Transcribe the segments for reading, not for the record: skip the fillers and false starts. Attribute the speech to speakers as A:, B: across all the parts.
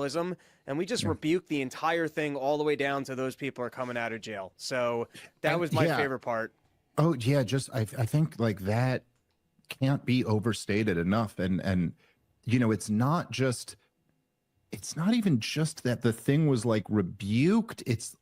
A: journalism, and we just rebuked the entire thing all the way down to those people are coming out of jail. So that was my favorite part.
B: Oh yeah, just I think like that can't be overstated enough. And you know, it's not even just that the thing was like rebuked. It's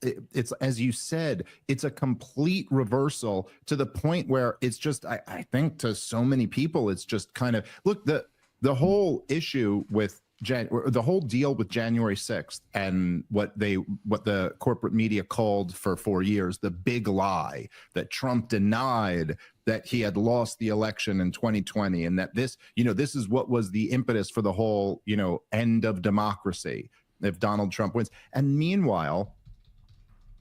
B: as you said, it's a complete reversal to the point where it's just I think to so many people it's just kind of look, the whole issue with the whole deal with January 6th and what the corporate media called for 4 years the big lie, that Trump denied that he had lost the election in 2020, and that this is what was the impetus for the whole, end of democracy if Donald Trump wins. And meanwhile,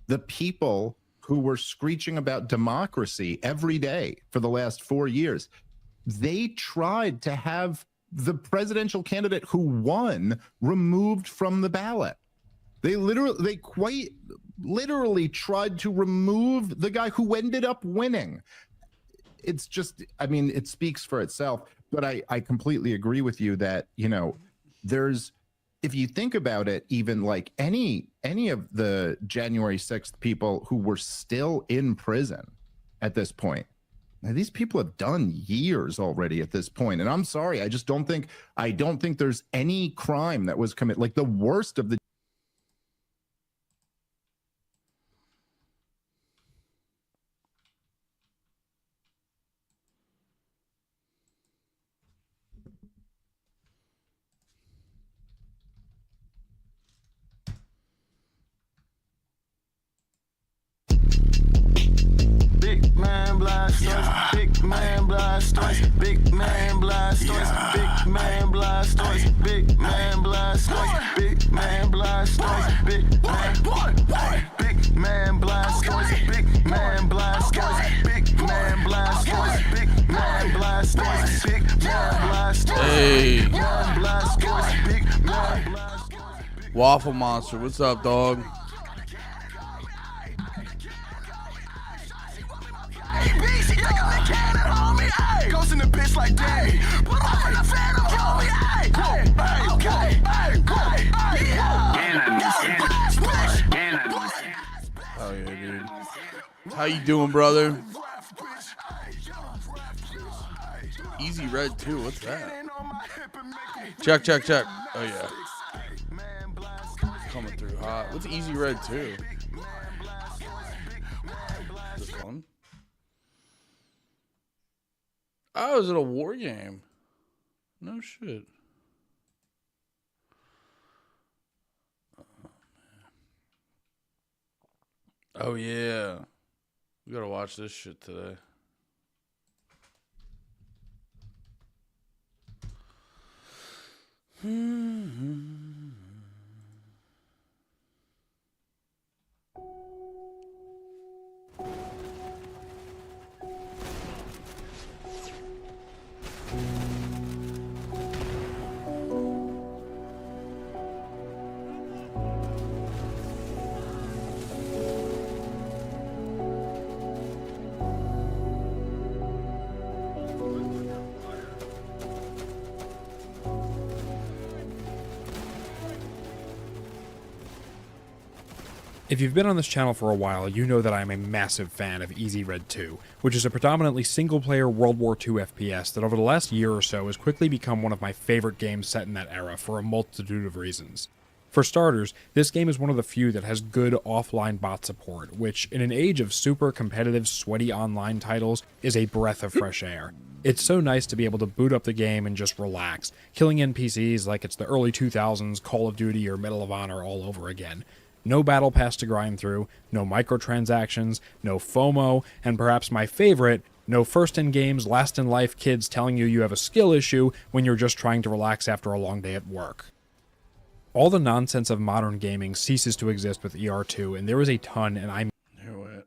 B: the people who were screeching about democracy every day for the last 4 years, they tried to have the presidential candidate who won removed from the ballot. They quite literally tried to remove the guy who ended up winning. It's just, I mean, it speaks for itself. But I completely agree with you that, there's, if you think about it, even like any of the January 6th people who were still in prison at this point, now, these people have done years already at this point. And I'm sorry, I don't think there's any crime that was committed, like the worst of the
C: Big man blind stories, big man blind stories, big man blind stories, big man blind stories, big man blind stories, big man blind stories, big man blind stories, big man blind stories, big man blind stories, big man blind stories, big man blind stories, big man blind stories, big man blind stories.
D: Waffle Monster, what's up, dog?
C: Goes in the bitch like daddy. Put up in the phantom, kill me,
D: Oh yeah, dude. How you doing, brother? Easy Red 2, what's that? Check. Oh yeah. Coming through hot. What's Easy Red 2? This one? Oh, is it a war game? No shit. Oh, yeah. We gotta watch this shit today.
E: If you've been on this channel for a while, you know that I'm a massive fan of Easy Red 2, which is a predominantly single-player World War II FPS that over the last year or so has quickly become one of my favorite games set in that era for a multitude of reasons. For starters, this game is one of the few that has good offline bot support, which, in an age of super competitive, sweaty online titles, is a breath of fresh air. It's so nice to be able to boot up the game and just relax, killing NPCs like it's the early 2000s Call of Duty or Medal of Honor all over again. No battle pass to grind through, no microtransactions, no FOMO, and perhaps my favorite, no first in games, last in life kids telling you have a skill issue when you're just trying to relax after a long day at work. All the nonsense of modern gaming ceases to exist with ER2, and there is a ton, and I'm...
D: Here, wait.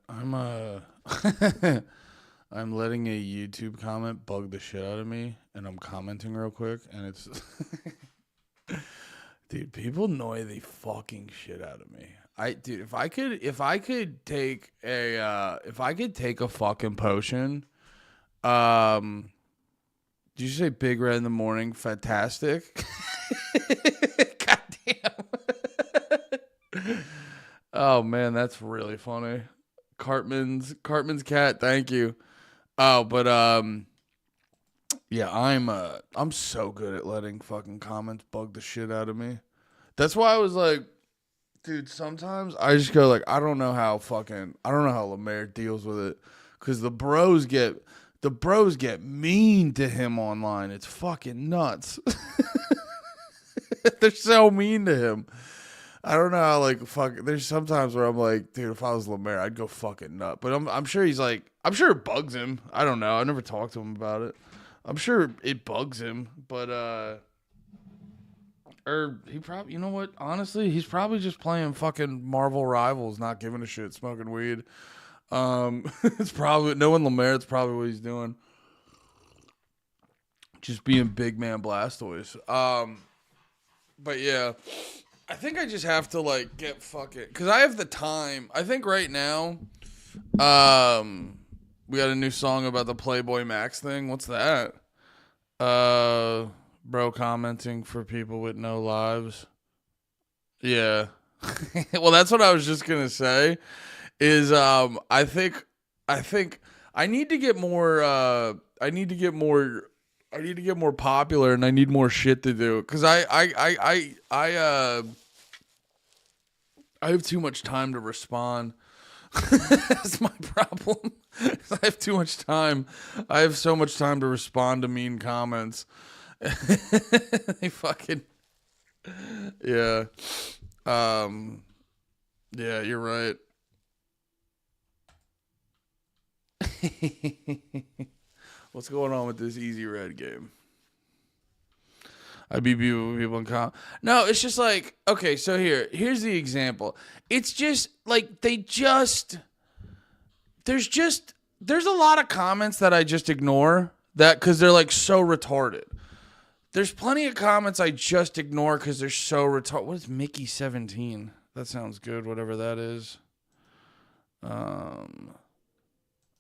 D: I'm letting a YouTube comment bug the shit out of me, and I'm commenting real quick, and it's... Dude, people annoy the fucking shit out of me. Dude, if I could take a fucking potion, did you say Big Red in the morning? Fantastic. God damn. Oh man, that's really funny. Cartman's cat, thank you. Oh, but yeah, I'm so good at letting fucking comments bug the shit out of me. That's why I was like, dude, sometimes I just go like, I don't know how Lemaire deals with it, because the bros get mean to him online. It's fucking nuts. They're so mean to him. I don't know how, like, fuck. There's sometimes where I'm like, dude, if I was Lemaire, I'd go fucking nut. But I'm sure he's like, I'm sure it bugs him. I don't know. I never talked to him about it. I'm sure it bugs him, but or he probably, you know what? Honestly, he's probably just playing fucking Marvel Rivals, not giving a shit, smoking weed. It's probably knowing Lemaire. It's probably what he's doing. Just being big man Blastoise. But yeah. I think I just have to, like, get fucking... Because I have the time. I think right now, we got a new song about the Playboy Max thing. What's that? Bro commenting for people with no lives. Yeah. Well, that's what I was just going to say. Is, I think I need to get more, I need to get more popular, and I need more shit to do, because I have too much time to respond. That's my problem. I have too much time. I have so much time to respond to mean comments. They fucking, yeah. Yeah, you're right. What's going on with this easy red game? I beat people in comp. No, it's just like, okay, so here's the example. It's just like there's a lot of comments that I just ignore that because they're like so retarded. There's plenty of comments I just ignore because they're so retarded. What is Mickey 17? That sounds good, whatever that is.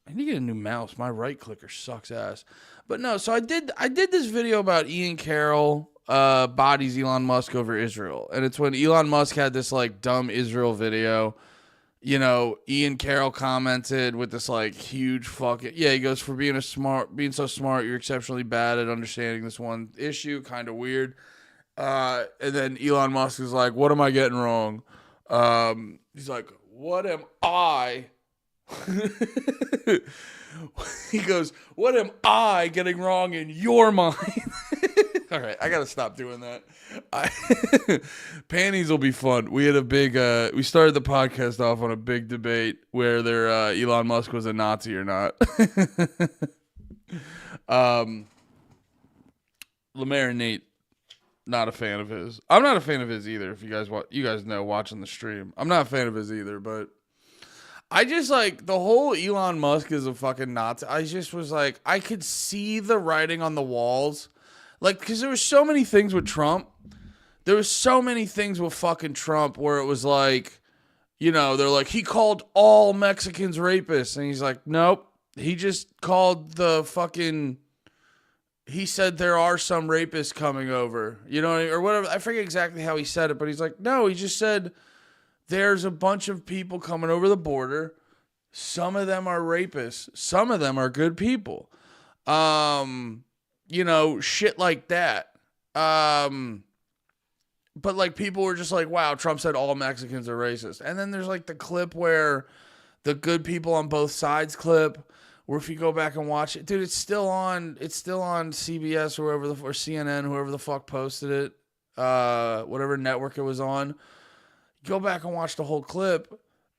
D: I need to get a new mouse. My right clicker sucks ass. But no, so I did this video about Ian Carroll bodies Elon Musk over Israel. And it's when Elon Musk had this like dumb Israel video. You know, Ian Carroll commented with this like huge fucking, yeah, he goes, for being so smart, you're exceptionally bad at understanding this one issue, kind of weird. And then Elon Musk is like, what am I getting wrong? He's like, what am I? He goes, what am I getting wrong in your mind? All right, I gotta stop doing that. Panties will be fun. We had a big we started the podcast off on a big debate whether Elon Musk was a Nazi or not. Lemaire and Nate, not a fan of his. I'm not a fan of his either. If you guys know watching the stream, I'm not a fan of his either, but I just like the whole Elon Musk is a fucking Nazi. I just was like, I could see the writing on the walls. Like, because there was so many things with Trump. There was so many things with fucking Trump where it was like, you know, they're like, he called all Mexicans rapists. And he's like, nope. He just called he said there are some rapists coming over. You know, or whatever. I forget exactly how he said it, but he's like, no, he just said there's a bunch of people coming over the border. Some of them are rapists. Some of them are good people. You know, shit like that. But like people were just like, wow, Trump said all Mexicans are racist. And then there's like the clip where the good people on both sides clip, where if you go back and watch it, dude, it's still on CBS or or CNN, whoever the fuck posted it, whatever network it was on. Go back and watch the whole clip.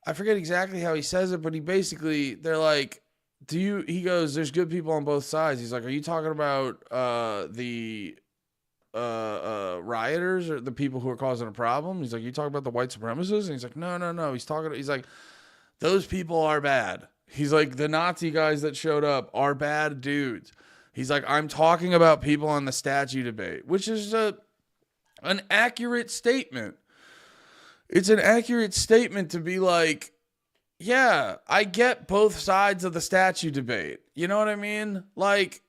D: I forget exactly how he says it, but they're like, he goes, there's good people on both sides. He's like, are you talking about the rioters or the people who are causing a problem? He's like, you talking about the white supremacists? And he's like, no. He's like, those people are bad. He's like, the Nazi guys that showed up are bad dudes. He's like, I'm talking about people on the statue debate, which is an accurate statement. It's an accurate statement to be like, yeah, I get both sides of the statue debate. You know what I mean? Like,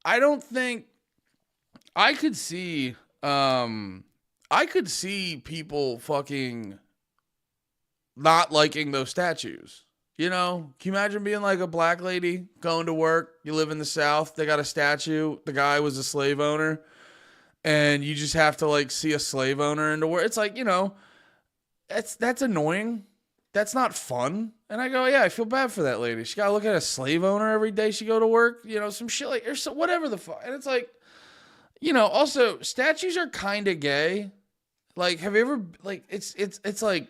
D: I don't think I could see people fucking not liking those statues. You know, can you imagine being like a black lady going to work? You live in the South. They got a statue. The guy was a slave owner. And you just have to like see a slave owner into work. It's like, you know, that's annoying. That's not fun. And I go, yeah, I feel bad for that lady. She got to look at a slave owner every day she go to work. You know, some shit like, or so, whatever the fuck. And it's like, you know, also statues are kind of gay. Like, have you ever, like, it's like,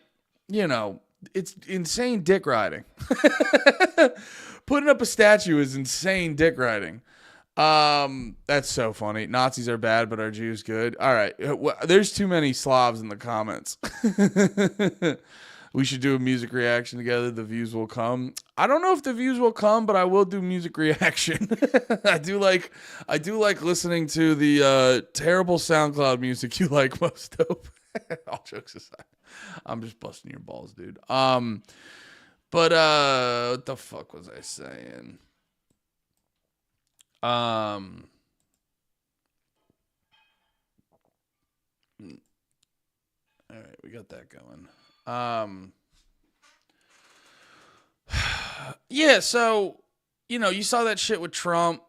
D: you know, it's insane dick riding. Putting up a statue is insane dick riding. That's so funny. Nazis are bad, but are Jews good? All right. There's too many Slavs in the comments. We should do a music reaction together. The views will come. I don't know if the views will come, but I will do music reaction. I do like listening to the terrible SoundCloud music you like most of. All jokes aside. I'm just busting your balls, dude. But what the fuck was I saying? All right, we got that going. Yeah, so, you know, you saw that shit with Trump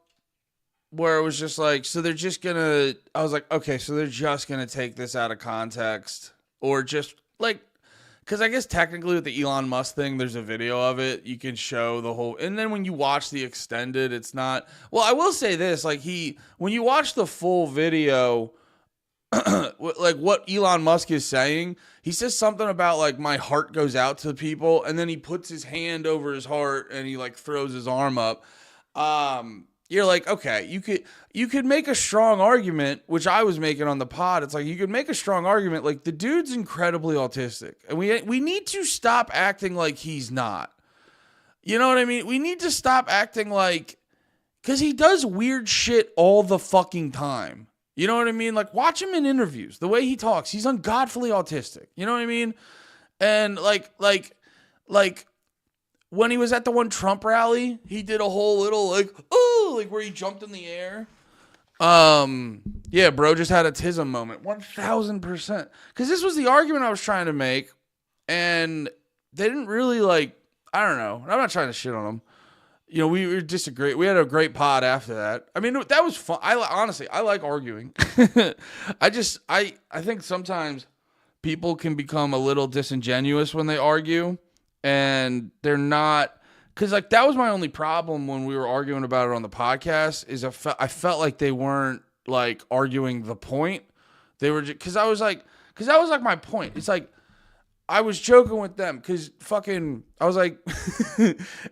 D: where it was just like, so they're just gonna, I was like, okay, so they're just gonna take this out of context, or just like, because I guess technically with the Elon Musk thing, there's a video of it. You can show the whole, and then when you watch the extended, it's not, well, I will say this, like when you watch the full video, like what Elon Musk is saying, he says something about like my heart goes out to people, and then he puts his hand over his heart and he like throws his arm up. You're like, okay, you could make a strong argument, which I was making on the pod. It's like you could make a strong argument, like the dude's incredibly autistic, and we need to stop acting like he's not. You know what I mean? We need to stop acting like, because he does weird shit all the fucking time. You know what I mean? Like, watch him in interviews. The way he talks, he's ungodfully autistic. You know what I mean? And like when he was at the one Trump rally, he did a whole little like, oh, like where he jumped in the air. Yeah, bro just had a tism moment. 1000%. Because this was the argument I was trying to make, and they didn't really like, I don't know. I'm not trying to shit on them. You know, we disagree. We had a great pod after that. I mean, that was fun. Honestly, I like arguing. I think sometimes people can become a little disingenuous when they argue, and they're not, because like that was my only problem when we were arguing about it on the podcast, is I felt like they weren't like arguing the point. They were just, because that was like my point. It's like, I was joking with them because I was like,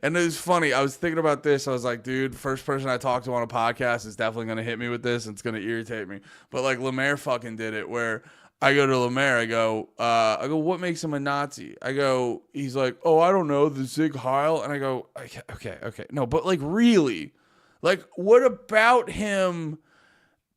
D: and it was funny. I was thinking about this. I was like, dude, first person I talk to on a podcast is definitely going to hit me with this. And it's going to irritate me. But like Lemaire fucking did it, where I go to Lemaire. I go, what makes him a Nazi? He's like, oh, I don't know, the Sieg Heil. And I go, okay. No, but like really, like what about him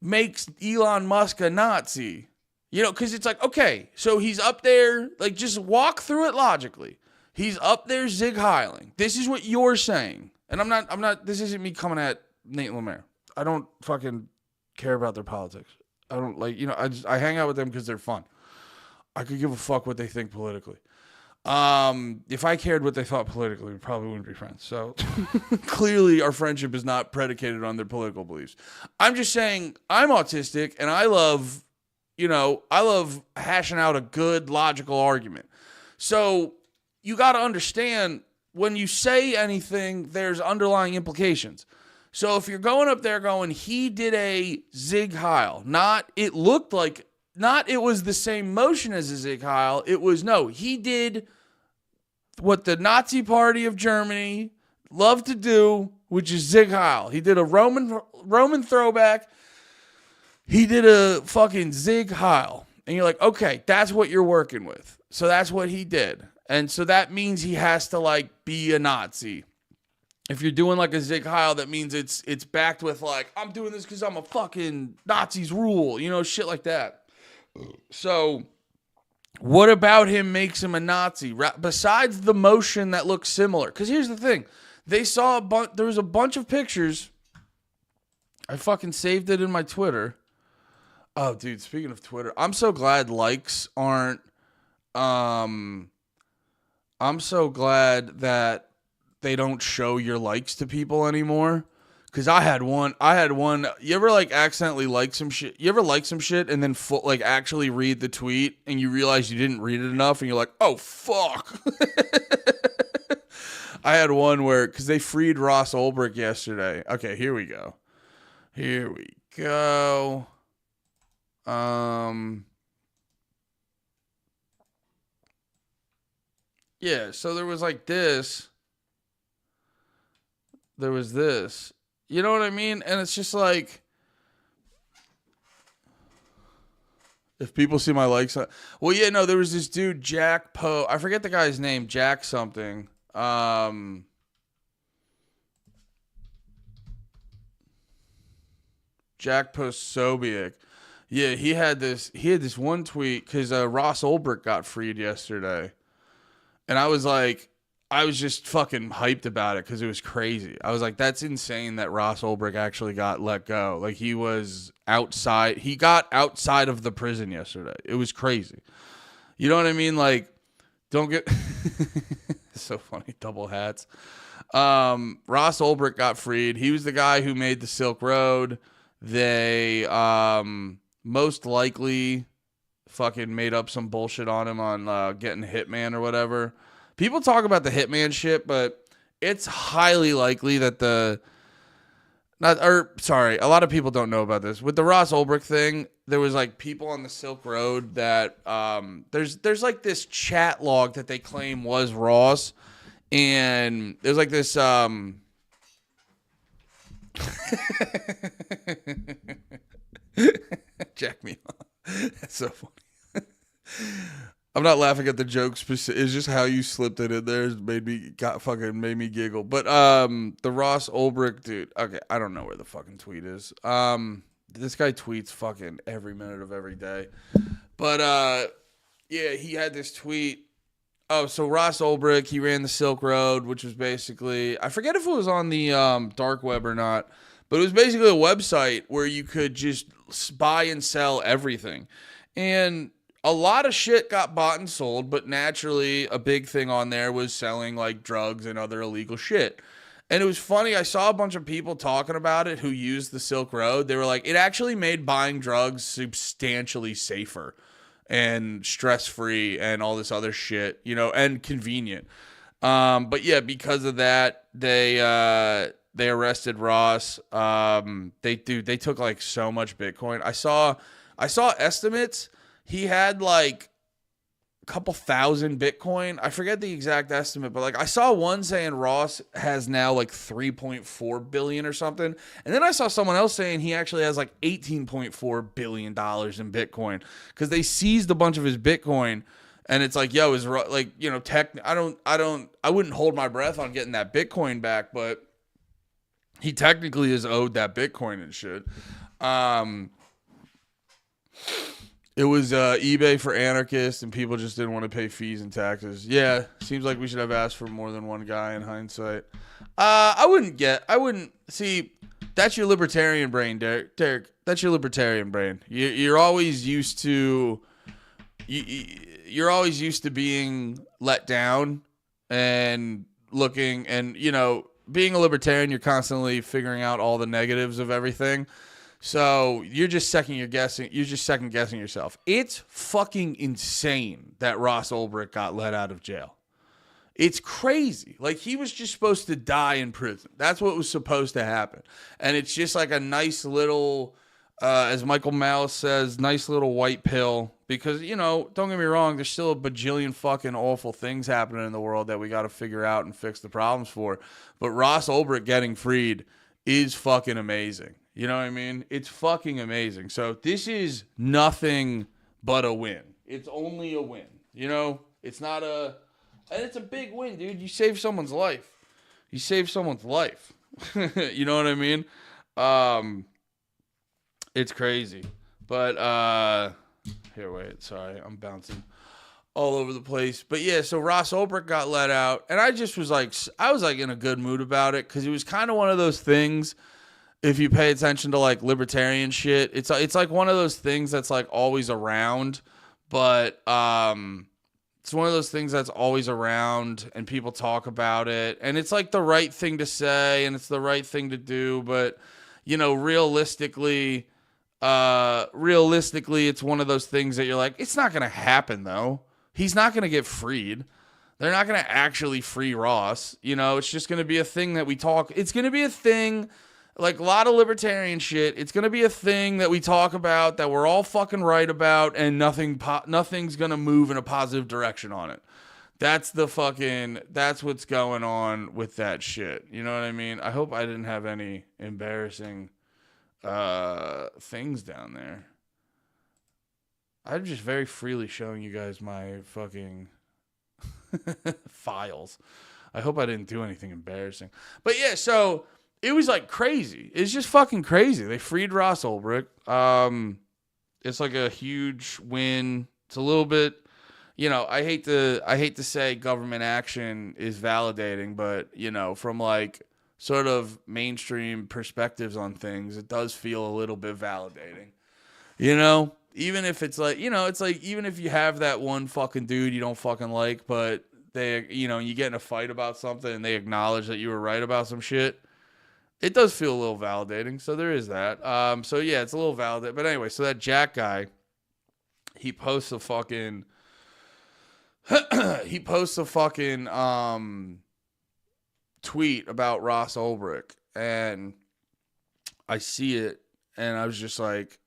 D: makes Elon Musk a Nazi? You know, because it's like, okay, so he's up there, like, just walk through it logically. He's up there Zig Heiling. This is what you're saying. And I'm not, this isn't me coming at Nate Lemaire. I don't fucking care about their politics. I don't like, you know, I hang out with them because they're fun. I could give a fuck what they think politically. If I cared what they thought politically, we probably wouldn't be friends. So clearly our friendship is not predicated on their political beliefs. I'm just saying I'm autistic and I love hashing out a good logical argument. So you got to understand when you say anything, there's underlying implications. So if you're going up there going, he did a Zig Heil, it was the same motion as a Zig Heil. It was, no, he did what the Nazi Party of Germany loved to do, which is Zig Heil. He did a Roman throwback. He did a fucking Zig Heil. And you're like, okay, that's what you're working with. So that's what he did. And so that means he has to like be a Nazi. If you're doing like a Zig Heil, that means it's backed with like, I'm doing this because I'm a fucking Nazis rule, you know, shit like that. So what about him makes him a Nazi? Besides the motion that looks similar. Because here's the thing. They saw there was a bunch of pictures. I fucking saved it in my Twitter. Oh, dude, speaking of Twitter, I'm so glad likes aren't I'm so glad that they don't show your likes to people anymore. Cause I had one. You ever like accidentally like some shit? You ever like some shit and then like actually read the tweet and you realize you didn't read it enough and you're like, oh fuck. I had one where because they freed Ross Ulbricht yesterday. Okay, here we go. Yeah. So there was like this. There was this. You know what I mean? And it's just like, if people see my likes, well, yeah, no, there was this dude, Jack Poe. I forget the guy's name, Jack something. Jack Posobiec. Yeah, he had this one tweet because Ross Ulbricht got freed yesterday. And I was just fucking hyped about it because it was crazy. I was like, that's insane that Ross Ulbricht actually got let go. Like, he was outside. He got outside of the prison yesterday. It was crazy. You know what I mean? Like, don't get... It's so funny. Double hats. Ross Ulbricht got freed. He was the guy who made the Silk Road. They most likely fucking made up some bullshit on him on getting Hitman or whatever. People talk about the Hitman shit, but it's highly likely that a lot of people don't know about this. With the Ross Ulbricht thing, there was like people on the Silk Road that there's like this chat log that they claim was Ross, and there's like this Jack me off. That's so funny. I'm not laughing at the jokes. It's just how you slipped it in there made me giggle. But the Ross Ulbricht dude. Okay, I don't know where the fucking tweet is. This guy tweets fucking every minute of every day. But yeah, he had this tweet. Oh, so Ross Ulbricht, he ran the Silk Road, which was basically, I forget if it was on the dark web or not, but it was basically a website where you could just buy and sell everything. And a lot of shit got bought and sold, but naturally a big thing on there was selling like drugs and other illegal shit. And it was funny. I saw a bunch of people talking about it who used the Silk Road. They were like, it actually made buying drugs substantially safer and stress-free and all this other shit, you know, and convenient. But yeah, because of that, they arrested Ross. They took like so much Bitcoin. I saw estimates. He had like a couple thousand Bitcoin. I forget the exact estimate, but like I saw one saying Ross has now like 3.4 billion or something. And then I saw someone else saying he actually has like $18.4 billion in Bitcoin because they seized a bunch of his Bitcoin. And it's like, yo, is like, you know, I wouldn't hold my breath on getting that Bitcoin back, but he technically is owed that Bitcoin and shit. It was eBay for anarchists, and people just didn't want to pay fees and taxes. Yeah, seems like we should have asked for more than one guy in hindsight. I wouldn't see. That's your libertarian brain, Derek. Derek, that's your libertarian brain. You're always used to. You're always used to being let down and looking, and you know, being a libertarian, you're constantly figuring out all the negatives of everything. So you're just second guessing yourself. It's fucking insane that Ross Ulbricht got let out of jail. It's crazy. Like, he was just supposed to die in prison. That's what was supposed to happen. And it's just like a nice little, as Michael Malice says, nice little white pill. Because, you know, don't get me wrong, there's still a bajillion fucking awful things happening in the world that we got to figure out and fix the problems for. But Ross Ulbricht getting freed is fucking amazing. You know what I mean? It's fucking amazing. So this is nothing but a win. It's only a win. You know? It's not a... And it's a big win, dude. You save someone's life. You save someone's life. You know what I mean? It's crazy. But, here, wait. Sorry. I'm bouncing all over the place. But yeah, so Ross Ulbricht got let out. And I just was like... I was like in a good mood about it. Because it was kind of one of those things... If you pay attention to like libertarian shit, it's like one of those things that's like always around, but It's one of those things that's always around and people talk about it. And it's like the right thing to say and it's the right thing to do. But, you know, realistically, it's one of those things that you're like, it's not going to happen, though. He's not going to get freed. They're not going to actually free Ross. You know, it's just going to be a thing that we talk. It's going to be a thing, like a lot of libertarian shit. It's going to be a thing that we talk about that we're all fucking right about, and nothing's going to move in a positive direction on it. That's what's going on with that shit. You know what I mean? I hope I didn't have any embarrassing things down there. I'm just very freely showing you guys my fucking files. I hope I didn't do anything embarrassing. But yeah, so it was like crazy. It's just fucking crazy. They freed Ross Ulbricht. It's like a huge win. It's a little bit, you know, I hate to say government action is validating, but you know, from like sort of mainstream perspectives on things, it does feel a little bit validating. You know? Even if it's like, you know, it's like, even if you have that one fucking dude you don't fucking like, but they, you know, you get in a fight about something and they acknowledge that you were right about some shit, it does feel a little validating. So there is that. So yeah, it's a little validating. But anyway, so that Jack guy, he posts a fucking tweet about Ross Ulbricht, and I see it, and I was just like,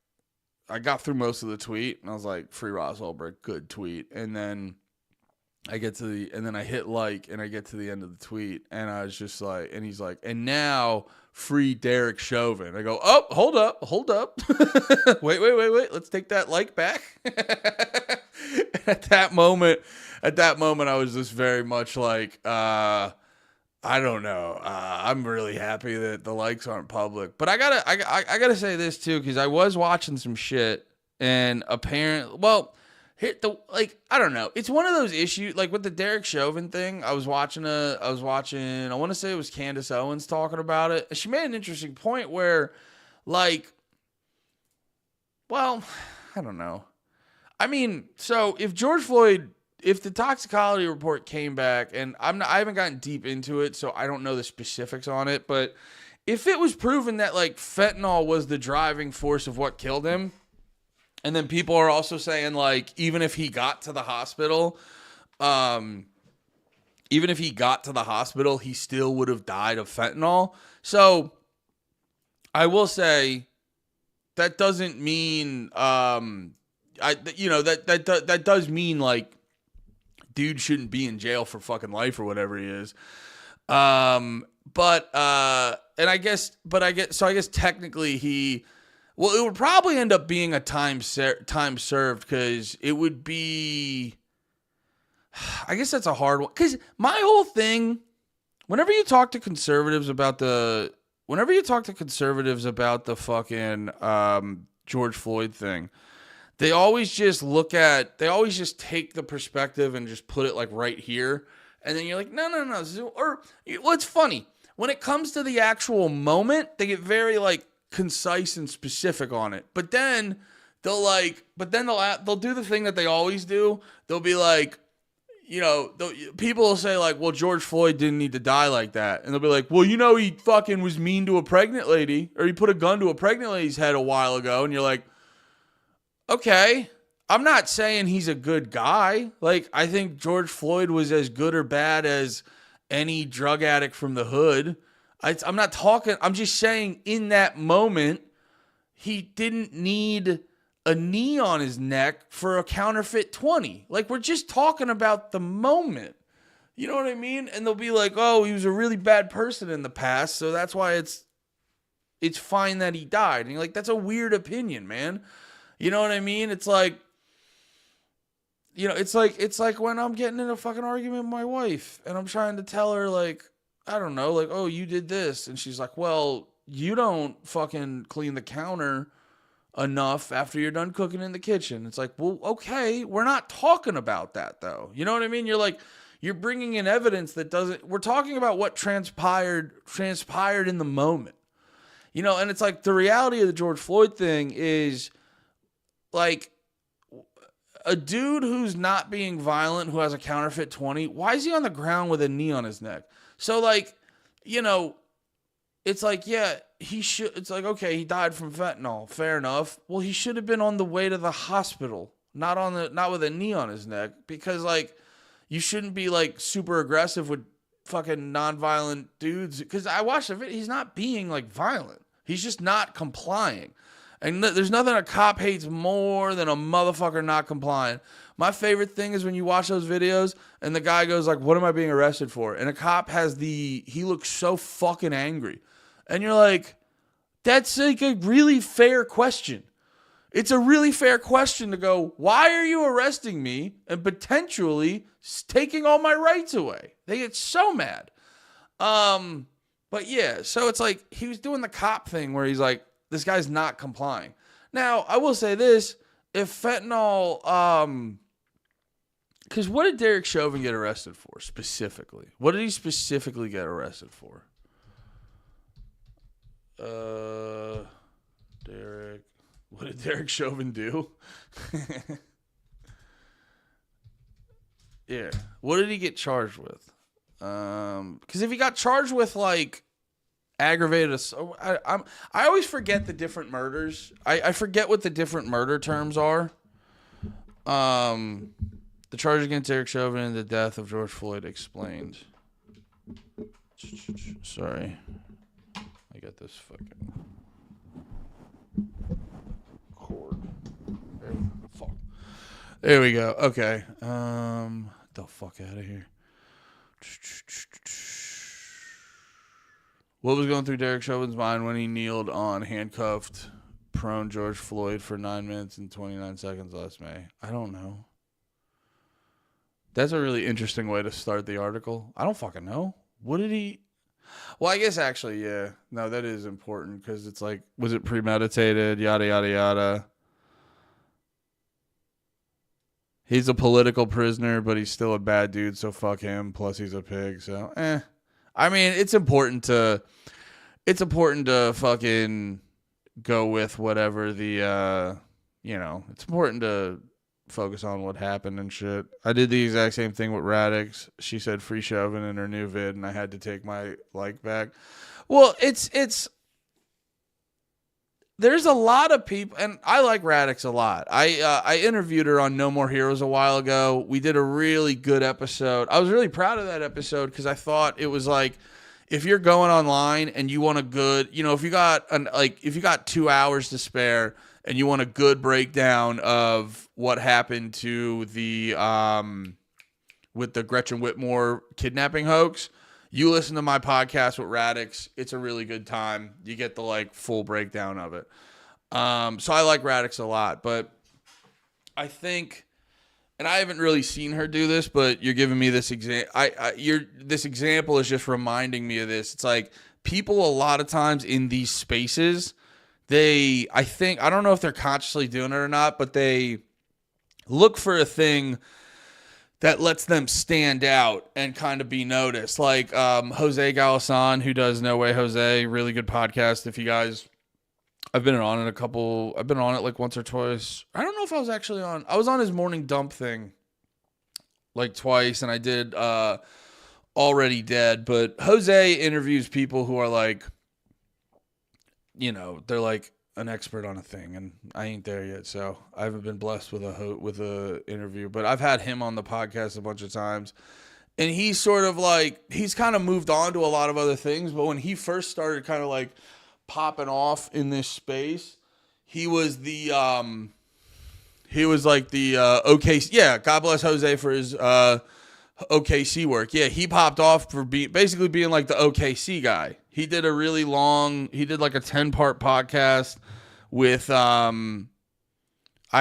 D: I got through most of the tweet, and I was like, free Ross Ulbricht, good tweet. And then I hit like, and I get to the end of the tweet, and I was just like, and he's like, and now free Derek Chauvin. I go, oh, hold up. wait. Let's take that like back. At that moment, I was just very much like, I don't know. I'm really happy that the likes aren't public, but I gotta say this too, because I was watching some shit, and apparently, well, I don't know. It's one of those issues, like with the Derek Chauvin thing. I was watching. I want to say it was Candace Owens talking about it. She made an interesting point where, like, well, I don't know. I mean, so if the toxicology report came back, and I haven't gotten deep into it, so I don't know the specifics on it, but if it was proven that like fentanyl was the driving force of what killed him, and then people are also saying like even if he got to the hospital, he still would have died of fentanyl. So I will say that doesn't mean that does mean like dude shouldn't be in jail for fucking life or whatever he is. I guess technically it would probably end up being a time served, because it would be, I guess that's a hard one. Because my whole thing, whenever you talk to conservatives about the fucking George Floyd thing, they always just take the perspective and just put it like right here. And then you're like, no. Or, well, it's funny. When it comes to the actual moment, they get very like concise and specific on it. But then they'll do the thing that they always do. They'll be like, you know, people will say like, well, George Floyd didn't need to die like that. And they'll be like, well, you know, he fucking was mean to a pregnant lady, or he put a gun to a pregnant lady's head a while ago. And you're like, okay, I'm not saying he's a good guy. Like, I think George Floyd was as good or bad as any drug addict from the hood. I'm just saying in that moment, he didn't need a knee on his neck for a counterfeit 20. Like, we're just talking about the moment. You know what I mean? And they'll be like, oh, he was a really bad person in the past, so that's why it's fine that he died. And you're like, that's a weird opinion, man. You know what I mean? It's like, you know, it's like when I'm getting in a fucking argument with my wife and I'm trying to tell her, like, I don't know, like, oh, you did this. And she's like, well, you don't fucking clean the counter enough after you're done cooking in the kitchen. It's like, well, okay, we're not talking about that though. You know what I mean? You're like, you're bringing in evidence that doesn't, we're talking about what transpired in the moment. You know, and it's like the reality of the George Floyd thing is like, a dude who's not being violent, who has a counterfeit 20, why is he on the ground with a knee on his neck? So, like, you know, it's like, yeah, he should. It's like, okay, he died from fentanyl. Fair enough. Well, he should have been on the way to the hospital, not with a knee on his neck, because, like, you shouldn't be, like, super aggressive with fucking nonviolent dudes. Because I watched the video. He's not being, like, violent. He's just not complying. And there's nothing a cop hates more than a motherfucker not complying. My favorite thing is when you watch those videos and the guy goes like, what am I being arrested for? And a cop he looks so fucking angry. And you're like, that's like a really fair question. It's a really fair question to go, why are you arresting me and potentially taking all my rights away? They get so mad. But yeah, so it's like he was doing the cop thing where he's like, this guy's not complying. Now, I will say this. If fentanyl, because what did Derek Chauvin get arrested for specifically? What did he specifically get arrested for? Derek, what did Derek Chauvin do? Yeah. What did he get charged with? Because if he got charged with, like, aggravated assault. I always forget the different murders. I forget what the different murder terms are. The charge against Derek Chauvin and the death of George Floyd explained. Sorry. I got this fucking cord. Fuck. There we go. Okay. The fuck out of here. What was going through Derek Chauvin's mind when he kneeled on handcuffed, prone George Floyd for 9 minutes and 29 seconds last May? I don't know. That's a really interesting way to start the article. I don't fucking know. What did he... Well, I guess actually, yeah. No, that is important because it's like, was it premeditated? Yada, yada, yada. He's a political prisoner, but he's still a bad dude, so fuck him. Plus, he's a pig, so I mean, it's important to fucking go with whatever the, it's important to focus on what happened and shit. I did the exact same thing with Radix. She said free Chauvin in her new vid, and I had to take my like back. Well, there's a lot of people, and I like Radix a lot. I interviewed her on No More Heroes a while ago. We did a really good episode. I was really proud of that episode because I thought it was like, if you're going online and you want a good, if you got 2 hours to spare and you want a good breakdown of what happened to the with the Gretchen Whitmore kidnapping hoax, you listen to my podcast with Radix. It's a really good time. You get the full breakdown of it. So I like Radix a lot, but I think, and I haven't really seen her do this, but you're giving me this example. This example is just reminding me of this. It's like people a lot of times in these spaces, I don't know if they're consciously doing it or not, but they look for a thing that lets them stand out and kind of be noticed. Like Jose Galasan, who does No Way Jose, really good podcast. If you guys, I've been on it like once or twice. I don't know if I was on his morning dump thing like twice, and I did Already Dead. But Jose interviews people who are like, they're like an expert on a thing, and I ain't there yet, so I haven't been blessed with a interview. But I've had him on the podcast a bunch of times, and he's sort of like, he's kind of moved on to a lot of other things. But when he first started kind of like popping off in this space, he was like the OKC. Yeah, God bless Jose for his OKC work. Yeah, he popped off for basically being like the OKC guy. He did like a 10-part podcast with, I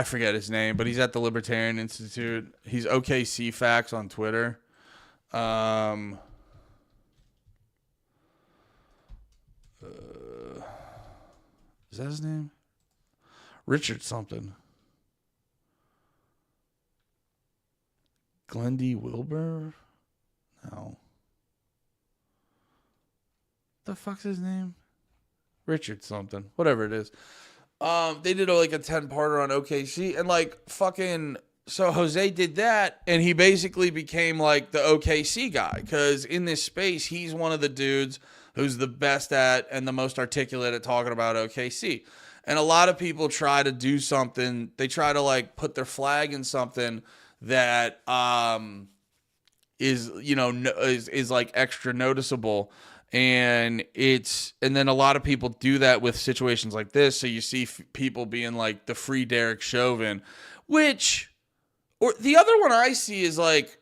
D: forget his name, but he's at the Libertarian Institute. He's OKC Facts on Twitter. Is that his name? Richard something. Glendy Wilbur? No. The fuck's his name? Richard something. Whatever it is. They did like a 10-parter on OKC, and like fucking So Jose did that, and he basically became like the OKC guy, because in this space, he's one of the dudes who's the best at and the most articulate at talking about OKC. And a lot of people try to do something. They try to like put their flag in something that is, you know, is like extra noticeable. And then a lot of people do that with situations like this. So you see people being like the free Derek Chauvin, or the other one I see is like,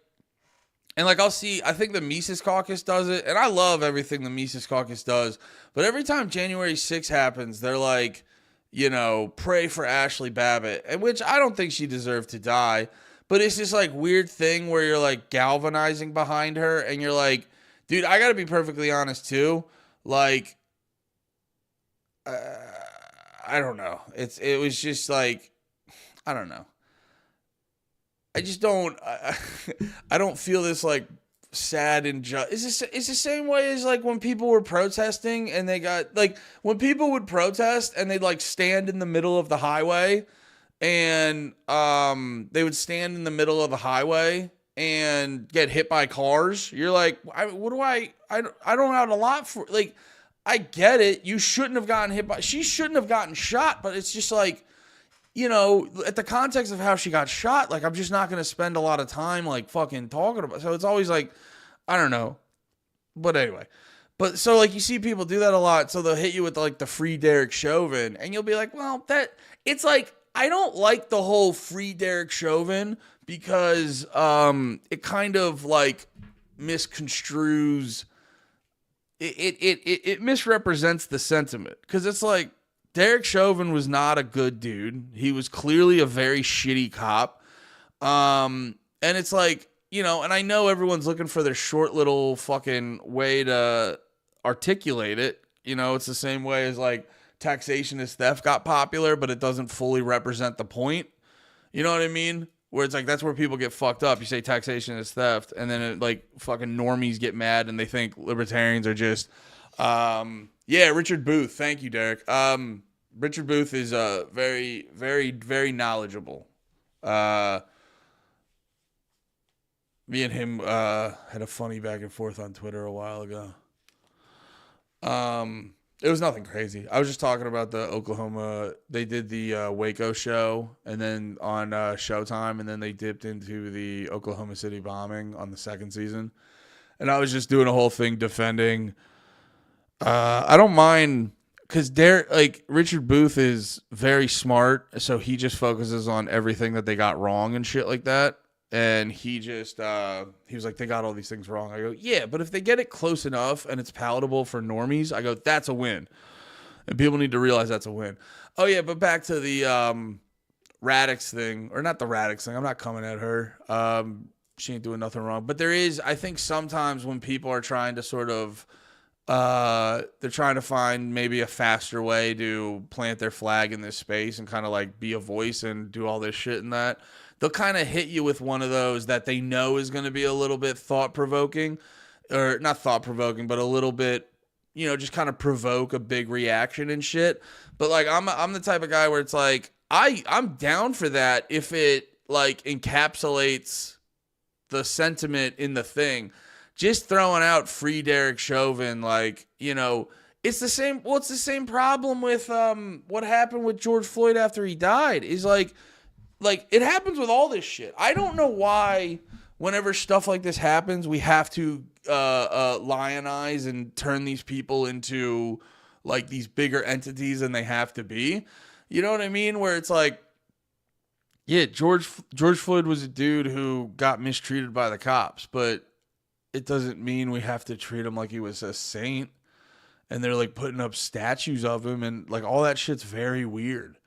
D: and like I think the Mises Caucus does it, and I love everything the Mises Caucus does, but every time January 6th happens, they're like, you know, pray for Ashley Babbitt, and which I don't think she deserved to die, but it's this like weird thing where you're like galvanizing behind her, and you're like, dude, I gotta be perfectly honest too, like, I don't know, it was just like, I don't know. I just don't. I don't feel this like sad injustice. It's the same way as like when people were protesting and they got like when people would protest and they'd like stand in the middle of the highway, and they would stand in the middle of the highway and get hit by cars. You're like, I don't have a lot for, like, I get it. You shouldn't have gotten hit by. She shouldn't have gotten shot, but it's just like, you know, at the context of how she got shot, like, I'm just not going to spend a lot of time, like, fucking talking about it. So it's always like, I don't know. But anyway. But so, like, you see people do that a lot. So they'll hit you with, like, the free Derek Chauvin. And you'll be like, well, it's like, I don't like the whole free Derek Chauvin because it kind of, like, misconstrues. It misrepresents the sentiment. Because it's like, Derek Chauvin was not a good dude. He was clearly a very shitty cop. And it's like, you know, and I know everyone's looking for their short little fucking way to articulate it. You know, it's the same way as like taxation is theft got popular, but it doesn't fully represent the point. You know what I mean? Where it's like, that's where people get fucked up. You say taxation is theft, and then it, like, fucking normies get mad and they think libertarians are just, yeah, Richard Booth. Thank you, Derek. Richard Booth is very, very, very knowledgeable. Me and him had a funny back and forth on Twitter a while ago. It was nothing crazy. I was just talking about the Oklahoma. They did the Waco show, and then on Showtime, and then they dipped into the Oklahoma City bombing on the second season. And I was just doing a whole thing defending. I don't mind, because Richard Booth is very smart, so he just focuses on everything that they got wrong and shit like that. And he just, he was like, they got all these things wrong. I go, yeah, but if they get it close enough and it's palatable for normies, I go, that's a win. And people need to realize that's a win. Oh, yeah, but back to the Radix thing, or not the Radix thing. I'm not coming at her. She ain't doing nothing wrong. But there is, I think sometimes when people are trying to sort of, they're trying to find maybe a faster way to plant their flag in this space and kind of like be a voice and do all this shit and that. They'll kind of hit you with one of those that they know is going to be a little bit thought-provoking, or not thought-provoking, but a little bit, you know, just kind of provoke a big reaction and shit. But like, I'm the type of guy where it's like, I'm down for that if it like encapsulates the sentiment in the thing. Just throwing out free Derek Chauvin, like, you know, it's the same. Well, it's the same problem with what happened with George Floyd after he died. Is like it happens with all this shit. I don't know why whenever stuff like this happens, we have to lionize and turn these people into like these bigger entities than they have to be. You know what I mean? Where it's like, yeah, George Floyd was a dude who got mistreated by the cops, but it doesn't mean we have to treat him like he was a saint. And they're like putting up statues of him, and like all that shit's very weird.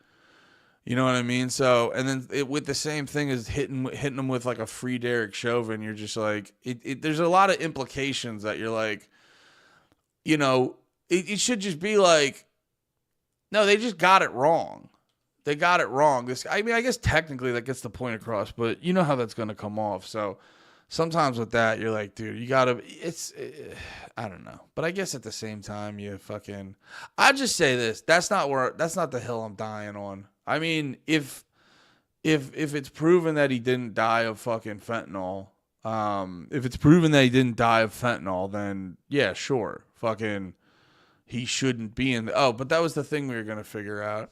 D: You know what I mean? So, and then with the same thing as hitting them with like a free Derek Chauvin, you're just like, there's a lot of implications that you're like, you know, it should just be like, no, they just got it wrong. They got it wrong. I mean, I guess technically that gets the point across, but you know how that's going to come off. So sometimes with that, you're like, dude, you got to, I don't know. But I guess at the same time, I just say this, that's not the hill I'm dying on. I mean, if if it's proven that he didn't die of fucking fentanyl, if it's proven that he didn't die of fentanyl, then yeah, sure, fucking, he shouldn't be in. But that was the thing we were gonna figure out.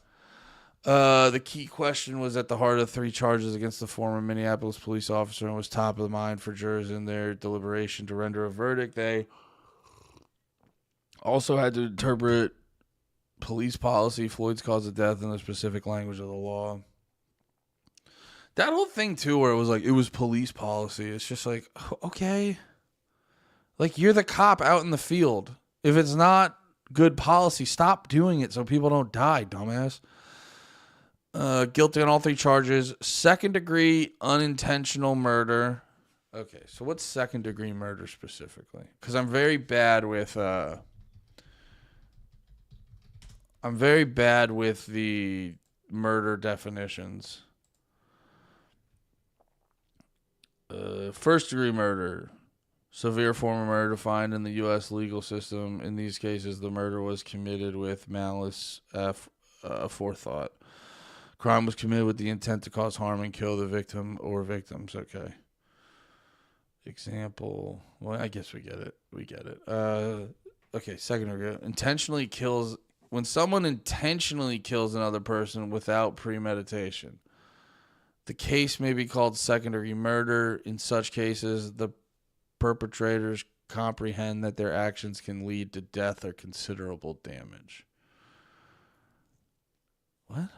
D: The key question was at the heart of 3 charges against the former Minneapolis police officer and was top of the mind for jurors in their deliberation to render a verdict. They also had to interpret police policy, Floyd's cause of death, and the specific language of the law. That whole thing, too, where it was like, it was police policy. It's just like, okay. Like, you're the cop out in the field. If it's not good policy, stop doing it so people don't die, dumbass. Guilty on all 3 charges. Second-degree unintentional murder. Okay, so what's second-degree murder specifically? Because I'm very bad with the murder definitions. First-degree murder. Severe form of murder defined in the U.S. legal system. In these cases, the murder was committed with malice aforethought. Crime was committed with the intent to cause harm and kill the victim or victims. Okay. Example. Well, I guess we get it. Okay, second degree. Intentionally kills. When someone intentionally kills another person without premeditation, the case may be called second-degree murder. In such cases, the perpetrators comprehend that their actions can lead to death or considerable damage. What?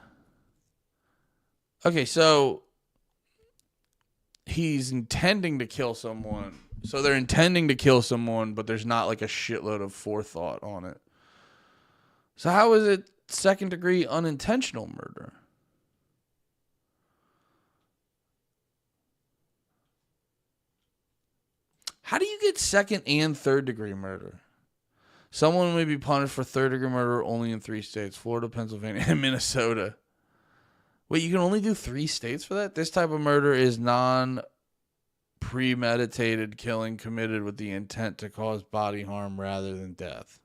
D: Okay, so he's intending to kill someone. So they're intending to kill someone, but there's not like a shitload of forethought on it. So how is it second-degree unintentional murder? How do you get second and third-degree murder? Someone may be punished for third-degree murder only in 3 states: Florida, Pennsylvania, and Minnesota. Wait, you can only do 3 states for that? This type of murder is non-premeditated killing committed with the intent to cause body harm rather than death.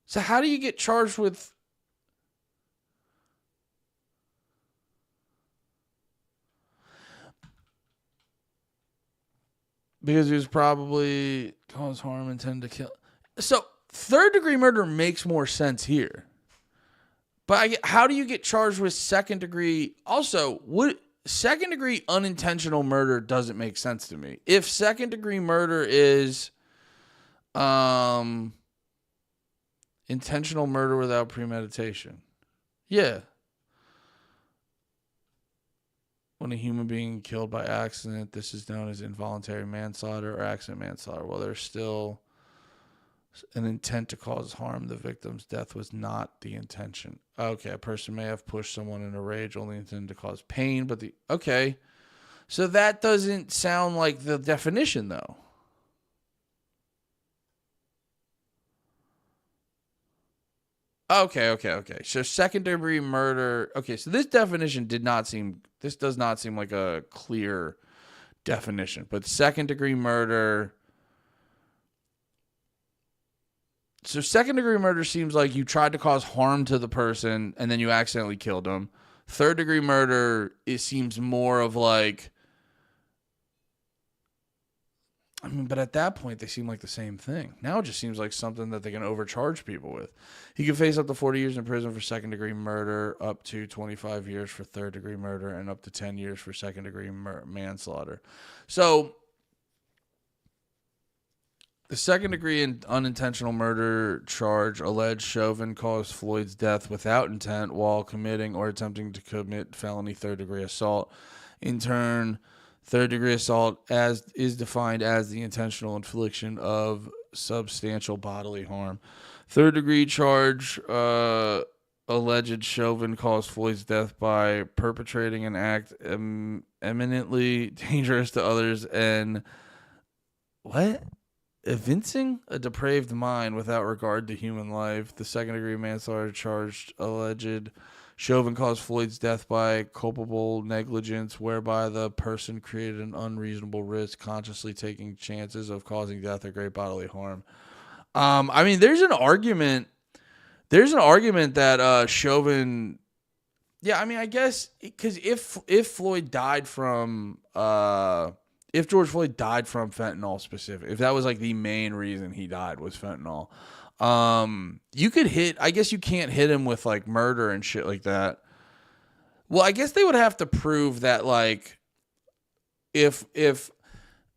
D: So how do you get charged with... Because he was probably cause harm, intended to kill. So third-degree murder makes more sense here. But how do you get charged with second-degree? Also, second-degree unintentional murder doesn't make sense to me. If second-degree murder is intentional murder without premeditation, yeah. When a human being killed by accident, this is known as involuntary manslaughter or accident manslaughter. Well, there's still an intent to cause harm. The victim's death was not the intention. Okay, a person may have pushed someone in a rage, only intended to cause pain, but okay. So that doesn't sound like the definition, though. Okay. So second-degree murder. Okay, so this definition does not seem like a clear definition. But second-degree murder. So second-degree murder seems like you tried to cause harm to the person and then you accidentally killed them. Third-degree murder, it seems more of like... I mean, but at that point, they seem like the same thing. Now it just seems like something that they can overcharge people with. He could face up to 40 years in prison for second-degree murder, up to 25 years for third-degree murder, and up to 10 years for second-degree manslaughter. So the second-degree and unintentional murder charge alleged Chauvin caused Floyd's death without intent while committing or attempting to commit felony third-degree assault. In turn, third-degree assault is defined as the intentional infliction of substantial bodily harm. Third-degree charge alleged Chauvin caused Floyd's death by perpetrating an act eminently dangerous to others and evincing a depraved mind without regard to human life. The second-degree manslaughter charge alleged Chauvin caused Floyd's death by culpable negligence, whereby the person created an unreasonable risk, consciously taking chances of causing death or great bodily harm. I mean, there's an argument that Chauvin Yeah, I mean, I guess because if Floyd died from if George Floyd died from fentanyl specific, if that was like the main reason he died was fentanyl, you could hit. I guess you can't hit him with like murder and shit like that. Well, I guess they would have to prove that like if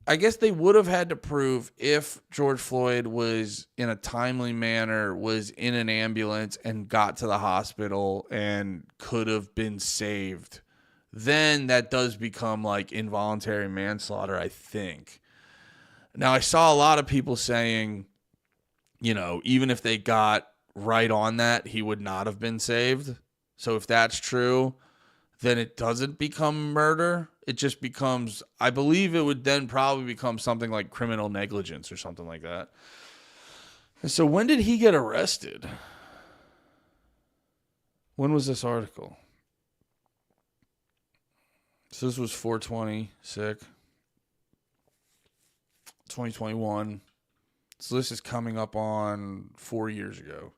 D: I guess they would have had to prove if George Floyd was in a timely manner, was in an ambulance and got to the hospital and could have been saved, then that does become like involuntary manslaughter, I think. Now, I saw a lot of people saying, you know, even if they got right on that, he would not have been saved. So if that's true, then it doesn't become murder. It just becomes, I believe it would then probably become something like criminal negligence or something like that. And so when did he get arrested? When was this article? So this was 4/20, sick. 2021. So this is coming up on 4 years ago.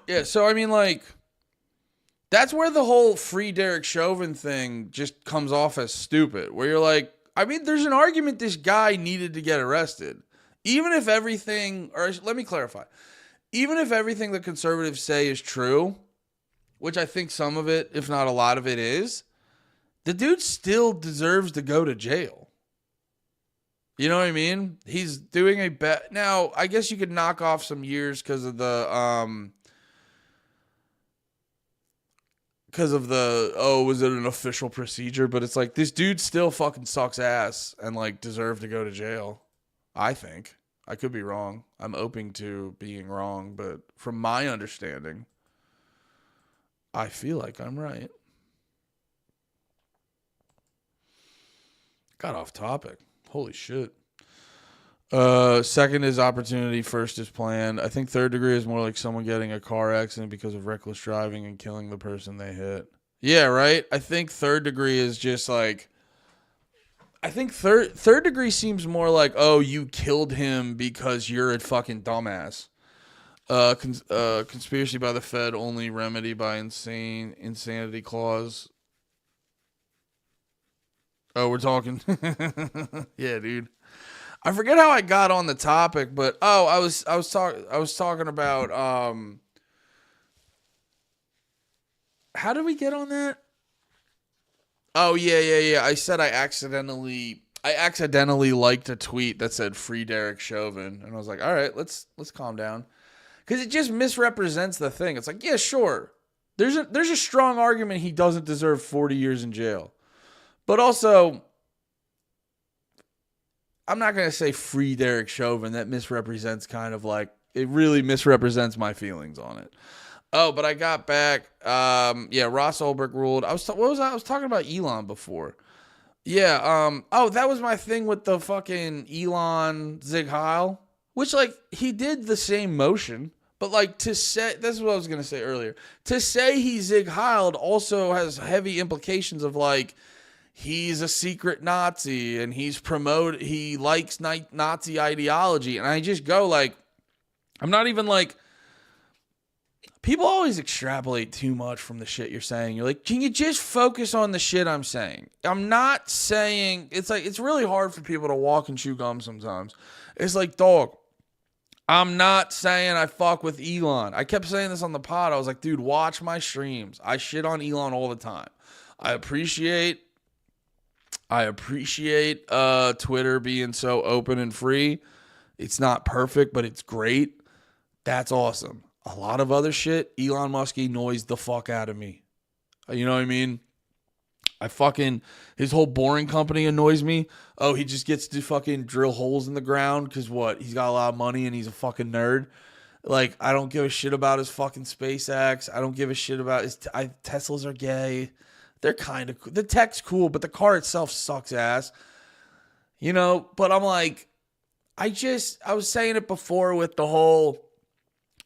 D: Yeah, so I mean, like, that's where the whole free Derek Chauvin thing just comes off as stupid. Where you're like, I mean, there's an argument this guy needed to get arrested. Even if everything, or let me clarify. Even if everything the conservatives say is true, which I think some of it, if not a lot of it is, the dude still deserves to go to jail. You know what I mean? He's doing a bet. Now, I guess you could knock off some years because of the, was it an official procedure? But it's like, this dude still fucking sucks ass and like deserved to go to jail. I think. I could be wrong. I'm open to being wrong, but from my understanding, I feel like I'm right. Got off topic. Holy shit. Second is opportunity. First is planned. I think third degree is more like someone getting a car accident because of reckless driving and killing the person they hit. Yeah, right? I think third degree is just like, I think third degree seems more like, oh, you killed him because you're a fucking dumbass. Conspiracy by the Fed, only remedy by insanity clause. Oh, we're talking. Yeah, dude. I forget how I got on the topic, but I was talking about how did we get on that? Oh, yeah. I said I accidentally liked a tweet that said free Derek Chauvin, and I was like, all right, let's calm down. Cuz it just misrepresents the thing. It's like, yeah, sure. There's a strong argument he doesn't deserve 40 years in jail. But also, I'm not going to say free Derek Chauvin. That misrepresents kind of like, it really misrepresents my feelings on it. Oh, but I got back. Ross Ulbricht ruled. I was talking about Elon before. Yeah. That was my thing with the fucking Elon Zig Heil, which like he did the same motion, but like to say, this is what I was going to say earlier. To say he Zig Heiled also has heavy implications of like, he's a secret Nazi and he likes Nazi ideology. And I just go like, I'm not even like, people always extrapolate too much from the shit you're saying. You're like, can you just focus on the shit I'm saying? I'm not saying, it's like, it's really hard for people to walk and chew gum sometimes. It's like, dog, I'm not saying I fuck with Elon. I kept saying this on the pod. I was like, dude, watch my streams. I shit on Elon all the time. I appreciate Twitter being so open and free. It's not perfect, but it's great. That's awesome. A lot of other shit, Elon Musk annoys the fuck out of me. You know what I mean? His whole Boring Company annoys me. Oh, he just gets to fucking drill holes in the ground because what? He's got a lot of money and he's a fucking nerd. Like, I don't give a shit about his fucking SpaceX. I don't give a shit about Teslas are gay. They're kind of cool. The tech's cool, but the car itself sucks ass. You know, but I'm like, I was saying it before with the whole,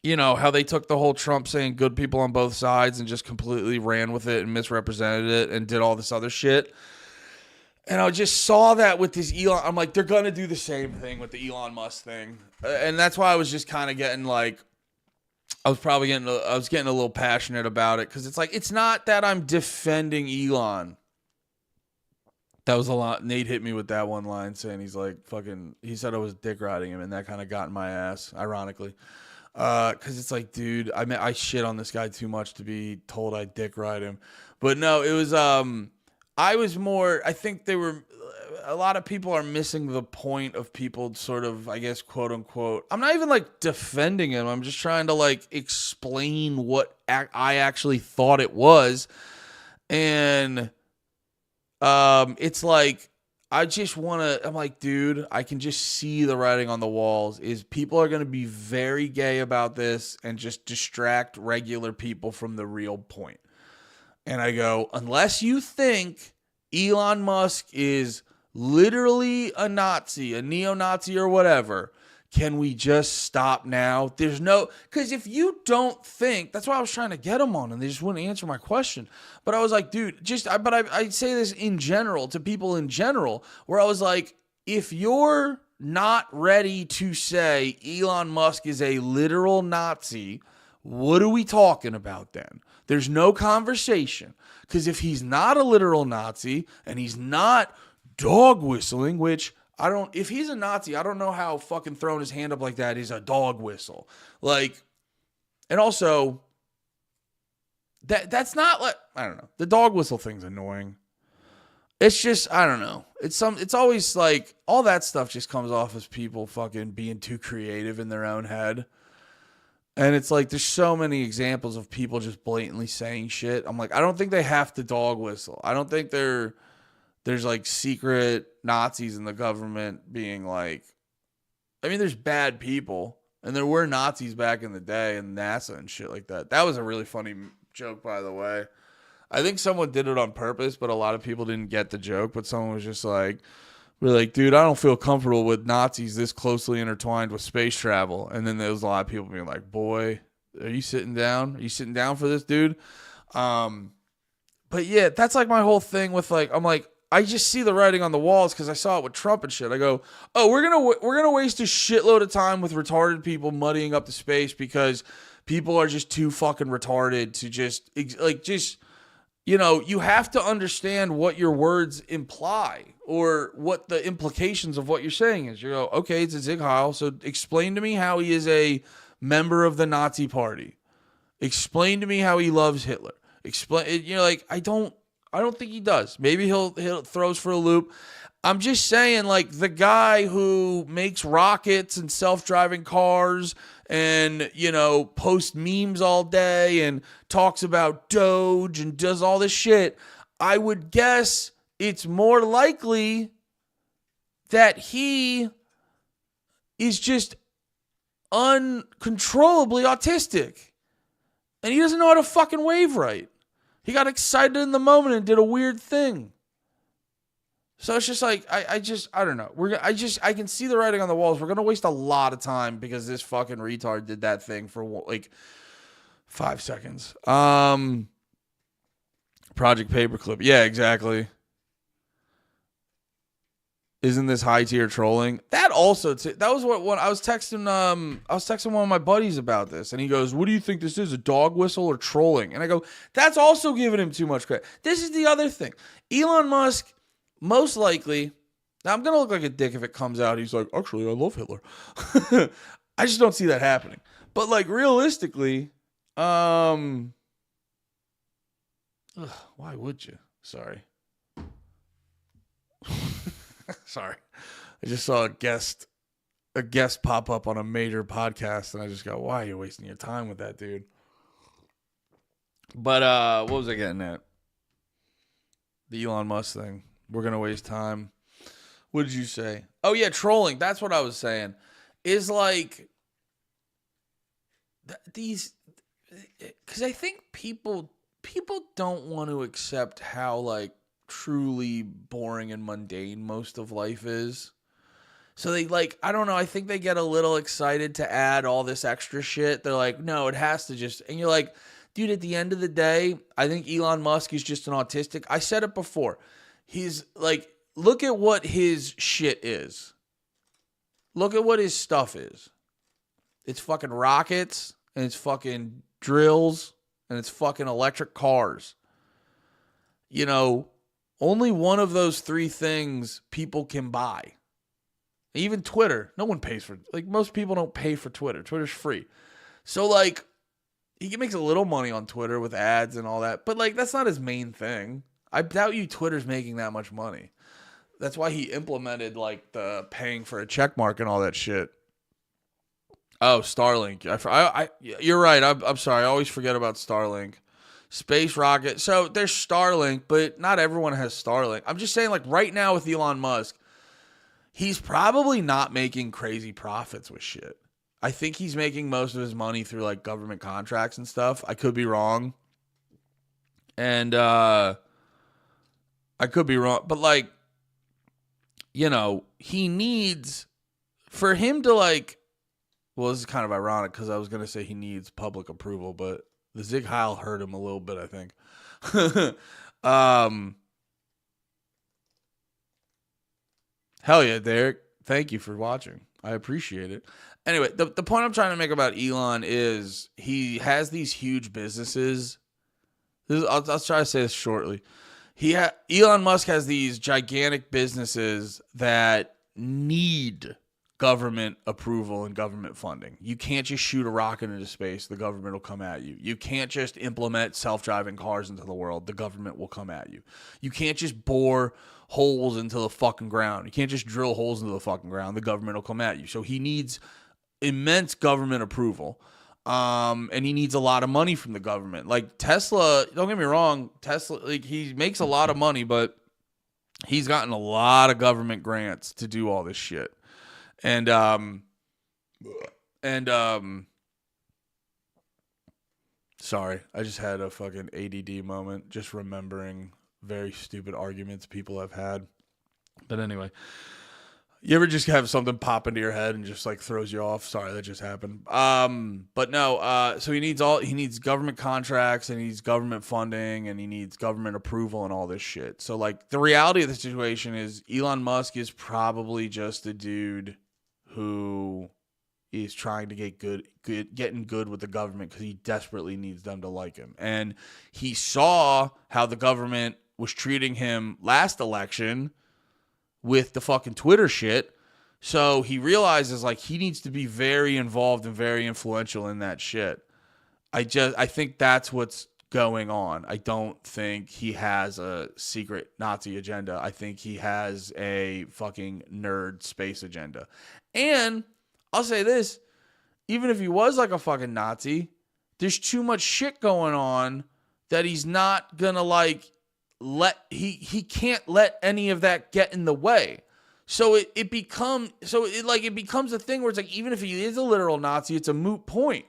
D: you know, how they took the whole Trump saying good people on both sides and just completely ran with it and misrepresented it and did all this other shit. And I just saw that with this Elon. I'm like, they're going to do the same thing with the Elon Musk thing. And that's why I was just kind of getting like, I was getting a little passionate about it because it's like, it's not that I'm defending Elon. That was a lot. Nate hit me with that one line saying he said I was dick riding him, and that kind of got in my ass, ironically. Because it's like, dude, I shit on this guy too much to be told I dick ride him. But no, it was, I think a lot of people are missing the point of people sort of, I guess, quote unquote, I'm not even like defending him. I'm just trying to like explain what I actually thought it was. And it's like, I'm like, dude, I can just see the writing on the walls is people are going to be very gay about this and just distract regular people from the real point. And I go, unless you think Elon Musk is literally a Nazi, a neo-Nazi or whatever, can we just stop now? Because if you don't think, that's why I was trying to get them on and they just wouldn't answer my question. But I was like, dude, I say this in general to people in general, where I was like, if you're not ready to say Elon Musk is a literal Nazi, what are we talking about then? There's no conversation. Because if he's not a literal Nazi and he's not dog whistling, which if he's a Nazi, I don't know how fucking throwing his hand up like that is a dog whistle. Like, and also, that's not like, I don't know. The dog whistle thing's annoying. It's just, I don't know. It's always like, all that stuff just comes off as people fucking being too creative in their own head. And it's like, there's so many examples of people just blatantly saying shit. I'm like, I don't think they have to dog whistle. I don't think there's like secret Nazis in the government being like, I mean, there's bad people. And there were Nazis back in the day and NASA and shit like that. That was a really funny joke, by the way. I think someone did it on purpose, but a lot of people didn't get the joke. But someone was just like, we're like, dude, I don't feel comfortable with Nazis this closely intertwined with space travel. And then there was a lot of people being like, boy, are you sitting down? Are you sitting down for this, dude? But yeah, that's like my whole thing with like, I'm like, I just see the writing on the walls because I saw it with Trump and shit. I go, oh, we're gonna waste a shitload of time with retarded people muddying up the space because people are just too fucking retarded to just you have to understand what your words imply or what the implications of what you're saying is. You go, okay, it's a Zig Heil, so explain to me how he is a member of the Nazi party. Explain to me how he loves Hitler. Explain, I don't think he does. Maybe he'll throws for a loop. I'm just saying, like, the guy who makes rockets and self-driving cars and, posts memes all day and talks about Doge and does all this shit, I would guess it's more likely that he is just uncontrollably autistic. And he doesn't know how to fucking wave right. He got excited in the moment and did a weird thing. So it's just like, I don't know. I can see the writing on the walls. We're going to waste a lot of time because this fucking retard did that thing for like 5 seconds. Project Paperclip. Yeah, exactly. Isn't this high tier trolling? That also, that was what I was texting one of my buddies about this, and he goes, what do you think this is, a dog whistle or trolling? And I go, that's also giving him too much credit. This is the other thing. Elon Musk, most likely, now I'm going to look like a dick if it comes out, he's like, actually, I love Hitler. I just don't see that happening. But like, realistically, why would you? Sorry. Sorry. I just saw a guest pop up on a major podcast and I just go, why are you wasting your time with that, dude? But what was I getting at? The Elon Musk thing. We're going to waste time. What did you say? Oh yeah, trolling. That's what I was saying. Is like these, because I think people don't want to accept how like truly boring and mundane most of life is. So they like, I don't know, I think they get a little excited to add all this extra shit. They're like, no, it has to just, and you're like, dude, at the end of the day, I think Elon Musk is just an autistic. I said it before. He's like, look at what his shit is. Look at what his stuff is. It's fucking rockets and it's fucking drills, and it's fucking electric cars. You know, only one of those three things people can buy. Even Twitter, no one pays for, like, most people don't pay for Twitter. Twitter's free. So, like, he makes a little money on Twitter with ads and all that, but, like, that's not his main thing. I doubt you Twitter's making that much money. That's why he implemented, like, the paying for a check mark and all that shit. Oh, Starlink. You're right. I'm sorry. I always forget about Starlink. Space rocket. So there's Starlink, but not everyone has Starlink. I'm just saying, like, right now with Elon Musk, he's probably not making crazy profits with shit. I think he's making most of his money through, like, government contracts and stuff. I could be wrong. And I could be wrong. But, like, you know, he needs, for him to, like, well, this is kind of ironic because I was going to say he needs public approval, but the Zig Heil hurt him a little bit, I think. Hell yeah, Derek. Thank you for watching. I appreciate it. Anyway, the point I'm trying to make about Elon is he has these huge businesses. I'll try to say this shortly. Elon Musk has these gigantic businesses that need government approval and government funding. You can't just shoot a rocket into space. The government will come at you. You can't just implement self-driving cars into the world. The government will come at you. You can't just bore holes into the fucking ground. You can't just drill holes into the fucking ground. The government will come at you. So he needs immense government approval. And he needs a lot of money from the government. Like Tesla, don't get me wrong, Tesla, like, he makes a lot of money, but he's gotten a lot of government grants to do all this shit. And sorry, I just had a fucking ADD moment, just remembering very stupid arguments people have had. But anyway, you ever just have something pop into your head and just, like, throws you off? Sorry, that just happened. But no, so he needs government contracts, and he needs government funding, and he needs government approval and all this shit. So, like, the reality of the situation is Elon Musk is probably just a dude who is trying to getting good with the government because he desperately needs them to like him. And he saw how the government was treating him last election with the fucking Twitter shit. So he realizes, like, he needs to be very involved and very influential in that shit. I think that's what's going on. I don't think he has a secret Nazi agenda. I think he has a fucking nerd space agenda. And I'll say this, even if he was like a fucking Nazi, there's too much shit going on that he's not gonna, like, he can't let any of that get in the way. So it becomes a thing where it's like, even if he is a literal Nazi, it's a moot point.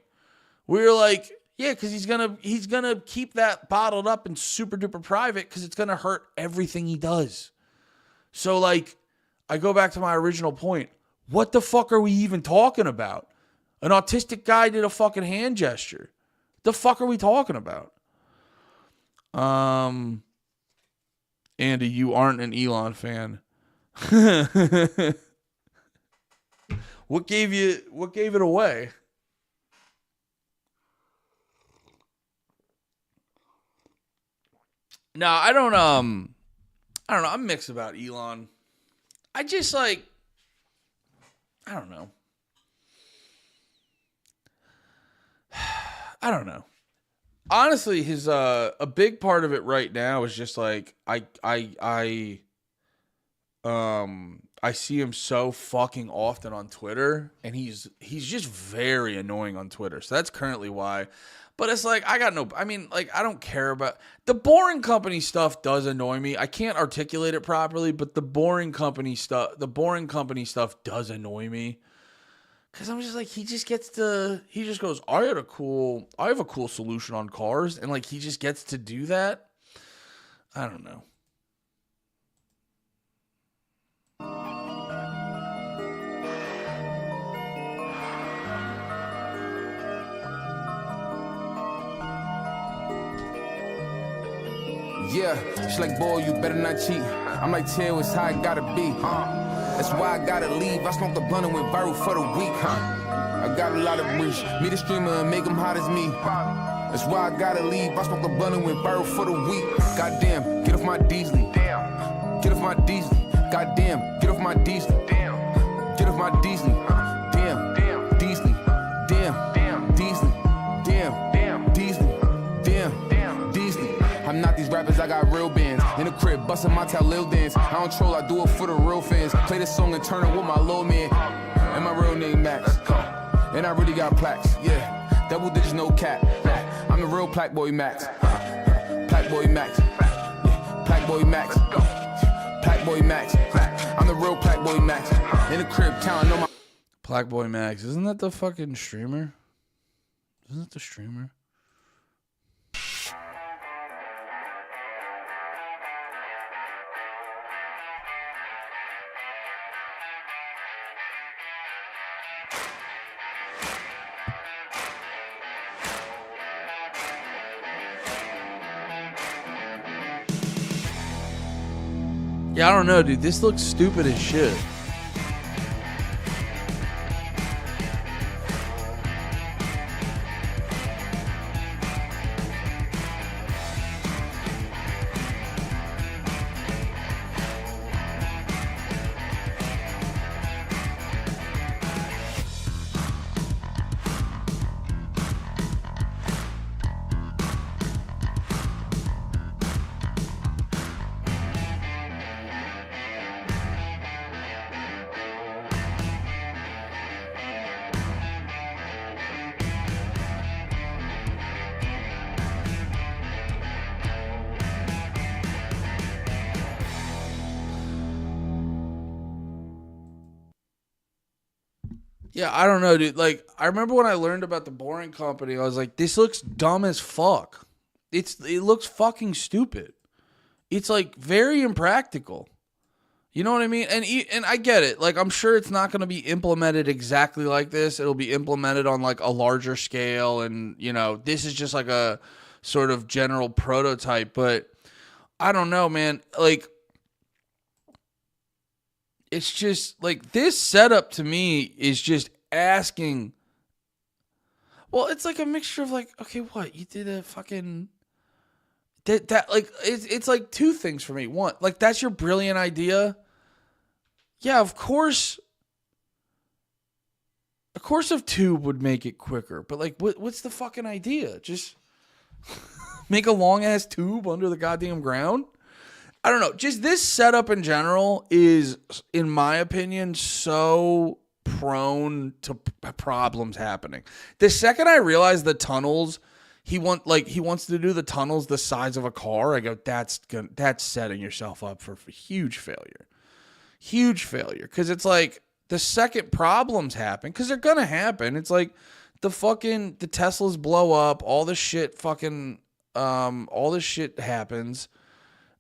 D: Where you're like, yeah, because he's gonna keep that bottled up and super duper private because it's gonna hurt everything he does. So, like, I go back to my original point. What the fuck are we even talking about? An autistic guy did a fucking hand gesture. The fuck are we talking about? Andy, you aren't an Elon fan. What gave it away? No, I don't know. I'm mixed about Elon. I just, like, I don't know. I don't know. Honestly, his a big part of it right now is just like I see him so fucking often on Twitter, and he's just very annoying on Twitter. So that's currently why. But it's like, I don't care about the boring company stuff. Does annoy me. I can't articulate it properly, but the boring company stuff does annoy me. Cause I'm just like, he just goes, I have a cool solution on cars. And, like, he just gets to do that. I don't know.
F: Yeah, she's like, boy, you better not cheat. I'm like, chill, it's how it gotta be. That's why I gotta leave. I smoked the blunt and went viral for the week. I got a lot of reach. Me the streamer and make them hot as me. That's why I gotta leave. I smoke the blunt and went viral for the week. Goddamn, get off my Deasley. Get off my Deasley. Goddamn, get off my Deasley. Get off my Deasley. Damn, Deasley. Damn, Deasley. Damn, Deasley. Damn, Deasley. I'm not these rappers, I got real bands. In the crib, bustin' my Talil dance. I don't troll, I do it for the real fans. Play this song and turn it with my little man. And my real name Max. And I really got plaques, yeah. Double digits, no cap. I'm the real Plaque Boy Max. Plaque Boy Max. Plaque Boy Max. Plaque Boy Max. I'm the real Plaque Boy Max. In the crib, counting on my.
D: Plaque Boy Max. Isn't that the fucking streamer? Isn't that the streamer? Yeah, I don't know, dude. This looks stupid as shit. Yeah, I don't know, dude. Like, I remember when I learned about the Boring Company, I was like, this looks dumb as fuck. It looks fucking stupid. It's like very impractical. You know what I mean? And I get it. Like, I'm sure it's not going to be implemented exactly like this. It'll be implemented on like a larger scale, and you know, this is just like a sort of general prototype. But I don't know, man. Like, it's just like this setup to me is just asking. Well, it's like a mixture of like, okay, what you did a fucking that like it's like two things for me. One, like that's your brilliant idea. Yeah, of course a tube would make it quicker, but like what's the fucking idea? Just make a long ass tube under the goddamn ground? I don't know. Just this setup in general is, in my opinion, so prone to problems happening. The second I realized the tunnels, he wants to do the tunnels the size of a car. I go, that's setting yourself up for huge failure. Huge failure. Because it's like the second problems happen, because they're gonna happen. It's like the Teslas blow up, all this shit happens.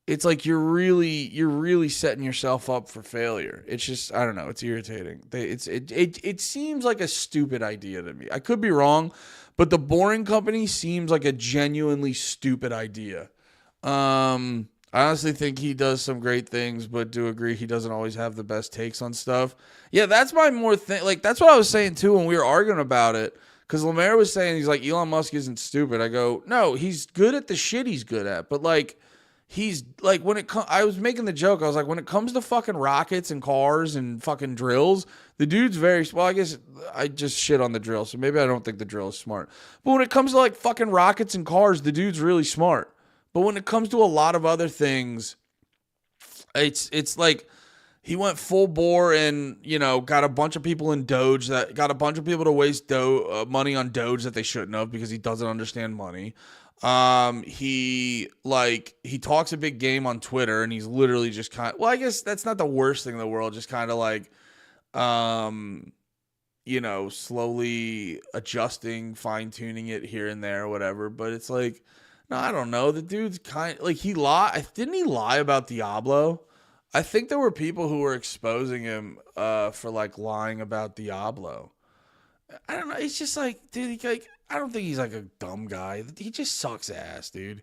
D: It's like you're really setting yourself up for failure. It's just, I don't know. It's irritating. It seems like a stupid idea to me. I could be wrong, but the Boring Company seems like a genuinely stupid idea. I honestly think he does some great things, but do agree he doesn't always have the best takes on stuff. Yeah, that's my more thing. Like, that's what I was saying too when we were arguing about it. Because Lemaire was saying, he's like, Elon Musk isn't stupid. I go, no, he's good at the shit he's good at. But like, he's like, I was making the joke. I was like, when it comes to fucking rockets and cars and fucking drills, the dude's well, I guess I just shit on the drill. So maybe I don't think the drill is smart. But when it comes to like fucking rockets and cars, the dude's really smart. But when it comes to a lot of other things, it's like he went full bore and, you know, got a bunch of people in Doge got a bunch of people to waste money on Doge that they shouldn't have because he doesn't understand money. He talks a big game on Twitter, and he's literally just well, I guess that's not the worst thing in the world. Just kind of like, you know, slowly adjusting, fine tuning it here and there or whatever. But it's like, no, I don't know. The dude's kind like, didn't he lie about Diablo? I think there were people who were exposing him, for like lying about Diablo. I don't know. It's just like, dude, I don't think he's like a dumb guy. He just sucks ass, dude.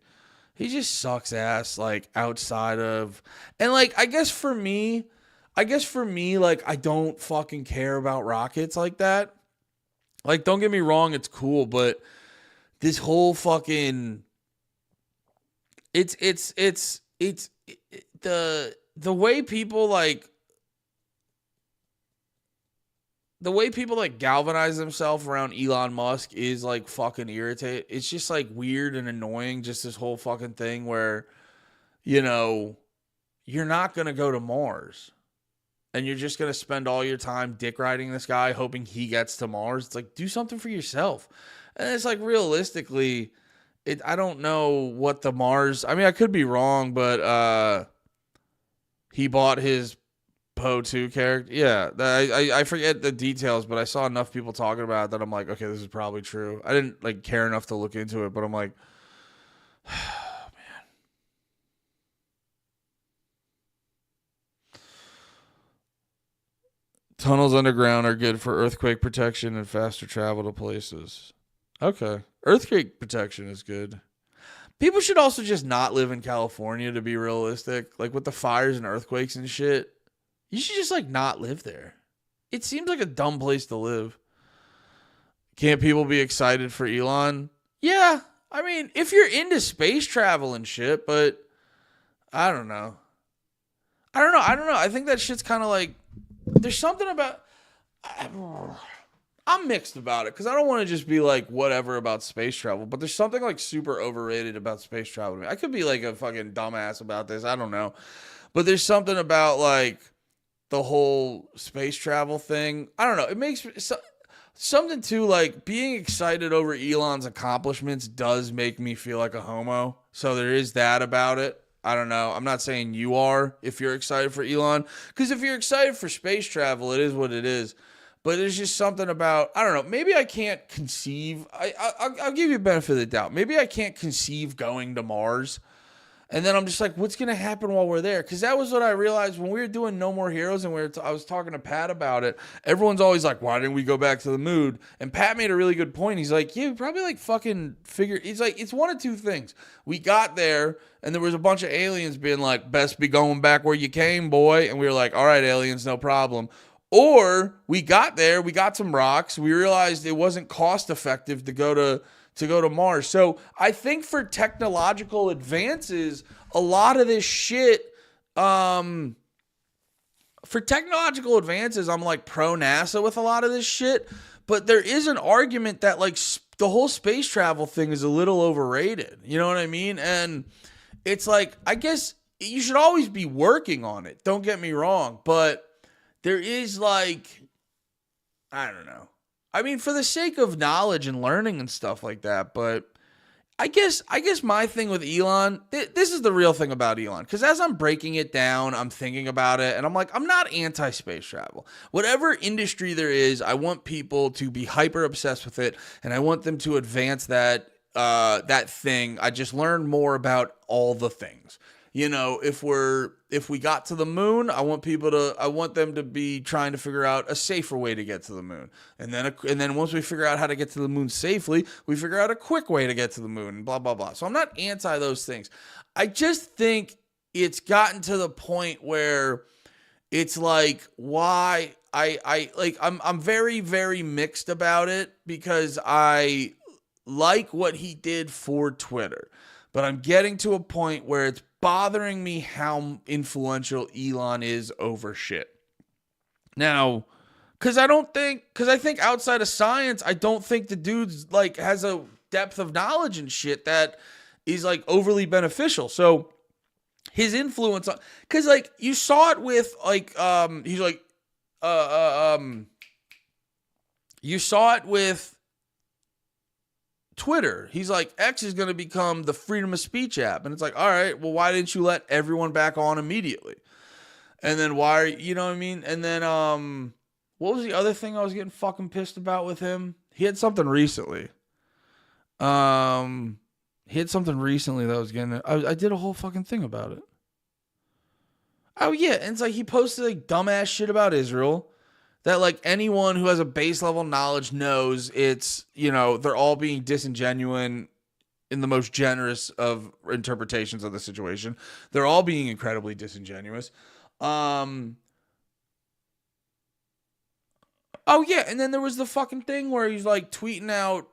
D: He just sucks ass, like, outside of... And, like, I guess for me, like, I don't fucking care about rockets like that. Like, don't get me wrong, it's cool, but this whole fucking it's the way people like galvanize themselves around Elon Musk is like fucking irritating. It's just like weird and annoying, just this whole fucking thing where, you know, you're not going to go to Mars and you're just going to spend all your time dick riding this guy hoping he gets to Mars. It's like, do something for yourself. And it's like, realistically, I don't know what the Mars, I mean, I could be wrong, but he bought his Poe 2 character. Yeah, I forget the details, but I saw enough people talking about it that I'm like, okay, this is probably true. I didn't like care enough to look into it, but I'm like, man. Tunnels underground are good for earthquake protection and faster travel to places. Okay. Earthquake protection is good. People should also just not live in California, to be realistic. Like with the fires and earthquakes and shit, you should just like not live there. It seems like a dumb place to live. Can't people be excited for Elon? Yeah. I mean, if you're into space travel and shit, but I don't know. I think that shit's kind of like, there's something about, I'm mixed about it because I don't want to just be like whatever about space travel, but there's something like super overrated about space travel to me. I could be like a fucking dumbass about this. I don't know. But there's something about like the whole space travel thing. I don't know. It makes something too, like being excited over Elon's accomplishments does make me feel like a homo. So there is that about it. I don't know. I'm not saying you are if you're excited for Elon, because if you're excited for space travel, it is what it is. But there's just something about, I don't know, maybe I can't conceive. I'll give you a benefit of the doubt. Maybe I can't conceive going to Mars. And then I'm just like, what's going to happen while we're there? Because that was what I realized when we were doing No More Heroes and I was talking to Pat about it. Everyone's always like, why didn't we go back to the moon? And Pat made a really good point. He's like, yeah, we probably like fucking figure. He's like, it's one of two things. We got there and there was a bunch of aliens being like, best be going back where you came, boy. And we were like, all right, aliens, no problem. Or we got there, we got some rocks, we realized it wasn't cost effective to go to Mars. So I think for technological advances, a lot of this shit, for technological advances, I'm like pro NASA with a lot of this shit. But there is an argument that like the whole space travel thing is a little overrated. You know what I mean? And it's like, I guess you should always be working on it. Don't get me wrong. But there is like, I don't know. I mean, for the sake of knowledge and learning and stuff like that. But I guess my thing with Elon, this is the real thing about Elon. Because as I'm breaking it down, I'm thinking about it. And I'm like, I'm not anti-space travel. Whatever industry there is, I want people to be hyper obsessed with it. And I want them to advance that thing. I just learned more about all the things. You know, if we got to the moon, I want them to be trying to figure out a safer way to get to the moon. And then once we figure out how to get to the moon safely, we figure out a quick way to get to the moon and blah, blah, blah. So I'm not anti those things. I just think it's gotten to the point where it's like, why I'm very, very mixed about it because I like what he did for Twitter, but I'm getting to a point where it's bothering me how influential Elon is over shit. Now, because I think outside of science, I don't think the dude's like has a depth of knowledge and shit that is like overly beneficial. So his influence on, because like you saw it with like he's like you saw it with Twitter. He's like, X is going to become the freedom of speech app. And it's like, all right, well, why didn't you let everyone back on immediately? And then you know what I mean? And then, what was the other thing I was getting fucking pissed about with him? He had something recently. That was getting, I did a whole fucking thing about it. Oh yeah. And it's like, he posted like dumbass shit about Israel. That like anyone who has a base level knowledge knows it's, you know, they're all being disingenuous in the most generous of interpretations of the situation. They're all being incredibly disingenuous. Oh, yeah. And then there was the fucking thing where he's like tweeting out,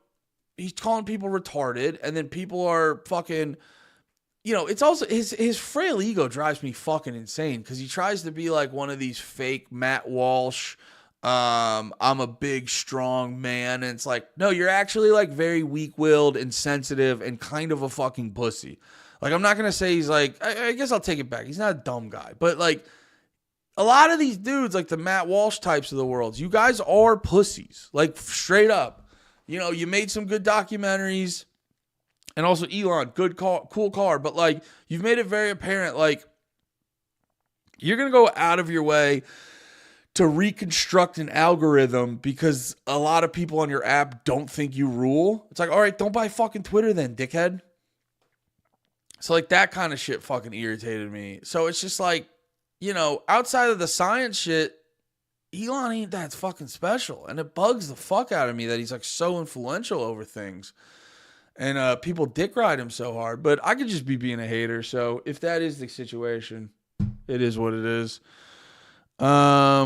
D: he's calling people retarded, and then people are fucking, you know, it's also his frail ego drives me fucking insane because he tries to be like one of these fake Matt Walsh, I'm a big, strong man. And it's like, no, you're actually like very weak-willed and sensitive and kind of a fucking pussy. Like, I'm not going to say he's like, I guess I'll take it back. He's not a dumb guy, but like, a lot of these dudes, like the Matt Walsh types of the world, you guys are pussies. Like, straight up. You know, you made some good documentaries. And also, Elon, good car, cool car. But, like, you've made it very apparent, like, you're going to go out of your way to reconstruct an algorithm because a lot of people on your app don't think you rule. It's like, all right, don't buy fucking Twitter then, dickhead. So, like, that kind of shit fucking irritated me. So, it's just like, you know, outside of the science shit, Elon ain't that fucking special. And it bugs the fuck out of me that he's like so influential over things. And people dick ride him so hard. But I could just be being a hater. So if that is the situation, it is what it is. What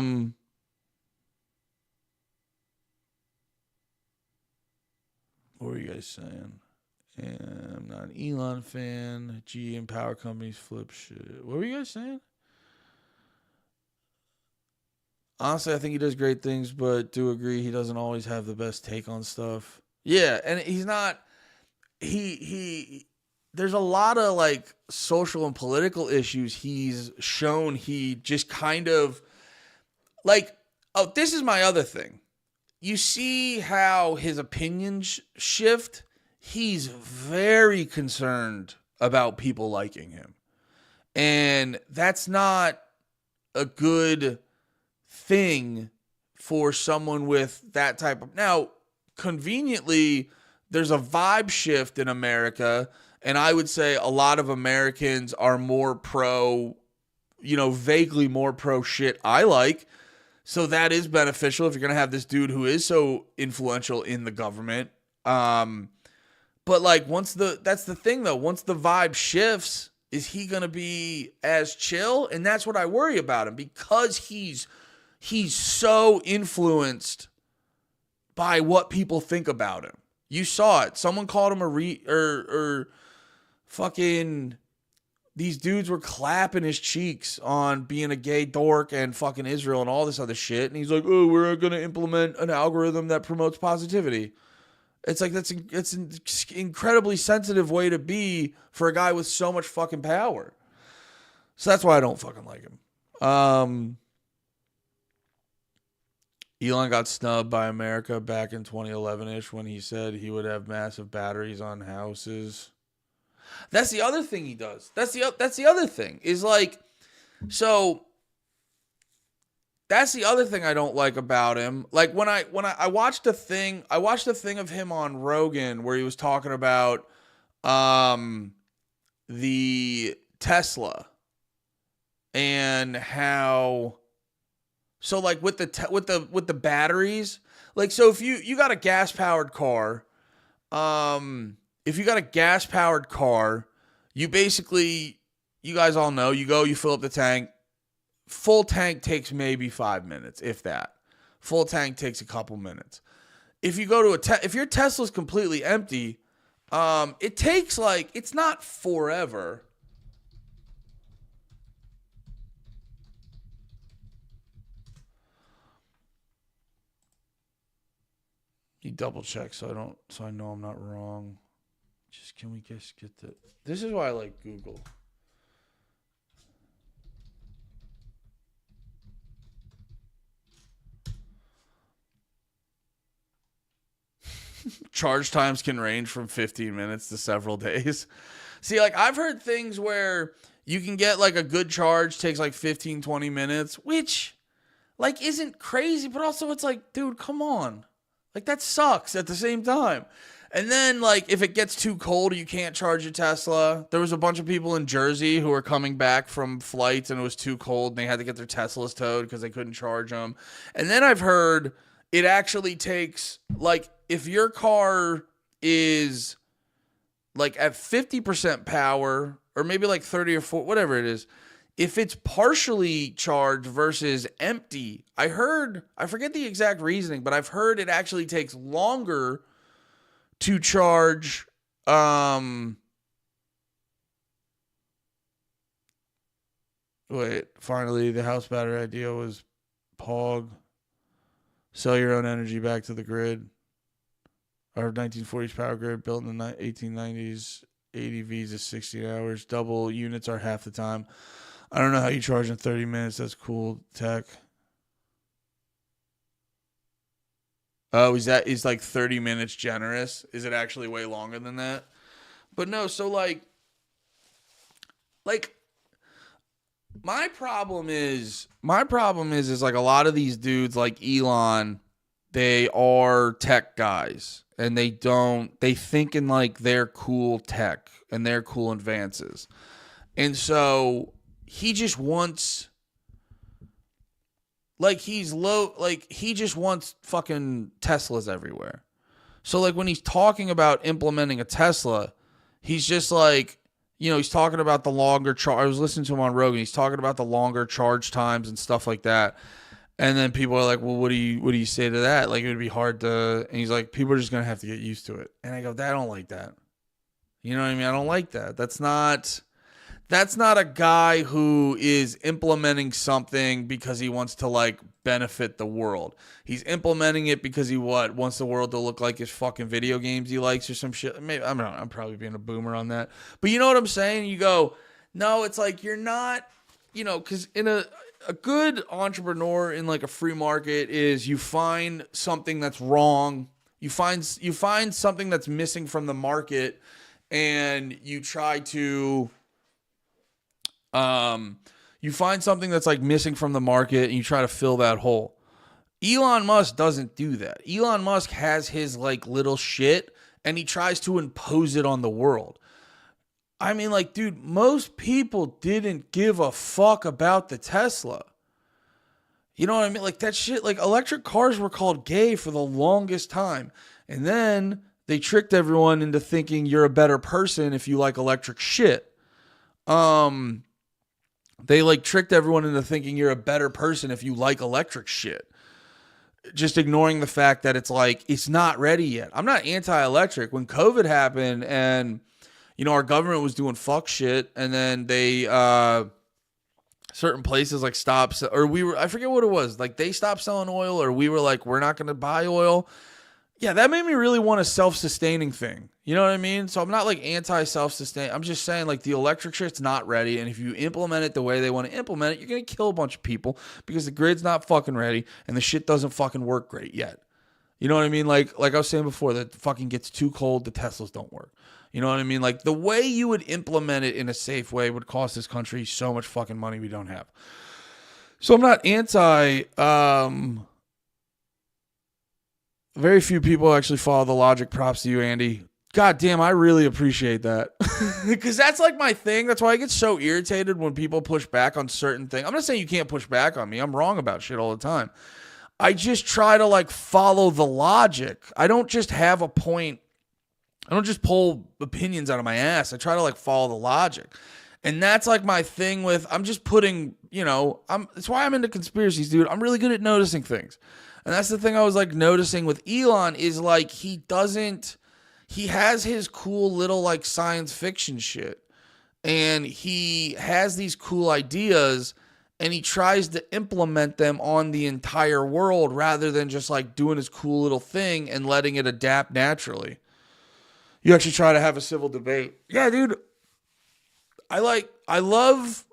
D: were you guys saying? And I'm not an Elon fan. GE and power companies flip shit. What were you guys saying? Honestly, I think he does great things, but do agree he doesn't always have the best take on stuff. Yeah, and he's not. There's a lot of like social and political issues he's shown he just kind of like. Oh, this is my other thing. You see how his opinions shift. He's very concerned about people liking him, and that's not a good thing for someone with that type of. Now, conveniently, there's a vibe shift in America, and I would say a lot of Americans are more pro, you know, vaguely more pro shit I like. So that is beneficial if you're going to have this dude who is so influential in the government. But like that's the thing though, once the vibe shifts, is he going to be as chill? And that's what I worry about him because he's so influenced by what people think about him. You saw it. Someone called him fucking these dudes were clapping his cheeks on being a gay dork and fucking Israel and all this other shit. And he's like, oh, we're going to implement an algorithm that promotes positivity. It's like, it's an incredibly sensitive way to be for a guy with so much fucking power. So that's why I don't fucking like him. Elon got snubbed by America back in 2011-ish when he said he would have massive batteries on houses. That's the other thing he does. That's the other thing is like, so that's the other thing I don't like about him. Like when I watched a thing of him on Rogan where he was talking about the Tesla and how. So like with the batteries, like so if you got a gas powered car, you basically, you guys all know, you fill up the tank. Full tank takes maybe 5 minutes, if that. Full tank takes a couple minutes. If you go to if your Tesla's completely empty, it takes like, it's not forever. You double check so I know I'm not wrong. Can we just get the. This is why I like Google. Charge times can range from 15 minutes to several days. See, like I've heard things where you can get like a good charge takes like 15, 20 minutes, which like isn't crazy, but also it's like, dude, come on. Like, that sucks at the same time. And then, like, if it gets too cold, you can't charge your Tesla. There was a bunch of people in Jersey who were coming back from flights and it was too cold and they had to get their Teslas towed because they couldn't charge them. And then I've heard it actually takes, like, if your car is, like, at 50% power or maybe, like, 30 or 40, whatever it is, if it's partially charged versus empty, I forget the exact reasoning, but I've heard it actually takes longer to charge. Finally, the house battery idea was POG. Sell your own energy back to the grid. Our 1940s power grid built in the 1890s. 80 Vs is 16 hours. Double units are half the time. I don't know how you charge in 30 minutes. That's cool tech. Oh, is like 30 minutes generous? Is it actually way longer than that? But no, so like my problem is like a lot of these dudes like Elon, they are tech guys and they think in like their cool tech and their cool advances. And so he just wants he just wants fucking Teslas everywhere. So like when he's talking about implementing a Tesla, he's just like, he's talking about the longer charge. I was listening to him on Rogan. He's talking about the longer charge times and stuff like that. And then people are like, well, what do you say to that? Like, it would be hard to, and he's like, people are just going to have to get used to it. And I go, I don't like that. You know what I mean? I don't like that. That's not a guy who is implementing something because he wants to like benefit the world. He's implementing it because he wants the world to look like his fucking video games he likes or some shit. Maybe I'm probably being a boomer on that. But you know what I'm saying? You go, no, it's like you're not, because in a good entrepreneur in like a free market is you find something that's wrong. You find something that's missing from the market and you try to you find something that's like missing from the market and you try to fill that hole. Elon Musk doesn't do that. Elon Musk has his like little shit and he tries to impose it on the world. I mean, like, dude, most people didn't give a fuck about the Tesla. You know what I mean? Like that shit, like electric cars were called gay for the longest time. And then they tricked everyone into thinking you're a better person if you like electric shit. They like tricked everyone into thinking you're a better person if you like electric shit. Just ignoring the fact that it's like, it's not ready yet. I'm not anti-electric. When COVID happened and, our government was doing fuck shit and then they, certain places like stopped, or I forget what it was. Like they stopped selling oil or we were like, we're not going to buy oil. Yeah, that made me really want a self-sustaining thing. You know what I mean? So I'm not like anti-self-sustain. I'm just saying like the electric shit's not ready. And if you implement it the way they want to implement it, you're going to kill a bunch of people because the grid's not fucking ready and the shit doesn't fucking work great yet. You know what I mean? Like I was saying before, that fucking gets too cold, the Teslas don't work. You know what I mean? Like the way you would implement it in a safe way would cost this country so much fucking money we don't have. So I'm not anti, very few people actually follow the logic. Props to you, Andy. God damn, I really appreciate that. Because that's like my thing. That's why I get so irritated when people push back on certain things. I'm not saying you can't push back on me. I'm wrong about shit all the time. I just try to like follow the logic. I don't just have a point. I don't just pull opinions out of my ass. I try to like follow the logic. And that's like my thing with, I'm just putting, that's why I'm into conspiracies, dude. I'm really good at noticing things. And that's the thing I was like noticing with Elon is like he has his cool little like science fiction shit. And he has these cool ideas and he tries to implement them on the entire world rather than just like doing his cool little thing and letting it adapt naturally. You actually try to have a civil debate. Yeah, dude. I love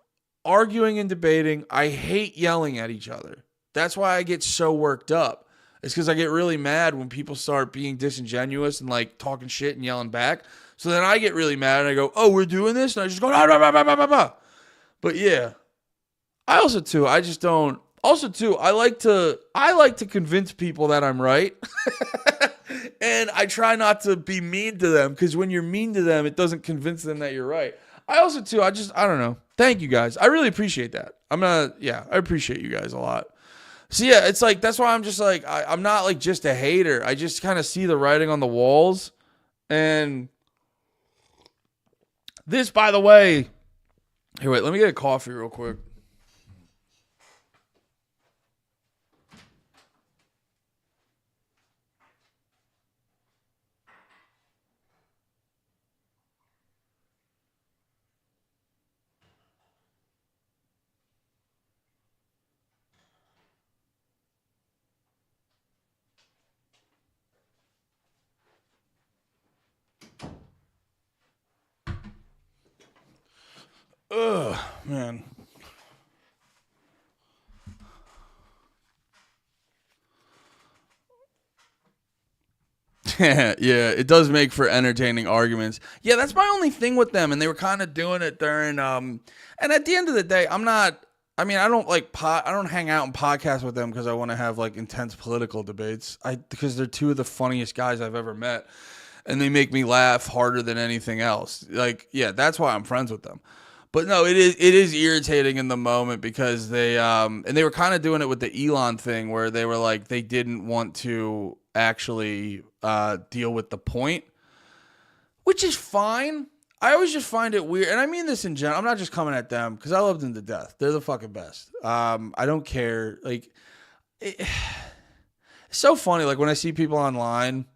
D: arguing and debating. I hate yelling at each other. That's why I get so worked up. It's because I get really mad when people start being disingenuous and like talking shit and yelling back. So then I get really mad and I go, oh, we're doing this? And I just go, nah, nah, nah, nah, nah, nah. But yeah. I like to convince people that I'm right. And I try not to be mean to them because when you're mean to them, it doesn't convince them that you're right. I don't know. Thank you guys. I really appreciate that. I appreciate you guys a lot. So yeah, it's like, that's why I'm just like, I'm not like just a hater. I just kind of see the writing on the walls. And this, by the way, Here, wait, let me get a coffee real quick. Ugh, man. Yeah, it does make for entertaining arguments. Yeah, that's my only thing with them, and they were kind of doing it during and at the end of the day, I don't hang out and podcast with them because I want to have like intense political debates. Because they're two of the funniest guys I've ever met, and they make me laugh harder than anything else. Like, yeah, that's why I'm friends with them. But no, it is irritating in the moment because they and they were kind of doing it with the Elon thing where they were like they didn't want to actually deal with the point, which is fine. I always just find it weird, and I mean this in general. I'm not just coming at them because I love them to death. They're the fucking best. I don't care. Like, it's so funny. Like when I see people online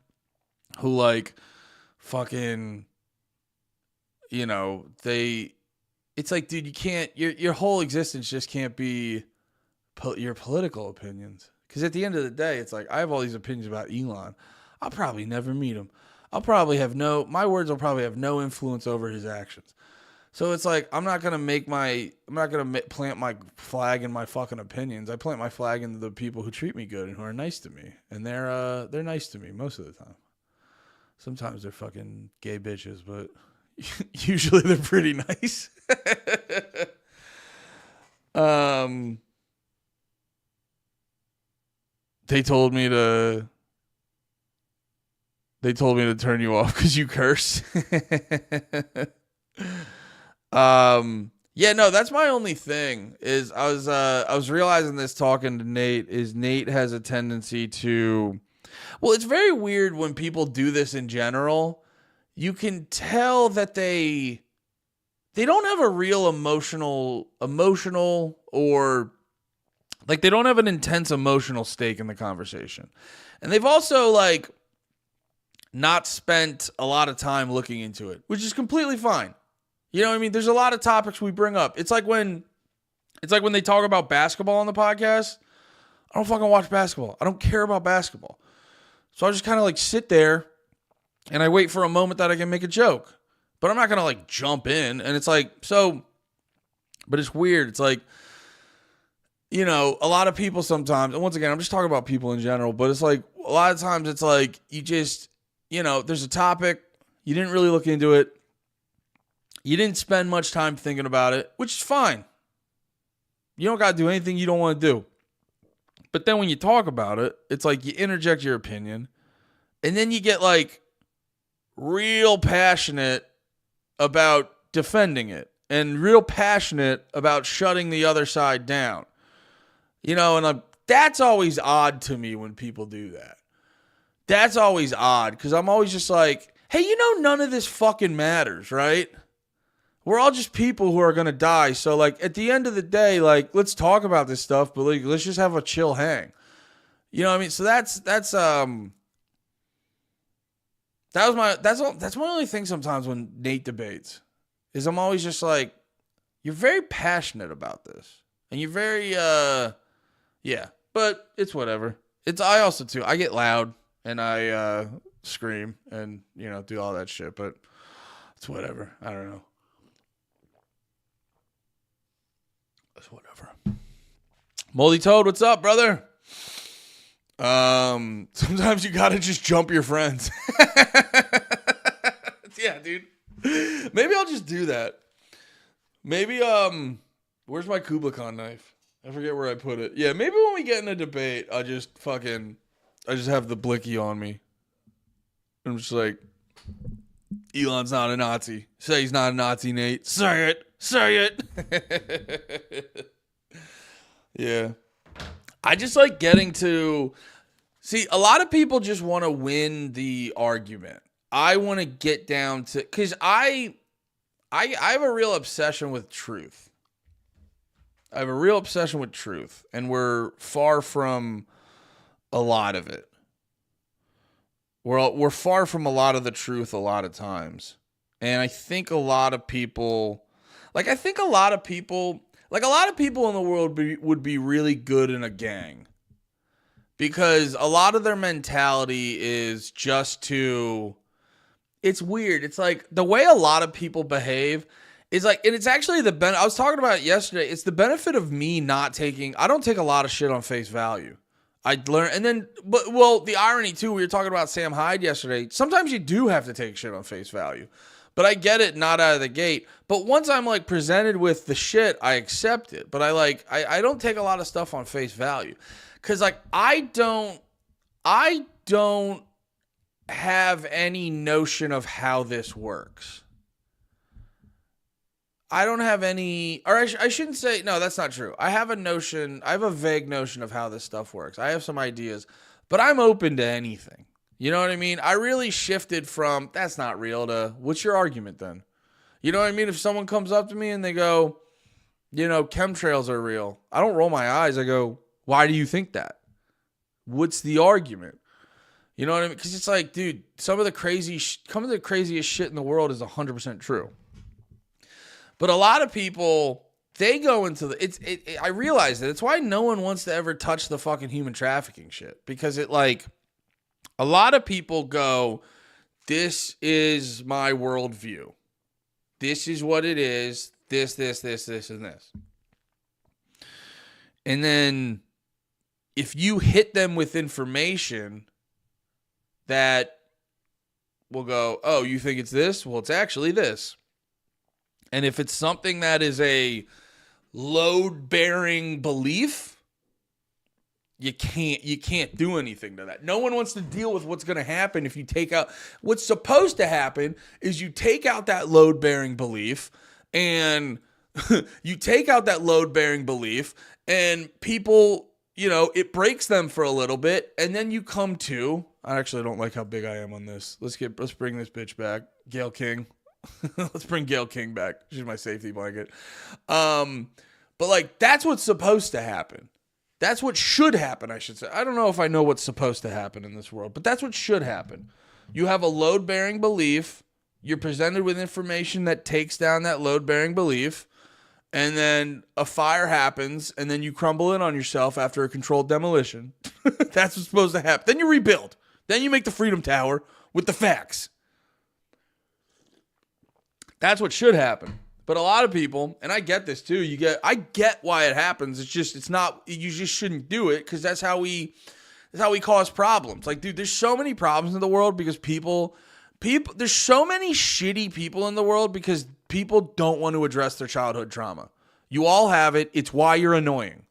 D: who like fucking, you know, it's like, dude, you can't, your whole existence just can't be your political opinions. Because at the end of the day, it's like, I have all these opinions about Elon. I'll probably never meet him. My words will probably have no influence over his actions. So it's like, I'm not going to plant my flag in my fucking opinions. I plant my flag in the people who treat me good and who are nice to me. And they're nice to me most of the time. Sometimes they're fucking gay bitches, but usually they're pretty nice. They told me to turn you off because you curse. Yeah, no, that's my only thing is I was realizing this talking to Nate is Nate has a tendency to, well, it's very weird when people do this in general. You can tell that they don't have a real emotional or like they don't have an intense emotional stake in the conversation. And they've also like not spent a lot of time looking into it, which is completely fine. You know what I mean? There's a lot of topics we bring up. It's like when they talk about basketball on the podcast. I don't fucking watch basketball. I don't care about basketball. So I just kind of like sit there and I wait for a moment that I can make a joke. But I'm not going to like jump in. And it's like, so, but it's weird. It's like, you know, a lot of people sometimes, and once again, I'm just talking about people in general, but it's like, a lot of times it's like, you just, you know, there's a topic, you didn't really look into it. You didn't spend much time thinking about it, which is fine. You don't got to do anything you don't want to do. But then when you talk about it, it's like you interject your opinion, and then you get like real passionate about defending it and real passionate about shutting the other side down. You know, and that's always odd to me when people do that. That's always odd because I'm always just like, hey, you know, none of this fucking matters, right? We're all just people who are going to die. So, like, at the end of the day, like, let's talk about this stuff, but like, let's just have a chill hang. You know what I mean? So that's my only thing sometimes when Nate debates is I'm always just like, you're very passionate about this. And you're very, yeah, but it's whatever. I also too, I get loud and I scream and, you know, do all that shit, but it's whatever. I don't know. It's whatever. Moldy Toad, what's up, brother? Sometimes you gotta just jump your friends. Yeah, dude. Maybe I'll just do that. Maybe, where's my Kubla Khan knife? I forget where I put it. Yeah, maybe when we get in a debate, I just have the blicky on me. I'm just like, Elon's not a Nazi. Say he's not a Nazi, Nate. Say it. Say it. Yeah. I just like getting to... See, a lot of people just want to win the argument. I want to get down to... Because I I have a real obsession with truth. And we're far from a lot of it. We're far from a lot of the truth a lot of times. And I think a lot of people in the world would be really good in a gang. Because a lot of their mentality is just to, it's weird. It's like the way a lot of people behave is like, and it's actually I was talking about it yesterday. It's the benefit of me I don't take a lot of shit on face value. I learn, and then, the irony too, we were talking about Sam Hyde yesterday. Sometimes you do have to take shit on face value, but I get it not out of the gate. But once I'm like presented with the shit, I accept it. But I don't take a lot of stuff on face value. Cause like, I don't have any notion of how this works. I don't have any, or I shouldn't say, no, that's not true. I have a vague notion of how this stuff works. I have some ideas, but I'm open to anything. You know what I mean? I really shifted from, that's not real, to, what's your argument then? You know what I mean? If someone comes up to me and they go, chemtrails are real, I don't roll my eyes. I go, why do you think that? What's the argument? You know what I mean? Because it's like, dude, some of the craziest shit in the world is 100% true. But a lot of people, they go into I realize that. It's why no one wants to ever touch the fucking human trafficking shit. Because a lot of people go, this is my worldview. This is what it is. This, and this. And then if you hit them with information that will go, oh, you think it's this? Well, it's actually this. And if it's something that is a load-bearing belief, you can't do anything to that. No one wants to deal with what's going to happen if you take out. What's supposed to happen is you take out that load-bearing belief, and people, it breaks them for a little bit, and then you come to. I actually don't like how big I am on this. Let's bring this bitch back, Gayle King. Let's bring Gayle King back. She's my safety blanket. But like, that's what's supposed to happen. That's what should happen, I should say. I don't know if I know what's supposed to happen in this world, but that's what should happen. You have a load-bearing belief. You're presented with information that takes down that load-bearing belief. And then a fire happens, and then you crumble in on yourself after a controlled demolition. That's what's supposed to happen. Then you rebuild. Then you make the Freedom Tower with the facts. That's what should happen. But a lot of people, and I get this too, I get why it happens. It's not, you just shouldn't do it, because that's how we cause problems. Like, dude, there's so many problems in the world because there's so many shitty people in the world because people don't want to address their childhood trauma. You all have it. It's why you're annoying.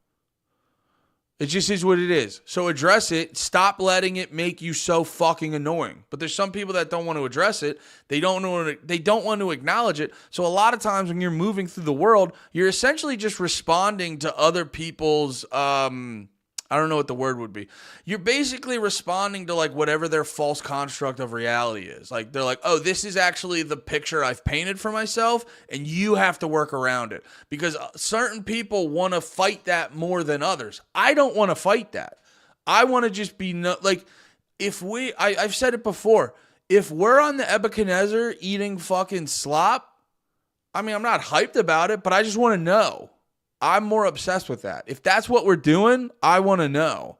D: It just is what it is. So address it. Stop letting it make you so fucking annoying. But there's some people that don't want to address it. They don't want to acknowledge it. So a lot of times when you're moving through the world, you're essentially just responding to other people's I don't know what the word would be. You're basically responding to like whatever their false construct of reality is. Like, they're like, oh, this is actually the picture I've painted for myself, and you have to work around it. Because certain people want to fight that more than others. I don't want to fight that. I want to just be I've said it before. If we're on the Nebuchadnezzar eating fucking slop, I mean, I'm not hyped about it, but I just want to know. I'm more obsessed with that. If that's what we're doing, I want to know.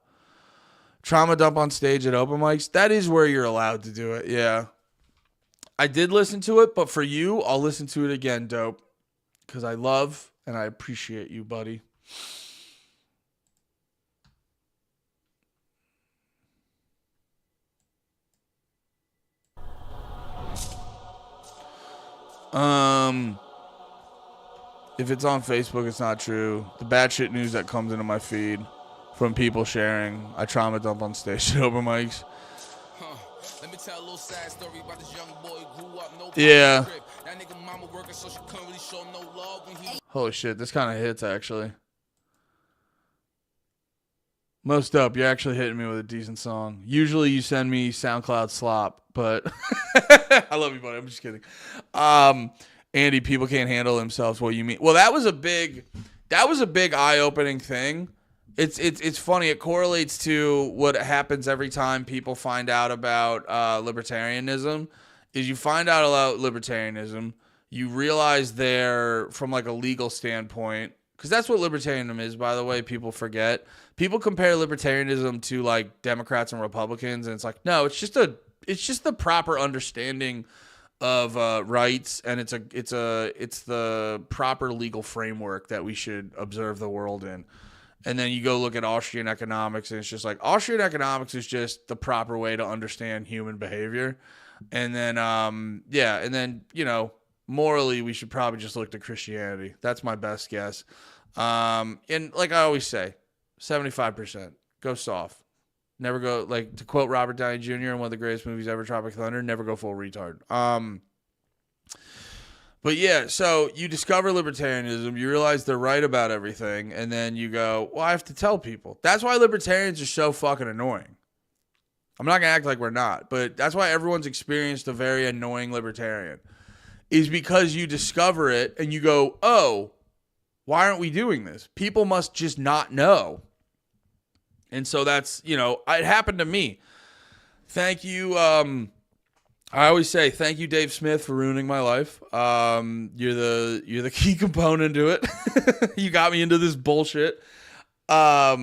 D: Trauma dump on stage at open mics, that is where you're allowed to do it. Yeah. I did listen to it, but for you, I'll listen to it again, dope. Because I love and I appreciate you, buddy. If it's on Facebook, it's not true. The bad shit news that comes into my feed from people sharing, I trauma dump on stage at open mics. Let me tell a little sad story about this young boy who grew up no. Yeah. That nigga mama working, so she couldn't really show no love when he. Holy shit, this kind of hits actually. Most dope, you're actually hitting me with a decent song. Usually you send me SoundCloud slop, but I love you, buddy. I'm just kidding. Andy, people can't handle themselves. What you mean? Well, that was a big eye-opening thing. It's funny. It correlates to what happens every time people find out about libertarianism. Is you find out about libertarianism, you realize they're from like a legal standpoint, because that's what libertarianism is, by the way. People forget. People compare libertarianism to like Democrats and Republicans, and it's like, no, it's just the proper understanding of rights, and it's the proper legal framework that we should observe the world in. And then you go look at Austrian economics, and it's just like Austrian economics is just the proper way to understand human behavior. And then and then morally we should probably just look to Christianity. That's my best guess. And like I always say, 75%, go soft. Never go, like, to quote Robert Downey Jr. in one of the greatest movies ever, Tropic Thunder, never go full retard. But yeah, so you discover libertarianism, you realize they're right about everything, and then you go, well, I have to tell people. That's why libertarians are so fucking annoying. I'm not going to act like we're not, but that's why everyone's experienced a very annoying libertarian, is because you discover it and you go, oh, why aren't we doing this? People must just not know. And so that's, it happened to me. Thank you. I always say thank you, Dave Smith, for ruining my life. You're the key component to it. You got me into this bullshit. But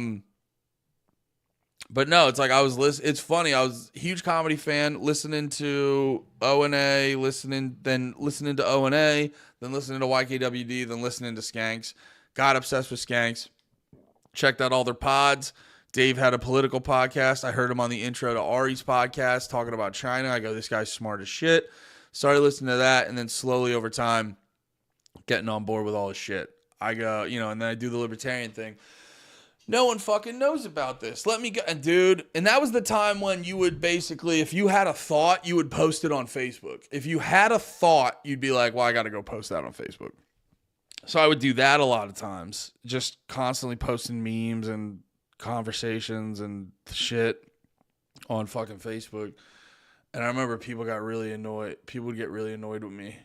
D: no, it's like it's funny. I was a huge comedy fan, listening to O&A, listening to O&A, then listening to YKWD, then listening to Skanks. Got obsessed with Skanks. Checked out all their pods. Dave had a political podcast. I heard him on the intro to Ari's podcast talking about China. I go, this guy's smart as shit. Started listening to that, and then slowly over time, getting on board with all his shit. I go, and then I do the libertarian thing. No one fucking knows about this. Let me go. And dude, and that was the time when you would basically, if you had a thought, you would post it on Facebook. If you had a thought, you'd be like, well, I got to go post that on Facebook. So I would do that a lot of times, just constantly posting memes and conversations and shit on fucking Facebook. And I remember people got really annoyed. People would get really annoyed with me.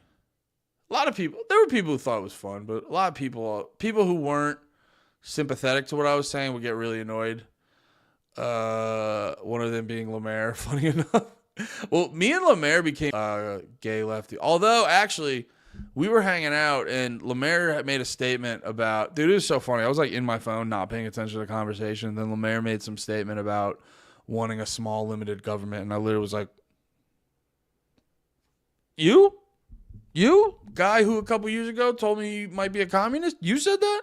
D: A lot of people, there were people who thought it was fun, but a lot of people who weren't sympathetic to what I was saying would get really annoyed. One of them being Lemaire, funny enough. Well, me and Lemaire became gay lefty. Although, actually, we were hanging out, and Lemaire had made a statement about... Dude, it was so funny. I was, like, in my phone, not paying attention to the conversation. Then Lemaire made some statement about wanting a small, limited government, and I literally was like, You? Guy who a couple years ago told me you might be a communist? You said that?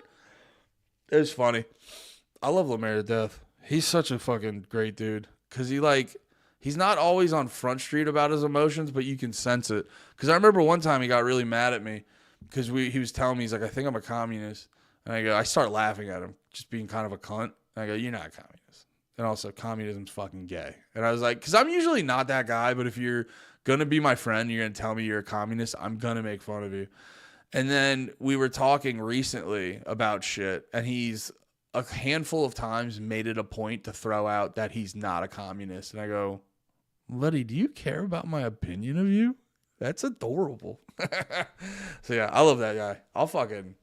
D: It was funny. I love Lemaire to death. He's such a fucking great dude. Because he's not always on Front Street about his emotions, but you can sense it. Because I remember one time he got really mad at me because he was telling me, he's like, I think I'm a communist. And I start laughing at him, just being kind of a cunt. And I go, you're not a communist. And also, communism's fucking gay. And I was like, because I'm usually not that guy, but if you're going to be my friend, you're going to tell me you're a communist, I'm going to make fun of you. And then we were talking recently about shit, and he's a handful of times made it a point to throw out that he's not a communist. And I go, buddy, do you care about my opinion of you? That's adorable. So yeah, I love that guy. I'll fucking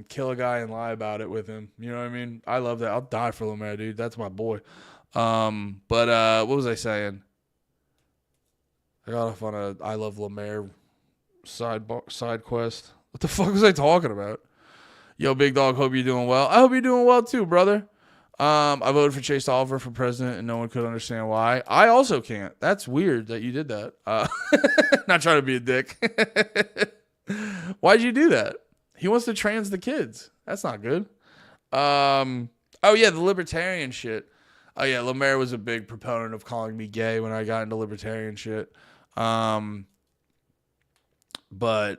D: kill a guy and lie about it with him. You know what I mean? I love that. I'll die for Lemaire, dude. That's my boy. But what was I saying? I got off on a I love Lemaire side quest. What the fuck was I talking about? Yo, big dog, hope you're doing well. I hope you're doing well too, brother. I voted for Chase Oliver for president, and no one could understand why. I also can't. That's weird that you did that. Not trying to be a dick. Why'd you do that? He wants to trans the kids. That's not good. Oh, yeah, the libertarian shit. Oh, yeah, Lemaire was a big proponent of calling me gay when I got into libertarian shit. But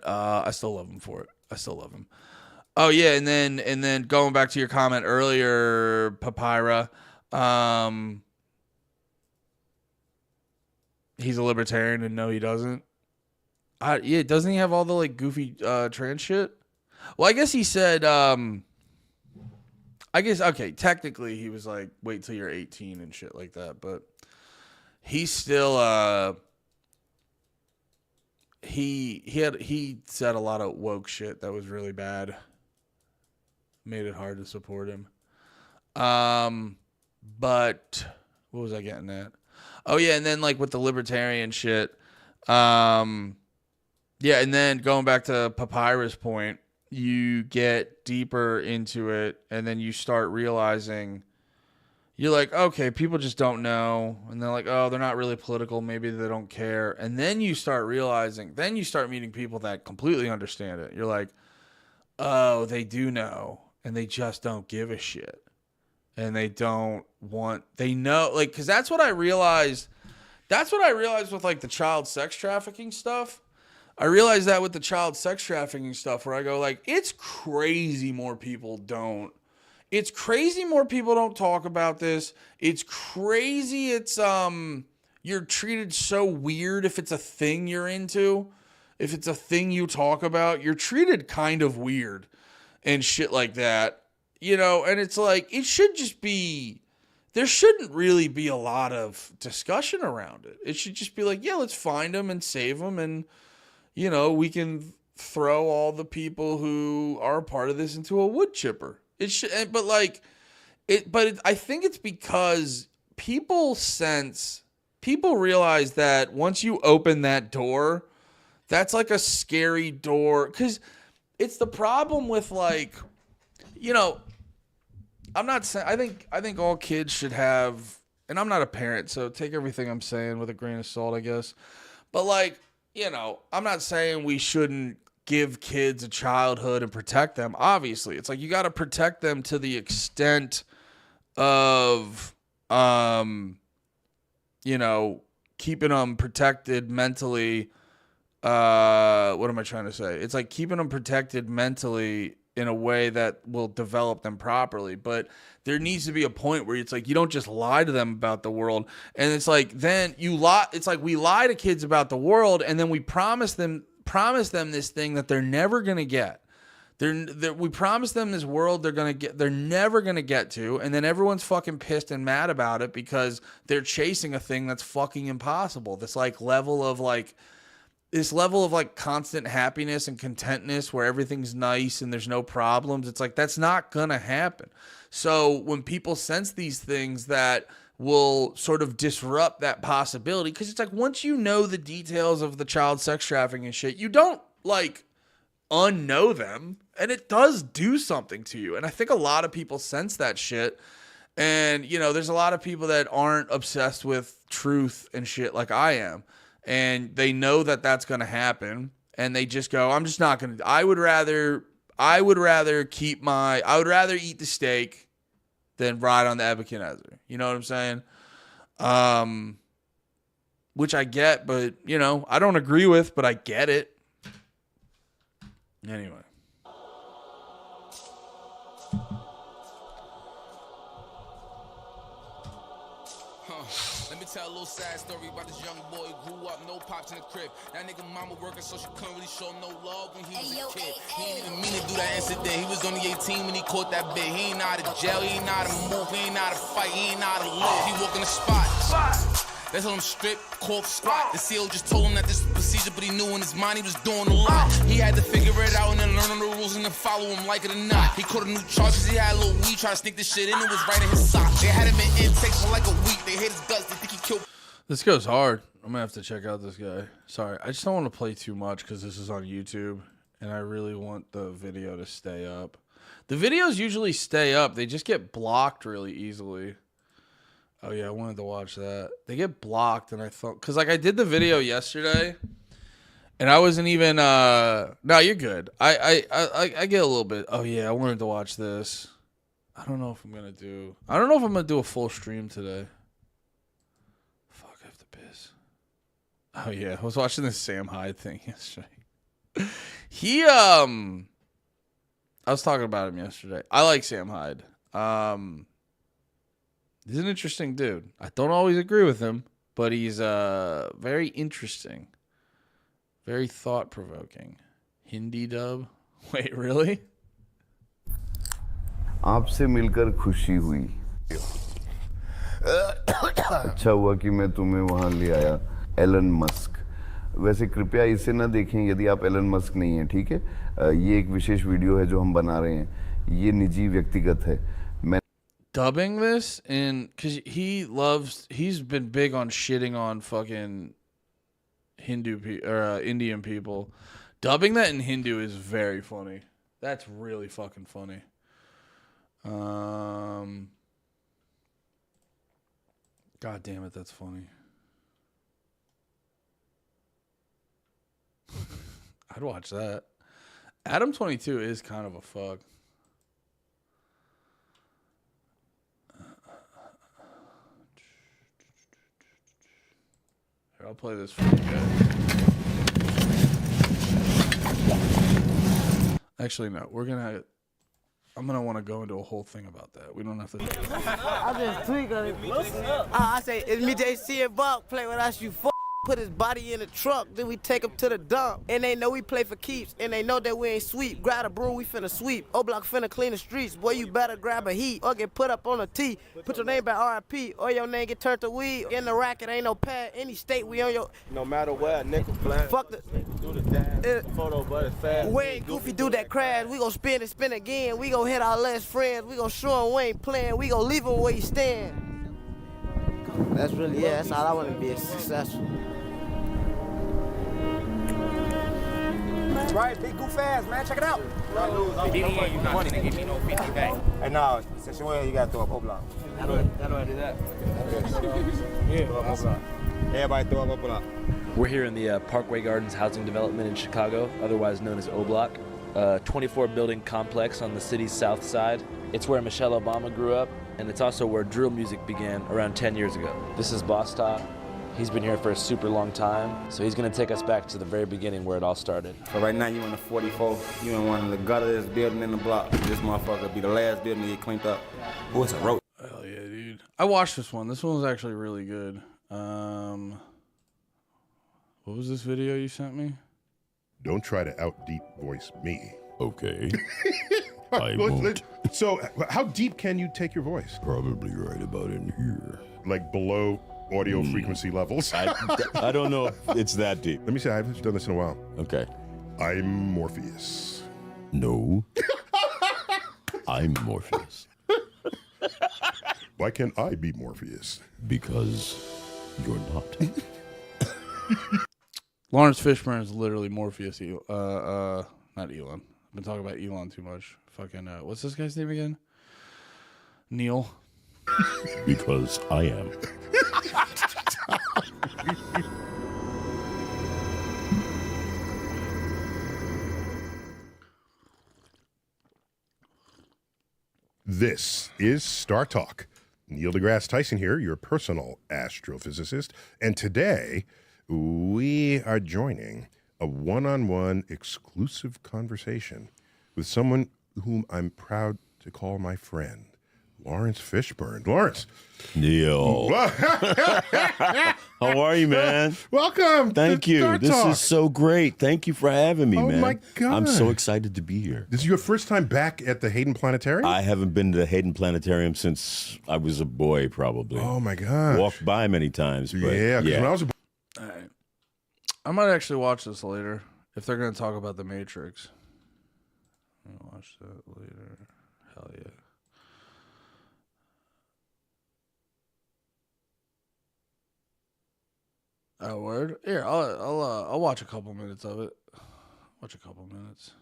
D: I still love him for it. I still love him. Oh, yeah, and then going back to your comment earlier, Papyra, he's a libertarian, and no, he doesn't. Yeah, doesn't he have all the, like, goofy trans shit? Well, I guess he said, okay, technically he was like, wait till you're 18 and shit like that, but he's still, he said a lot of woke shit that was really bad. Made it hard to support him. But what was I getting at? Oh yeah, and then like with the libertarian shit. Yeah, and then going back to Papyrus' point, you get deeper into it, and then you start realizing you're like, okay, people just don't know. And they're like, oh, they're not really political. Maybe they don't care. And then you start realizing, then you start meeting people that completely understand it. You're like, oh, they do know. And they just don't give a shit. And they know, like, because that's what I realized. That's what I realized with like the child sex trafficking stuff. I realized that with the child sex trafficking stuff where I go like, it's crazy more people don't. It's crazy more people don't talk about this. It's crazy. It's, you're treated so weird if it's a thing you're into. If it's a thing you talk about, you're treated kind of weird and shit like that. You know, and it's like, it should just be, there shouldn't really be a lot of discussion around it. It should just be like, yeah, let's find them and save them. And, you know, we can throw all the people who are a part of this into a wood chipper. It should, but I think it's because people realize that once you open that door, that's like a scary door. Cause it's the problem with like, you know, I'm not saying, I think all kids should have, and I'm not a parent, so take everything I'm saying with a grain of salt, I guess. But like, you know, I'm not saying we shouldn't give kids a childhood and protect them. Obviously, it's like you got to protect them to the extent of, you know, keeping them protected mentally. What am I trying to say? It's like keeping them protected mentally in a way that will develop them properly. But there needs to be a point where it's like you don't just lie to them about the world. And it's like then you lie. It's like we lie to kids about the world, and then we promise them this thing that they're never gonna get. We promise them this world they're never gonna get to, and then everyone's fucking pissed and mad about it because they're chasing a thing that's fucking impossible. This level of constant happiness and contentness where everything's nice and there's no problems. It's like, that's not gonna happen. So when people sense these things that will sort of disrupt that possibility, because it's like, once you know the details of the child sex trafficking and shit, you don't like unknow them, and it does do something to you. And I think a lot of people sense that shit. And, you know, there's a lot of people that aren't obsessed with truth and shit like I am. And they know that that's going to happen, and they just go, I'm just not going to, I would rather eat the steak than ride on the Nebuchadnezzar. You know what I'm saying? Which I get, but, you know, I don't agree with, but I get it. Anyway.
F: Let me tell a little sad story about this young boy who grew up, no pops in the crib. That nigga mama working, so she couldn't really show no love when he was a kid. He ain't even mean to do that incident. He was only 18 when he caught that bit. He ain't know how to jail, he ain't know how to move, he ain't know how to fight, he ain't know how to live. He walk in the spot. They told him strip, cough, squat. The CO just told him that this is a procedure, but he knew in his mind he was doing a lot. He had to figure it out and then learn the rules and then follow him like it or not. He caught a new charge because he had a little weed, tried to sneak this shit in, it was right in his sock. They had him in intake for like a week. They hate his guts, they think he killed.
D: This goes hard. I'm gonna have to check out this guy. Sorry, I just don't want to play too much because this is on YouTube, and I really want the video to stay up. The videos usually stay up. They just get blocked really easily. Oh yeah, I wanted to watch that. They get blocked, and I thought, because like I did the video yesterday, and I wasn't even. No, you're good. I get a little bit. Oh yeah, I wanted to watch this. I don't know if I'm gonna do a full stream today. Fuck, I have to piss. Oh yeah, I was watching this Sam Hyde thing yesterday. I was talking about him yesterday. I like Sam Hyde. He's an interesting dude. I don't always agree with him, but he's very interesting. Very thought-provoking. Hindi dub? Wait, really?
G: आपसे मिलकर खुशी हुई अच्छा हुआ कि मैं तुम्हें वहां ले आया एलन मस्क वैसे कृपया इसे ना देखें यदि आप एलन मस्क नहीं हैं, ठीक है? ये एक विशेष वीडियो है जो हम बना रहे हैं, ये निजी व्यक्तिगत है. मैं
D: dubbing this in because he's been big on shitting on fucking Indian people. Dubbing that in Hindu is very funny. That's really fucking funny. God damn it, that's funny. I'd watch that. Adam22 is kind of a fuck. Here, I'll play this for you guys. Actually, no. I'm gonna want to go into a whole thing about that. We don't have to.
H: I just tweak on it. I say, it's me, JC and Buck. Play with us, you put his body in the truck, then we take him to the dump. And they know we play for keeps, and they know that we ain't sweep. Grab a broom, we finna sweep. O-Block finna clean the streets. Boy, you better grab a heat or get put up on a T. Put your name by RIP or your name get turned to weed. In the racket, ain't no pad. Any state, we on your...
I: No matter where, nickel flat.
H: Fuck the...
I: Do the dance, photo, but it's fast.
H: We ain't goofy, do that crash. We gon' spin and spin again. We gon' hit our last friends. We gon' show him we ain't playing. We gon' leave him where he stand. That's really, yeah, that's all I wanna be, successful.
I: Right, big goof ass, man. Check it out.
J: You're not gonna give me no 50 back.
I: Hey, no, since you win, you gotta throw up O-Block.
J: How do I do that?
I: Yeah, throw up O-Block. Everybody throw up O-Block.
K: We're here in the Parkway Gardens housing development in Chicago, otherwise known as O-Block, a 24-building complex on the city's south side. It's where Michelle Obama grew up, and it's also where drill music began around 10 years ago. This is Boss Top. He's been here for a super long time, so he's gonna take us back to the very beginning where it all started.
I: So right now you in the 44, you in one of the gutters building in the block. This motherfucker be the last building to get cleaned up. Oh, it's a road.
D: Hell yeah, dude. I watched this one. This one was actually really good. What was this video you sent me?
L: Don't try to out deep voice me.
M: Okay. I won't.
L: So how deep can you take your voice?
M: Probably right about in here.
L: Like below audio frequency levels?
M: I don't know if it's that deep.
L: Let me say, I haven't done this in a while.
M: Okay.
L: I'm Morpheus.
M: No. I'm Morpheus.
L: Why can't I be Morpheus?
M: Because you're not.
D: Lawrence Fishburne is literally Morpheus. Not Elon. I've been talking about Elon too much. Fucking, what's this guy's name again? Neil.
M: Because I am.
L: This is Star Talk. Neil deGrasse Tyson here, your personal astrophysicist. And today, we are joining a one-on-one exclusive conversation with someone whom I'm proud to call my friend, Lawrence Fishburne. Lawrence.
M: Neil. How are you, man?
L: Welcome.
M: Thank you. This is so great. Thank you for having me, man.
L: Oh, my God.
M: I'm so excited to be here.
L: This is your first time back at the Hayden Planetarium?
M: I haven't been to the Hayden Planetarium since I was a boy, probably.
L: Oh, my gosh.
M: Walked by many times. But
L: yeah, because when I was a boy.
D: All right. I might actually watch this later if they're going to talk about The Matrix. I'll watch that later. Hell yeah. Oh, word? Here, I'll watch a couple minutes of it. Watch a couple minutes.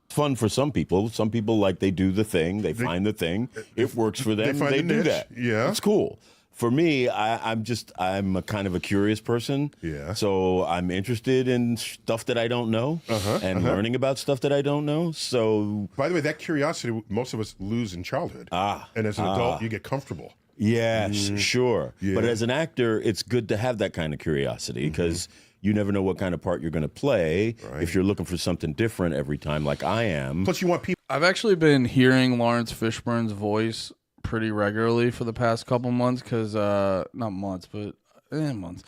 M: Fun for some people. Some people, like, they do the thing. They find the thing. It works for them.
L: They
M: do
L: niche.
M: that.
L: Yeah.
M: It's cool. For me, I'm a kind of a curious person.
L: Yeah.
M: So I'm interested in stuff that I don't know and learning about stuff that I don't know. So,
L: by the way, that curiosity most of us lose in childhood. And as an adult, you get comfortable.
M: Yes, sure.
L: Yeah.
M: But as an actor, it's good to have that kind of curiosity because you never know what kind of part you're going to play if you're looking for something different every time, like I am.
L: Plus, you want people.
D: I've actually been hearing Lawrence Fishburne's voice pretty regularly for the past couple months because, not months, but months.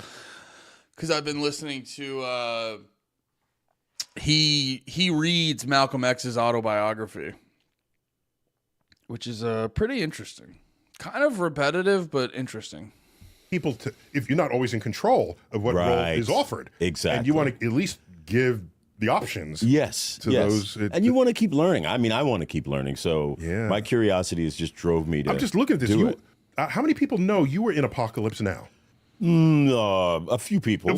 D: Because I've been listening to, he reads Malcolm X's autobiography, which is pretty interesting. Kind of repetitive, but interesting.
L: people to, if you're not always in control of what role is offered.
M: Exactly.
L: And you want to at least give the options.
M: Yes.
L: To those.
M: And you want to keep learning. I mean, I want to keep learning. So my curiosity has just drove me to
L: I'm just looking at this. How many people know you were in Apocalypse Now?
M: A few people.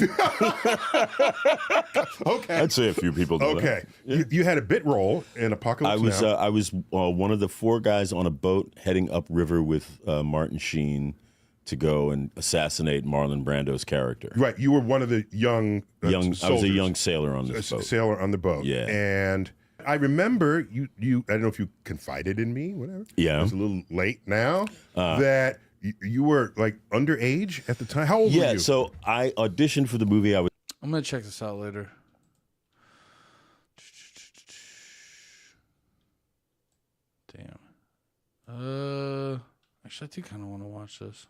L: Okay.
M: I'd say a few people.
L: Okay. You had a bit role in Apocalypse Now.
M: I was one of the 4 guys on a boat heading upriver with Martin Sheen to go and assassinate Marlon Brando's character.
L: Right. You were one of the young
M: soldiers. I was a young sailor on this boat.
L: Sailor on the boat.
M: Yeah.
L: And I remember you I don't know if you confided in me, whatever.
M: Yeah.
L: It's a little late now that you were like underage at the time. How old were you?
M: Yeah, so I auditioned for the movie. I'm
D: going to check this out later. Damn. Actually, I do kind of want to watch this.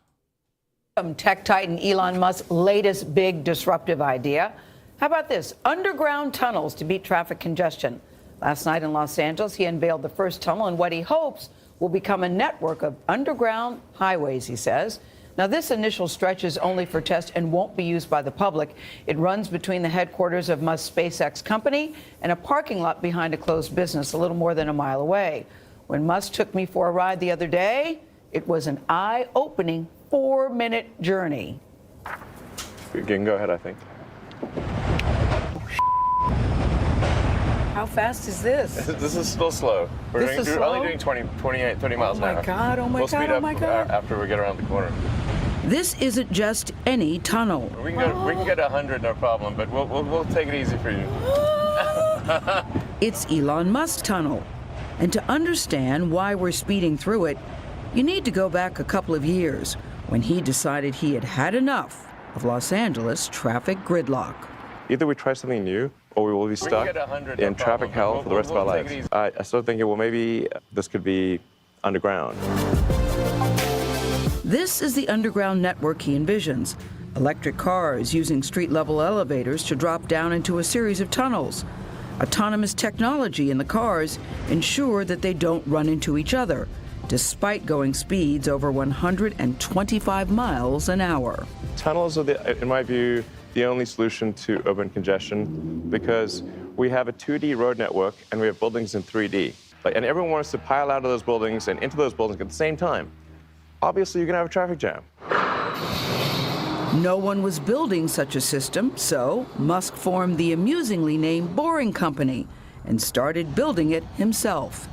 N: Tech titan Elon Musk's latest big disruptive idea. How about this? Underground tunnels to beat traffic congestion. Last night in Los Angeles, he unveiled the first tunnel in what he hopes will become a network of underground highways, he says. Now, this initial stretch is only for test and won't be used by the public. It runs between the headquarters of Musk's SpaceX company and a parking lot behind a closed business a little more than a mile away. When Musk took me for a ride the other day, it was an eye-opening 4-minute journey.
O: You can go ahead, I think.
N: How fast is this?
O: This is still slow. We're only doing 28, 30 miles an hour.
N: Oh my God, oh my
O: we'll
N: God,
O: speed
N: oh
O: up
N: my God.
O: After we get around the corner.
N: This isn't just any tunnel.
O: We can get 100, no problem, but we'll take it easy for you.
N: It's Elon Musk tunnel. And to understand why we're speeding through it, you need to go back a couple of years when he decided he had had enough of Los Angeles traffic gridlock.
O: Either we try something new, or we will be stuck in traffic hell for the rest of our lives. I started thinking, well, maybe this could be underground.
N: This is the underground network he envisions. Electric cars using street-level elevators to drop down into a series of tunnels. Autonomous technology in the cars ensure that they don't run into each other, despite going speeds over 125 miles an hour.
O: Tunnels are, in my view, the only solution to urban congestion because we have a 2D road network and we have buildings in 3D. And everyone wants to pile out of those buildings and into those buildings at the same time. Obviously, you're going to have a traffic jam.
N: No one was building such a system, so Musk formed the amusingly named Boring Company and started building it himself.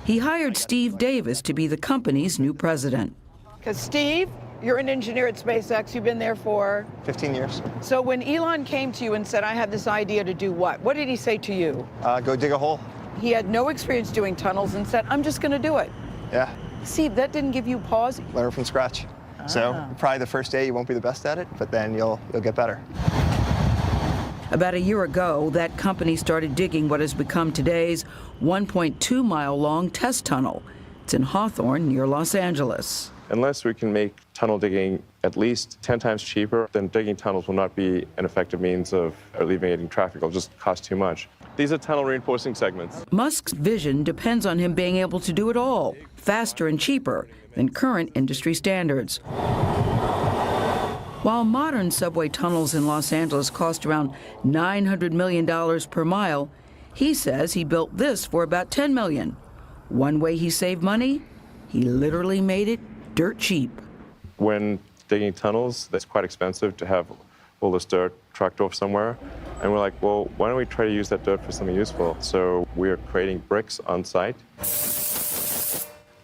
N: He hired Steve Davis to be the company's new president. Because Steve, you're an engineer at SpaceX. You've been there for
P: 15 years.
N: So when Elon came to you and said, I have this idea to do what did he say to you?
P: Go dig a hole.
N: He had no experience doing tunnels and said, I'm just going to do it.
P: Yeah.
N: Steve, that didn't give you pause?
P: Learn from scratch. So probably the first day you won't be the best at it, but then you'll get better.
N: About a year ago, that company started digging what has become today's 1.2-mile-long test tunnel. It's in Hawthorne, near Los Angeles.
O: Unless we can make tunnel digging at least 10 times cheaper, then digging tunnels will not be an effective means of alleviating traffic. It'll just cost too much. These are tunnel reinforcing segments.
N: Musk's vision depends on him being able to do it all, faster and cheaper than current industry standards. While modern subway tunnels in Los Angeles cost around $900 million per mile, he says he built this for about $10 million. One way he saved money, he literally made it dirt cheap.
O: When digging tunnels, that's quite expensive to have all this dirt trucked off somewhere. And we're like, well, why don't we try to use that dirt for something useful? So we're creating bricks on site.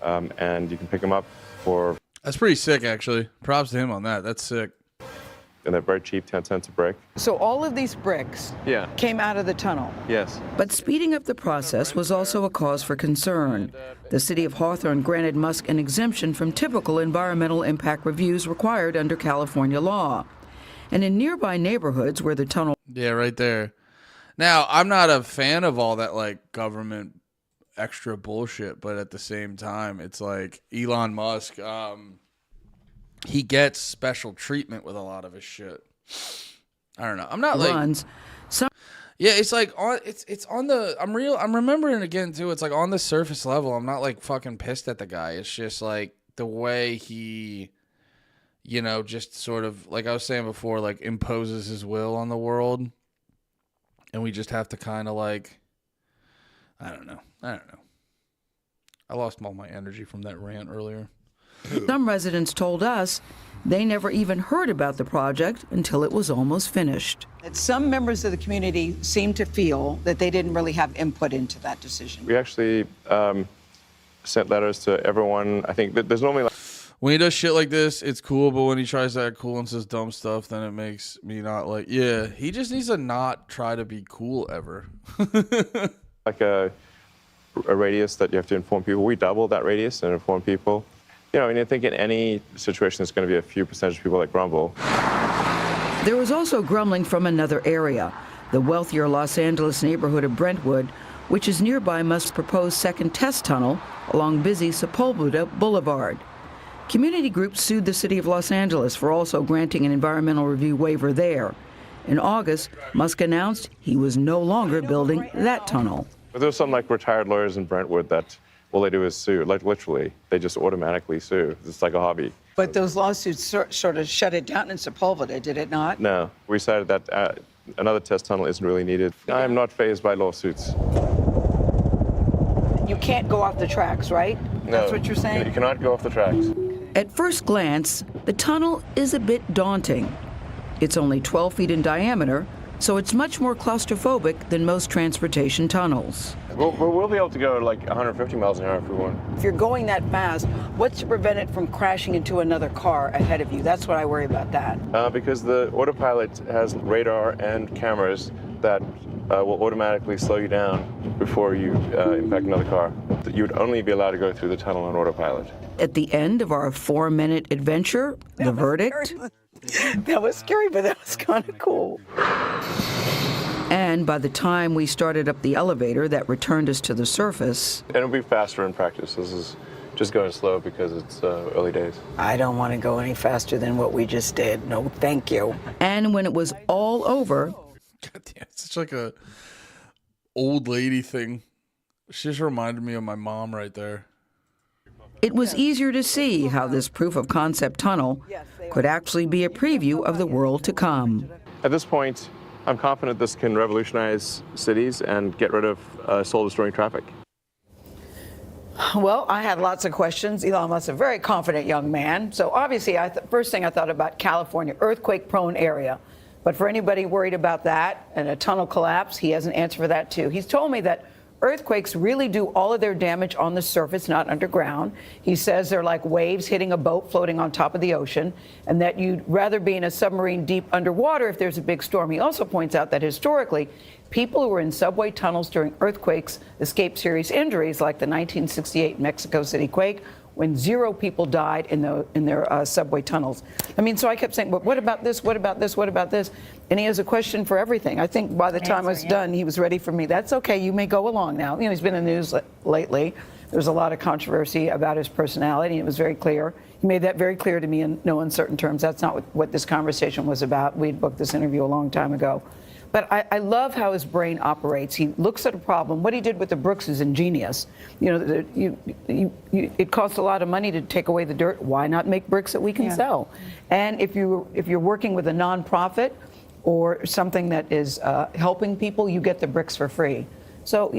O: And you can pick them up for...
D: That's pretty sick, actually. Props to him on that. That's sick.
O: And they're very cheap, 10 cents a brick.
N: So all of these bricks came out of the tunnel?
O: Yes.
N: But speeding up the process was also a cause for concern. The city of Hawthorne granted Musk an exemption from typical environmental impact reviews required under California law. And in nearby neighborhoods where the tunnel...
D: Yeah, right there. Now, I'm not a fan of all that, like, government extra bullshit, but at the same time, it's like Elon Musk... he gets special treatment with a lot of his shit. I don't know. I'm not like yeah, it's like it's on the I'm remembering again too. It's like on the surface level, I'm not like fucking pissed at the guy. It's just like the way he you know, just sort of, like I was saying before, like imposes his will on the world. And we just have to kind of like, I don't know. I lost all my energy from that rant earlier.
N: Some residents told us they never even heard about the project until it was almost finished. Some members of the community seem to feel that they didn't really have input into that decision.
O: We actually sent letters to everyone. I think that there's normally like,
D: when he does shit like this, it's cool, but when he tries to act cool and says dumb stuff, then it makes me not like, yeah, he just needs to not try to be cool ever.
O: like a radius that you have to inform people. We double that radius and inform people. You know, and I think in any situation, there's going to be a few percentage of people that grumble.
N: There was also grumbling from another area, the wealthier Los Angeles neighborhood of Brentwood, which is nearby Musk's proposed second test tunnel along busy Sepulveda Boulevard. Community groups sued the city of Los Angeles for also granting an environmental review waiver there. In August, Musk announced he was no longer building that tunnel.
O: But there's some like retired lawyers in Brentwood that all they do is sue, like literally, they just automatically sue. It's like a hobby.
N: But those lawsuits sort of shut it down in Sepulveda, did it not?
O: No, we decided that another test tunnel isn't really needed. I am not fazed by lawsuits.
N: You can't go off the tracks, right?
O: No,
N: that's what you're saying?
O: You cannot go off the tracks.
N: At first glance, the tunnel is a bit daunting. It's only 12 feet in diameter, so it's much more claustrophobic than most transportation tunnels.
O: We'll be able to go like 150 miles an hour if we want.
N: If you're going that fast, what's to prevent it from crashing into another car ahead of you? That's what I worry about that.
O: Because the autopilot has radar and cameras that will automatically slow you down before you impact another car. You would only be allowed to go through the tunnel on autopilot.
N: At the end of our 4-minute adventure, the verdict? That was scary, but that was kind of cool. And by the time we started up the elevator that returned us to the surface...
O: And it'll be faster in practice. This is just going slow because it's early days.
N: I don't want to go any faster than what we just did. No, thank you. And when it was all over...
D: God damn, it's such like a old lady thing. She just reminded me of my mom right there.
N: It was easier to see how this proof of concept tunnel could actually be a preview of the world to come.
O: At this point, I'm confident this can revolutionize cities and get rid of soul-destroying traffic.
N: Well, I had lots of questions. Elon Musk is a very confident young man. So obviously, first thing I thought about California, earthquake-prone area. But for anybody worried about that and a tunnel collapse, he has an answer for that too. He's told me that earthquakes really do all of their damage on the surface, not underground. He says they're like waves hitting a boat floating on top of the ocean, and that you'd rather be in a submarine deep underwater if there's a big storm. He also points out that historically, people who were in subway tunnels during earthquakes escaped serious injuries, like the 1968 Mexico City quake, when 0 people died in their subway tunnels. I mean, so I kept saying, but what about this? What about this? What about this? And he has a question for everything. I think by the time I was done, he was ready for me. That's okay. You may go along now. You know, he's been in the news lately. There was a lot of controversy about his personality. It was very clear. He made that very clear to me in no uncertain terms. That's not what this conversation was about. We'd booked this interview a long time ago. But I love how his brain operates. He looks at a problem. What he did with the bricks is ingenious. You know, it costs a lot of money to take away the dirt. Why not make bricks that we can sell? And if you're working with a nonprofit or something that is helping people, you get the bricks for free. So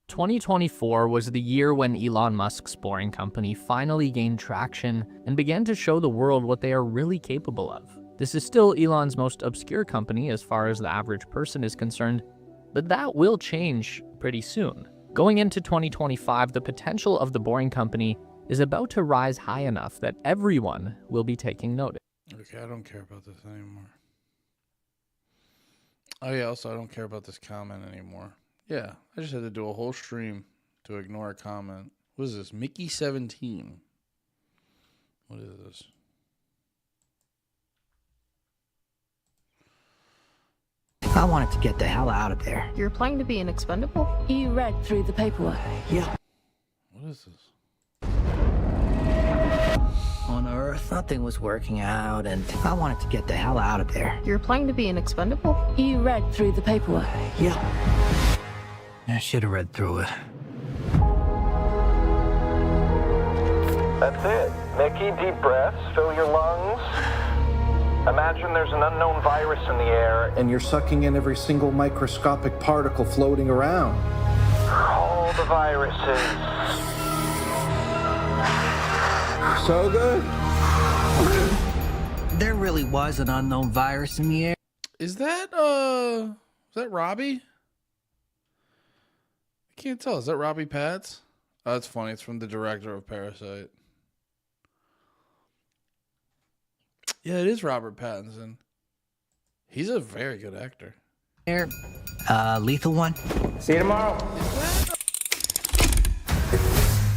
Q: 2024 was the year when Elon Musk's Boring Company finally gained traction and began to show the world what they are really capable of. This is still Elon's most obscure company as far as the average person is concerned, but that will change pretty soon. Going into 2025, the potential of the Boring Company is about to rise high enough that everyone will be taking notice.
D: Okay, I don't care about this anymore. Oh yeah, also I don't care about this comment anymore. Yeah, I just had to do a whole stream to ignore a comment. What is this? Mickey17. What is this?
R: I wanted to get the hell out of there.
S: You're applying to be an expendable? You read through the paperwork.
R: Yeah.
D: What is this?
R: On Earth, nothing was working out, and I wanted to get the hell out of there.
S: You're applying to be an expendable? You read through the paperwork.
R: Yeah. I should have read through it.
T: That's it. Mickey, deep breaths, fill your lungs. Imagine there's an unknown virus in the air.
U: And you're sucking in every single microscopic particle floating around.
T: All the viruses.
U: So good?
R: There really was an unknown virus in the air.
D: Is that Robbie? I can't tell. Is that Robbie Patz? Oh, that's funny. It's from the director of Parasite. Yeah, it is Robert Pattinson. He's a very good actor.
R: Lethal one.
T: See you tomorrow.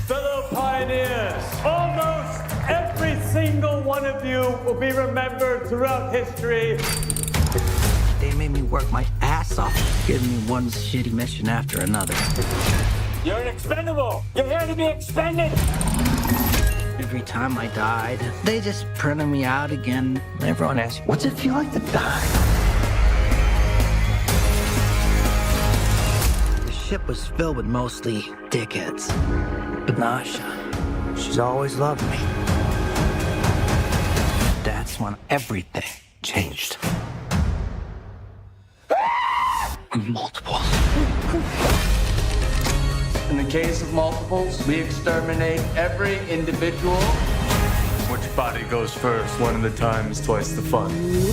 V: Fellow pioneers, almost every single one of you will be remembered throughout history.
R: They made me work my ass off, giving me one shitty mission after another.
V: You're an expendable. You're here to be expended.
R: Every time I died, they just printed me out again. Everyone asks, what's it feel like to die? The ship was filled with mostly dickheads. But Nasha, she's always loved me. That's when everything changed. Multiples.
V: In the case of multiples, we exterminate every individual. Which body goes first? One at a time is twice the fun.
S: You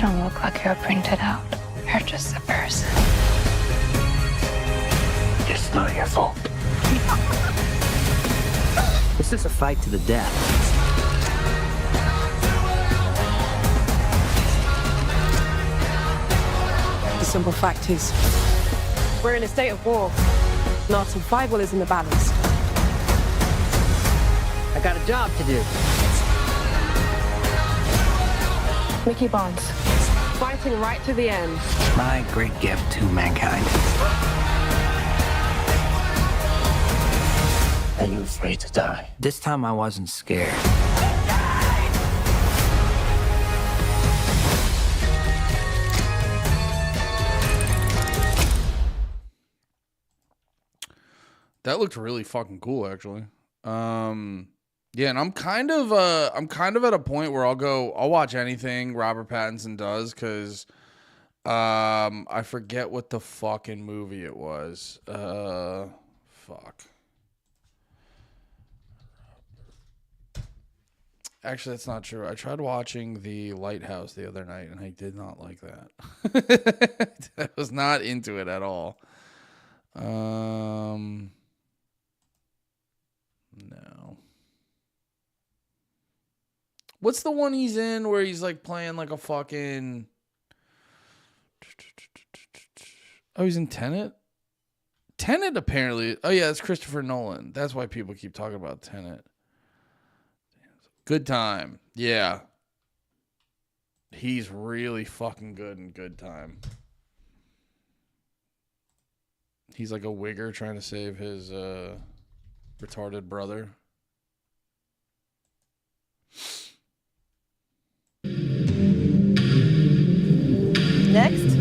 S: don't look like you're printed out. You're just a person.
R: It's not your fault. This is a fight to the death.
W: The simple fact is, we're in a state of war. And our survival is in the balance.
R: I got a job to do.
W: Mickey Barnes, fighting right to the end.
R: My great gift to mankind. Are you afraid to die? This time I wasn't scared.
D: That looked really fucking cool, actually. Yeah, and I'm kind of at a point where I'll watch anything Robert Pattinson does, because I forget what the fucking movie it was. Fuck. Actually, that's not true. I tried watching The Lighthouse the other night, and I did not like that. I was not into it at all. No. What's the one he's in where he's like playing like a fucking... Oh, he's in Tenet? Tenet apparently... Oh yeah, it's Christopher Nolan. That's why people keep talking about Tenet. Good Time. Yeah. He's really fucking good in Good Time. He's like a wigger trying to save his retarded brother.
R: Next?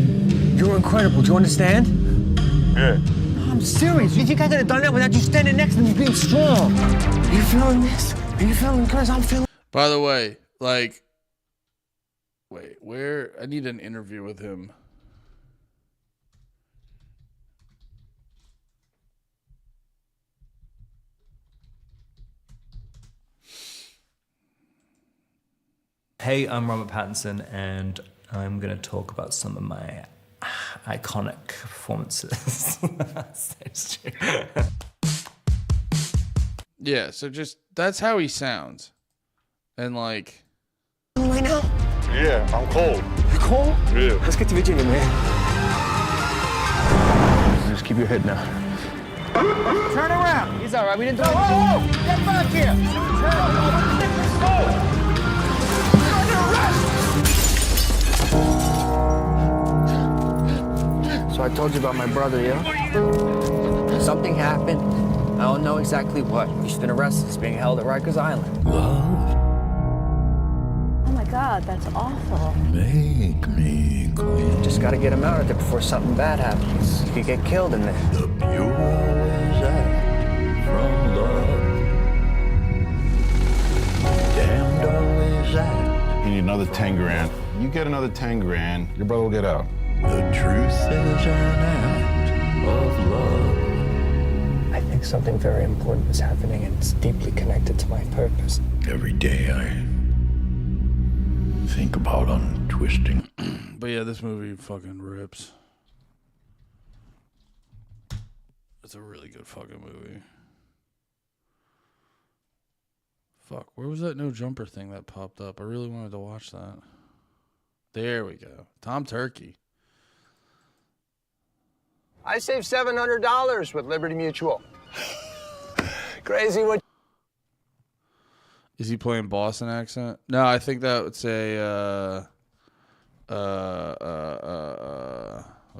R: You're incredible. Do you understand?
V: Yeah.
R: I'm serious. You think I could have done that without you standing next to me being strong? Are you feeling this? Are you feeling it? Because I'm feeling...
D: By the way, like... Wait, where... I need an interview with him.
X: Hey, I'm Robert Pattinson, and I'm going to talk about some of my iconic performances.
D: Yeah, so just... That's how he sounds. And like...
R: Right now?
V: Yeah, I'm cold.
R: You cold?
V: Yeah.
R: Let's get to Virginia, man. Just keep your head down. Turn around. He's all right. We didn't do it. Whoa! Get back here! Let's go! So I told you about my brother, yeah? Something happened. I don't know exactly what. He's been arrested. He's being held at Rikers Island.
S: Oh my God, that's awful.
R: Make me clean. Just gotta get him out of there before something bad happens. He could get killed in there. The pure from love.
A: another 10 grand. You get another 10 grand, your brother will get out.
B: The truth is an act of love.
R: I think something very important is happening, and it's deeply connected to my purpose.
B: Every day I think about untwisting.
D: But yeah, this movie fucking rips. It's a really good fucking movie. Fuck, where was that No Jumper thing that popped up? I really wanted to watch that. There we go. Tom Turkey.
C: I saved $700 with Liberty Mutual. Crazy what?
D: Is he playing Boston accent? No, I think that would say, what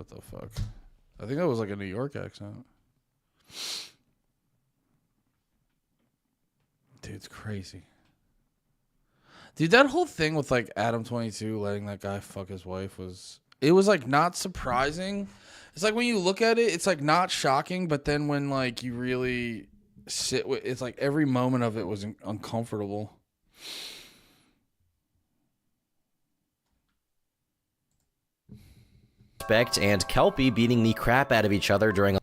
D: the fuck? I think that was like a New York accent. Dude, it's crazy. Dude, that whole thing with like Adam22 letting that guy fuck his wife was like not surprising. It's like when you look at it, it's like not shocking, but then when like you really sit with, it's like every moment of it was uncomfortable.
E: And Kelpie beating the crap out of each other during a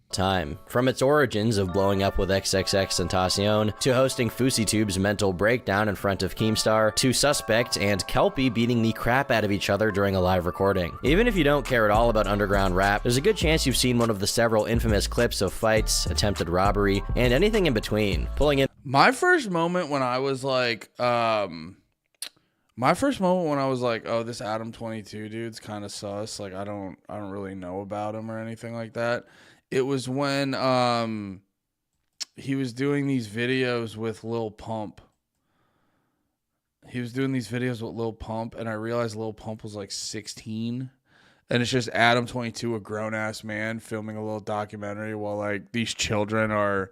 E: time. From its origins of blowing up with XXXTentacion, to hosting FouseyTube's mental breakdown in front of Keemstar, to Suspect and Kelpie beating the crap out of each other during a live recording. Even if you don't care at all about underground rap, there's a good chance you've seen one of the several infamous clips of fights, attempted robbery, and anything in between. Pulling in
D: My first moment when I was like, oh, this Adam22 dude's kind of sus. Like, I don't really know about him or anything like that. It was when he was doing these videos with Lil Pump. He was doing these videos with Lil Pump, and I realized Lil Pump was like 16. And it's just Adam22, a grown-ass man, filming a little documentary while like these children are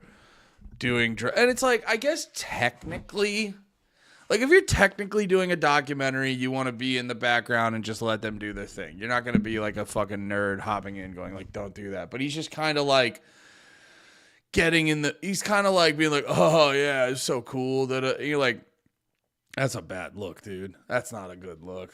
D: doing and it's like, I guess technically, like if you're technically doing a documentary, you want to be in the background and just let them do their thing. You're not going to be like a fucking nerd hopping in going like, don't do that. But he's just kind of like getting in he's kind of like being like, oh yeah, it's so cool that you're like, that's a bad look, dude. That's not a good look.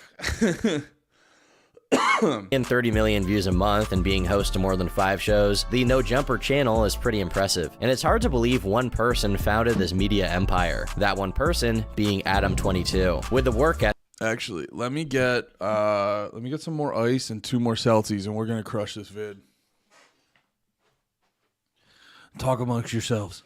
E: in 30 million views a month and being host to more than 5 shows, the No Jumper channel is pretty impressive. And it's hard to believe one person founded this media empire. That one person being Adam22. With the work at
D: Actually, let me get some more ice and 2 more Celsius, and we're gonna crush this vid. Talk amongst yourselves.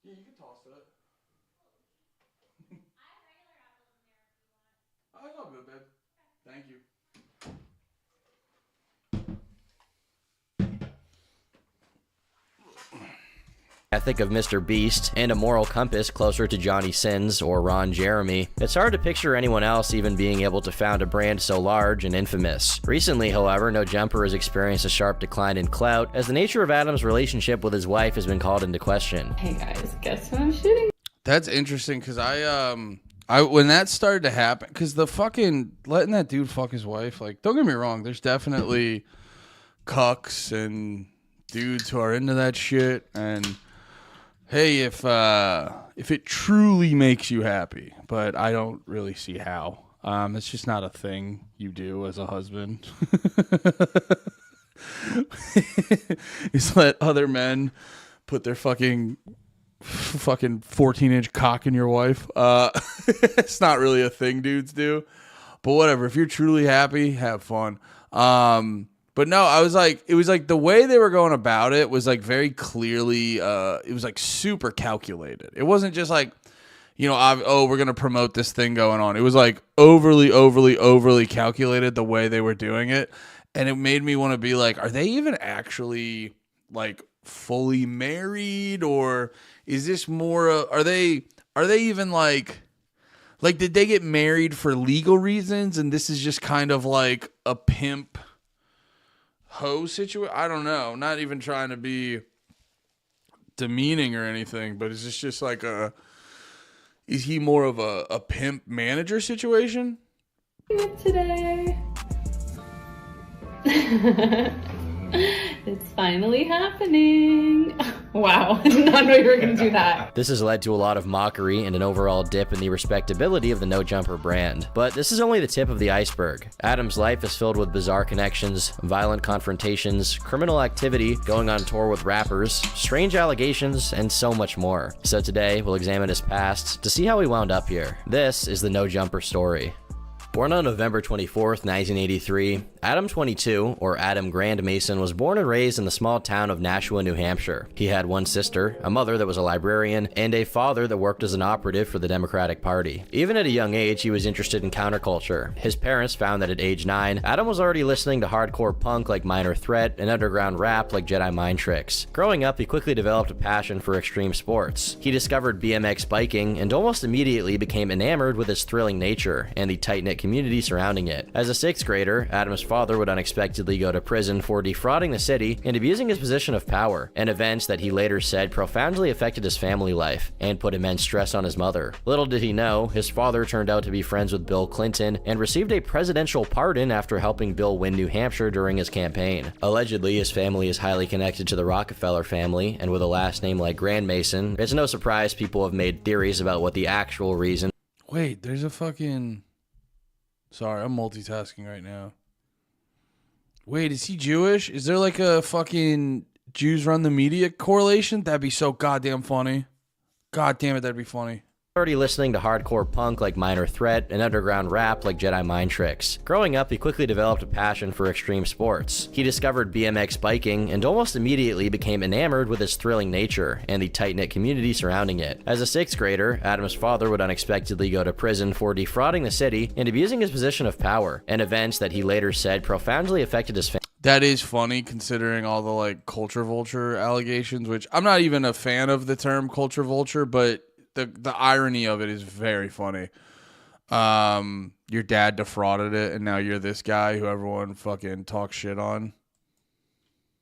D: Yeah, you can toss it. Oh, it's all good, babe. Thank you.
E: ethic of Mr. Beast and a moral compass closer to Johnny Sins or Ron Jeremy, it's hard to picture anyone else even being able to found a brand so large and infamous. Recently, however, No Jumper has experienced a sharp decline in clout as the nature of Adam's relationship with his wife has been called into question.
S: Hey guys, guess who I'm shooting?
D: That's interesting because I when that started to happen, because the fucking letting that dude fuck his wife, like, don't get me wrong, there's definitely cucks and dudes who are into that shit, and hey, if it truly makes you happy, but I don't really see how. It's just not a thing you do as a husband. Is let other men put their fucking 14-inch cock in your wife. It's not really a thing dudes do, but whatever. If you're truly happy, have fun. But no, I was like, it was like the way they were going about it was like very clearly, it was like super calculated. It wasn't just like, you know, we're going to promote this thing going on. It was like overly calculated the way they were doing it. And it made me want to be like, are they even actually like fully married, or is this more, are they even like, did they get married for legal reasons? And this is just kind of like a pimp hoe situation. I don't know. Not even trying to be demeaning or anything, but is this just like is he more of a pimp manager situation?
F: Today. It's finally happening. Wow, I did not know you were going to do that.
E: This has led to a lot of mockery and an overall dip in the respectability of the No Jumper brand. But this is only the tip of the iceberg. Adam's life is filled with bizarre connections, violent confrontations, criminal activity, going on tour with rappers, strange allegations, and so much more. So today, we'll examine his past to see how he wound up here. This is the No Jumper story. Born on November 24th, 1983, Adam22, or Adam Grand Mason, was born and raised in the small town of Nashua, New Hampshire. He had one sister, a mother that was a librarian, and a father that worked as an operative for the Democratic Party. Even at a young age, he was interested in counterculture. His parents found that at age 9, Adam was already listening to hardcore punk like Minor Threat and underground rap like Jedi Mind Tricks. Growing up, he quickly developed a passion for extreme sports. He discovered BMX biking and almost immediately became enamored with its thrilling nature and the tight-knit community surrounding it. As a 6th grader, Adam's father would unexpectedly go to prison for defrauding the city and abusing his position of power, an event that he later said profoundly affected his family life and put immense stress on his mother. Little did he know, his father turned out to be friends with Bill Clinton and received a presidential pardon after helping Bill win New Hampshire during his campaign. Allegedly, his family is highly connected to the Rockefeller family, and with a last name like Grand Mason, it's no surprise people have made theories about what the actual reason.
D: Wait, there's a fucking... Sorry, I'm multitasking right now. Wait, is he Jewish? Is there like a fucking Jews run the media correlation? That'd be so goddamn funny. God damn it, that'd be funny.
E: Already listening to hardcore punk like Minor Threat and underground rap like Jedi Mind Tricks. Growing up, he quickly developed a passion for extreme sports. He discovered BMX biking and almost immediately became enamored with its thrilling nature and the tight-knit community surrounding it. As a 6th grader, Adam's father would unexpectedly go to prison for defrauding the city and abusing his position of power, an event that he later said profoundly affected his family.
D: That is funny considering all the like culture vulture allegations, which I'm not even a fan of the term culture vulture, but the irony of it is very funny. Your dad defrauded it, and now you're this guy who everyone fucking talks shit on.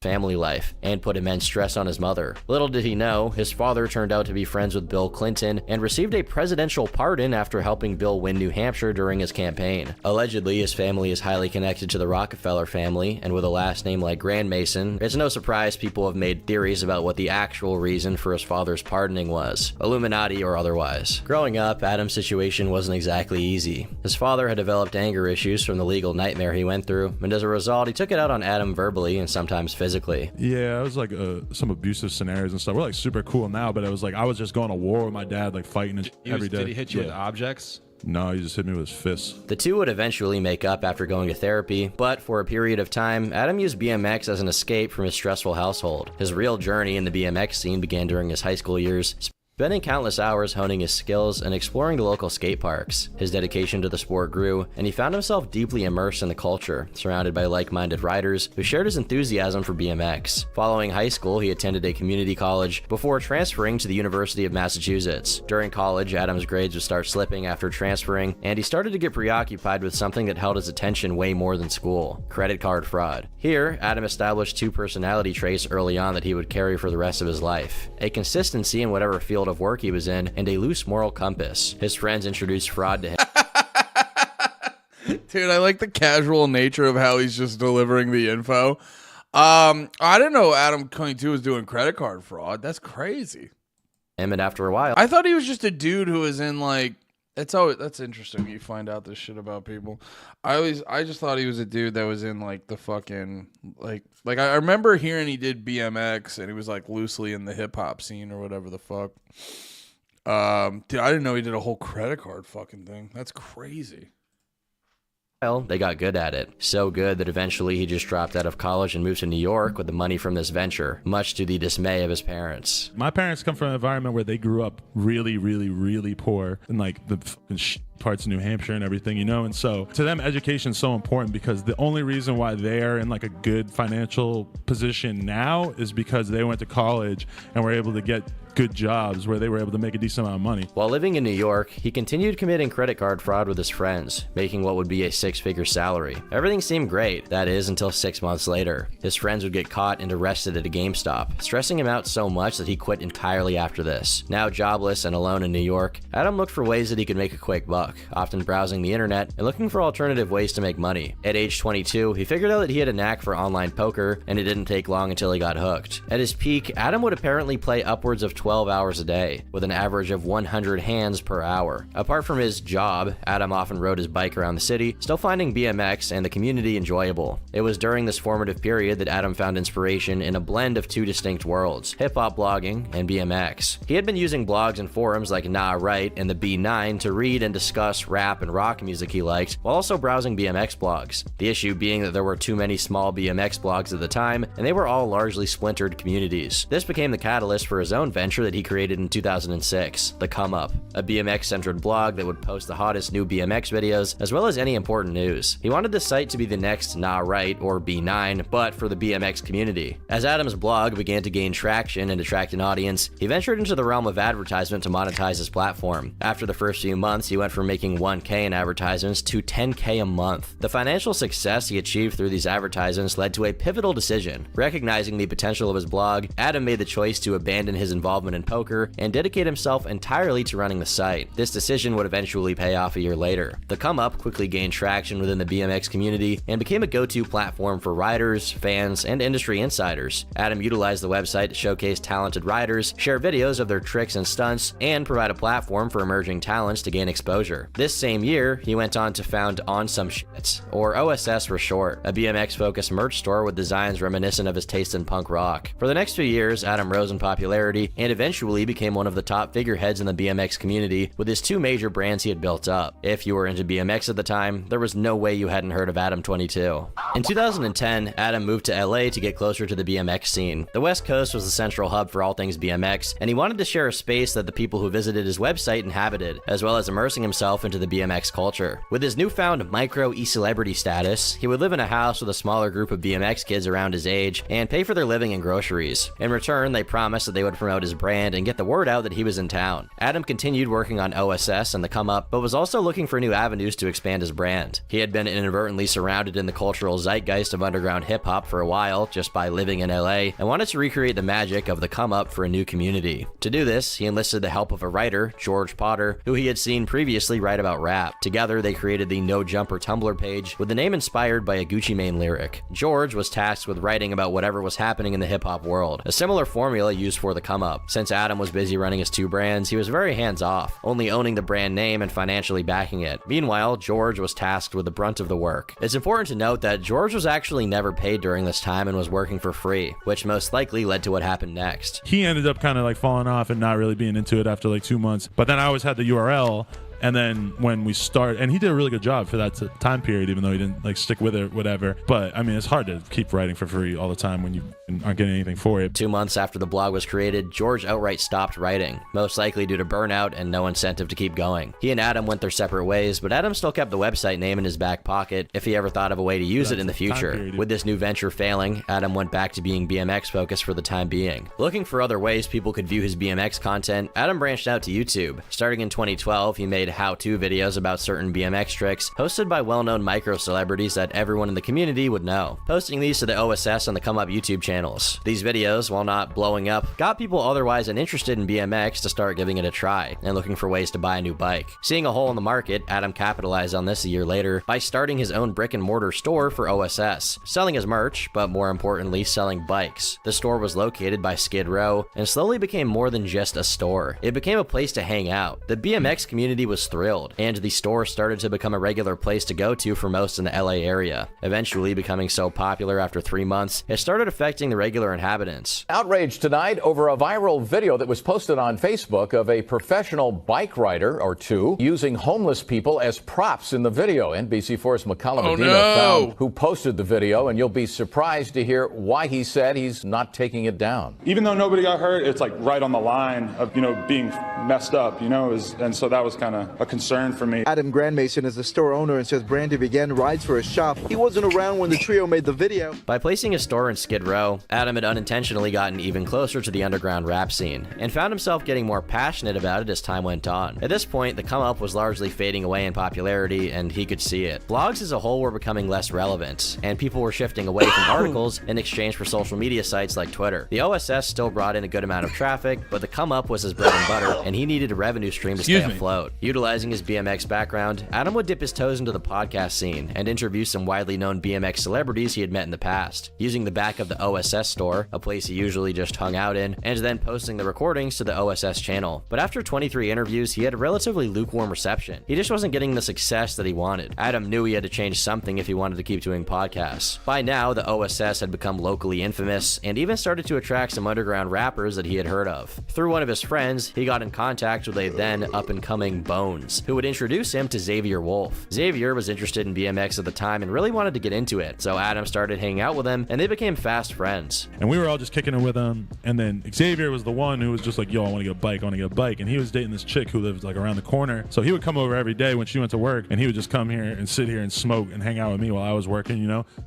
E: Family life and put immense stress on his mother. Little did he know, his father turned out to be friends with Bill Clinton and received a presidential pardon after helping Bill win New Hampshire during his campaign. Allegedly, his family is highly connected to the Rockefeller family, and with a last name like Grand Mason, it's no surprise people have made theories about what the actual reason for his father's pardoning was, Illuminati or otherwise. Growing up, Adam's situation wasn't exactly easy. His father had developed anger issues from the legal nightmare he went through, and as a result, he took it out on Adam verbally and sometimes physically.
G: Yeah, it was like some abusive scenarios and stuff. We're like super cool now, but it was like I was just going to war with my dad, like fighting every day.
H: Did he hit you with objects?
G: No, he just hit me with his fists.
E: The two would eventually make up after going to therapy, but for a period of time, Adam used BMX as an escape from his stressful household. His real journey in the BMX scene began during his high school years, spending countless hours honing his skills and exploring the local skate parks. His dedication to the sport grew, and he found himself deeply immersed in the culture, surrounded by like-minded riders who shared his enthusiasm for BMX. Following high school, he attended a community college before transferring to the University of Massachusetts. During college, Adam's grades would start slipping after transferring, and he started to get preoccupied with something that held his attention way more than school: credit card fraud. Here, Adam established 2 personality traits early on that he would carry for the rest of his life: a consistency in whatever field of work he was in, and a loose moral compass. His friends introduced fraud to him.
D: Dude, I like the casual nature of how he's just delivering the info. I didn't know Adam22 was doing credit card fraud. That's crazy.
E: And after a while,
D: I thought he was just a dude who was in like, that's interesting. You find out this shit about people. I just thought he was a dude that was in like the fucking like I remember hearing he did BMX and he was like loosely in the hip hop scene or whatever the fuck. Dude, I didn't know he did a whole credit card fucking thing. That's crazy.
E: They got good at it. So good that eventually he just dropped out of college and moved to New York with the money from this venture, much to the dismay of his parents.
G: My parents come from an environment where they grew up really, really, really poor in like the parts of New Hampshire and everything, you know? And so to them, education is so important because the only reason why they're in like a good financial position now is because they went to college and were able to get good jobs where they were able to make a decent amount of money.
E: While living in New York, he continued committing credit card fraud with his friends, making what would be a six-figure salary. Everything seemed great, that is, until 6 months later. His friends would get caught and arrested at a GameStop, stressing him out so much that he quit entirely after this. Now jobless and alone in New York, Adam looked for ways that he could make a quick buck, often browsing the internet and looking for alternative ways to make money. At age 22, he figured out that he had a knack for online poker, and it didn't take long until he got hooked. At his peak, Adam would apparently play upwards of 12 hours a day, with an average of 100 hands per hour. Apart from his job, Adam often rode his bike around the city, still finding BMX and the community enjoyable. It was during this formative period that Adam found inspiration in a blend of two distinct worlds, hip-hop blogging and BMX. He had been using blogs and forums like Nah Right and the B9 to read and discuss rap and rock music he liked, while also browsing BMX blogs. The issue being that there were too many small BMX blogs at the time, and they were all largely splintered communities. This became the catalyst for his own venture that he created in 2006, The Come Up, a BMX-centered blog that would post the hottest new BMX videos, as well as any important news. He wanted the site to be the next Nah Right or B9, but for the BMX community. As Adam's blog began to gain traction and attract an audience, he ventured into the realm of advertisement to monetize his platform. After the first few months, he went from making $1K in advertisements to $10K a month. The financial success he achieved through these advertisements led to a pivotal decision. Recognizing the potential of his blog, Adam made the choice to abandon his involvement in poker and dedicate himself entirely to running the site. This decision would eventually pay off a year later. The Come Up quickly gained traction within the BMX community and became a go-to platform for riders, fans, and industry insiders. Adam utilized the website to showcase talented riders, share videos of their tricks and stunts, and provide a platform for emerging talents to gain exposure. This same year, he went on to found On Some Shit, or OSS for short, a BMX-focused merch store with designs reminiscent of his taste in punk rock. For the next few years, Adam rose in popularity and eventually became one of the top figureheads in the BMX community with his two major brands he had built up. If you were into BMX at the time, there was no way you hadn't heard of Adam22. In 2010, Adam moved to LA to get closer to the BMX scene. The West Coast was the central hub for all things BMX, and he wanted to share a space that the people who visited his website inhabited, as well as immersing himself into the BMX culture. With his newfound micro e-celebrity status, he would live in a house with a smaller group of BMX kids around his age and pay for their living and groceries. In return, they promised that they would promote his brand and get the word out that he was in town. Adam continued working on OSS and the Come Up, but was also looking for new avenues to expand his brand. He had been inadvertently surrounded in the cultural zeitgeist of underground hip-hop for a while just by living in LA and wanted to recreate the magic of the Come Up for a new community. To do this, he enlisted the help of a writer, George Potter, who he had seen previously write about rap. Together, they created the No Jumper Tumblr page with the name inspired by a Gucci Mane lyric. George was tasked with writing about whatever was happening in the hip-hop world, a similar formula used for the Come Up. Since Adam was busy running his two brands, he was very hands-off, only owning the brand name and financially backing it. Meanwhile, George was tasked with the brunt of the work. It's important to note that George was actually never paid during this time and was working for free, which most likely led to what happened next.
G: He ended up kind of like falling off and not really being into it after like 2 months. But then I always had the URL. And then when we start, and he did a really good job for that time period, even though he didn't like stick with it, whatever. But I mean, it's hard to keep writing for free all the time when you aren't getting anything for it.
E: 2 months after the blog was created, George outright stopped writing, most likely due to burnout and no incentive to keep going. He and Adam went their separate ways, but Adam still kept the website name in his back pocket if he ever thought of a way to use it in the future. With this new venture failing, Adam went back to being BMX focused for the time being. Looking for other ways people could view his BMX content, Adam branched out to YouTube. Starting in 2012, he made how-to videos about certain BMX tricks hosted by well-known micro-celebrities that everyone in the community would know, posting these to the OSS and the Come Up YouTube channels. These videos, while not blowing up, got people otherwise uninterested in BMX to start giving it a try and looking for ways to buy a new bike. Seeing a hole in the market, Adam capitalized on this a year later by starting his own brick-and-mortar store for OSS, selling his merch, but more importantly, selling bikes. The store was located by Skid Row and slowly became more than just a store. It became a place to hang out. The BMX community was was thrilled, and the store started to become a regular place to go to for most in the LA area, eventually becoming so popular after 3 months, it started affecting the regular inhabitants.
H: Outrage tonight over a viral video that was posted on Facebook of a professional bike rider or two using homeless people as props in the video. NBC4's McCollum Medina found who posted the video, and you'll be surprised to hear why he said he's not taking it down.
I: Even though nobody got hurt, it's like right on the line of, being messed up, and so that was kind of a concern for me.
J: Adam Grandmason is the store owner and says Brandy began rides for his shop. He wasn't around when the trio made the video.
E: By placing his store in Skid Row, Adam had unintentionally gotten even closer to the underground rap scene, and found himself getting more passionate about it as time went on. At this point, the come-up was largely fading away in popularity, and he could see it. Blogs as a whole were becoming less relevant, and people were shifting away from articles in exchange for social media sites like Twitter. The OSS still brought in a good amount of traffic, but the come-up was his bread and butter, and he needed a revenue stream to stay afloat. Utilizing his BMX background, Adam would dip his toes into the podcast scene and interview some widely known BMX celebrities he had met in the past, using the back of the OSS store, a place he usually just hung out in, and then posting the recordings to the OSS channel. But after 23 interviews, he had a relatively lukewarm reception. He just wasn't getting the success that he wanted. Adam knew he had to change something if he wanted to keep doing podcasts. By now, the OSS had become locally infamous, and even started to attract some underground rappers that he had heard of. Through one of his friends, he got in contact with a then up-and-coming Bones, who would introduce him to Xavier Wolf. Xavier was interested in BMX at the time and really wanted to get into it, so Adam started hanging out with him, and they became fast friends.
G: And we were all just kicking it with him, and then Xavier was the one who was just like, yo, I want to get a bike, and he was dating this chick who lived like around the corner, so he would come over every day when she went to work, and he would just come here and sit here and smoke and hang out with me while I was working,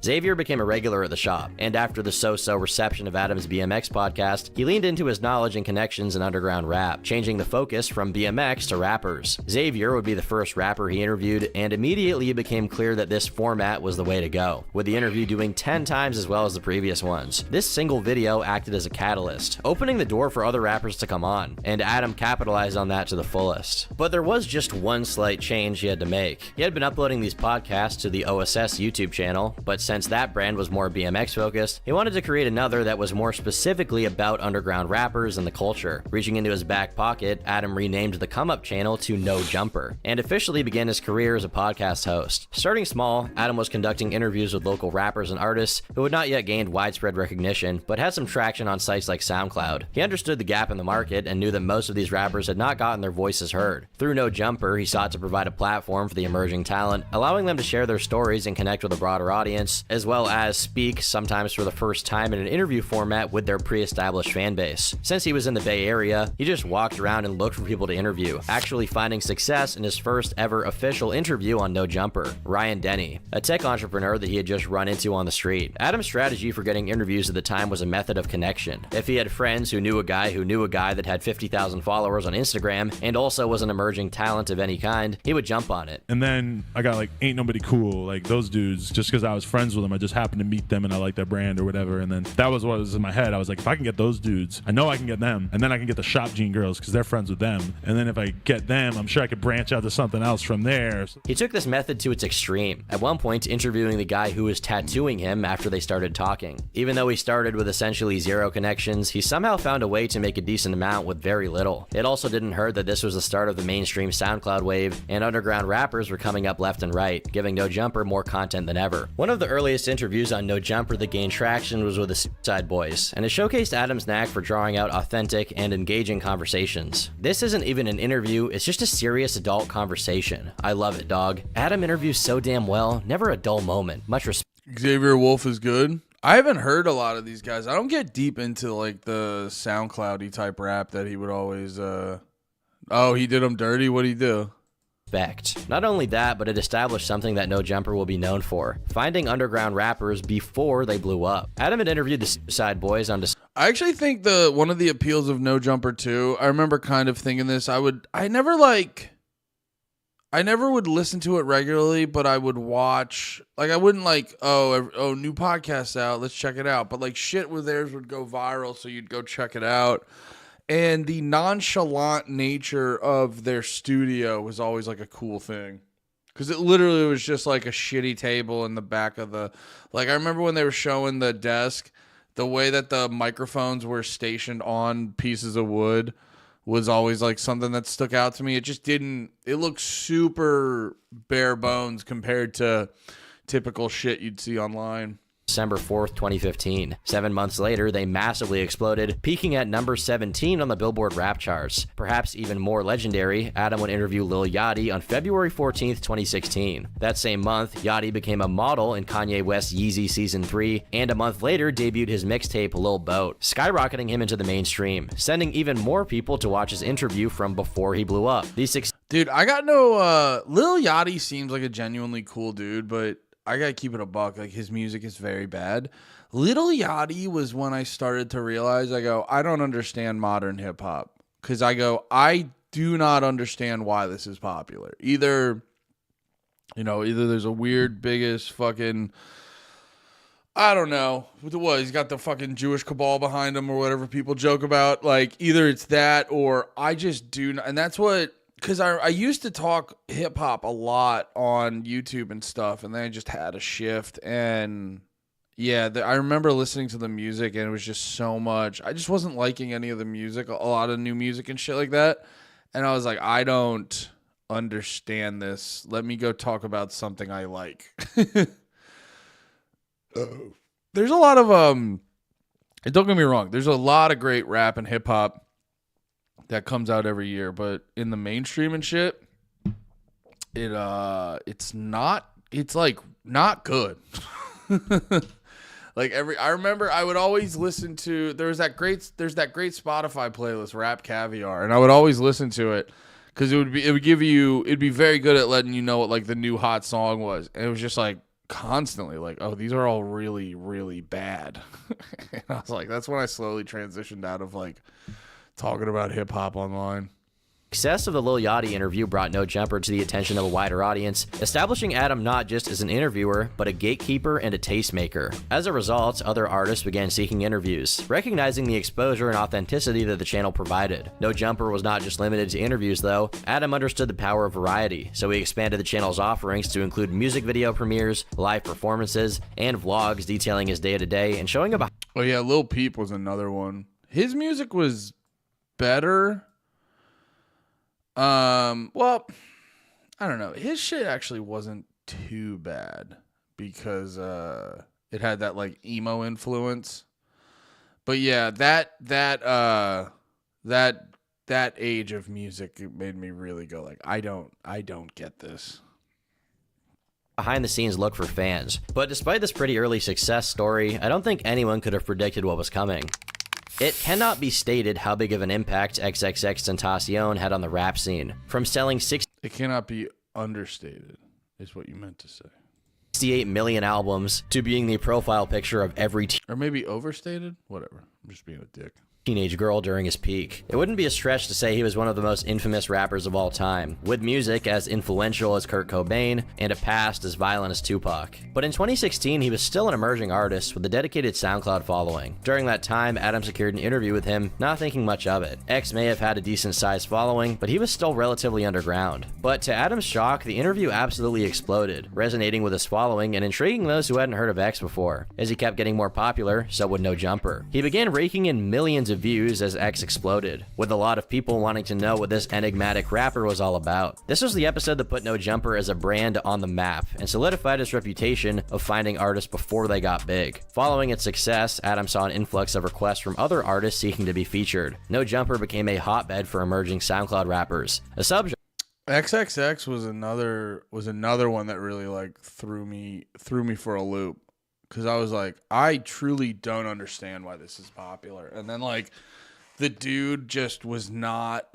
E: Xavier became a regular at the shop, and after the so-so reception of Adam's BMX podcast, he leaned into his knowledge and connections in underground rap, changing the focus from BMX to rappers. Xavier would be the first rapper he interviewed, and immediately it became clear that this format was the way to go, with the interview doing 10 times as well as the previous ones. This single video acted as a catalyst, opening the door for other rappers to come on, and Adam capitalized on that to the fullest. But there was just one slight change he had to make. He had been uploading these podcasts to the OSS YouTube channel, but since that brand was more BMX focused, he wanted to create another that was more specifically about underground rappers and the culture. Reaching into his back pocket, Adam renamed the Come Up channel to No Jumper, and officially began his career as a podcast host. Starting small, Adam was conducting interviews with local rappers and artists who had not yet gained widespread recognition, but had some traction on sites like SoundCloud. He understood the gap in the market and knew that most of these rappers had not gotten their voices heard. Through No Jumper, he sought to provide a platform for the emerging talent, allowing them to share their stories and connect with a broader audience, as well as speak, sometimes for the first time in an interview format, with their pre-established fan base. Since he was in the Bay Area, he just walked around and looked for people to interview, actually finding success in his first ever official interview on No Jumper, Ryan Denny, a tech entrepreneur that he had just run into on the street. Adam's strategy for getting interviews at the time was a method of connection. If he had friends who knew a guy that had 50,000 followers on Instagram and also was an emerging talent of any kind, he would jump on it.
G: And then I got like Ain't Nobody Cool, like those dudes, just because I was friends with them. I just happened to meet them and I liked their brand or whatever. And then that was what was in my head. I was like, if I can get those dudes, I know I can get them. And then I can get the Shop Gene girls because they're friends with them. And then if I get them, I'm sure I could branch out to something else from there.
E: He took this method to its extreme, at one point interviewing the guy who was tattooing him after they started talking. Even though he started with essentially zero connections, he somehow found a way to make a decent amount with very little. It also didn't hurt that this was the start of the mainstream SoundCloud wave, and underground rappers were coming up left and right, giving No Jumper more content than ever. One of the earliest interviews on No Jumper that gained traction was with the Suicide Boys, and it showcased Adam's knack for drawing out authentic and engaging conversations. This isn't even an interview, it's just a serious adult conversation. I love it, dog. Adam interviews so damn well, never a dull moment. Much respect.
D: Xavier Wolf is good. I haven't heard a lot of these guys. I don't get deep into like the SoundCloudy type rap that he would always oh, he did them dirty? What'd he do?
E: Not only that, but it established something that No Jumper will be known for, finding underground rappers before they blew up. Adam had interviewed the Suicide Boys on
D: I actually think one of the appeals of No Jumper too, I remember kind of thinking this, I never would listen to it regularly, but I would watch, like I wouldn't like, oh, new podcast out, let's check it out. But like shit with theirs would go viral, so you'd go check it out. And the nonchalant nature of their studio was always like a cool thing. Because it literally was just like a shitty table in the back of the, like I remember when they were showing the desk, the way that the microphones were stationed on pieces of wood was always like something that stuck out to me. It just didn't, it looked super bare bones compared to typical shit you'd see online.
E: December 4th, 2015. 7 months later, they massively exploded, peaking at number 17 on the Billboard rap charts. Perhaps even more legendary, Adam would interview Lil Yachty on February 14th, 2016. That same month, Yachty became a model in Kanye West's Yeezy Season 3, and a month later debuted his mixtape Lil Boat, skyrocketing him into the mainstream, sending even more people to watch his interview from before he blew up.
D: Dude, I got no, Lil Yachty seems like a genuinely cool dude, but I gotta keep it a buck. Like, his music is very bad. Lil Yachty was when I started to realize, I don't understand modern hip hop. Because I do not understand why this is popular. Either there's a weird, biggest fucking, I don't know. What? He's got the fucking Jewish cabal behind him or whatever people joke about. Like, either it's that or I just do not. And that's what, because I used to talk hip hop a lot on YouTube and stuff, and then I just had a shift. And yeah, I remember listening to the music, and it was just so much. I just wasn't liking any of the music, a lot of new music and shit like that. And I was like, I don't understand this. Let me go talk about something I like. There's a lot of don't get me wrong, there's a lot of great rap and hip hop that comes out every year, but in the mainstream and shit, it's like not good. Like I remember I would always listen to, there's that great Spotify playlist, Rap Caviar, and I would always listen to it because it'd be very good at letting you know what like the new hot song was, and it was just like constantly like, oh, these are all really, really bad. And I was like, that's when I slowly transitioned out of like talking about hip-hop online.
E: Success of the Lil Yachty interview brought No Jumper to the attention of a wider audience, establishing Adam not just as an interviewer, but a gatekeeper and a tastemaker. As a result, other artists began seeking interviews, recognizing the exposure and authenticity that the channel provided. No Jumper was not just limited to interviews, though. Adam understood the power of variety, so he expanded the channel's offerings to include music video premieres, live performances, and vlogs detailing his day-to-day and showing about.
D: Oh yeah, Lil Peep was another one. His music was better. Well, I don't know. His shit actually wasn't too bad because it had that like emo influence. But yeah, that age of music, it made me really go like, I don't get this.
E: Behind the scenes look for fans. But despite this pretty early success story, I don't think anyone could have predicted what was coming. It cannot be stated how big of an impact XXXTentacion had on the rap scene. From selling
D: It cannot be understated, is what you meant to say.
E: 68 million albums to being the profile picture of every
D: or maybe overstated? Whatever. I'm just being a dick.
E: Teenage girl during his peak. It wouldn't be a stretch to say he was one of the most infamous rappers of all time, with music as influential as Kurt Cobain and a past as violent as Tupac. But in 2016, he was still an emerging artist with a dedicated SoundCloud following. During that time, Adam secured an interview with him, not thinking much of it. X may have had a decent sized following, but he was still relatively underground. But to Adam's shock, the interview absolutely exploded, resonating with his following and intriguing those who hadn't heard of X before. As he kept getting more popular, so would No Jumper. He began raking in millions of views as X exploded, with a lot of people wanting to know what this enigmatic rapper was all about. This was the episode that put No Jumper as a brand on the map and solidified his reputation of finding artists before they got big. Following its success, Adam saw an influx of requests from other artists seeking to be featured. No Jumper became a hotbed for emerging SoundCloud rappers. A subgenre
D: XXX was another one that really like threw me for a loop, because I was like, I truly don't understand why this is popular. And then like the dude just was not,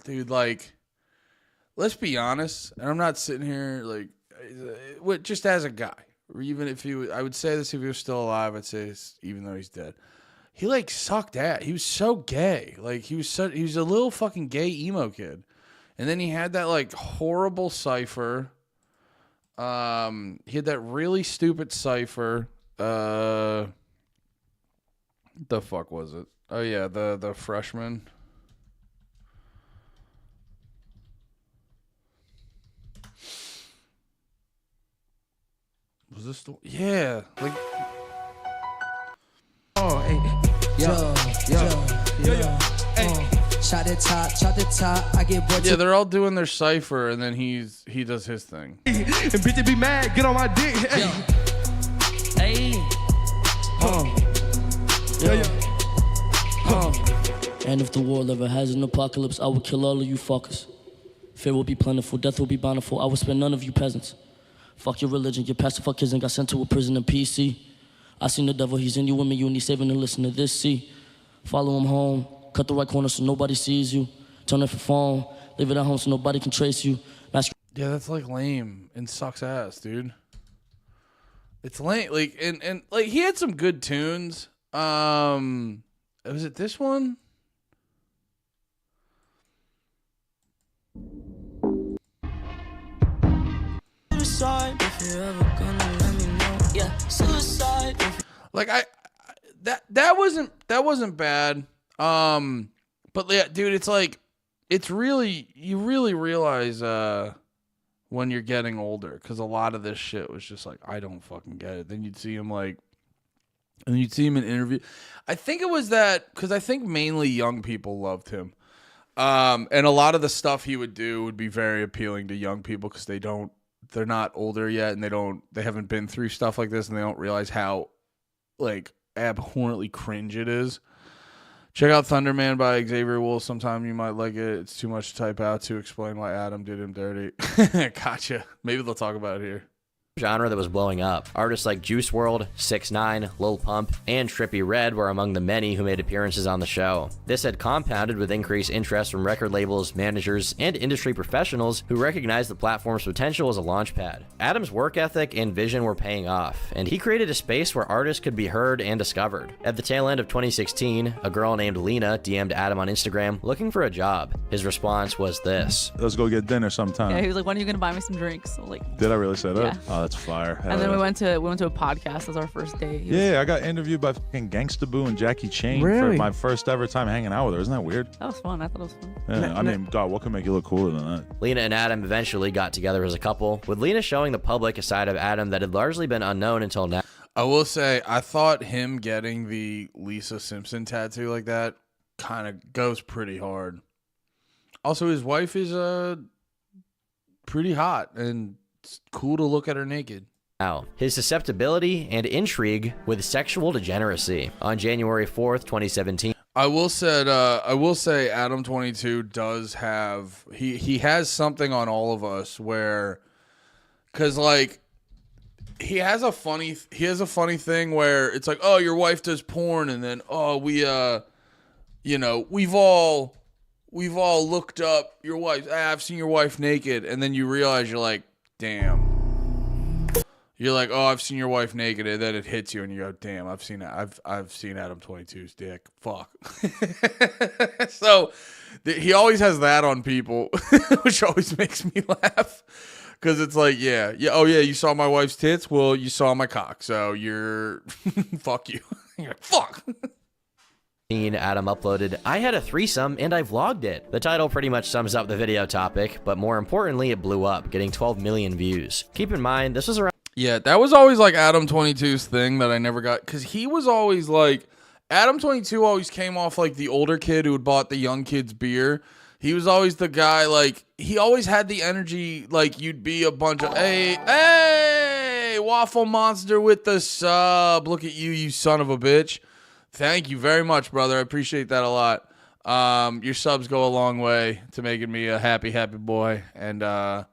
D: dude, like, let's be honest, and I'm not sitting here like, just as a guy, or even if I would say this if he was still alive, I'd say this even though he's dead. He like sucked ass. He was so gay. Like he was a little fucking gay emo kid. And then he had that like horrible cipher. He had that really stupid cipher. The fuck was it? Oh yeah, the freshman. Was this the? Yeah, like.
K: Oh, hey, yo, hey. Shot the top, I get bored.
D: Yeah, they're all doing their cipher, and then he does his thing.
K: And bitch, be mad, get on my dick. Hey.
L: And if the world ever has an apocalypse, I will kill all of you fuckers. Fear will be plentiful, death will be bountiful. I will spare none of you peasants. Fuck your religion, your pastor fuck kids and got sent to a prison in PC. I seen the devil, he's in you, women, you need saving and listen to this, see. Follow him home, cut the right corner so nobody sees you. Turn off your phone, leave it at home so nobody can trace you.
D: Yeah, that's like lame and sucks ass, dude. It's lame. Like and like he had some good tunes. Was it this one?
L: Suicide, if you're ever gonna let me know. Yeah, suicide.
D: Like that wasn't bad. But yeah, dude, it's like you really realize when you're getting older, because a lot of this shit was just like, I don't fucking get it. Then you'd see him in interview. I think it was that because I think mainly young people loved him. And a lot of the stuff he would do would be very appealing to young people because they're not older yet and they haven't been through stuff like this and they don't realize how like abhorrently cringe it is. Check out Thunderman by Xavier Wolf. Sometime you might like it. It's too much to type out to explain why Adam did him dirty. Gotcha. Maybe they'll talk about it here.
E: Genre that was blowing up. Artists like Juice WRLD, 6ix9ine, Lil Pump, and Trippie Redd were among the many who made appearances on the show. This had compounded with increased interest from record labels, managers, and industry professionals who recognized the platform's potential as a launchpad. Adam's work ethic and vision were paying off, and he created a space where artists could be heard and discovered. At the tail end of 2016, a girl named Lena DM'd Adam on Instagram looking for a job. His response was this.
M: Let's go get dinner sometime.
P: Yeah, he was like, when are you going to buy me some drinks? So, like,
M: did I really say that?
P: Yeah.
M: Oh, that's fire. Hell
P: and then
M: yeah.
P: we went to a podcast as our first date.
M: Yeah, I got interviewed by fucking Gangsta Boo and Jackie Chain
P: Really?
M: for my first ever time hanging out with her. Isn't that weird?
P: That was fun. I thought it was fun.
M: Yeah, I mean, God, what could make you look cooler than that?
E: Lena and Adam eventually got together as a couple, with Lena showing the public a side of Adam that had largely been unknown until now.
D: I will say, I thought him getting the Lisa Simpson tattoo like that kind of goes pretty hard. Also, his wife is pretty hot and it's cool to look at her naked.
E: His susceptibility and intrigue with sexual degeneracy. On January 4th, 2017.
D: I will say Adam22 does have he has something on all of us where, because like he has a funny thing where it's like, oh, your wife does porn, and then we've all looked up your wife. I've seen your wife naked, and then you realize you're like, damn. You're like, oh, I've seen your wife naked, and then it hits you, and you go, damn, I've seen Adam22's dick. Fuck. So he always has that on people, which always makes me laugh, because it's like, yeah, oh yeah, you saw my wife's tits. Well, you saw my cock, so you're fuck you. You're like, fuck.
E: Adam uploaded, I had a threesome and I vlogged it. The title pretty much sums up the video topic, but more importantly, it blew up, getting 12 million views. Keep in mind, this was around.
D: Yeah, that was always like Adam22's thing that I never got, because he was always like, Adam22 always came off like the older kid who had bought the young kids beer. He was always the guy, like, he always had the energy, like, you'd be a bunch of, hey, Waffle Monster with the sub. Look at you, you son of a bitch. Thank you very much, brother. I appreciate that a lot. Your subs go a long way to making me a happy, happy boy and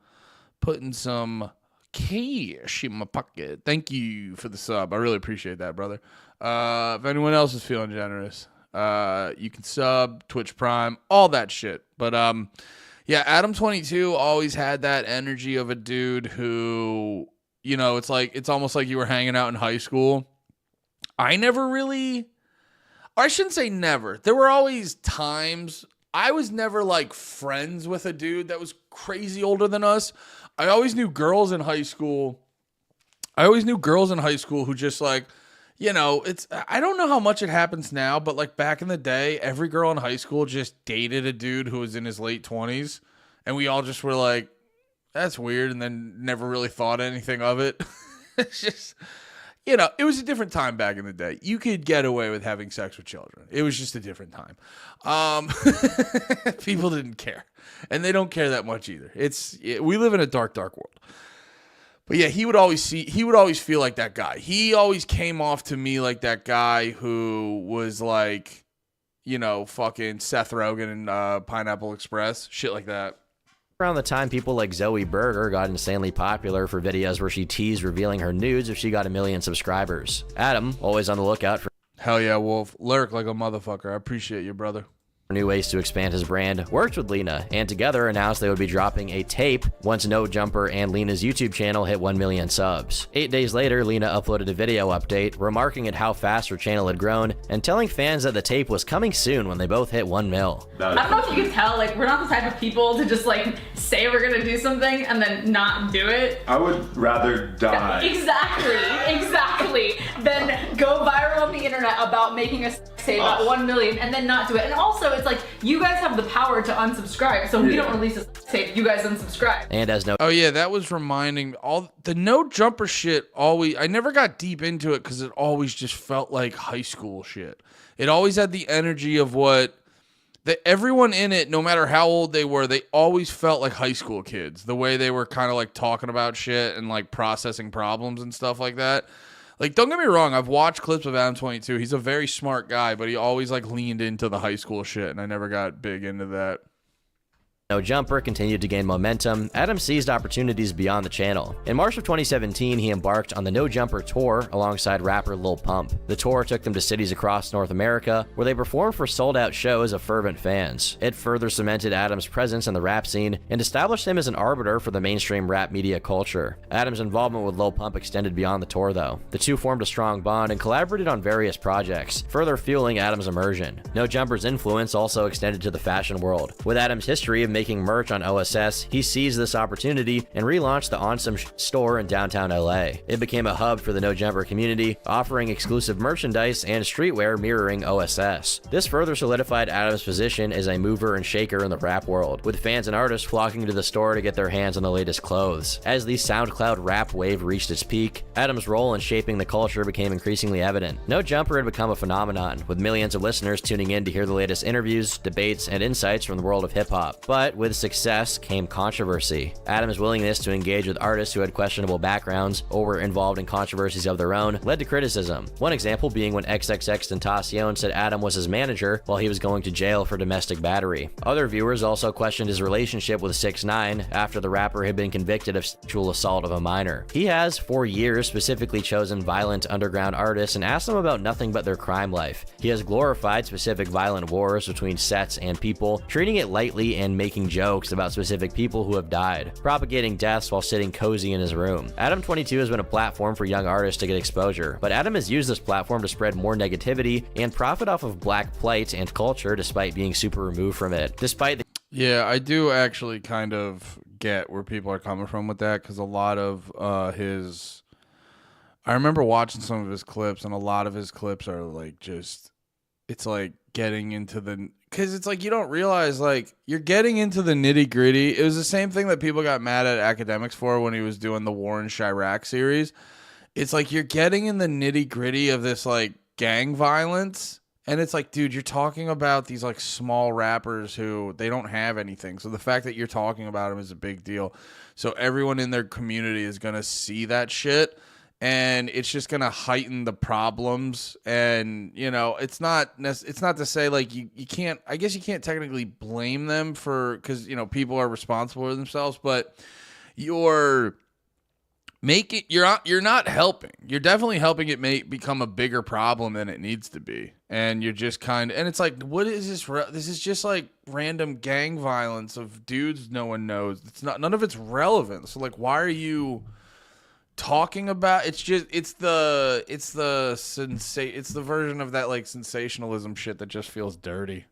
D: putting some cash in my pocket. Thank you for the sub. I really appreciate that, brother. If anyone else is feeling generous, you can sub, Twitch Prime, all that shit. But yeah, Adam22 always had that energy of a dude who, you know, it's almost like you were hanging out in high school. I shouldn't say never. There were always times. I was never like friends with a dude that was crazy older than us. I always knew girls in high school. Who just like, you know, I don't know how much it happens now, but like back in the day, every girl in high school just dated a dude who was in his late 20s. And we all just were like, that's weird. And then never really thought anything of it. It's just, you know, it was a different time back in the day. You could get away with having sex with children. It was just a different time. People didn't care, and they don't care that much either. We live in a dark, dark world. But yeah, he would always feel like that guy. He always came off to me like that guy who was like, you know, fucking Seth Rogen and Pineapple Express, shit like that.
E: Around the time people like Zoe Berger got insanely popular for videos where she teased revealing her nudes if she got 1 million subscribers. Adam, always on the lookout for
D: hell yeah, Wolf. Lurk like a motherfucker. I appreciate you, brother.
E: New ways to expand his brand, worked with Lena, and together announced they would be dropping a tape once No Jumper and Lena's YouTube channel hit 1 million subs. 8 days later, Lena uploaded a video update, remarking at how fast her channel had grown, and telling fans that the tape was coming soon when they both hit 1 mil.
F: I don't know if you can tell, like, we're not the type of people to just, like, say we're gonna do something and then not do it.
M: I would rather die.
F: Exactly. Then go viral on the internet about making us say about 1 million and then not do it. And also, it's like, you guys have the power to unsubscribe, so we don't release a tape, you guys unsubscribe.
E: And as no...
D: Oh yeah, that was reminding all the No Jumper shit. I never got deep into it because it always just felt like high school shit. It always had the energy of everyone in it, no matter how old they were, they always felt like high school kids. The way they were kind of like talking about shit and like processing problems and stuff like that. Like, don't get me wrong, I've watched clips of Adam22. He's a very smart guy, but he always like leaned into the high school shit, and I never got big into that.
E: No Jumper continued to gain momentum, Adam seized opportunities beyond the channel. In March of 2017, he embarked on the No Jumper tour alongside rapper Lil Pump. The tour took them to cities across North America, where they performed for sold-out shows of fervent fans. It further cemented Adam's presence in the rap scene and established him as an arbiter for the mainstream rap media culture. Adam's involvement with Lil Pump extended beyond the tour, though. The two formed a strong bond and collaborated on various projects, further fueling Adam's immersion. No Jumper's influence also extended to the fashion world. With Adam's history of making merch on OSS, he seized this opportunity and relaunched the Awesome store in downtown LA. It became a hub for the No Jumper community, offering exclusive merchandise and streetwear mirroring OSS. This further solidified Adam's position as a mover and shaker in the rap world, with fans and artists flocking to the store to get their hands on the latest clothes. As the SoundCloud rap wave reached its peak, Adam's role in shaping the culture became increasingly evident. No Jumper had become a phenomenon, with millions of listeners tuning in to hear the latest interviews, debates, and insights from the world of hip-hop. But with success came controversy. Adam's willingness to engage with artists who had questionable backgrounds or were involved in controversies of their own led to criticism. One example being when XXXTentacion said Adam was his manager while he was going to jail for domestic battery. Other viewers also questioned his relationship with 6ix9ine after the rapper had been convicted of sexual assault of a minor. He has, for years, specifically chosen violent underground artists and asked them about nothing but their crime life. He has glorified specific violent wars between sets and people, treating it lightly and making jokes about specific people who have died, propagating deaths while sitting cozy in his room. Adam22 has been a platform for young artists to get exposure, but Adam has used this platform to spread more negativity and profit off of black plight and culture despite being super removed from it.
D: Yeah, I do actually kind of get where people are coming from with that, because a lot of I remember watching some of his clips, and a lot of his clips are like it's like getting into because it's like you don't realize like you're getting into the nitty gritty. It was the same thing that people got mad at academics for when he was doing the Warren Chirac series. It's like you're getting in the nitty gritty of this like gang violence, and it's like, dude, you're talking about these like small rappers who they don't have anything. So the fact that you're talking about them is a big deal. So everyone in their community is gonna see that shit. And it's just gonna heighten the problems, and you know, it's not to say like you can't. I guess you can't technically blame them for, because you know people are responsible for themselves, but you're not helping. You're definitely helping it become a bigger problem than it needs to be, and you're just and it's like, what is this? This is just like random gang violence of dudes no one knows. None of it's relevant. So like, why are you talking about it's the version of that like sensationalism shit that just feels dirty.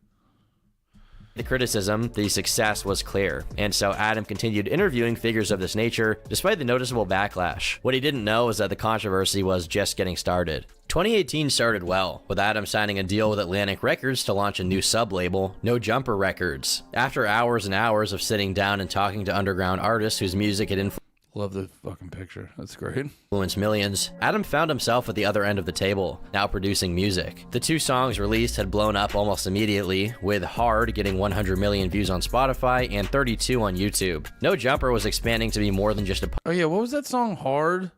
E: The criticism, the success was clear, and so Adam continued interviewing figures of this nature despite the noticeable backlash. What he didn't know is that the controversy was just getting started. 2018 started well, with Adam signing a deal with Atlantic Records to launch a new sub-label, No Jumper Records. After hours and hours of sitting down and talking to underground artists whose music had influenced
D: Love the fucking picture. That's great.
E: Influenced millions, Adam found himself at the other end of the table, now producing music. The 2 songs released had blown up almost immediately, with Hard getting 100 million views on Spotify and 32 on YouTube. No Jumper was expanding to be more than just a...
D: Oh yeah, what was that song, Hard?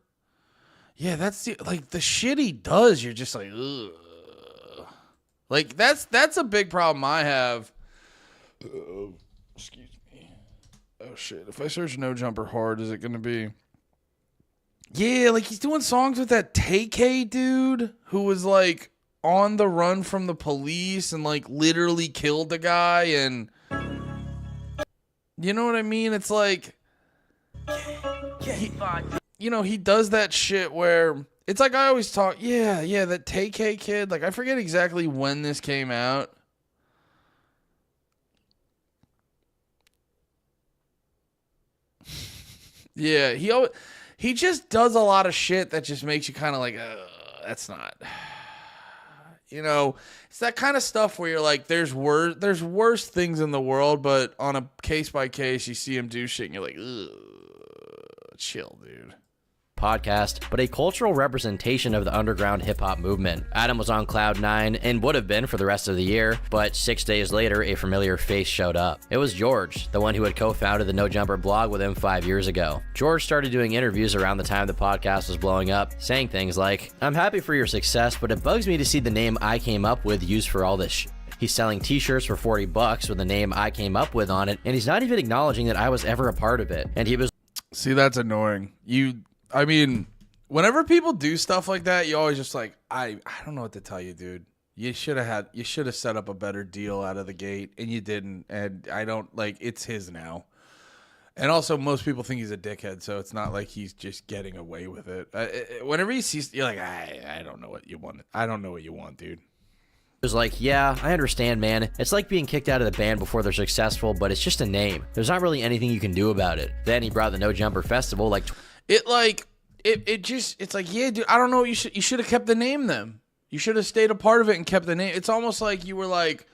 D: Yeah, that's the shit he does, you're just like, ugh. Like, that's a big problem I have. Excuse me. Oh shit, if I search No Jumper Hard, is it gonna be... Yeah, like he's doing songs with that TK dude who was like on the run from the police and like literally killed the guy, and you know what I mean? It's like, he does that shit where it's like I always talk, that TK kid, like I forget exactly when this came out. Yeah, he just does a lot of shit that just makes you kind of like, that's not, it's that kind of stuff where you're like, there's worse things in the world, but on a case by case, you see him do shit and you're like, ugh, chill, dude.
E: Podcast, but a cultural representation of the underground hip-hop movement. Adam was on cloud 9 and would have been for the rest of the year, but 6 days later, a familiar face showed up. It was George, the one who had co-founded the No Jumper blog with him 5 years ago. George started doing interviews around the time the podcast was blowing up, saying things like, "I'm happy for your success, but it bugs me to see the name I came up with used for all this shit. He's selling t-shirts for $40 with the name I came up with on it, and he's not even acknowledging that I was ever a part of it." And he was...
D: See, that's annoying. I mean, whenever people do stuff like that, you always just like, I don't know what to tell you, dude. You should have set up a better deal out of the gate, and you didn't. And I don't like, it's his now. And also, most people think he's a dickhead, so it's not like he's just getting away with it. Whenever you see, you're like, I don't know what you want. I don't know what you want, dude.
E: It was like, yeah, I understand, man. It's like being kicked out of the band before they're successful, but it's just a name. There's not really anything you can do about it. Then he brought the No Jumper Festival like...
D: It's like, yeah, dude, I don't know. You should have kept the name then. You should have stayed a part of it and kept the name. It's almost like you were like,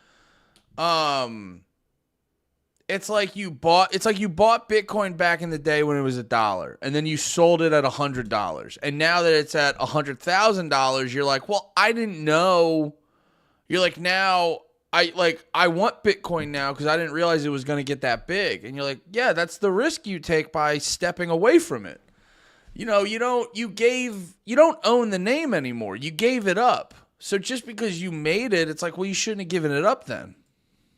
D: it's like you bought Bitcoin back in the day when it was $1, and then you sold it at $100. And now that it's at $100,000, you're like, well, I didn't know. You're like, now I want Bitcoin now because I didn't realize it was going to get that big. And you're like, yeah, that's the risk you take by stepping away from it. You don't own the name anymore. You gave it up. So just because you made it, it's like, well, you shouldn't have given it up then.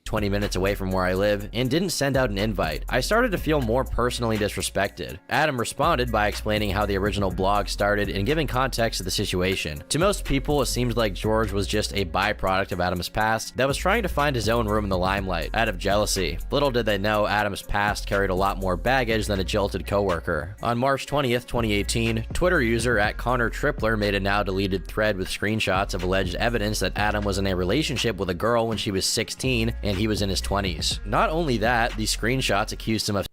E: 20 minutes away from where I live and didn't send out an invite. I started to feel more personally disrespected. Adam responded by explaining how the original blog started and giving context to the situation. To most people, it seems like George was just a byproduct of Adam's past that was trying to find his own room in the limelight out of jealousy. Little did they know Adam's past carried a lot more baggage than a jilted coworker. On March 20th, 2018, Twitter user @ConnorTripler made a now deleted thread with screenshots of alleged evidence that Adam was in a relationship with a girl when she was 16 and he was in his 20s. Not only that, these screenshots accused him of...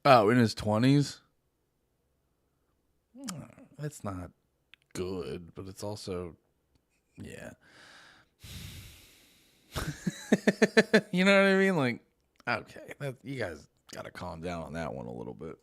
D: Oh, in his 20s? That's not good, but it's also... Yeah. You know what I mean? Like, okay, you guys got to calm down on that one a little bit.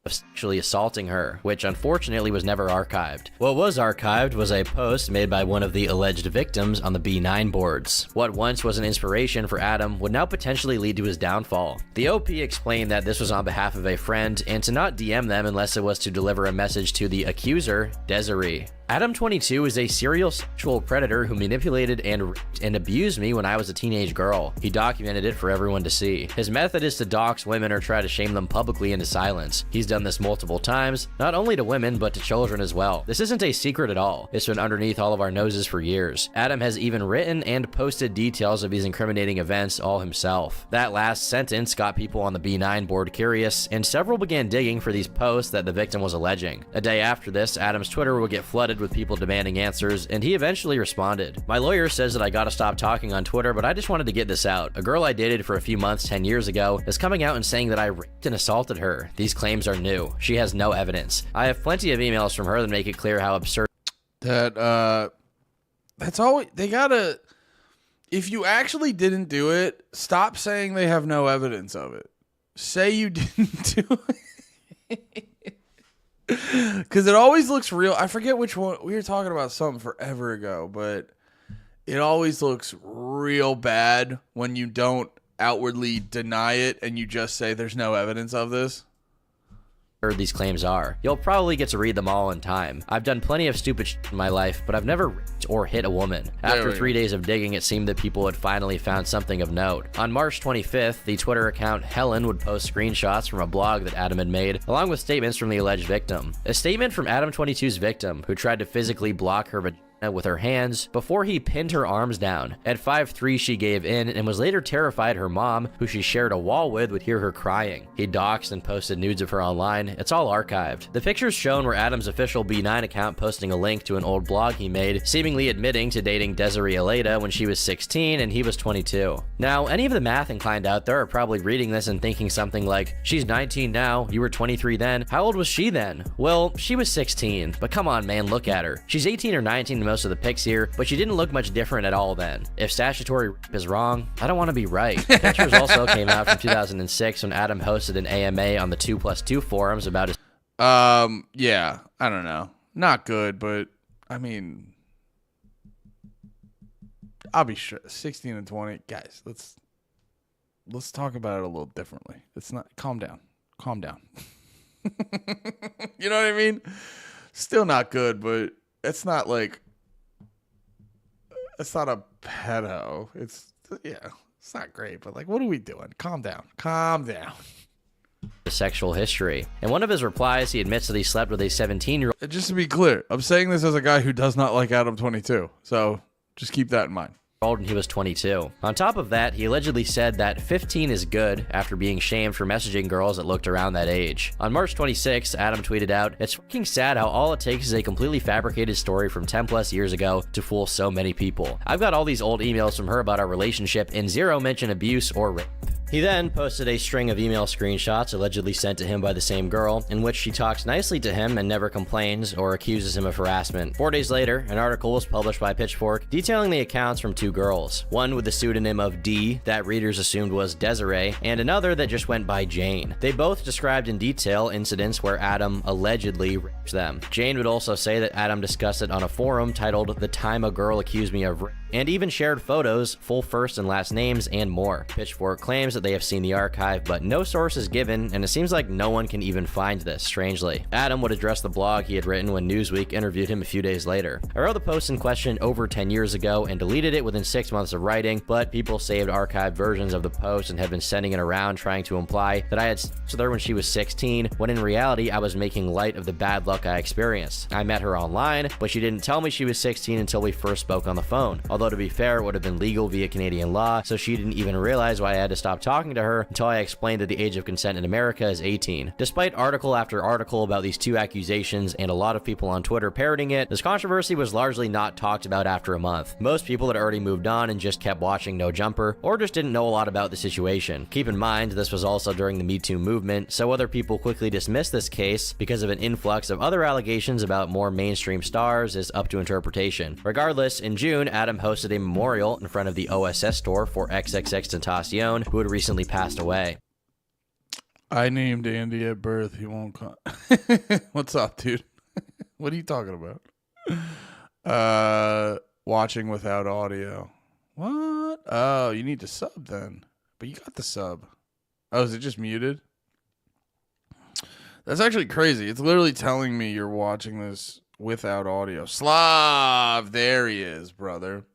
E: Sexually assaulting her, which unfortunately was never archived. What was archived was a post made by one of the alleged victims on the B9 boards. What once was an inspiration for Adam would now potentially lead to his downfall. The OP explained that this was on behalf of a friend and to not DM them unless it was to deliver a message to the accuser, Desiree. Adam22 is a serial sexual predator who manipulated and raped and abused me when I was a teenage girl. He documented it for everyone to see. His method is to dox women or try to shame them publicly into silence. He's done this multiple times, not only to women, but to children as well. This isn't a secret at all. It's been underneath all of our noses for years. Adam has even written and posted details of these incriminating events all himself. That last sentence got people on the B9 board curious, and several began digging for these posts that the victim was alleging. A day after this, Adam's Twitter would get flooded with people demanding answers, and he eventually responded. My lawyer says that I gotta stop talking on Twitter, but I just wanted to get this out. A girl I dated for a few months 10 years ago is coming out and saying that I raped and assaulted her. These claims are new. She has no evidence. I have plenty of emails from her that make it clear how absurd
D: that's all they gotta. If you actually didn't do it, stop saying they have no evidence of it. Say you didn't do it. Because it always looks real. I forget which one. We were talking about something forever ago, but it always looks real bad when you don't outwardly deny it and you just say there's no evidence of this.
E: These claims are. You'll probably get to read them all in time. I've done plenty of stupid shit in my life, but I've never raped or hit a woman. After 3 days of digging, it seemed that people had finally found something of note. On March 25th, the Twitter account Helen would post screenshots from a blog that Adam had made, along with statements from the alleged victim. A statement from Adam22's victim, who tried to physically block her vagina with her hands before he pinned her arms down. At 5'3", she gave in and was later terrified her mom, who she shared a wall with, would hear her crying. He doxed and posted nudes of her online. It's all archived. The pictures shown were Adam's official B9 account posting a link to an old blog he made, seemingly admitting to dating Desiree Aleda when she was 16 and he was 22. Now, any of the math inclined out there are probably reading this and thinking something like, she's 19 now, you were 23 then, how old was she then? Well, she was 16, but come on man, look at her. She's 18 or 19 in most of the pics here, but she didn't look much different at all then. If statutory rape is wrong, I don't want to be right. Pictures also came out from 2006 when Adam hosted an AMA on the 2+2 forums about his...
D: Yeah, I don't know. Not good, but, I mean... I'll be sure. 16 and 20. Guys, let's talk about it a little differently. It's not... Calm down. Calm down. You know what I mean? Still not good, but it's not like... It's not a pedo. It's not great, but like, what are we doing? Calm down. Calm down.
E: Sexual history. In one of his replies, he admits that he slept with a 17-year-old.
D: Just to be clear, I'm saying this as a guy who does not like Adam22, so just keep that in mind.
E: And he was 22. On top of that, he allegedly said that 15 is good after being shamed for messaging girls that looked around that age. On March 26, Adam tweeted out, "It's fucking sad how all it takes is a completely fabricated story from 10 plus years ago to fool so many people. I've got all these old emails from her about our relationship and zero mention abuse or rape." He then posted a string of email screenshots allegedly sent to him by the same girl, in which she talks nicely to him and never complains or accuses him of harassment. 4 days later, an article was published by Pitchfork detailing the accounts from two girls, one with the pseudonym of D that readers assumed was Desiree, and another that just went by Jane. They both described in detail incidents where Adam allegedly raped them. Jane would also say that Adam discussed it on a forum titled "The Time a Girl Accused Me of Rape," and even shared photos, full first and last names, and more. Pitchfork claims that they have seen the archive, but no source is given, and it seems like no one can even find this, strangely. Adam would address the blog he had written when Newsweek interviewed him a few days later. "I wrote the post in question over 10 years ago and deleted it within 6 months of writing, but people saved archived versions of the post and have been sending it around trying to imply that I had sex with her when she was 16, when in reality I was making light of the bad luck I experienced. I met her online, but she didn't tell me she was 16 until we first spoke on the phone. Although to be fair, it would have been legal via Canadian law, so she didn't even realize why I had to stop talking to her until I explained that the age of consent in America is 18. Despite article after article about these two accusations and a lot of people on Twitter parroting it, this controversy was largely not talked about after a month. Most people had already moved on and just kept watching No Jumper, or just didn't know a lot about the situation. Keep in mind, this was also during the Me Too movement, so other people quickly dismissed this case because of an influx of other allegations about more mainstream stars is up to interpretation. Regardless, in June, Adam hosted a memorial in front of the OSS store for XXXTentacion, who had recently passed away.
D: I named Andy at birth. He won't come. What's up, dude? What are you talking about? Watching without audio. What? Oh, you need to sub then. But you got the sub. Oh, is it just muted? That's actually crazy. It's literally telling me you're watching this without audio. Slav! There he is, brother.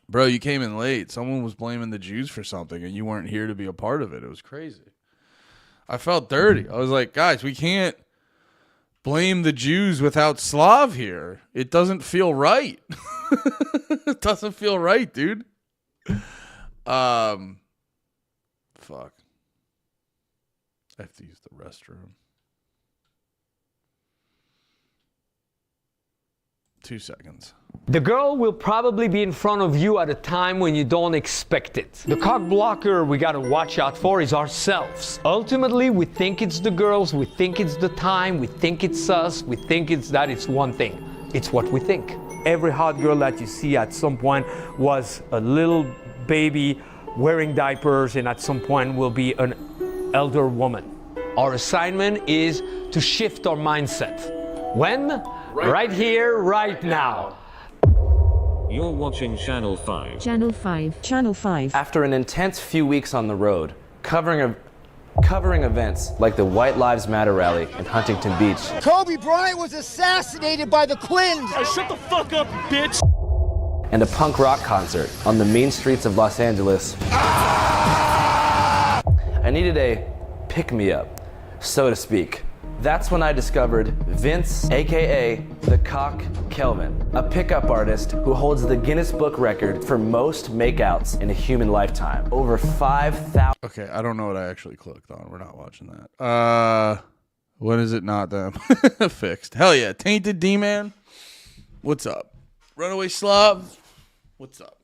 D: Bro, you came in late. Someone was blaming the Jews for something, and you weren't here to be a part of it. It was crazy. I felt dirty. I was like, guys, we can't blame the Jews without Slav here. It doesn't feel right. It doesn't feel right, dude. Fuck. I have to use the restroom. 2 seconds.
N: The girl will probably be in front of you at a time when you don't expect it. The cock blocker we gotta watch out for is ourselves. Ultimately, we think it's the girls, we think it's the time, we think it's us, we think it's that. It's one thing. It's what we think. Every hot girl that you see at some point was a little baby wearing diapers, and at some point will be an elder woman. Our assignment is to shift our mindset. When? Right here, right now.
O: You're watching Channel 5.
Q: Channel 5. Channel 5.
T: After an intense few weeks on the road, covering events like the White Lives Matter rally in Huntington Beach.
U: Kobe Bryant was assassinated by the Clintons.
T: Shut the fuck up, bitch! And a punk rock concert on the mean streets of Los Angeles. I needed a pick-me-up, so to speak. That's when I discovered Vince, aka the Cock Kelvin, a pickup artist who holds the Guinness Book record for most makeouts in a human lifetime. Over 5,000.
D: Okay, I don't know what I actually clicked on. We're not watching that. When is it not them? Fixed. Hell yeah. Tainted D-Man. What's up? Runaway Slav. What's up?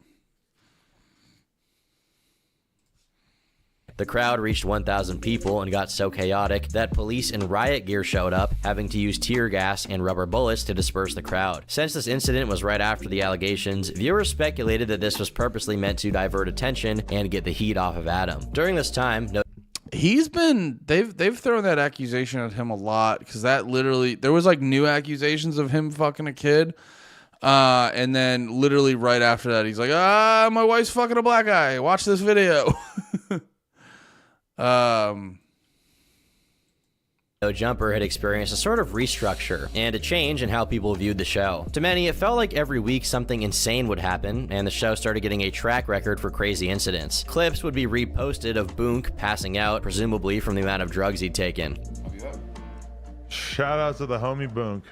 E: The crowd reached 1,000 people and got so chaotic that police in riot gear showed up, having to use tear gas and rubber bullets to disperse the crowd. Since this incident was right after the allegations, viewers speculated that this was purposely meant to divert attention and get the heat off of Adam. During this time, they've thrown that accusation at him a lot, because that literally, there was like new accusations of him fucking a kid. And then literally right after that, he's like, my wife's fucking a black guy. Watch this video. No Jumper had experienced a sort of restructure and a change in how people viewed the show. To many, it felt like every week something insane would happen, and the show started getting a track record for crazy incidents. Clips would be reposted of Boonk passing out, presumably from the amount of drugs he'd taken.
Y: Shout out to the homie Boonk.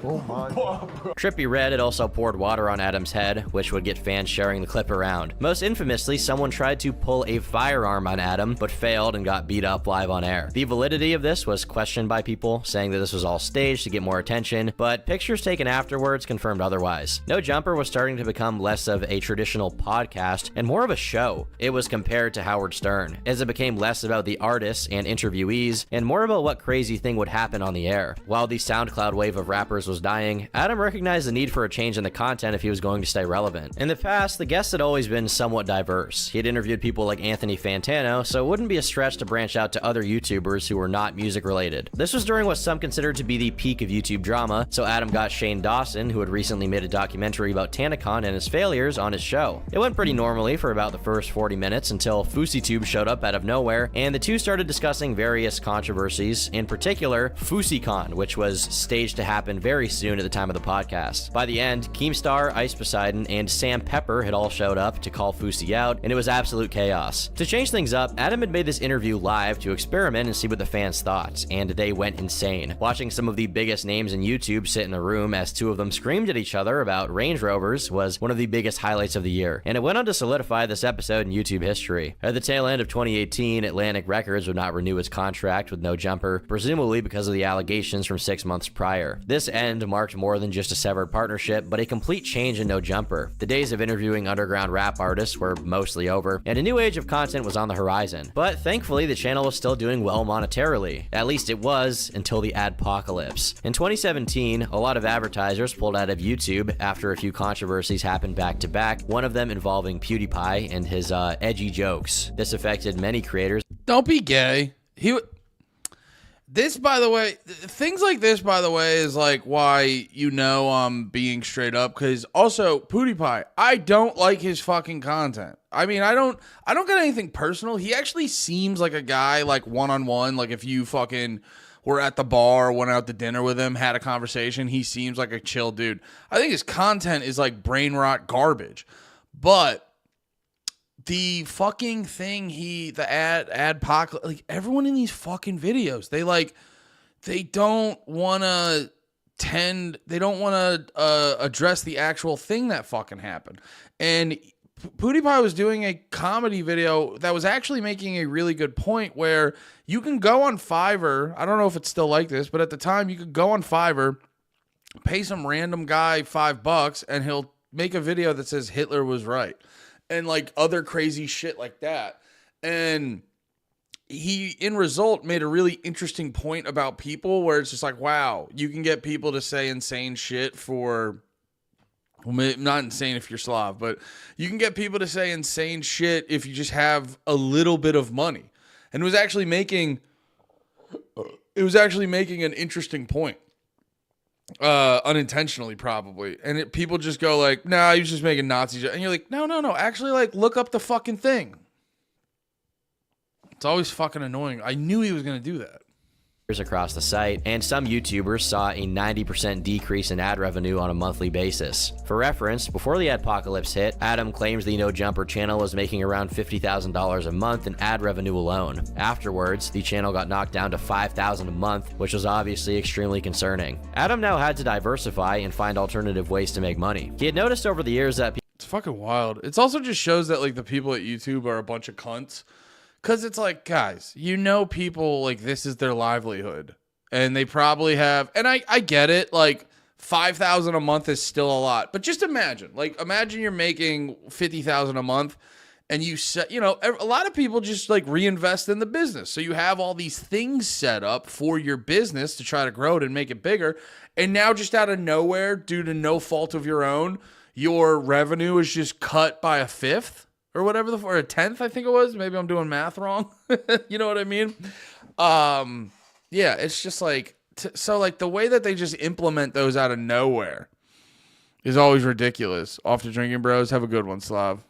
E: Oh my. Trippy Red had also poured water on Adam's head, which would get fans sharing the clip around. Most infamously, someone tried to pull a firearm on Adam, but failed and got beat up live on air. The validity of this was questioned by people, saying that this was all staged to get more attention, but pictures taken afterwards confirmed otherwise. No Jumper was starting to become less of a traditional podcast and more of a show. It was compared to Howard Stern, as it became less about the artists and interviewees, and more about what crazy thing would happen on the air. While the SoundCloud wave of rappers was dying, Adam recognized the need for a change in the content if he was going to stay relevant. In the past, the guests had always been somewhat diverse. He had interviewed people like Anthony Fantano, so it wouldn't be a stretch to branch out to other YouTubers who were not music related. This was during what some considered to be the peak of YouTube drama, so Adam got Shane Dawson, who had recently made a documentary about TanaCon and his failures, on his show. It went pretty normally for about the first 40 minutes until FouseyTube showed up out of nowhere, and the two started discussing various controversies, in particular FouseyCon, which was staged to happen very soon at the time of the podcast. By the end, Keemstar, Ice Poseidon, and Sam Pepper had all showed up to call Fousey out, and it was absolute chaos. To change things up, Adam had made this interview live to experiment and see what the fans thought, and they went insane. Watching some of the biggest names in YouTube sit in a room as two of them screamed at each other about Range Rovers was one of the biggest highlights of the year, and it went on to solidify this episode in YouTube history. At the tail end of 2018, Atlantic Records would not renew its contract with No Jumper, presumably because of the allegations from 6 months prior. This end marked more than just a severed partnership, but a complete change in No Jumper. The days of interviewing underground rap artists were mostly over, and a new age of content was on the horizon. But thankfully, the channel was still doing well monetarily. At least it was, until the adpocalypse. In 2017, a lot of advertisers pulled out of YouTube after a few controversies happened back to back, one of them involving PewDiePie and his edgy jokes. This affected many creators.
D: Don't be gay. This, by the way, things like this, by the way, is like why I'm being straight up. Because also, PewDiePie, I don't like his fucking content. I mean, I don't get anything personal. He actually seems like a guy, like one-on-one. Like if you fucking were at the bar, went out to dinner with him, had a conversation, he seems like a chill dude. I think his content is like brain rot garbage. But the fucking thing the adpocalypse, like everyone in these fucking videos, they don't want to address the actual thing that fucking happened. And PewDiePie was doing a comedy video that was actually making a really good point where you can go on Fiverr. I don't know if it's still like this, but at the time you could go on Fiverr, pay some random guy $5 and he'll make a video that says Hitler was right. And like other crazy shit like that. And he, in result, made a really interesting point about people where it's just like, wow, you can get people to say insane shit for, well, not insane if you're Slav, but you can get people to say insane shit if you just have a little bit of money. and was actually making an interesting point. Unintentionally probably. And people just go like, nah, he was just making Nazi jokes. And you're like, no. Actually, like, look up the fucking thing. It's always fucking annoying. I knew he was going to do that.
E: Across the site, and some YouTubers saw a 90% decrease in ad revenue on a monthly basis. For reference, before the adpocalypse hit, Adam claims the No Jumper channel was making around $50,000 a month in ad revenue alone. Afterwards, the channel got knocked down to $5,000 a month, which was obviously extremely concerning. Adam now had to diversify and find alternative ways to make money. He had noticed over the years that
D: it's fucking wild. It's also just shows that like the people at YouTube are a bunch of cunts. Because it's like, guys, you know, people like this is their livelihood, and they probably have, and I get it, like $5,000 a month is still a lot, but just imagine you're making $50,000 a month, and you set, you know, a lot of people just like reinvest in the business, so you have all these things set up for your business to try to grow it and make it bigger, and now just out of nowhere, due to no fault of your own, your revenue is just cut by a fifth. Or whatever, or a 10th, I think it was. Maybe I'm doing math wrong. You know what I mean? Yeah, it's just like, so like the way that they just implement those out of nowhere is always ridiculous. Off to Drinking Bros. Have a good one, Slav.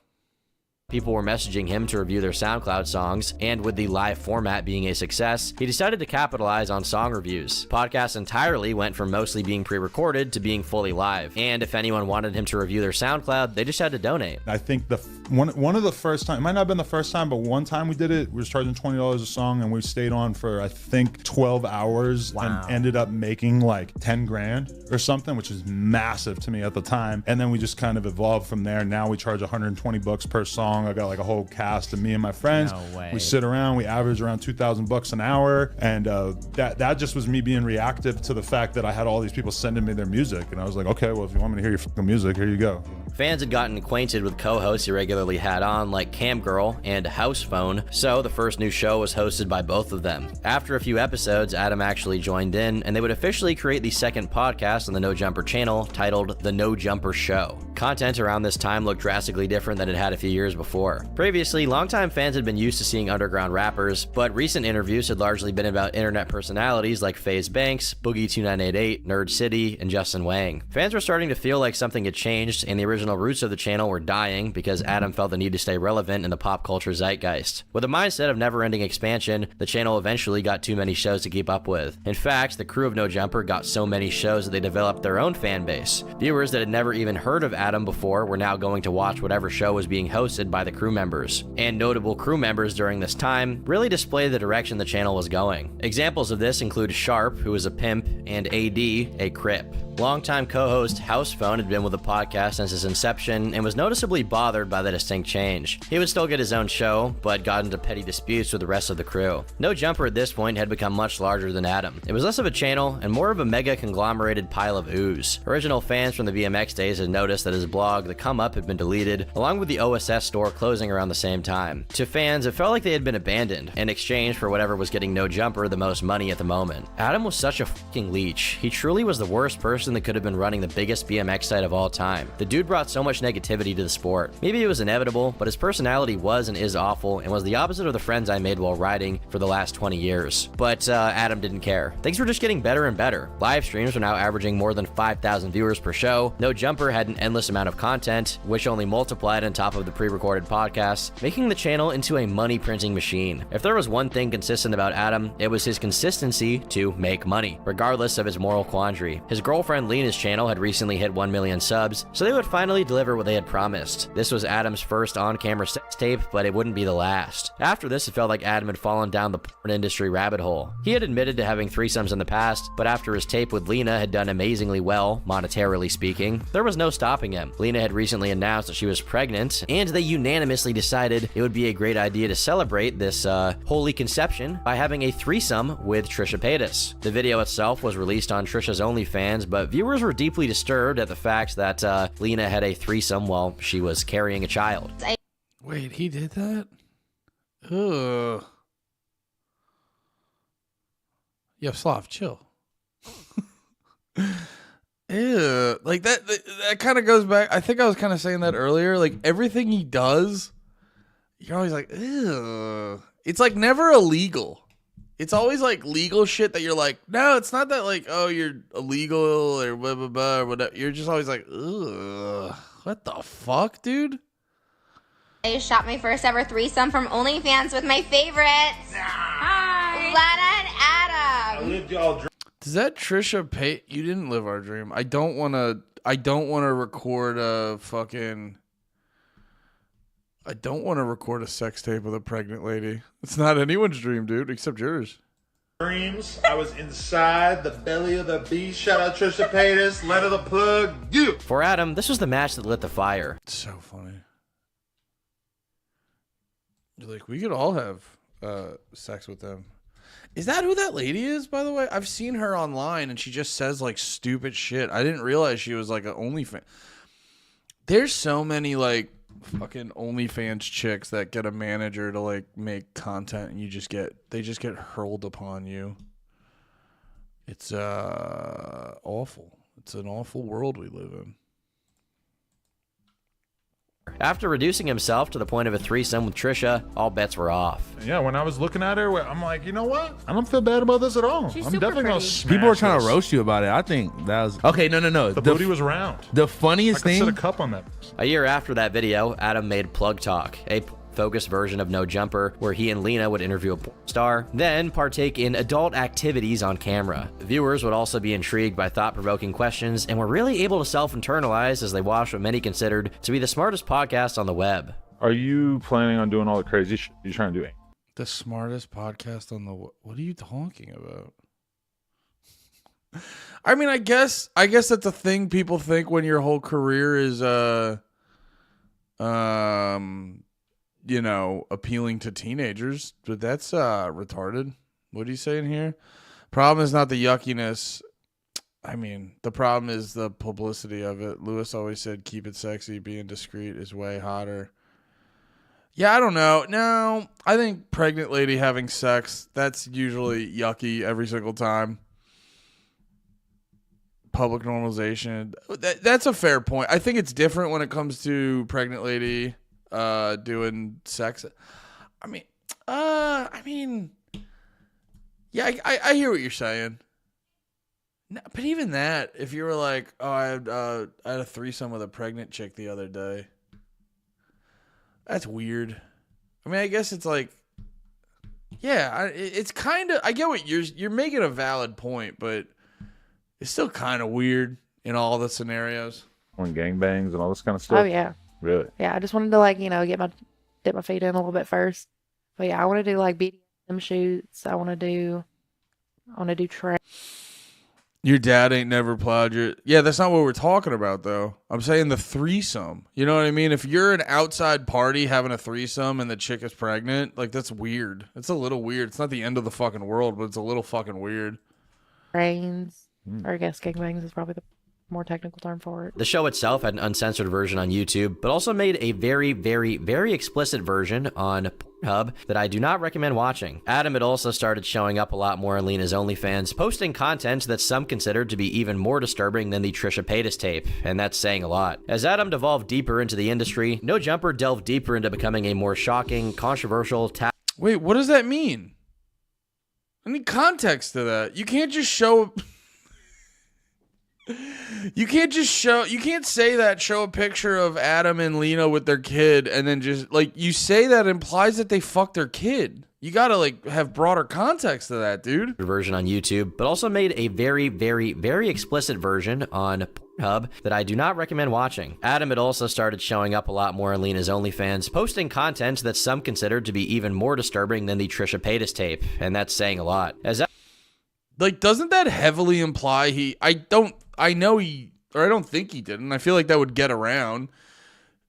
E: people were messaging him to review their SoundCloud songs, and with the live format being a success, he decided to capitalize on song reviews. Podcasts entirely went from mostly being pre-recorded to being fully live, and if anyone wanted him to review their SoundCloud, they just had to donate.
A: I think one of the first time, it might not have been the first time, but one time we did it, we was charging $20 a song, and we stayed on for I think 12 hours and ended up making like 10 grand or something, which is massive to me at the time. And then we just kind of evolved from there. Now we charge 120 bucks per song. I got like a whole cast of me and my friends.
R: No way.
A: We sit around, we average around 2,000 bucks an hour. And that just was me being reactive to the fact that I had all these people sending me their music. And I was like, okay, well, if you want me to hear your fucking music, here you go.
E: Fans had gotten acquainted with co-hosts he regularly had on, like Cam Girl and House Phone, so the first new show was hosted by both of them. After a few episodes, Adam actually joined in, and they would officially create the second podcast on the No Jumper channel, titled The No Jumper Show. Content around this time looked drastically different than it had a few years before. Previously, longtime fans had been used to seeing underground rappers, but recent interviews had largely been about internet personalities like FaZe Banks, Boogie2988, Nerd City, and Justin Wang. Fans were starting to feel like something had changed, and the original roots of the channel were dying because Adam felt the need to stay relevant in the pop culture zeitgeist. With a mindset of never-ending expansion, the channel eventually got too many shows to keep up with. In fact, the crew of No Jumper got so many shows that they developed their own fan base. Viewers that had never even heard of Adam before were now going to watch whatever show was being hosted by the crew members. And notable crew members during this time really displayed the direction the channel was going. Examples of this include Sharp, who is a pimp, and AD, a Crip. Longtime co-host House Phone had been with the podcast since its inception and was noticeably bothered by the distinct change. He would still get his own show, but got into petty disputes with the rest of the crew. No Jumper at this point had become much larger than Adam. It was less of a channel and more of a mega conglomerated pile of ooze. Original fans from the BMX days had noticed that his blog, The Come Up, had been deleted, along with the OSS store closing around the same time. To fans, it felt like they had been abandoned in exchange for whatever was getting No Jumper the most money at the moment. Adam was such a fucking leech. He truly was the worst person that could have been running the biggest BMX site of all time. The dude brought so much negativity to the sport. Maybe it was inevitable, but his personality was and is awful and was the opposite of the friends I made while riding for the last 20 years. But Adam didn't care. Things were just getting better and better. Live streams were now averaging more than 5,000 viewers per show. No Jumper had an endless amount of content, which only multiplied on top of the pre-recorded podcasts, making the channel into a money-printing machine. If there was one thing consistent about Adam, it was his consistency to make money, regardless of his moral quandary. His girlfriend Lena's channel had recently hit 1 million subs, so they would finally deliver what they had promised. This was Adam's first on-camera sex tape, but it wouldn't be the last. After this, it felt like Adam had fallen down the porn industry rabbit hole. He had admitted to having threesomes in the past, but after his tape with Lena had done amazingly well, monetarily speaking, there was no stopping him. Lena had recently announced that she was pregnant, and they unanimously decided it would be a great idea to celebrate this holy conception by having a threesome with Trisha Paytas. The video itself was released on Trisha's OnlyFans, but viewers were deeply disturbed at the fact that Lena had a threesome while she was carrying a child.
D: Wait, he did that? Ugh. Yo, Slav, chill. Ew. Like that kind of goes back. I think I was kind of saying that earlier. Like everything he does, you're always like, ugh. It's like never illegal. It's always like legal shit that you're like, no, it's not that like, oh, you're illegal or blah, blah, blah, or whatever. You're just always like, ugh, what the fuck, dude?
B: I shot my first ever threesome from OnlyFans with my favorites. Lana and Adam.
Y: I lived y'all dream.
D: Does that Trisha pay? You didn't live our dream. I don't want to record a fucking. I don't want to record a sex tape with a pregnant lady. It's not anyone's dream, dude, except yours.
Y: Dreams. I was inside the belly of the beast. Shout out Trisha Paytas. Let her the plug. You.
E: For Adam, this was the match that lit the fire.
D: It's so funny. You're like, we could all have sex with them. Is that who that lady is, by the way? I've seen her online, and she just says, like, stupid shit. I didn't realize she was, like, an OnlyFans. There's so many, like, fucking OnlyFans chicks that get a manager to, like, make content, and they just get hurled upon you. It's awful. It's an awful world we live in.
E: After reducing himself to the point of a threesome with Trisha, all bets were off.
A: Yeah, when I was looking at her, I'm like, you know what? I don't feel bad about this at all.
F: She's
A: I'm
F: super
A: definitely gonna
F: pretty.
A: smash
R: People were trying
A: this.
R: to roast you about it. I think that was okay. No.
A: The booty was round.
R: The
A: I
R: funniest
A: could sit a
R: thing.
A: cup on that.
E: A year after that video, Adam made Plug Talk, a focused version of No Jumper, where he and Lena would interview a porn star, then partake in adult activities on camera. Viewers would also be intrigued by thought-provoking questions and were really able to self-internalize as they watched what many considered to be the smartest podcast on the web.
Y: Are you planning on doing all the crazy shit you're trying to do?
D: The smartest podcast on the... What are you talking about? I mean, I guess that's a thing people think when your whole career is, you know, appealing to teenagers. But that's retarded. What are you saying here? Problem is not the yuckiness. I mean, the problem is the publicity of it. Lewis always said, keep it sexy. Being discreet is way hotter. Yeah, I don't know. No, I think pregnant lady having sex, that's usually yucky every single time. Public normalization. That's a fair point. I think it's different when it comes to pregnant lady doing sex. I mean, yeah, I hear what you're saying. No, but even that, if you were like, oh, I had a threesome with a pregnant chick the other day. That's weird. I mean, I guess it's like, yeah, it's kind of, I get what you're making a valid point, but it's still kind of weird in all the scenarios.
Y: On gangbangs and all this kind of stuff?
V: Oh, yeah.
Y: Really?
V: Yeah, I just wanted to, like, you know, dip my feet in a little bit first. But yeah, I want to do like BDSM shoots. I want to do track.
D: Your dad ain't never plowed your... Yeah, that's not what we're talking about, though. I'm saying the threesome. You know what I mean? If you're an outside party having a threesome and the chick is pregnant, like, that's weird. It's a little weird. It's not the end of the fucking world, but it's a little fucking weird.
V: Trains, or I guess gangbangs is probably the more technical term for it.
E: The show itself had an uncensored version on YouTube, but also made a very, very, very explicit version on Pornhub that I do not recommend watching. Adam had also started showing up a lot more on Lena's OnlyFans, posting content that some considered to be even more disturbing than the Trisha Paytas tape, and that's saying a lot. As Adam devolved deeper into the industry, No Jumper delved deeper into becoming a more shocking, controversial...
D: Wait, what does that mean? I need context to that. You can't just show... You can't say that, show a picture of Adam and Lena with their kid, and then just, like, you say that implies that they fucked their kid. You gotta, like, have broader context to that, dude.
E: Version on YouTube, but also made a very, very, very explicit version on Pornhub that I do not recommend watching. Adam had also started showing up a lot more on Lena's OnlyFans, posting content that some considered to be even more disturbing than the Trisha Paytas tape, and that's saying a lot.
D: Like, doesn't that heavily imply I don't think he didn't. I feel like that would get around.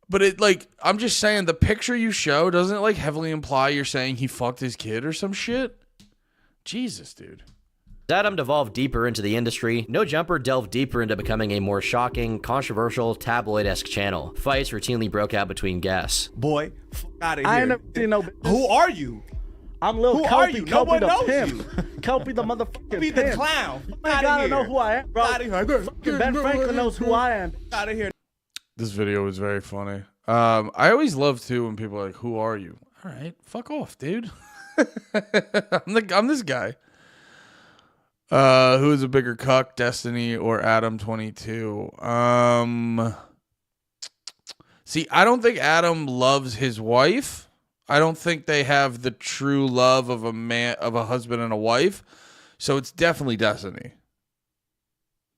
D: But it, like, I'm just saying, the picture you show, doesn't it, like, heavily imply you're saying he fucked his kid or some shit? Jesus, dude.
E: As Adam devolved deeper into the industry, No Jumper delved deeper into becoming a more shocking, controversial, tabloid-esque channel. Fights routinely broke out between guests.
W: Boy, out of here.
X: I ain't never seen no.
W: Who are you?
X: I'm Lil
W: Who
X: Kelpie.
W: are you? No
X: Kelpie
W: one
X: the
W: knows
X: pimp.
W: you.
X: Kelpie the motherfucking
W: Be
X: pimp.
W: the clown.
X: You ain't gotta know who I am, bro.
W: Out of here.
X: Ben Franklin knows who I am.
W: Out of here.
D: This video was very funny. I always love too when people are like, "Who are you?" All right, fuck off, dude. I'm this guy. Who is a bigger cuck, Destiny or Adam22? See, I don't think Adam loves his wife. I don't think they have the true love of a husband and a wife. So it's definitely Destiny.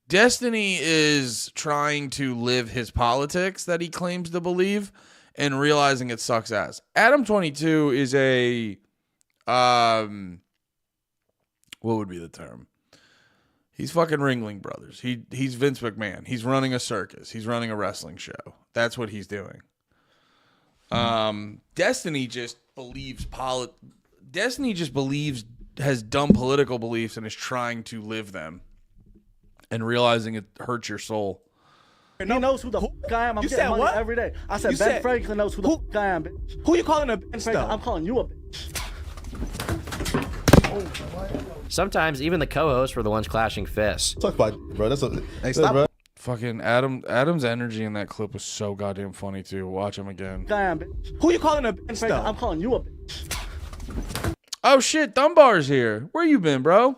D: Destiny is trying to live his politics that he claims to believe and realizing it sucks ass. Adam22 is a what would be the term? He's fucking Ringling Brothers. He's Vince McMahon. He's running a circus. He's running a wrestling show. That's what he's doing. Destiny just believes has dumb political beliefs and is trying to live them and realizing it hurts your soul.
X: He knows who the fuck I am. I'm
W: You
X: getting
W: said
X: money
W: what?
X: every day. I said
W: You
X: Ben
W: said-
X: Franklin knows who the fuck I am, bitch.
W: Who you calling a
X: Ben
W: bitch
X: Franklin,
W: though?
X: I'm calling you a bitch.
E: Sometimes even the co-hosts were the ones clashing fists.
C: Talk about, bro. That's a. Hey,
D: stop.
C: bro.
D: Fucking Adam's energy in that clip was so goddamn funny too. Watch him again.
X: I am, bitch.
W: Who you calling a
X: Ben
W: bitch
X: Franklin,
W: though?
X: I'm calling you a bitch.
D: Oh shit, Dunbar's here. Where you been, bro?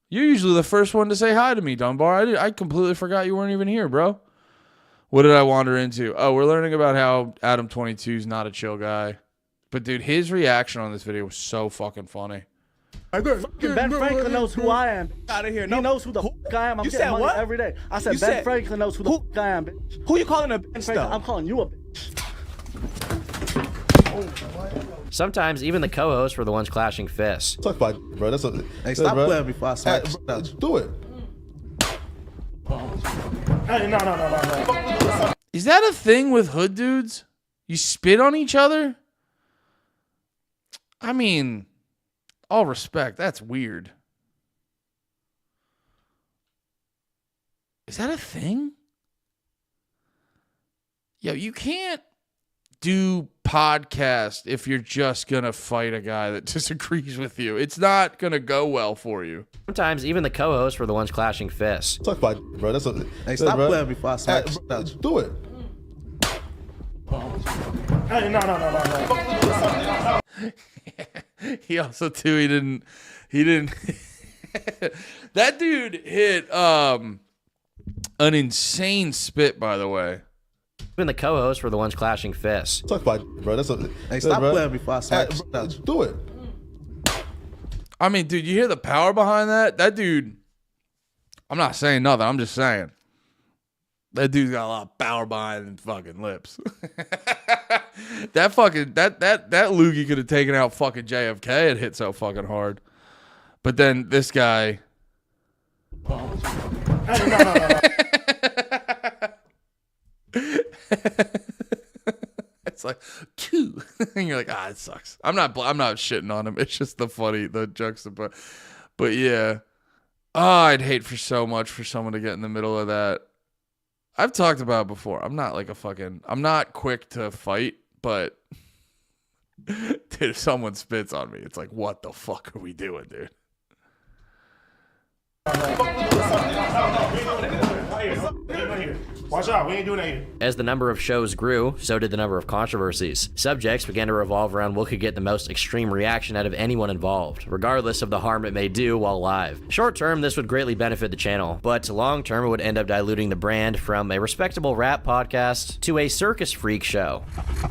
D: You're usually the first one to say hi to me, Dunbar. I completely forgot you weren't even here, bro. What did I wander into? Oh, we're learning about how Adam22's not a chill guy. But dude, his reaction on this video was so fucking funny.
X: Fucking Ben Franklin knows who I am.
W: Out of here.
X: He
W: No.
X: knows who the fuck I am. I'm
W: You
X: getting
W: said
X: money
W: what?
X: every day. I said
W: You
X: Ben
W: said-
X: Franklin knows who the fuck I am, bitch.
W: Who you calling a
X: Ben
W: bitch
X: Franklin,
W: though?
X: I'm calling you a bitch.
E: Sometimes even the co-hosts were the ones clashing fists.
C: Talk about, bro. That's a.
W: Hey, stop
C: bro.
W: playing before I smack
C: Hey,
W: the shit
C: bro,
W: out you.
C: do it.
W: Hey, no.
D: Is that a thing with hood dudes? You spit on each other? I mean, all respect, that's weird. Is that a thing? Yo, you can't do podcast if you're just gonna fight a guy that disagrees with you. It's not gonna go well for you.
E: Sometimes even the co-hosts were the ones clashing fists.
C: Talk about, bro. That's a.
W: Hey, stop
C: bro.
W: playing before I smack the
C: Hey,
W: shit out you.
C: do it.
W: Hey, no.
D: He also too, he didn't that dude hit an insane spit, by the way.
E: Even the co-hosts were the ones clashing fists.
C: Talk about, bro. That's a.
W: Hey, stop
C: bro.
W: playing before I smack the
C: Hey,
W: shit out you.
C: do it.
D: I mean, dude, you hear the power behind that? That dude, I'm not saying nothing, I'm just saying. That dude's got a lot of power behind his fucking lips. That loogie could have taken out fucking JFK. It hit so fucking hard. But then this guy.
W: Hey, no.
D: It's like two, and you're like, it sucks. I'm not shitting on him. It's just the juxtaposition. But yeah, I'd hate for so much for someone to get in the middle of that. I've talked about it before. I'm not quick to fight, but dude, if someone spits on me, it's like, what the fuck are we doing, dude?
W: Watch out, we ain't doing that here.
E: As the number of shows grew, so did the number of controversies. Subjects began to revolve around what could get the most extreme reaction out of anyone involved, regardless of the harm it may do while live. Short term, this would greatly benefit the channel, but long term, it would end up diluting the brand from a respectable rap podcast to a circus freak show.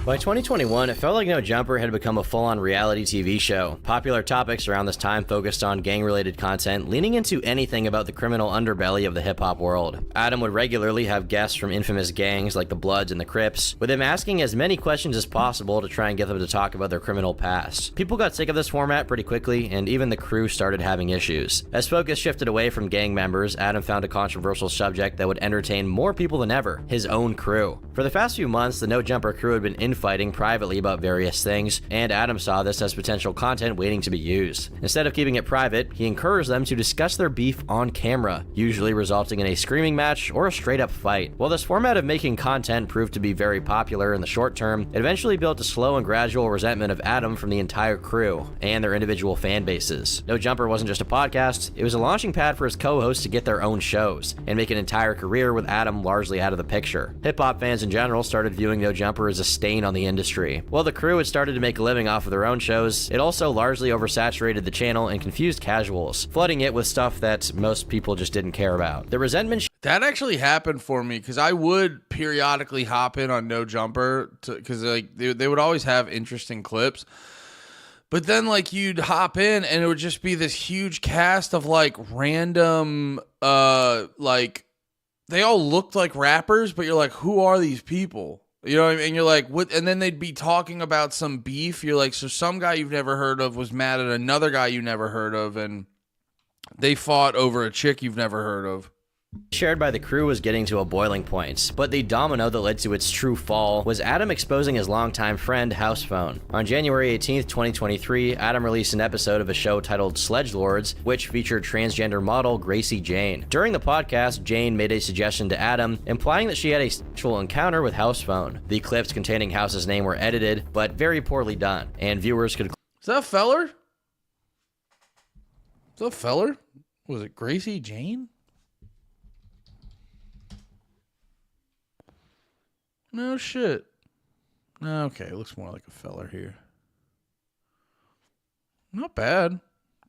E: By 2021, it felt like No Jumper had become a full-on reality TV show. Popular topics around this time focused on gang-related content, leaning into anything about the criminal underbelly of the hip-hop world. Adam would regularly have guests from infamous gangs like the Bloods and the Crips, with him asking as many questions as possible to try and get them to talk about their criminal past. People got sick of this format pretty quickly, and even the crew started having issues. As focus shifted away from gang members, Adam found a controversial subject that would entertain more people than ever: his own crew. For the past few months, the No Jumper crew had been infighting privately about various things, and Adam saw this as potential content waiting to be used. Instead of keeping it private, he encouraged them to discuss their beef on camera, usually resulting in a screaming match or a straight-up fight. While this format of making content proved to be very popular in the short term, it eventually built a slow and gradual resentment of Adam from the entire crew and their individual fan bases. No Jumper wasn't just a podcast, it was a launching pad for his co-hosts to get their own shows and make an entire career with Adam largely out of the picture. Hip-hop fans in general started viewing No Jumper as a stain on the industry. While the crew had started to make a living off of their own shows, it also largely oversaturated the channel and confused casuals, flooding it with stuff that most people just didn't care about. The resentment
D: that actually happened for me because I would periodically hop in on No Jumper because like they would always have interesting clips. But then like you'd hop in and it would just be this huge cast of like random like they all looked like rappers, but you're like, who are these people? You know what I mean? And you're like, what? And then they'd be talking about some beef. You're like, so some guy you've never heard of was mad at another guy you never heard of, and they fought over a chick you've never heard of.
E: Shared by the crew was getting to a boiling point, but the domino that led to its true fall was Adam exposing his longtime friend Housephone. On January 18th, 2023, Adam released an episode of a show titled Sledgelords, which featured transgender model Gracie Jane. During the podcast, Jane made a suggestion to Adam, implying that she had a sexual encounter with Housephone. The clips containing House's name were edited, but very poorly done, and viewers could...
D: Is that a feller? Is that a feller? Was it Gracie Jane? No shit. Okay, it looks more like a feller here. Not bad.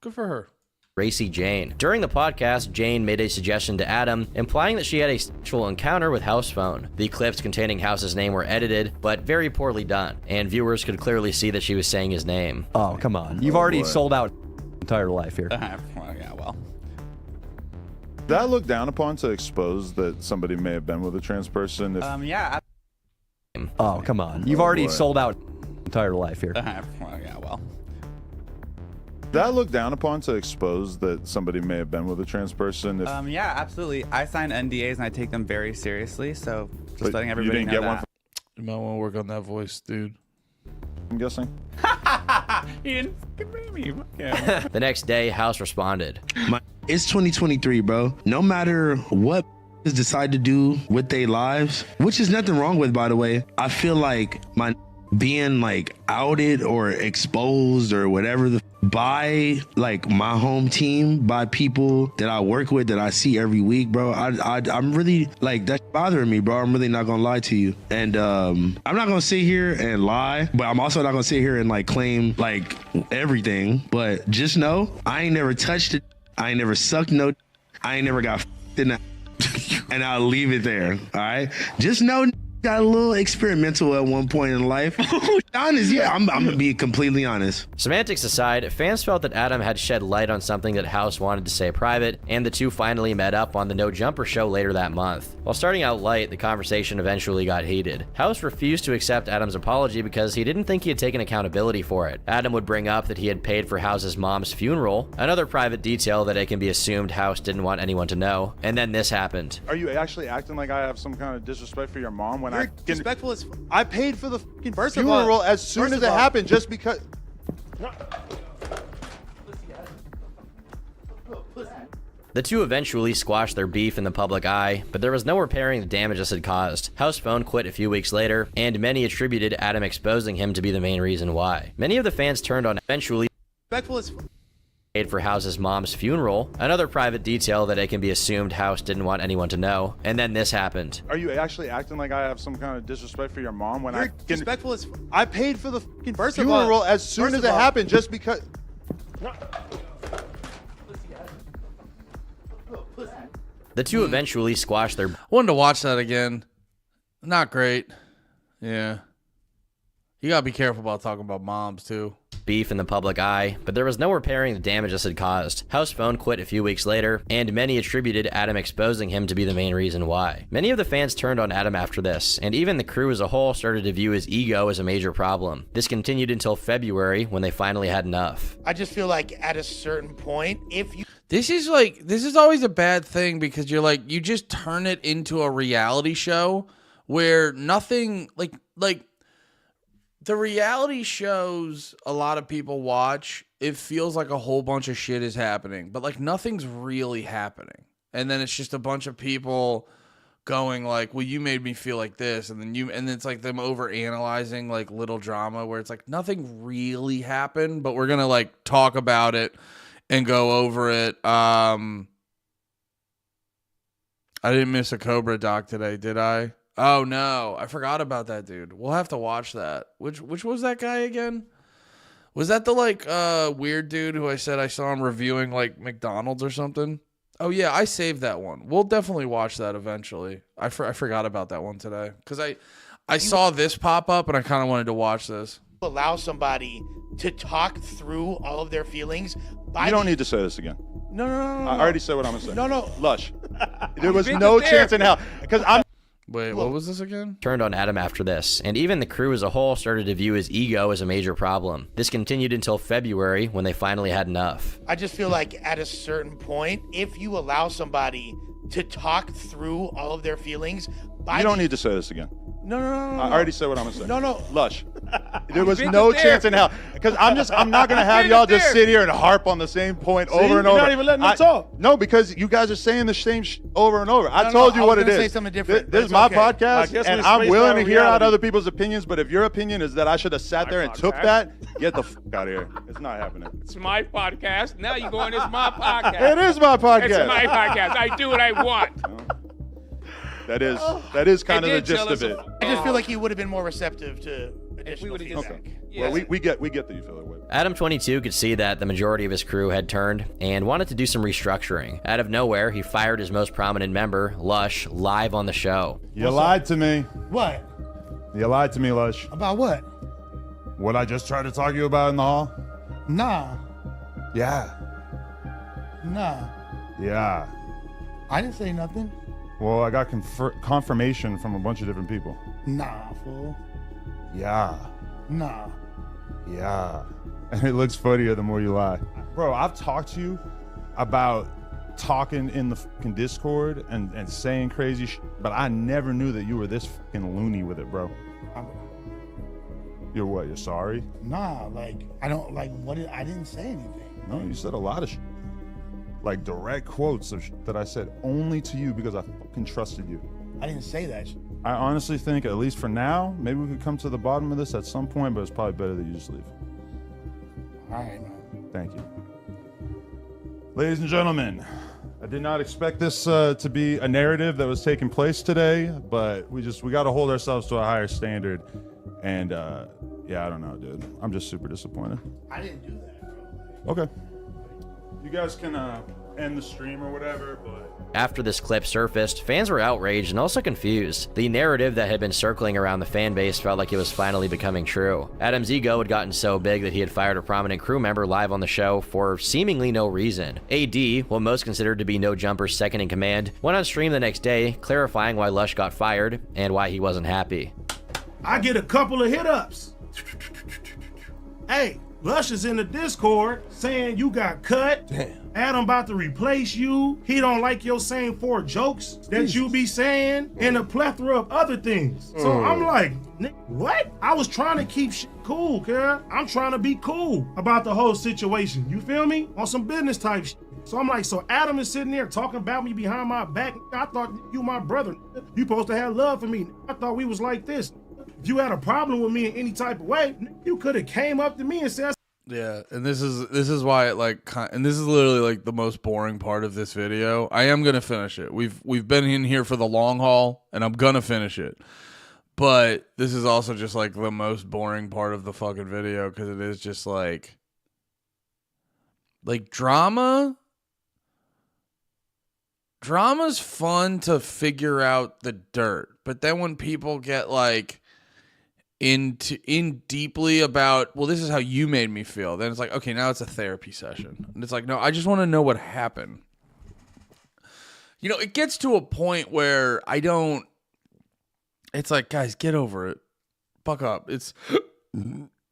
D: Good for her.
E: Gracie Jane. During the podcast, Jane made a suggestion to Adam, implying that she had a sexual encounter with Housephone. The clips containing House's name were edited, but very poorly done, and viewers could clearly see that she was saying his name.
G: Oh, come on. You've already sold out entire life here.
H: Yeah, well.
A: Did that look down upon to expose that somebody may have been with a trans person? If...
H: Yeah.
G: Oh, come on. You've already sold out entire life here.
H: Yeah, well.
A: Did that look down upon to expose that somebody may have been with a trans person? If...
H: Yeah, absolutely. I sign NDAs and I take them very seriously, so just letting everybody
A: you didn't
H: know
A: get
H: that.
A: One
D: you might want to work on that voice, dude.
A: I'm guessing.
H: He didn't fucking me. Yeah.
E: The next day, House responded.
I: It's 2023, bro. No matter what decide to do with their lives, which is nothing wrong with, by the way, I feel like my being like outed or exposed or whatever by like my home team, by people that I work with, that I see every week, bro, I'm really like, that's bothering me, bro. I'm really not gonna lie to you. And I'm not gonna sit here and lie, but I'm also not gonna sit here and like claim like everything. But just know I ain't never touched it. I ain't never sucked no. I ain't never got in that. And I'll leave it there. All right. Just know got a little experimental at one point in life. Honest, yeah, I'm gonna be completely honest.
E: Semantics aside, fans felt that Adam had shed light on something that House wanted to say private, and the two finally met up on the No Jumper show later that month. While starting out light, the conversation eventually got heated. House refused to accept Adam's apology because he didn't think he had taken accountability for it. Adam would bring up that he had paid for House's mom's funeral, another private detail that it can be assumed House didn't want anyone to know, and then this happened.
A: Are you actually acting like I have some kind of disrespect for your mom when
C: You're disrespectful as
A: I paid for the fucking
C: First of
A: funeral
C: all-
A: as soon
C: first
A: as
C: of
A: it
C: all-
A: happened, just because.
E: The two eventually squashed their beef in the public eye, but there was no repairing the damage this had caused. Housephone quit a few weeks later, and many attributed Adam exposing him to be the main reason why. Many of the fans turned on eventually
C: Respectful as
E: paid for House's mom's funeral, another private detail that it can be assumed House didn't want anyone to know, and then this happened.
A: Are you actually acting like I have some kind of disrespect for your mom when
C: You're disrespectful as
A: I paid for the fucking
C: First of all-
A: funeral as soon
C: first
A: as
C: of
A: it
C: all-
A: happened, just because.
E: The two eventually squashed their
D: Wanted to watch that again. Not great. Yeah. You gotta be careful about talking about moms too.
E: beef in the public eye, but there was no repairing the damage this had caused. Housephone quit a few weeks later, and many attributed Adam exposing him to be the main reason why. Many of the fans turned on Adam after this, and even the crew as a whole started to view his ego as a major problem. This continued until February, when they finally had enough.
W: I just feel like at a certain point, if you
D: This is always a bad thing because you're like, you just turn it into a reality show where nothing like the reality shows a lot of people watch, it feels like a whole bunch of shit is happening, but like nothing's really happening. And then it's just a bunch of people going like, well, you made me feel like this, and then it's like them over analyzing like little drama where it's like nothing really happened, but we're gonna like talk about it and go over it. I didn't miss a Cobra doc today, did I? Oh no, I forgot about that dude. We'll have to watch that. Which was that guy again? Was that the like weird dude who I said I saw him reviewing like McDonald's or something? Oh yeah, I saved that one. We'll definitely watch that eventually. I forgot about that one today because I saw this pop up and I kind of wanted to watch this.
W: Allow somebody to talk through all of their feelings.
A: You don't need to say this again.
W: No.
A: I already said what I'm gonna say.
W: No.
A: Lush. There was no chance in hell because I'm.
D: Wait, what was this again?
E: Turned on Adam after this, and even the crew as a whole started to view his ego as a major problem. This continued until February when they finally had enough.
W: I just feel like at a certain point, if you allow somebody to talk through all of their feelings,
A: you don't need to say this again.
W: No.
A: I already said what I'm gonna say.
W: No.
A: Lush. There was no chance in hell because I'm not gonna have y'all just sit here and harp on the same point over and over.
W: You're not even letting them talk.
A: No, because you guys are saying the same over and over. I told you what it is.
W: Say something different.
A: This is my podcast, and I'm willing to hear out other people's opinions. But if your opinion is that I should have sat there and took that, get the fuck out of here. It's not happening.
J: It's my podcast. Now you're going, it's my podcast.
A: It is my podcast.
J: It's my podcast. I do what I want.
A: That is kind of the gist of it.
W: I just feel like he would have been more receptive to additional feedback.
A: Okay. Well, we get that you feel that way.
E: Adam22 could see that the majority of his crew had turned and wanted to do some restructuring. Out of nowhere, he fired his most prominent member, Lush, live on the show.
A: You lied to me.
W: What?
A: You lied to me, Lush.
W: About what?
A: What I just tried to talk to you about in the hall?
W: Nah.
A: Yeah.
W: Nah.
A: Yeah.
W: I didn't say nothing.
A: Well, I got confirmation from a bunch of different people.
W: Nah, fool.
A: Yeah.
W: Nah.
A: Yeah. And it looks funnier the more you lie. Bro, I've talked to you about talking in the fucking Discord and saying crazy shit, but I never knew that you were this fucking loony with it, bro. You're what? You're sorry?
W: Nah, like, I don't, like, I didn't say anything.
A: No, you said a lot of shit. Like direct quotes of that I said only to you because I fucking trusted you.
W: I didn't say that shit.
A: I honestly think, at least for now, maybe we could come to the bottom of this at some point, but it's probably better that you just leave.
W: All right, man.
A: Thank you. Ladies and gentlemen, I did not expect this to be a narrative that was taking place today, but we got to hold ourselves to a higher standard. And yeah, I don't know, dude. I'm just super disappointed.
W: I didn't do that, bro.
A: Okay. You guys can end the stream or whatever, but...
E: After this clip surfaced, fans were outraged and also confused. The narrative that had been circling around the fan base felt like it was finally becoming true. Adam's ego had gotten so big that he had fired a prominent crew member live on the show for seemingly no reason. AD, what most considered to be No Jumper's second in command, went on stream the next day, clarifying why Lush got fired and why he wasn't happy.
K: I get a couple of hit-ups. Hey, Lush is in the Discord saying you got cut. Damn. Adam about to replace you. He don't like your same 4 jokes that you be saying and a plethora of other things. So I'm like, what? I was trying to keep shit cool, kid. I'm trying to be cool about the whole situation. You feel me? On some business type shit. So I'm like, so Adam is sitting there talking about me behind my back. I thought you my brother. You supposed to have love for me. I thought we was like this. If you had a problem with me in any type of way, you could have came up to me and said.
D: Yeah, and this is why it and this is literally like the most boring part of this video. I am gonna finish it. We've been in here for the long haul, and I'm gonna finish it. But this is also just like the most boring part of the fucking video because it is just like drama. Drama's fun to figure out the dirt, but then when people get like in deeply about, well, this is how you made me feel, then it's like, okay, now it's a therapy session. And it's like, no, I just want to know what happened. You know, it gets to a point where it's like, guys, get over it. Fuck up. It's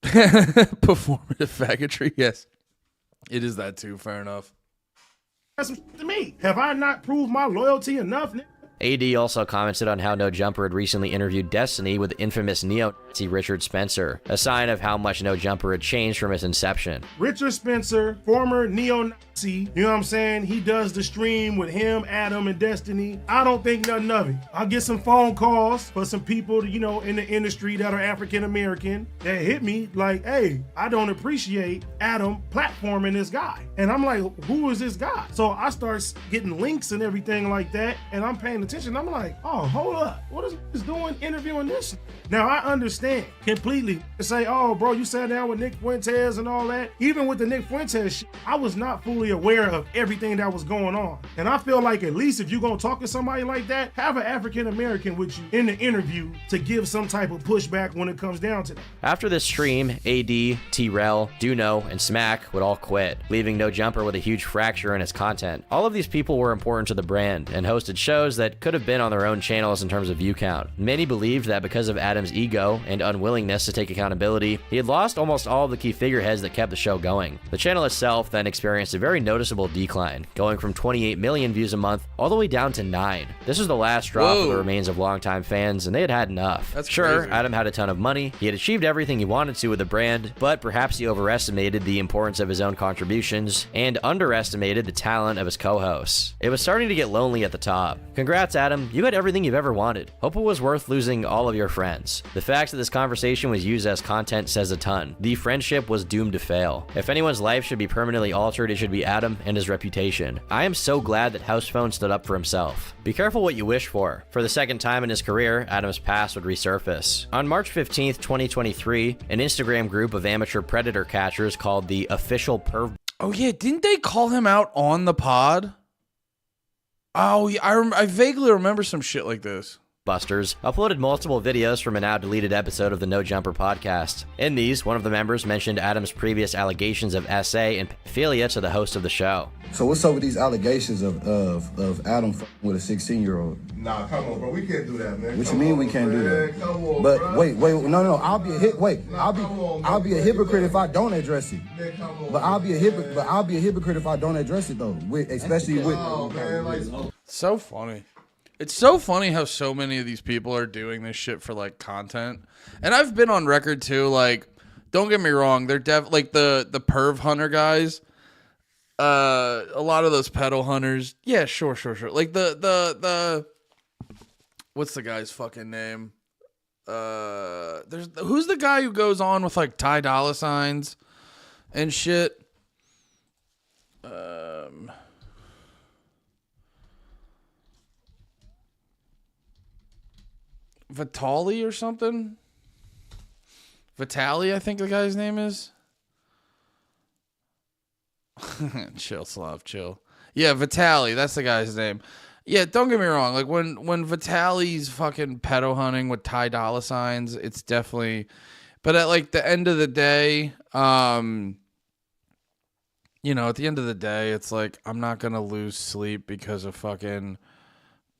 D: performative faggotry. Yes, it is that too. Fair enough.
K: To me, have I not proved my loyalty enough?
E: AD also commented on how No Jumper had recently interviewed Destiny with infamous neo-Nazi Richard Spencer, a sign of how much No Jumper had changed from its inception.
K: Richard Spencer, former neo-Nazi, you know what I'm saying? He does the stream with him, Adam, and Destiny. I don't think nothing of it. I'll get some phone calls for some people, you know, in the industry that are African-American that hit me like, hey, I don't appreciate Adam platforming this guy. And I'm like, who is this guy? So I start getting links and everything like that, and I'm paying attention. I'm like, oh, hold up. What is this doing interviewing this? Now I understand completely to say, oh, bro, you sat down with Nick Fuentes and all that. Even with the Nick Fuentes shit, I was not fully aware of everything that was going on. And I feel like at least if you're going to talk to somebody like that, have an African-American with you in the interview to give some type of pushback when it comes down to that.
E: After this stream, AD, T-Rel, Duno, and Smack would all quit, leaving No Jumper with a huge fracture in its content. All of these people were important to the brand and hosted shows that could have been on their own channels in terms of view count. Many believed that because of Adam's ego and unwillingness to take accountability, he had lost almost all of the key figureheads that kept the show going. The channel itself then experienced a very noticeable decline, going from 28 million views a month all the way down to 9. This was the last drop for the remains of longtime fans, and they had had enough.
D: That's
E: sure,
D: crazy.
E: Adam had a ton of money, he had achieved everything he wanted to with the brand, but perhaps he overestimated the importance of his own contributions and underestimated the talent of his co-hosts. It was starting to get lonely at the top. Congrats, Adam, you got everything you've ever wanted. Hope it was worth losing all of your friends. The fact that this conversation was used as content says a ton. The friendship was doomed to fail. If anyone's life should be permanently altered, it should be Adam and his reputation. I am so glad that Housephone stood up for himself. Be careful what you wish for. For the second time in his career, Adam's past would resurface. On March 15th, 2023, an Instagram group of amateur predator catchers called the Official Perv...
D: Oh yeah, didn't they call him out on the pod? Oh yeah, I vaguely remember some shit like this.
E: Busters uploaded multiple videos from a now deleted episode of the No Jumper podcast. In these, one of the members mentioned Adam's previous allegations of SA and pedophilia to the host of the show.
L: So what's up with these allegations of Adam with a 16-year-old?
M: Nah, come on, bro. We can't do that, man.
L: What you mean we can't do that?
M: Come on,
L: but
M: bro.
L: wait, no. I'll be a hypocrite if I don't address it.
M: Man, come on,
L: But I'll be a hypocrite if I don't address it though. Especially with.
M: Oh, man, like,
D: So funny. It's so funny how so many of these people are doing this shit for like content. And I've been on record too, like, don't get me wrong, they're like the perv hunter guys. A lot of those pedo hunters. Yeah, sure. Like the what's the guy's fucking name? Who's the guy who goes on with like Ty Dolla Signs and shit? Vitali or something? Vitali, I think the guy's name is. Chill, Slav, chill. Yeah, Vitali, that's the guy's name. Yeah, don't get me wrong. Like when Vitali's fucking pedo hunting with Ty Dolla Signs, it's definitely. But at like the end of the day, you know, at the end of the day, it's like I'm not gonna lose sleep because a fucking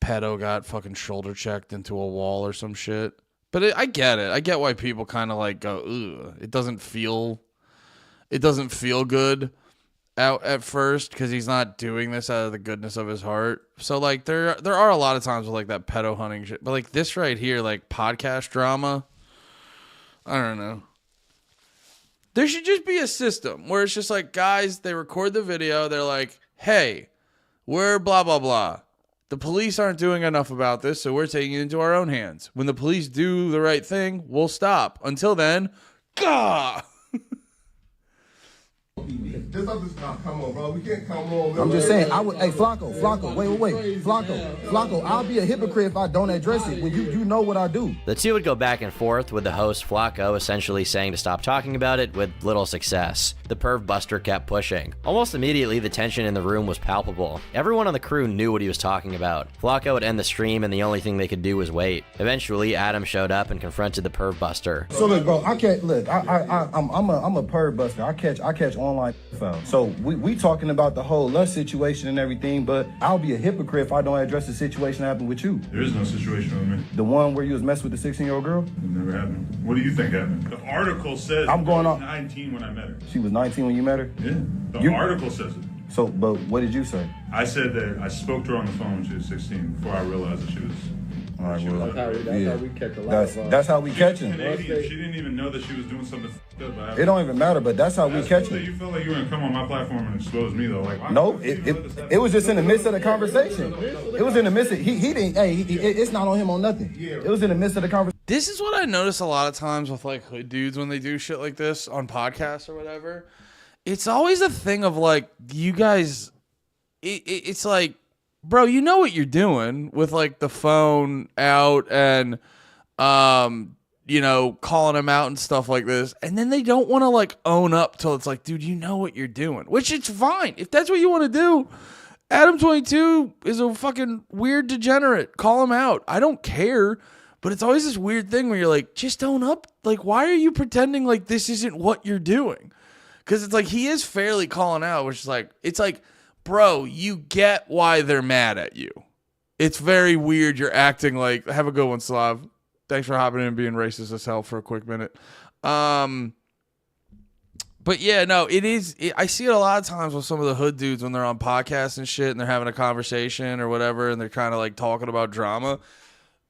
D: pedo got fucking shoulder checked into a wall or some shit. But I get it. I get why people kind of like go, ugh. It doesn't feel good out at first because he's not doing this out of the goodness of his heart. So like there are a lot of times with like that pedo hunting shit. But like this right here, like podcast drama, I don't know. There should just be a system where it's just like, guys, they record the video. They're like, hey, we're blah, blah, blah. The police aren't doing enough about this, so we're taking it into our own hands. When the police do the right thing, we'll stop. Until then, gah!
M: Come on, bro. We can't come on.
L: I'm just saying, I would. Hey, Flacco, wait, Flacco. I'll be a hypocrite if I don't address it. When you know what I do.
E: The two would go back and forth, with the host Flacco essentially saying to stop talking about it, with little success. The perv buster kept pushing. Almost immediately, the tension in the room was palpable. Everyone on the crew knew what he was talking about. Flacco would end the stream, and the only thing they could do was wait. Eventually, Adam showed up and confronted the perv buster.
L: So look, bro, I'm a perv buster. I catch online foul. So we talking about the whole lust situation and everything, but I'll be a hypocrite if I don't address the situation that happened with you.
A: There is no situation with me.
L: The one where you was messing with the 16-year-old girl?
A: It never happened. What do you think happened? The article says
L: I'm going on.
A: 19 when I met her.
L: She was 19 when you met her?
A: Yeah. The article says it.
L: So, but what did you say?
A: I said that I spoke to her on the phone when she was 16 before I realized that she was.
L: All right, well,
A: That's
L: yeah. That's how we catch him.
A: She didn't even know that she was doing something f***ed up.
L: It don't even matter, but that's how we catch him.
A: You felt like you were gonna come on my platform and expose me though. Like,
L: No, it was just in the midst of the conversation. It was in the midst of he didn't. Hey, it's not on him on nothing. It was in the midst of the conversation.
D: This is what I notice a lot of times with like hood dudes when they do shit like this on podcasts or whatever. It's always a thing of like, you guys, it's like, bro, you know what you're doing with like the phone out and, you know, calling him out and stuff like this. And then they don't want to like own up till it's like, dude, you know what you're doing, which it's fine. If that's what you want to do, Adam22 is a fucking weird degenerate. Call him out. I don't care. But it's always this weird thing where you're like, just own up. Like, why are you pretending like this isn't what you're doing? Because it's like, he is fairly calling out, which is like, it's like, bro, you get why they're mad at you. It's very weird. You're acting like, have a good one, Slav. Thanks for hopping in and being racist as hell for a quick minute. But yeah, no, it is. I see it a lot of times with some of the hood dudes when they're on podcasts and shit and they're having a conversation or whatever and they're kind of like talking about drama.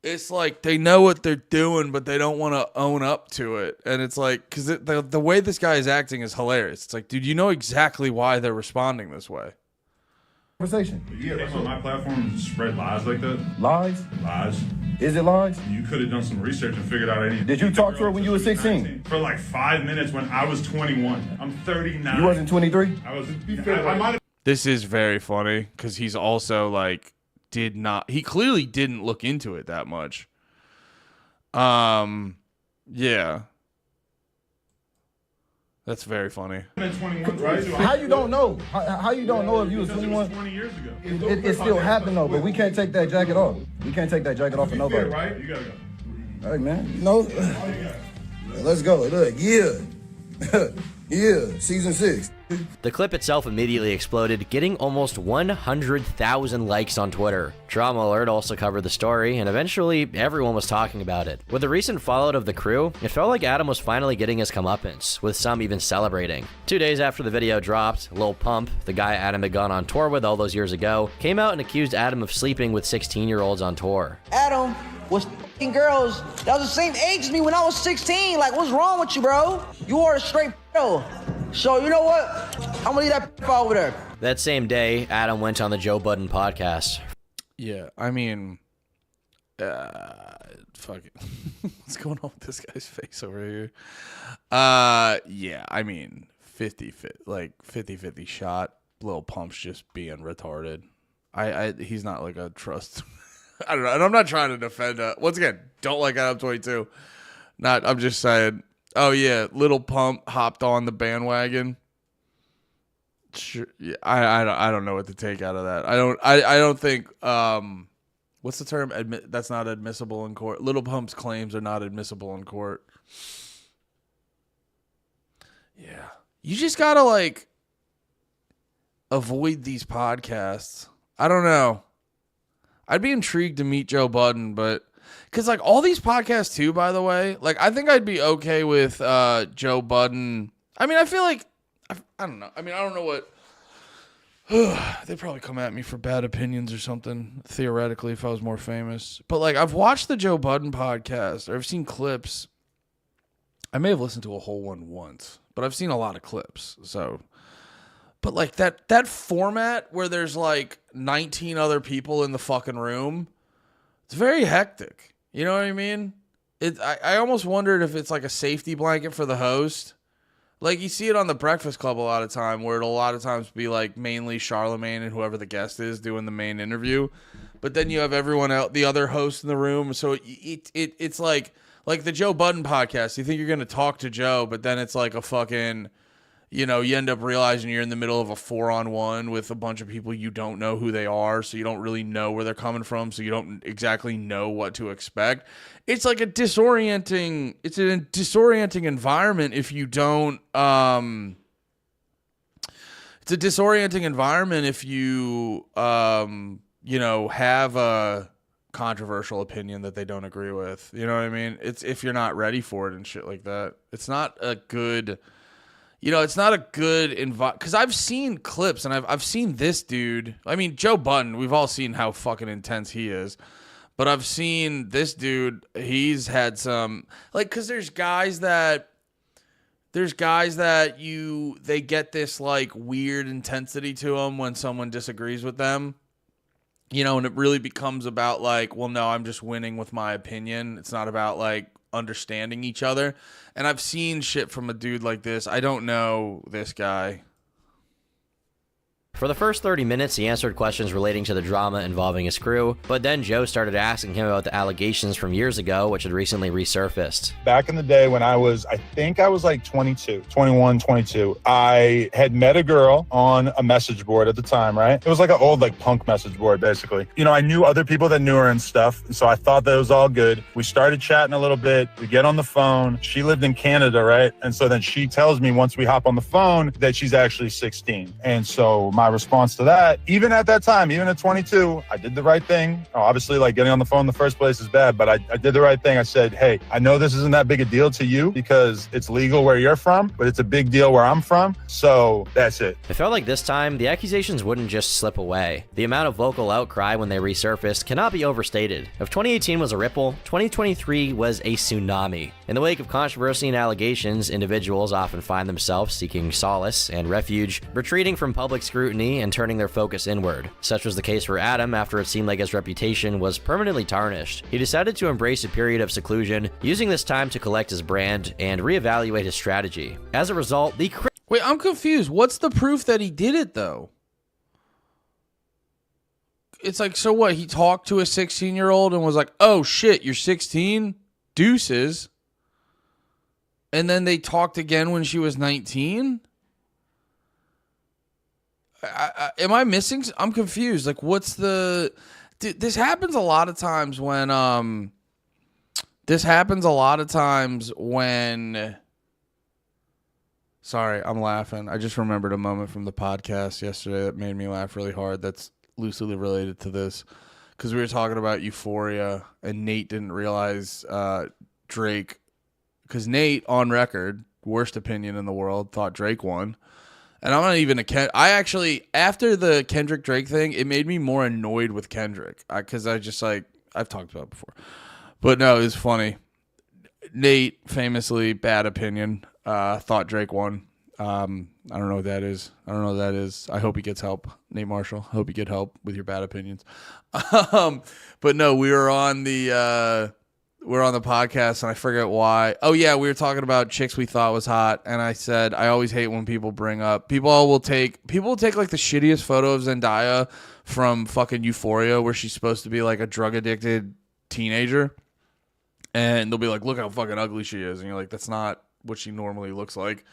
D: It's like they know what they're doing, but they don't want to own up to it. And it's like, because the way this guy is acting is hilarious. It's like, dude, you know exactly why they're responding this way.
L: Conversation.
A: You came on my platform and spread lies like that?
L: Lies?
A: Lies.
L: Is it lies?
A: You could have done some research and figured out anything.
L: Did you talk to her when you were 16?
A: For like 5 minutes when I was 21. I'm 39.
L: You wasn't 23?
A: I might have.
D: This is very funny because he's also like, he clearly didn't look into it that much. Yeah. That's very funny.
L: How you don't know? How you don't know if you was 21?
A: 20 years ago.
L: It still happened though, but we can't take that jacket off. We can't take that jacket off for nobody.
A: Right? You gotta go.
L: All right, man. You know, let's go. Look, yeah. Yeah, season 6.
E: The clip itself immediately exploded, getting almost 100,000 likes on Twitter. Trauma Alert also covered the story, and eventually everyone was talking about it. With the recent fallout of the crew, it felt like Adam was finally getting his comeuppance, with some even celebrating. 2 days after the video dropped, Lil Pump, the guy Adam had gone on tour with all those years ago, came out and accused Adam of sleeping with 16-year-olds on tour.
U: Adam was f***ing girls that was the same age as me when I was 16. Like, what's wrong with you, bro? You are a straight p***o. So, you know what? I'm gonna leave that p*** over there.
E: That same day, Adam went on the Joe Budden podcast.
D: Yeah, I mean, fuck it. What's going on with this guy's face over here? Yeah, I mean, 50-50 shot. Lil Pump's just being retarded. He's not like a trust. I don't know, and I'm not trying to defend. Once again, don't like Adam22. I'm just saying. Oh yeah, Little Pump hopped on the bandwagon. Sure, yeah, I don't know what to take out of that. I don't think what's the term? That's not admissible in court. Little Pump's claims are not admissible in court. Yeah, you just gotta like avoid these podcasts. I don't know. I'd be intrigued to meet Joe Budden, but because like all these podcasts too, by the way, like I think I'd be okay with Joe Budden. I mean, I feel like I don't know. I mean, I don't know what they'd probably come at me for bad opinions or something. Theoretically, if I was more famous, but like I've watched the Joe Budden podcast, or I've seen clips. I may have listened to a whole one once, but I've seen a lot of clips. So, but like that format where there's like 19 other people in the fucking room, it's very hectic. You know what I mean? I almost wondered if it's like a safety blanket for the host. Like you see it on the Breakfast Club a lot of time, where it'll a lot of times be like mainly Charlemagne and whoever the guest is doing the main interview, but then you have everyone else, the other hosts in the room. So it's like the Joe Budden podcast. You think you're gonna talk to Joe, but then it's like a fucking, you know, you end up realizing you're in the middle of a 4-on-1 with a bunch of people you don't know who they are, so you don't really know where they're coming from, so you don't exactly know what to expect. It's like a disorienting environment if you don't it's a disorienting environment if you you know, have a controversial opinion that they don't agree with. You know what I mean? It's if you're not ready for it and shit like that. It's not a good, you know, it's not a good environment. Because I've seen clips, and I've seen this dude. I mean, Joe Budden, we've all seen how fucking intense he is. But I've seen this dude, he's had some, like, because there's guys that they get this, like, weird intensity to them when someone disagrees with them. You know, and it really becomes about, like, well, no, I'm just winning with my opinion. It's not about, like, understanding each other. And I've seen shit from a dude like this. I don't know this guy.
E: For the first 30 minutes, he answered questions relating to the drama involving his crew, but then Joe started asking him about the allegations from years ago, which had recently resurfaced.
A: Back in the day when I think I was like 22, I had met a girl on a message board at the time, right? It was like an old like punk message board, basically. You know, I knew other people that knew her and stuff, so I thought that it was all good. We started chatting a little bit. We get on the phone. She lived in Canada, right? And so then she tells me once we hop on the phone that she's actually 16. And so my response to that, even at that time, even at 22, I did the right thing. Obviously, like getting on the phone in the first place is bad, but I did the right thing. I said, hey, I know this isn't that big a deal to you because it's legal where you're from, but it's a big deal where I'm from. So that's it.
E: It felt like this time, the accusations wouldn't just slip away. The amount of vocal outcry when they resurfaced cannot be overstated. If 2018 was a ripple, 2023 was a tsunami. In the wake of controversy and allegations, individuals often find themselves seeking solace and refuge, retreating from public scrutiny and turning their focus inward. Such was the case for Adam after it seemed like his reputation was permanently tarnished. He decided to embrace a period of seclusion, using this time to collect his brand and reevaluate his strategy. As a result,
D: Wait, I'm confused. What's the proof that he did it, though? It's like, so what? He talked to a 16-year-old and was like, oh, shit, you're 16? Deuces. And then they talked again when she was 19? Am I missing? I'm confused. Like, what's the... This happens a lot of times when... Sorry, I'm laughing. I just remembered a moment from the podcast yesterday that made me laugh really hard that's loosely related to this. Because we were talking about Euphoria, and Nate didn't realize Drake... Because Nate, on record, worst opinion in the world, thought Drake won. And I'm not even I actually, after the Kendrick Drake thing, it made me more annoyed with Kendrick. Because I just, like, I've talked about it before. But no, it was funny. Nate, famously, bad opinion, thought Drake won. I don't know what that is. I hope he gets help. Nate Marshall, I hope you get help with your bad opinions. But no, we were on the podcast, and I forget why. Oh yeah, we were talking about chicks we thought was hot, and I said I always hate when people bring up people will take like the shittiest photo of Zendaya from fucking Euphoria, where she's supposed to be like a drug addicted teenager, and they'll be like, look how fucking ugly she is, and you're like, that's not what she normally looks like.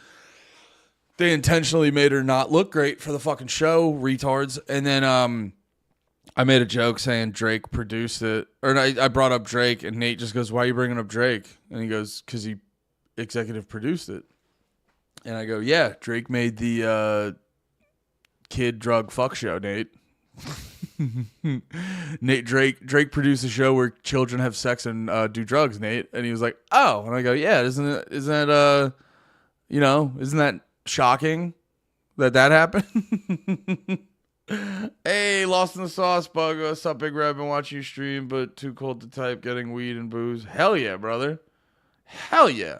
D: They intentionally made her not look great for the fucking show, retards. And then I made a joke saying Drake produced it. Or I brought up Drake, and Nate just goes, why are you bringing up Drake? And he goes, because he executive produced it. And I go, yeah, Drake made the kid drug fuck show, Nate. Drake produced a show where children have sex and do drugs, Nate. And he was like, oh. And I go, yeah, isn't that shocking that happened? Hey, Lost in the Sauce Bug. What's up, Big Red? Been watching you stream, but too cold to type, getting weed and booze. Hell yeah, brother. Hell yeah.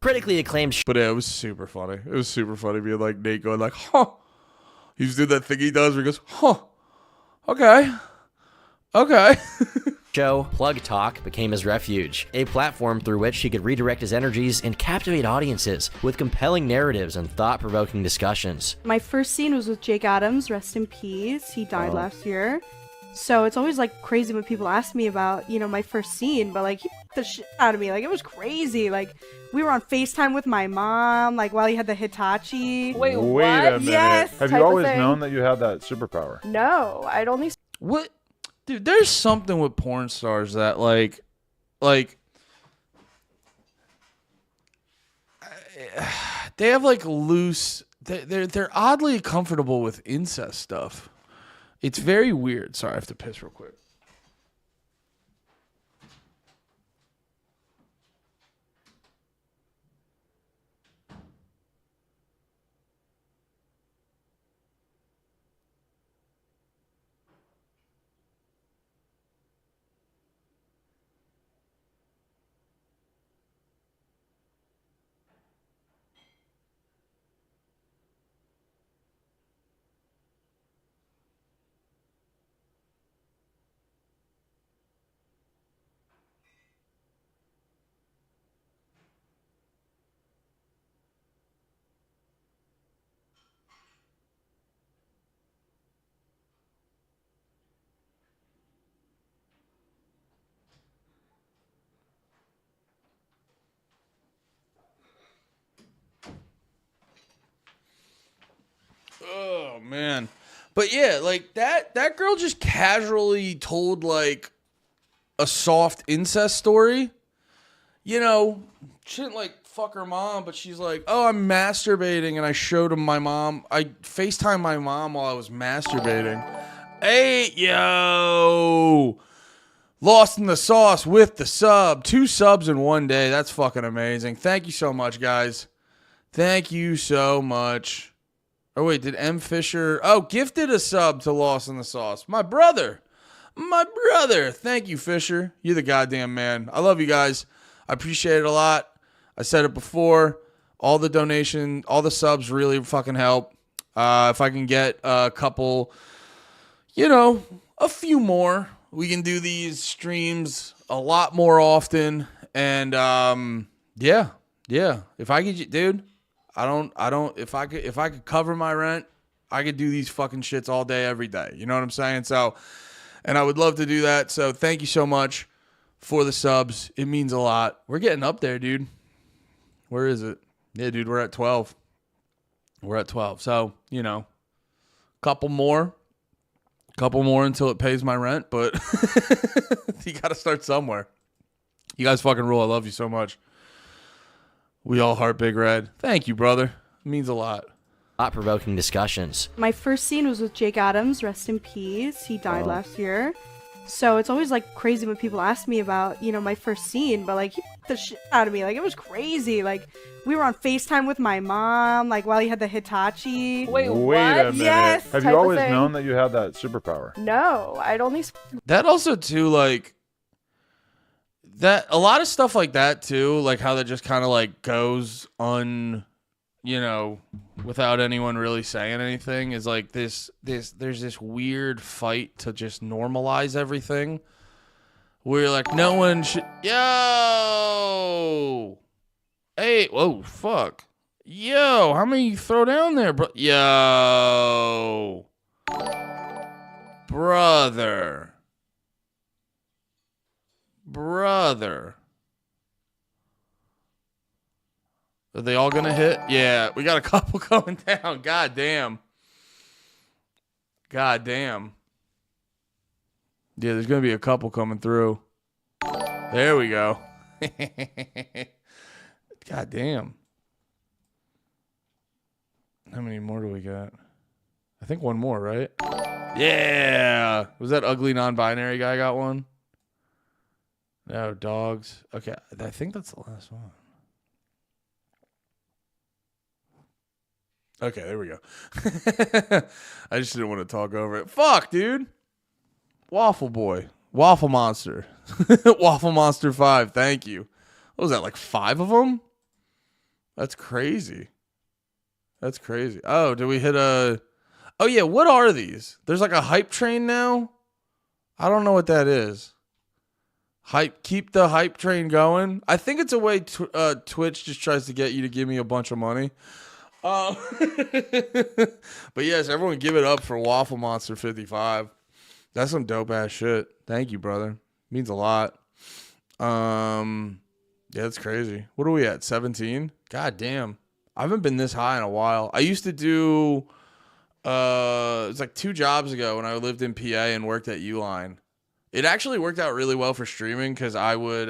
E: Critically acclaimed.
D: But yeah, it was super funny. It was super funny being like Nate going like, huh. He's doing that thing he does where he goes, huh. Okay.
E: Show Plug Talk became his refuge, a platform through which he could redirect his energies and captivate audiences with compelling narratives and thought-provoking discussions.
N: My first scene was with Jake Adams, rest in peace. He died last year. So it's always like crazy when people ask me about, my first scene, but like he put the shit out of me. Like it was crazy. Like we were on FaceTime with my mom, like while he had the Hitachi.
F: Wait,
A: a minute.
N: Yes.
A: Have you always known that you had that superpower?
N: No, I'd only.
D: What? Dude, there's something with porn stars that like they have like loose. They're oddly comfortable with incest stuff. It's very weird. Sorry, I have to piss real quick. man. But yeah, like that girl just casually told like a soft incest story. You know, she didn't like fuck her mom, but she's like, oh, I'm masturbating, and I showed him my mom. I FaceTimed my mom while I was masturbating. Hey, yo. Lost in the sauce with the sub. 2 subs in one day. That's fucking amazing. Thank you so much, guys. Thank you so much. Oh, wait, did M. Fisher... Oh, gifted a sub to Lost in the Sauce. My brother. My brother. Thank you, Fisher. You're the goddamn man. I love you guys. I appreciate it a lot. I said it before. All the donation, all the subs really fucking help. If I can get a couple, you know, a few more, we can do these streams a lot more often. And yeah. If I could, dude, if I could cover my rent, I could do these fucking shits all day, every day. You know what I'm saying? So, and I would love to do that. So thank you so much for the subs. It means a lot. We're getting up there, dude. Where is it? Yeah, dude, we're at 12. We're at 12. So, you know, couple more until it pays my rent, but you got to start somewhere. You guys fucking rule. I love you so much. We all heart Big Red. Thank you, brother. It means a lot.
E: Thought-provoking discussions.
N: My first scene was with Jake Adams, rest in peace. He died last year. So it's always like crazy when people ask me about, you know, my first scene, but like he fucked the shit out of me. Like it was crazy. Like we were on FaceTime with my mom, like while he had the Hitachi.
A: Wait a minute.
N: Yes.
A: Have you always known that you had that superpower?
N: No, I'd only.
D: That also too, like that. A lot of stuff like that too, like how that just kind of like goes you know, without anyone really saying anything, is like there's this weird fight to just normalize everything. Where you're like, no one should. Yo, hey, whoa, fuck, yo, how many you throw down there, bro? Yo, brother. Are they all gonna hit? Yeah, we got a couple coming down. God damn. Yeah, there's gonna be a couple coming through. There we go. God damn. How many more do we got? I think one more, right? Yeah. Was that ugly non-binary guy got one? No, dogs. Okay, I think that's the last one. Okay, there we go. I just didn't want to talk over it. Fuck, dude. Waffle Boy. Waffle Monster. Waffle Monster 5. Thank you. What was that, like 5 of them? That's crazy. Oh, did we hit a... Oh, yeah, what are these? There's like a hype train now? I don't know what that is. Keep the hype train going. I think it's a way Twitch just tries to get you to give me a bunch of money. But yes, everyone give it up for Waffle Monster 55. That's some dope ass shit. Thank you, brother. Means a lot. Yeah, that's crazy. What are we at? 17? God damn. I haven't been this high in a while. I used to do it was like 2 jobs ago when I lived in PA and worked at Uline. It actually worked out really well for streaming because I would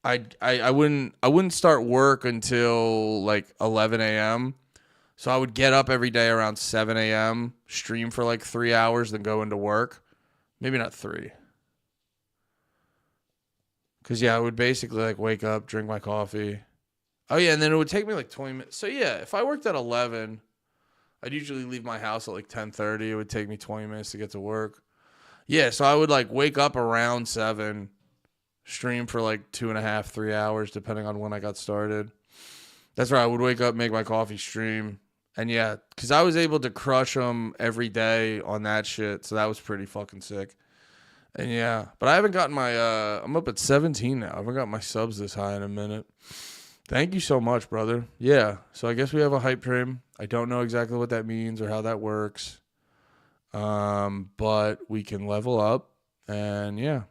D: I wouldn't start work until like 11 a.m. So I would get up every day around 7 a.m., stream for like 3 hours, then go into work. Maybe not 3. Because, yeah, I would basically like wake up, drink my coffee. Oh, yeah, and then it would take me like 20 minutes. So, yeah, if I worked at 11, I'd usually leave my house at like 10:30. It would take me 20 minutes to get to work. Yeah, so I would like wake up around 7, stream for like 2.5, 3 hours, depending on when I got started. That's right. I would wake up, make my coffee, stream. And yeah, because I was able to crush them every day on that shit. So that was pretty fucking sick. And yeah, but I haven't gotten my, I'm up at 17 now. I haven't got my subs this high in a minute. Thank you so much, brother. Yeah. So I guess we have a hype train. I don't know exactly what that means or how that works. But we can level up. And yeah.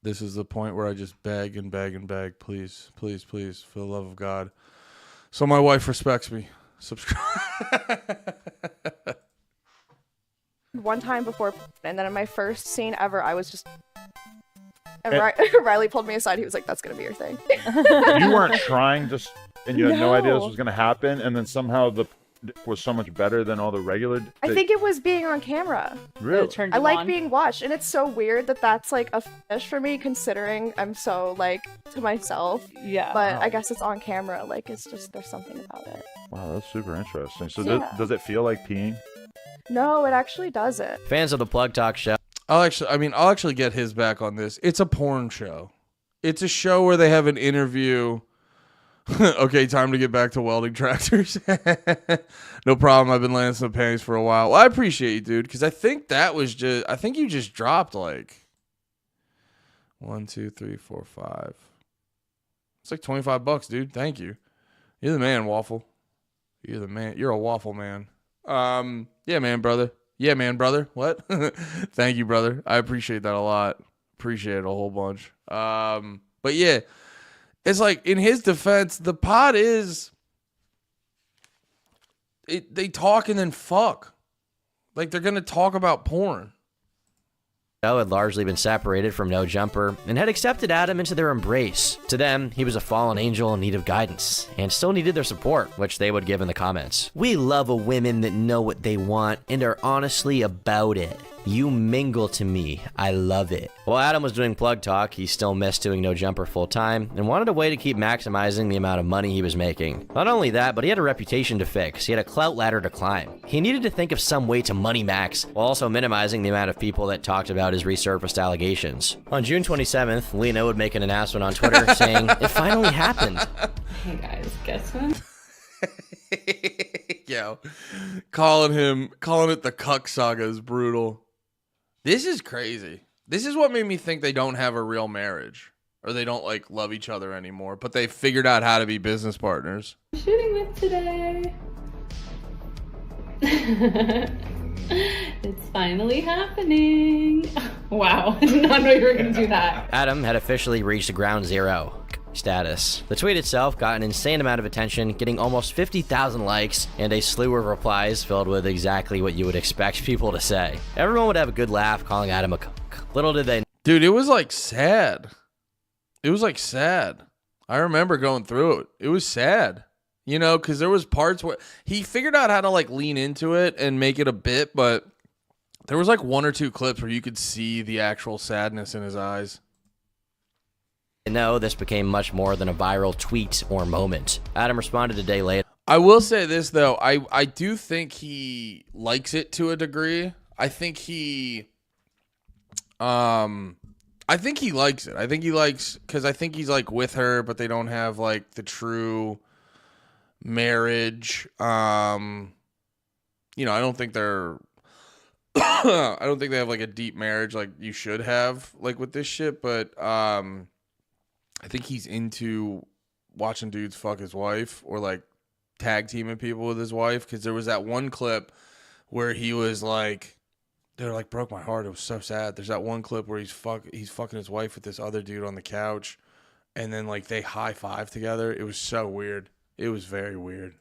D: This is the point where I just beg and beg and beg. Please, please, please, for the love of God. So my wife respects me. Subscribe.
O: One time before, and then in my first scene ever, I was just. And Riley pulled me aside. He was like, "That's gonna be your thing."
A: You weren't trying, just and you had no idea this was gonna happen, and then somehow the was so much better than all the regular.
O: I think it was being on camera.
A: Really?
O: I like being watched, and it's so weird that that's like a fetish for me, considering I'm so like to myself.
F: Yeah.
O: But I guess it's on camera. Like it's just there's something about it.
A: Wow, that's super interesting. So
O: Yeah.
A: does it feel like peeing?
O: No, it actually doesn't.
E: Fans of the Plug Talk show.
D: I'll actually get his back on this. It's a porn show. It's a show where they have an interview. Okay, time to get back to welding tractors. No problem. I've been landing some panties for a while. Well, I appreciate you, dude, because I think you just dropped like 1, 2, 3, 4, 5. It's like $25, dude. Thank you. You're the man, Waffle. You're the man. You're a waffle man. Yeah, man, brother. Yeah, man, brother. What? Thank you, brother. I appreciate that a lot. Appreciate it a whole bunch. But yeah, it's like in his defense, the pod is they talk and then fuck. Like they're gonna talk about porn.
E: Had largely been separated from No Jumper and had accepted Adam into their embrace. To them, he was a fallen angel in need of guidance and still needed their support, which they would give in the comments. We love a women that know what they want and are honestly about it. You mingle to me. I love it. While Adam was doing Plug Talk, he still missed doing No Jumper full time and wanted a way to keep maximizing the amount of money he was making. Not only that, but he had a reputation to fix. He had a clout ladder to climb. He needed to think of some way to money max while also minimizing the amount of people that talked about his resurfaced allegations. On June 27th, Lena would make an announcement on Twitter saying, "It finally happened."
F: Hey guys, guess what?
D: Yo, calling it the cuck saga is brutal. This is crazy. This is what made me think they don't have a real marriage or they don't like love each other anymore, but they figured out how to be business partners.
F: Shooting with today. It's finally happening. Wow, I did not know you were going to do that.
E: Adam had officially reached ground zero status. The tweet itself got an insane amount of attention, getting almost 50,000 likes and a slew of replies filled with exactly what you would expect people to say. Everyone would have a good laugh calling Adam a cuck. Little did they...
D: Dude, it was like sad. It was like sad. I remember going through it. It was sad. You know, because there was parts where he figured out how to like lean into it and make it a bit, but there was like 1 or 2 clips where you could see the actual sadness in his eyes.
E: No, this became much more than a viral tweet or moment. Adam responded a day later.
D: I will say this though, I do think he likes it to a degree. I think he likes it. I think he likes, because I think he's like with her, but they don't have like the true marriage. You know, I don't think they're I don't think they have like a deep marriage like you should have like with this shit, but I think he's into watching dudes fuck his wife or like tag teaming people with his wife, because there was that one clip where he was like, they're like, broke my heart. It was so sad. There's that one clip where he's fucking his wife with this other dude on the couch, and then like they high five together. It was so weird. It was very weird.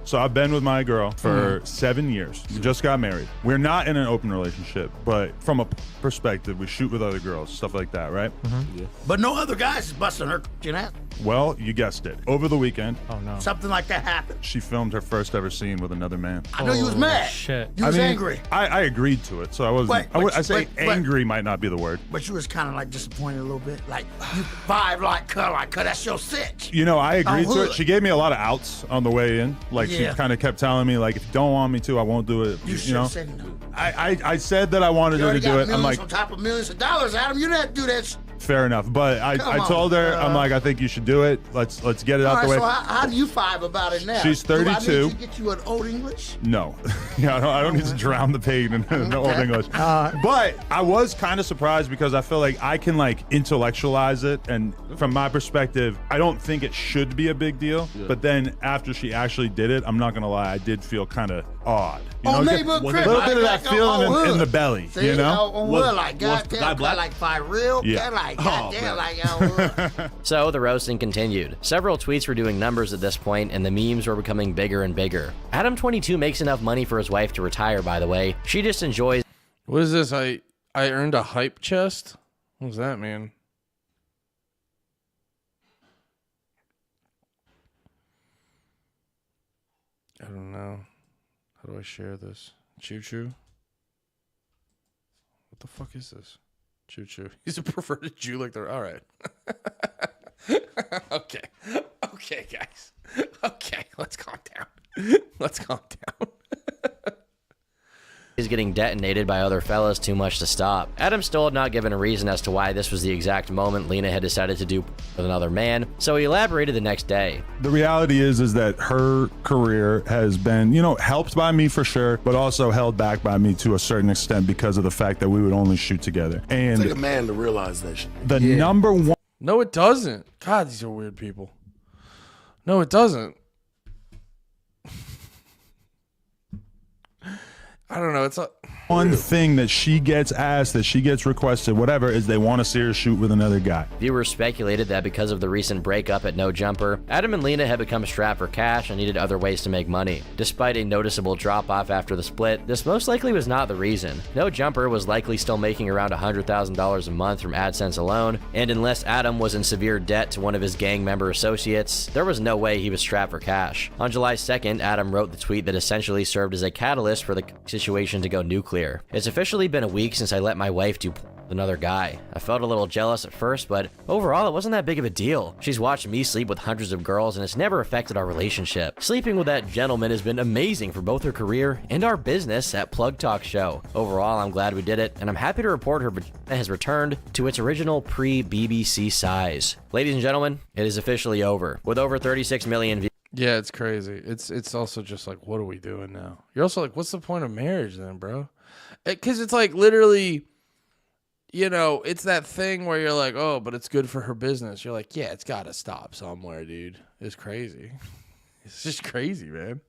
A: So I've been with my girl for 7 years. We just got married. We're not in an open relationship, but from a perspective, we shoot with other girls, stuff like that, right?
P: Yeah. But no other guys is busting her ass.
A: Well, you guessed it. Over the weekend,
P: Something like that happened.
A: she filmed her first ever scene with another man.
P: I know you was mad.
A: Shit.
P: You was angry.
A: I agreed to it, so I wasn't. I say angry might not be the word.
P: But you was kind of like disappointed a little bit. Like, you vibe like cut, that's your sitch.
A: You know, I agreed to it.
P: hood.
A: She gave me a lot of outs on the way in. Like,
P: Yeah.
A: she kind of kept telling me, like, if you don't want me to, I won't do it.
P: You should
A: know?
P: have said no.
A: I said that I wanted
P: You
A: her to
P: already
A: do
P: got
A: it. I'm
P: millions
A: like,
P: on top of millions of dollars, Adam. You didn't do that.
A: fair enough. But I
P: Come
A: told her,
P: on,
A: I'm like, I think you should do it. Let's get it
P: All
A: out
P: right,
A: the way.
P: so how do you vibe about it now?
A: She's
P: Do I
A: 32.
P: need to get you an old English?
A: No. Yeah, I don't need to drown the pain in Old English. But I was kind of surprised because I feel like I can like intellectualize it. And from my perspective, I don't think it should be a big deal.
P: Yeah.
A: But then after she actually did it, I'm not going to lie, I did feel kind of odd. You
P: On
A: know,
P: neighborhood
A: a
P: crib,
A: little bit of
P: like
A: that feeling
P: on
A: in
P: hood.
A: the belly,
P: See,
A: you know?
P: on wood, like goddamn, like for real,
A: Yeah.
P: like
A: Oh,
P: goddamn,
A: man.
P: like on wood.
E: So the roasting continued. Several tweets were doing numbers at this point, and the memes were becoming bigger and bigger. Adam22 makes enough money for his wife to retire, by the way. She just enjoys...
D: What is this? I earned a hype chest? What does that mean? I don't know. How do I share this? Choo Choo? What the fuck is this? Choo Choo. He's a perverted Jew like they're... All right. Okay. Okay, guys. Okay, let's calm down. Let's calm down.
E: is getting detonated by other fellas too much to stop. Adam still had not given a reason as to why this was the exact moment Lena had decided to do with another man, so he elaborated the next day.
A: The reality is that her career has been, you know, helped by me for sure, but also held back by me to a certain extent because of the fact that we would only shoot together. And
B: Take a man to realize that shit.
A: the number one...
D: No, it doesn't. God, these are weird people. No, it doesn't. I don't know. It's a
A: one thing that she gets asked, that she gets requested, whatever, is they want to see her shoot with another guy.
E: Viewers speculated that because of the recent breakup at No Jumper, Adam and Lena had become strapped for cash and needed other ways to make money. Despite a noticeable drop-off after the split, this most likely was not the reason. No Jumper was likely still making around $100,000 a month from AdSense alone, and unless Adam was in severe debt to one of his gang member associates, there was no way he was strapped for cash. On July 2nd, Adam wrote the tweet that essentially served as a catalyst for the situation to go nuclear. It's officially been a week since I let my wife do with another guy. I felt a little jealous at first, but overall it wasn't that big of a deal. She's watched me sleep with hundreds of girls and it's never affected our relationship. Sleeping with that gentleman has been amazing for both her career and our business at Plug Talk Show. Overall, I'm glad we did it, and I'm happy to report her vagina has returned to its original pre-BBC size. Ladies and gentlemen, it is officially over. With over 36 million views.
D: Yeah, it's crazy. It's also just like, what are we doing now? You're also like, what's the point of marriage then, bro? Because it's like literally, you know, it's that thing where you're like, oh, but it's good for her business. You're like, yeah, it's got to stop somewhere, dude. It's crazy. It's just crazy, man.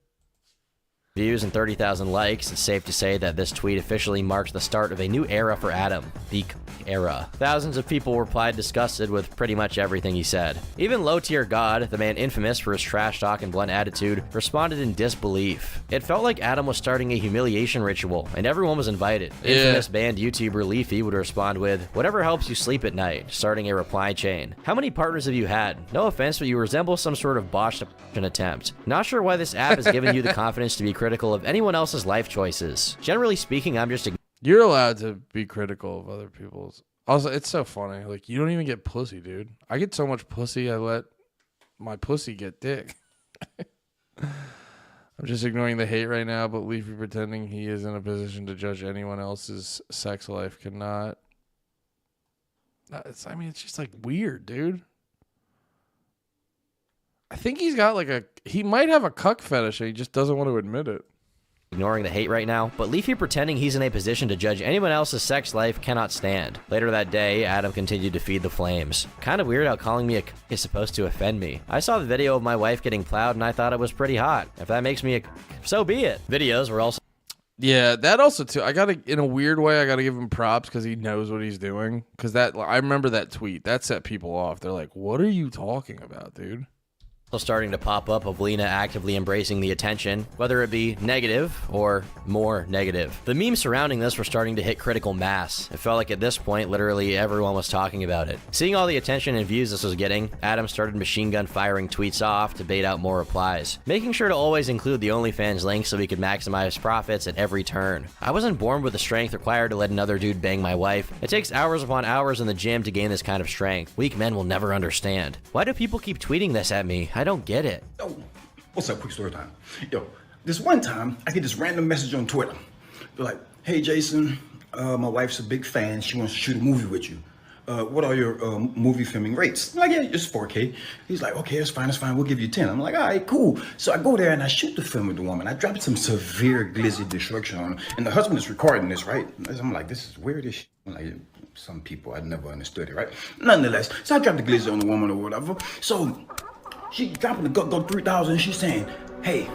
E: Views and 30,000 likes, it's safe to say that this tweet officially marks the start of a new era for Adam, the era. Thousands of people replied disgusted with pretty much everything he said. Even low-tier God, the man infamous for his trash talk and blunt attitude, responded in disbelief. It felt like Adam was starting a humiliation ritual, and everyone was invited.
D: Yeah.
E: Infamous band YouTuber Leafy would respond with, "Whatever helps you sleep at night," starting a reply chain. How many partners have you had? No offense, but you resemble some sort of botched attempt. Not sure why this app has given you the confidence to be critical of anyone else's life choices. Generally speaking, I'm just...
D: You're allowed to be critical of other people's. Also, it's so funny. Like, you don't even get pussy, dude. I get so much pussy, I let my pussy get dick. I'm just ignoring the hate right now, but Leafy pretending he is in a position to judge anyone else's sex life cannot. I mean, it's just like weird, dude. I think he's got like he might have a cuck fetish and he just doesn't want to admit it.
E: Ignoring the hate right now, but Leafy pretending he's in a position to judge anyone else's sex life cannot stand. Later that day, Adam continued to feed the flames. Kind of weird how calling me a cuck is supposed to offend me. I saw the video of my wife getting plowed and I thought it was pretty hot. If that makes me a cuck, so be it. Videos were also...
D: Yeah, that also too. In a weird way, I gotta give him props because he knows what he's doing. Because I remember that tweet. That set people off. They're like, what are you talking about, dude?
E: Starting to pop up of Lena actively embracing the attention, whether it be negative or more negative. The memes surrounding this were starting to hit critical mass. It felt like at this point, literally everyone was talking about it. Seeing all the attention and views this was getting, Adam started machine gun firing tweets off to bait out more replies, making sure to always include the OnlyFans link so he could maximize profits at every turn. I wasn't born with the strength required to let another dude bang my wife. It takes hours upon hours in the gym to gain this kind of strength. Weak men will never understand. Why do people keep tweeting this at me? I don't get it.
Q: Yo, what's up? Quick story time. Yo, this one time, I get this random message on Twitter. They're like, hey, Jason, my wife's a big fan. She wants to shoot a movie with you. What are your movie filming rates? I'm like, yeah, just 4K. He's like, okay, that's fine. We'll give you 10. I'm like, all right, cool. So I go there and I shoot the film with the woman. I dropped some severe glizzy destruction on her. And the husband is recording this, right? I'm like, this is weird as shit. I'm like, some people, I never understood it, right? Nonetheless, so I dropped the glizzy on the woman or whatever. So she dropping the go 3,000. She's saying, hey,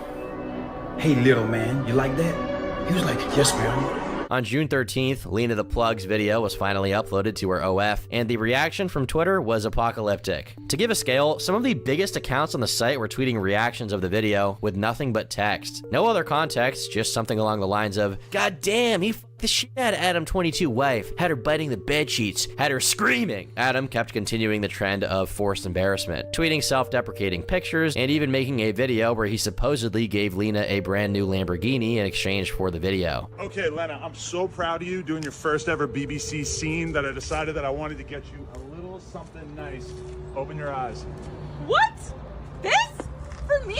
Q: hey, little man, you like that? He was like, yes, ma'am.
E: On June 13th, Lena the Plug's video was finally uploaded to her OF, and the reaction from Twitter was apocalyptic. To give a scale, some of the biggest accounts on the site were tweeting reactions of the video with nothing but text. No other context, just something along the lines of, "God damn, he the shit out of Adam22's wife, had her biting the bed sheets, had her screaming." Adam kept continuing the trend of forced embarrassment, tweeting self-deprecating pictures, and even making a video where he supposedly gave Lena a brand new Lamborghini in exchange for the video.
A: Okay, Lena, I'm so proud of you doing your first ever BBC scene that I decided that I wanted to get you a little something nice. Open your eyes.
F: What? This? For me?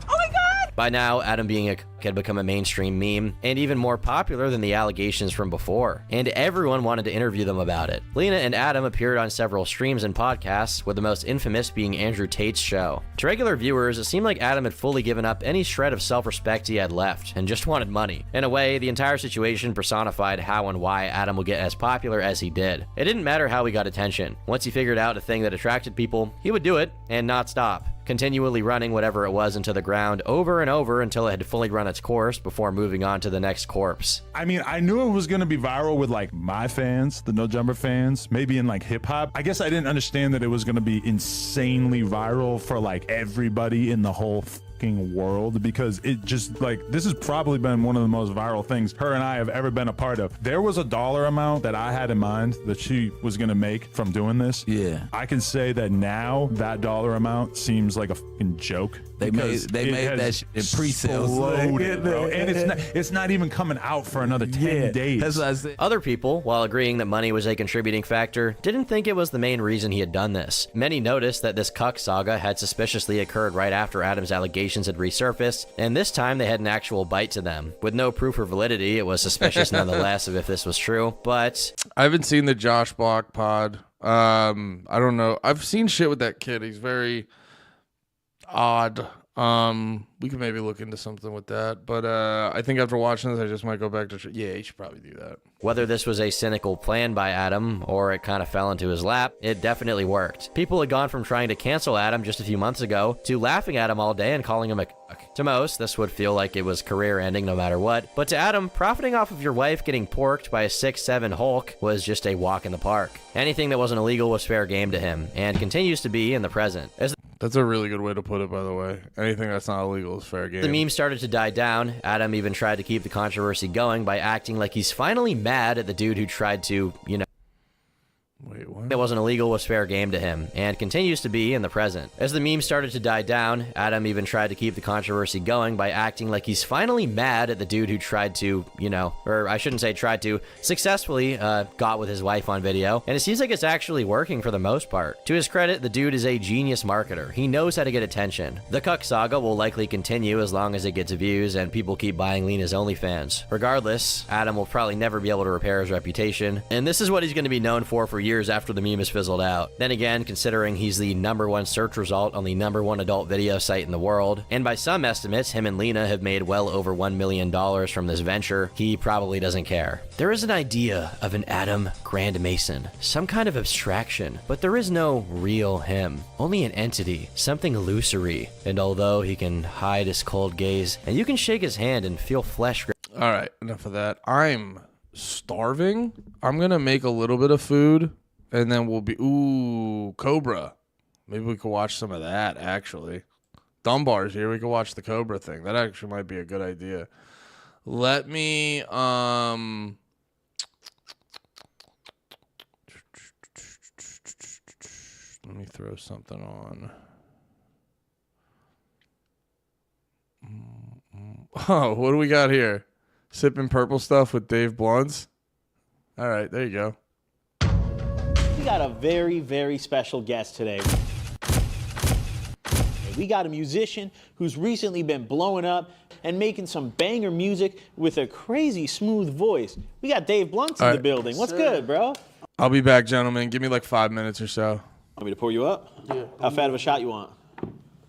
F: Oh my god!
E: By now, Adam being a had become a mainstream meme, and even more popular than the allegations from before, and everyone wanted to interview them about it. Lena and Adam appeared on several streams and podcasts, with the most infamous being Andrew Tate's show. To regular viewers, it seemed like Adam had fully given up any shred of self-respect he had left, and just wanted money. In a way, the entire situation personified how and why Adam would get as popular as he did. It didn't matter how he got attention. Once he figured out a thing that attracted people, he would do it, and not stop, continually running whatever it was into the ground over and over until it had fully run its course before moving on to the next corpse.
A: I mean, I knew it was gonna be viral with like my fans, the No Jumper fans, maybe in like hip hop. I guess I didn't understand that it was gonna be insanely viral for like everybody in the whole fucking world, because it just like, this has probably been one of the most viral things her and I have ever been a part of. There was a dollar amount that I had in mind that she was gonna make from doing this.
B: Yeah.
A: I can say that now that dollar amount seems like a fucking joke.
B: They made that shit in pre-sales.
A: Exploded, bro. And it's not even coming out for another 10 days.
B: That's what I said.
E: Other people, while agreeing that money was a contributing factor, didn't think it was the main reason he had done this. Many noticed that this cuck saga had suspiciously occurred right after Adam's allegations had resurfaced, and this time they had an actual bite to them. With no proof or validity, it was suspicious nonetheless of if this was true, but...
D: I haven't seen the Josh Block pod. I don't know. I've seen shit with that kid. He's very odd. We could maybe look into something with that, but I think after watching this, I just might go back to yeah, you should probably do that.
E: Whether this was a cynical plan by Adam or it kind of fell into his lap, it definitely worked. People had gone from trying to cancel Adam just a few months ago to laughing at him all day and calling him a cuck. To most, this would feel like it was career ending no matter what, but to Adam, profiting off of your wife getting porked by a 6'7" Hulk was just a walk in the park. Anything that wasn't illegal was fair game to him, and continues to be in the present.
D: That's a really good way to put it, by the way. Anything that's not illegal is fair game.
E: The meme started to die down. Adam even tried to keep the controversy going by acting like he's finally mad at the dude who tried to, you know,
D: wait, what?
E: It wasn't illegal was fair game to him, and continues to be in the present. As the meme started to die down, Adam even tried to keep the controversy going by acting like he's finally mad at the dude who tried to, you know, or I shouldn't say tried to, successfully got with his wife on video, and it seems like it's actually working for the most part. To his credit, the dude is a genius marketer. He knows how to get attention. The cuck saga will likely continue as long as it gets views and people keep buying Lena's OnlyFans. Regardless, Adam will probably never be able to repair his reputation, and this is what he's going to be known for years after the meme is fizzled out. Then again, considering he's the #1 search result on the #1 adult video site in the world, and by some estimates, him and Lena have made well over $1 million from this venture, he probably doesn't care. There is an idea of an Adam Grand Mason, some kind of abstraction, but there is no real him, only an entity, something illusory, and although he can hide his cold gaze, and you can shake his hand and feel flesh.
D: All right, enough of that. I'm starving. I'm gonna make a little bit of food, and then we'll be Cobra. Maybe we could watch some of that. Actually, Dunbar's here. We could watch the Cobra thing. That actually might be a good idea. Let me throw something on. Oh, what do we got here? Sipping purple stuff with Dave Blunts. All right, there you go.
R: We got a very, very special guest today. We got a musician who's recently been blowing up and making some banger music with a crazy smooth voice. We got Dave Blunts in the building. What's good, bro?
D: I'll be back, gentlemen. Give me like 5 minutes or so.
R: Want me to pour you up?
J: Yeah.
R: How fat of a shot you want?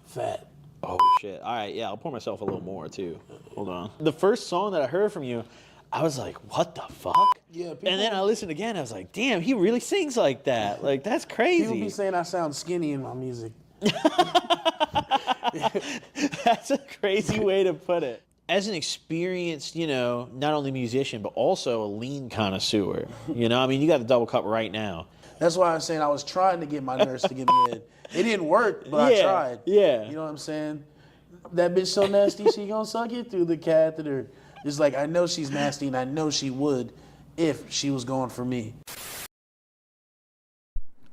J: Fat.
R: Oh, shit. All right, yeah, I'll pour myself a little more, too. Hold on. The first song that I heard from you, I was like, what the fuck?
J: Yeah.
R: And then I listened again. I was like, damn, he really sings like that. Like, that's crazy.
J: People be saying I sound skinny in my music.
R: That's a crazy way to put it. as an experienced, you know, not only musician, but also a lean connoisseur, you know, I mean, you got the double cup right now.
J: That's why I'm saying I was trying to get my nurse to give me in. It didn't work, but I tried.
R: Yeah.
J: You know what I'm saying? That bitch so nasty, she gonna suck it through the catheter. It's like, I know she's nasty, and I know she would if she was going for me.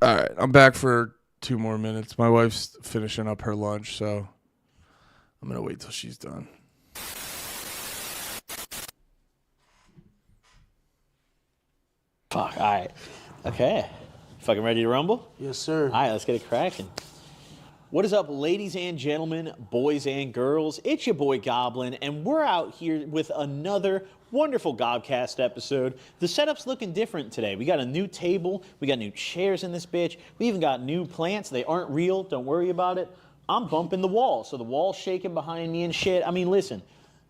D: All right, I'm back for 2 more minutes. My wife's finishing up her lunch, so I'm going to wait till she's done.
R: Fuck, all right. Okay. Fucking ready to rumble?
J: Yes, sir.
R: All right, let's get it cracking. What is up, ladies and gentlemen, boys and girls? It's your boy Goblin, and we're out here with another wonderful Gobcast episode. The setup's looking different today. We got a new table. We got new chairs in this bitch. We even got new plants. They aren't real. Don't worry about it. I'm bumping the wall, so the wall's shaking behind me and shit. I mean, listen,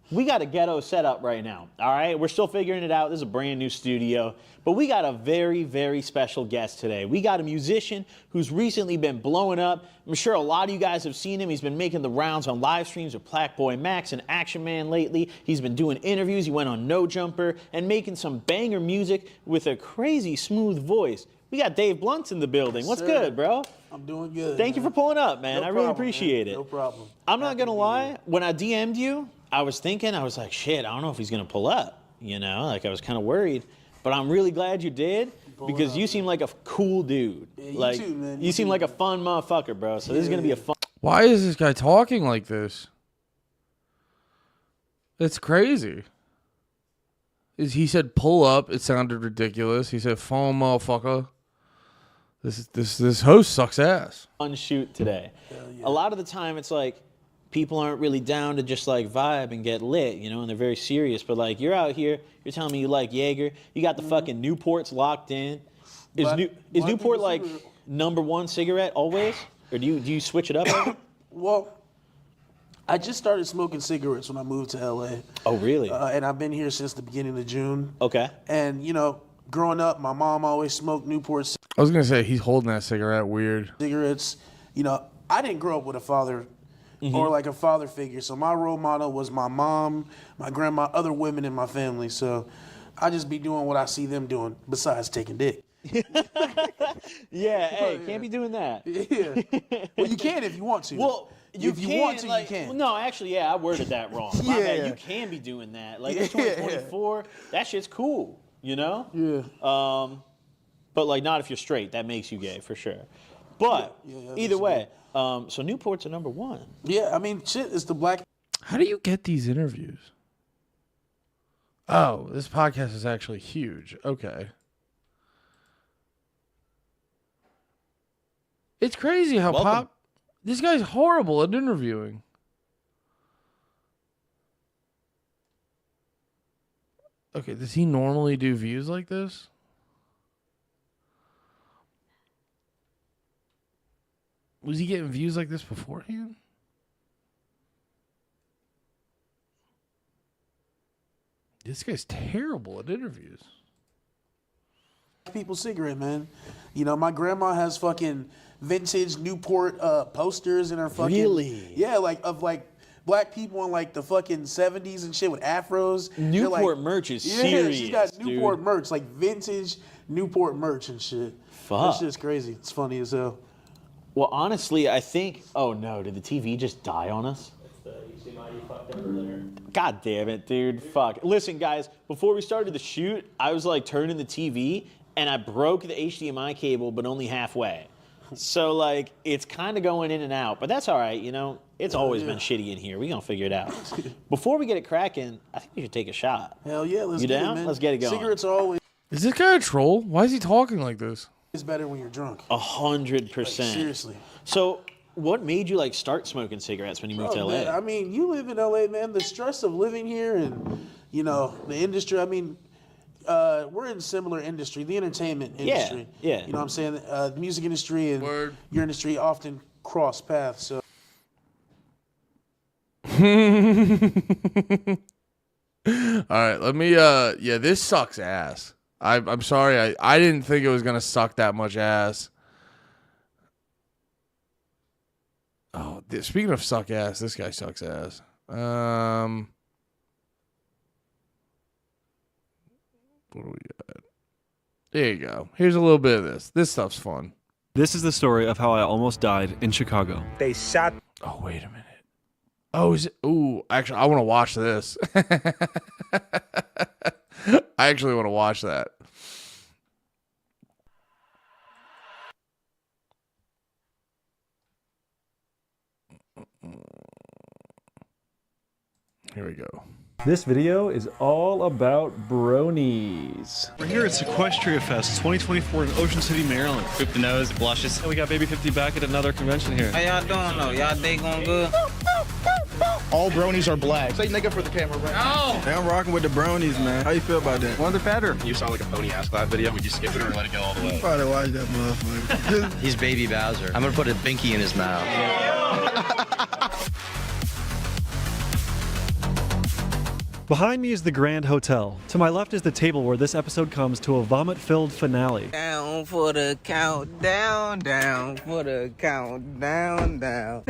R: we got a ghetto setup right now, all right? We're still figuring it out. This is a brand new studio, but we got a very, very special guest today. We got a musician who's recently been blowing up. I'm sure a lot of you guys have seen him. He's been making the rounds on live streams with Black Boy Max and Action Man lately. He's been doing interviews. He went on No Jumper and making some banger music with a crazy smooth voice. We got Dave Blunt's in the building. What's good, bro?
J: I'm doing good.
R: Thank you for pulling up, man. I really appreciate it.
J: No problem.
R: I'm not going to lie. When I DM'd you, I was thinking, I was like, shit, I don't know if he's going to pull up. You know, like I was kind of worried. But I'm really glad you did because you seem like a cool dude.
J: Yeah, you
R: like,
J: too, man.
R: You seem like a fun motherfucker, bro. So this is going to be a fun.
D: Why is this guy talking like this? It's crazy. He said pull up. It sounded ridiculous. He said phone motherfucker. This host sucks ass.
R: Fun shoot today. A lot of the time it's like people aren't really down to just like vibe and get lit, you know, and they're very serious. But like you're out here, you're telling me you like Jaeger. You got the fucking Newports locked in. Is Newport like #1 cigarette always? Or do you switch it up?
J: Well, I just started smoking cigarettes when I moved to LA.
R: Oh, really?
J: And I've been here since the beginning of June.
R: Okay.
J: And, you know, growing up, my mom always smoked Newport
D: I was going to say, he's holding that cigarette weird.
J: cigarettes. You know, I didn't grow up with a father or like a father figure. So my role model was my mom, my grandma, other women in my family. So I just be doing what I see them doing besides taking dick.
R: Yeah, hey, can't be doing that.
J: Yeah. Well, you can if you want to.
R: Well,
J: if you want to, you can.
R: Well, no, actually, yeah, I worded that wrong. My bad. You can be doing that. Like, it's 2024. That shit's cool, you know?
J: Yeah.
R: But, like, not if you're straight. That makes you gay, for sure. But, either way, so Newport's a #1.
J: Yeah, I mean, shit, it's the black.
D: How do you get these interviews? Oh, this podcast is actually huge. Okay. It's crazy how this guy's horrible at interviewing. Okay, does he normally do views like this? Was he getting views like this beforehand? This guy's terrible at interviews.
J: People cigarette, man. You know, my grandma has fucking vintage Newport posters in her fucking.
R: Really?
J: Yeah, like of like black people in like the fucking 70s and shit with afros.
R: Newport merch is serious.
J: She's got Newport merch, like vintage Newport merch and shit.
R: Fuck.
J: That shit's crazy. It's funny as hell.
R: Well, honestly, I think. Oh no, did the TV just die on us? God damn it, dude. Fuck. Listen, guys, before we started the shoot, I was like turning the TV and I broke the HDMI cable, but only halfway. So, like, it's kind of going in and out, but that's all right, you know? It's always been shitty in here. We're going to figure it out. Before we get it cracking, I think we should take a shot.
J: Hell yeah, let's
R: You
J: get
R: down?
J: it, man.
R: Let's get it going.
J: Cigarettes are always
D: Is this guy a troll? Why is he talking like this?
J: better when you're drunk.
R: 100%.
J: Like, seriously.
R: So, what made you, like, start smoking cigarettes when you moved to LA?
J: Man, I mean, you live in LA, man. The stress of living here and, you know, the industry. I mean, we're in similar industry, the entertainment industry.
R: Yeah.
J: You know what I'm saying? The music industry and your industry often cross paths. So.
D: All right, let me yeah, this sucks ass. I'm sorry. I didn't think it was going to suck that much ass. Oh, speaking of suck ass, this guy sucks ass. What do we got? There you go. Here's a little bit of this. This stuff's fun.
S: This is the story of how I almost died in Chicago.
T: They shot.
D: Oh, wait a minute. Oh, is it? Ooh, actually, I want to watch this. I actually want to watch that. Here we go.
S: This video is all about bronies. We're here at SequestriaFest 2024 in Ocean City, Maryland. Hoop the nose, blushes. And we got Baby 50 back at another convention here.
V: How y'all doing though? Y'all day going good?
T: All bronies are black. Say nigga for the camera, bro.
V: No!
T: Hey, I'm rocking with the bronies, man. How you feel about that? One of the better.
X: You saw like a pony ass clap video. Would you skip it or let it go all the way?
T: Probably watch that motherfucker.
E: He's Baby Bowser. I'm gonna put a binky in his mouth.
S: Behind me is the Grand Hotel. To my left is the table where this episode comes to a vomit-filled finale.
V: Down for the countdown, down for the countdown, down.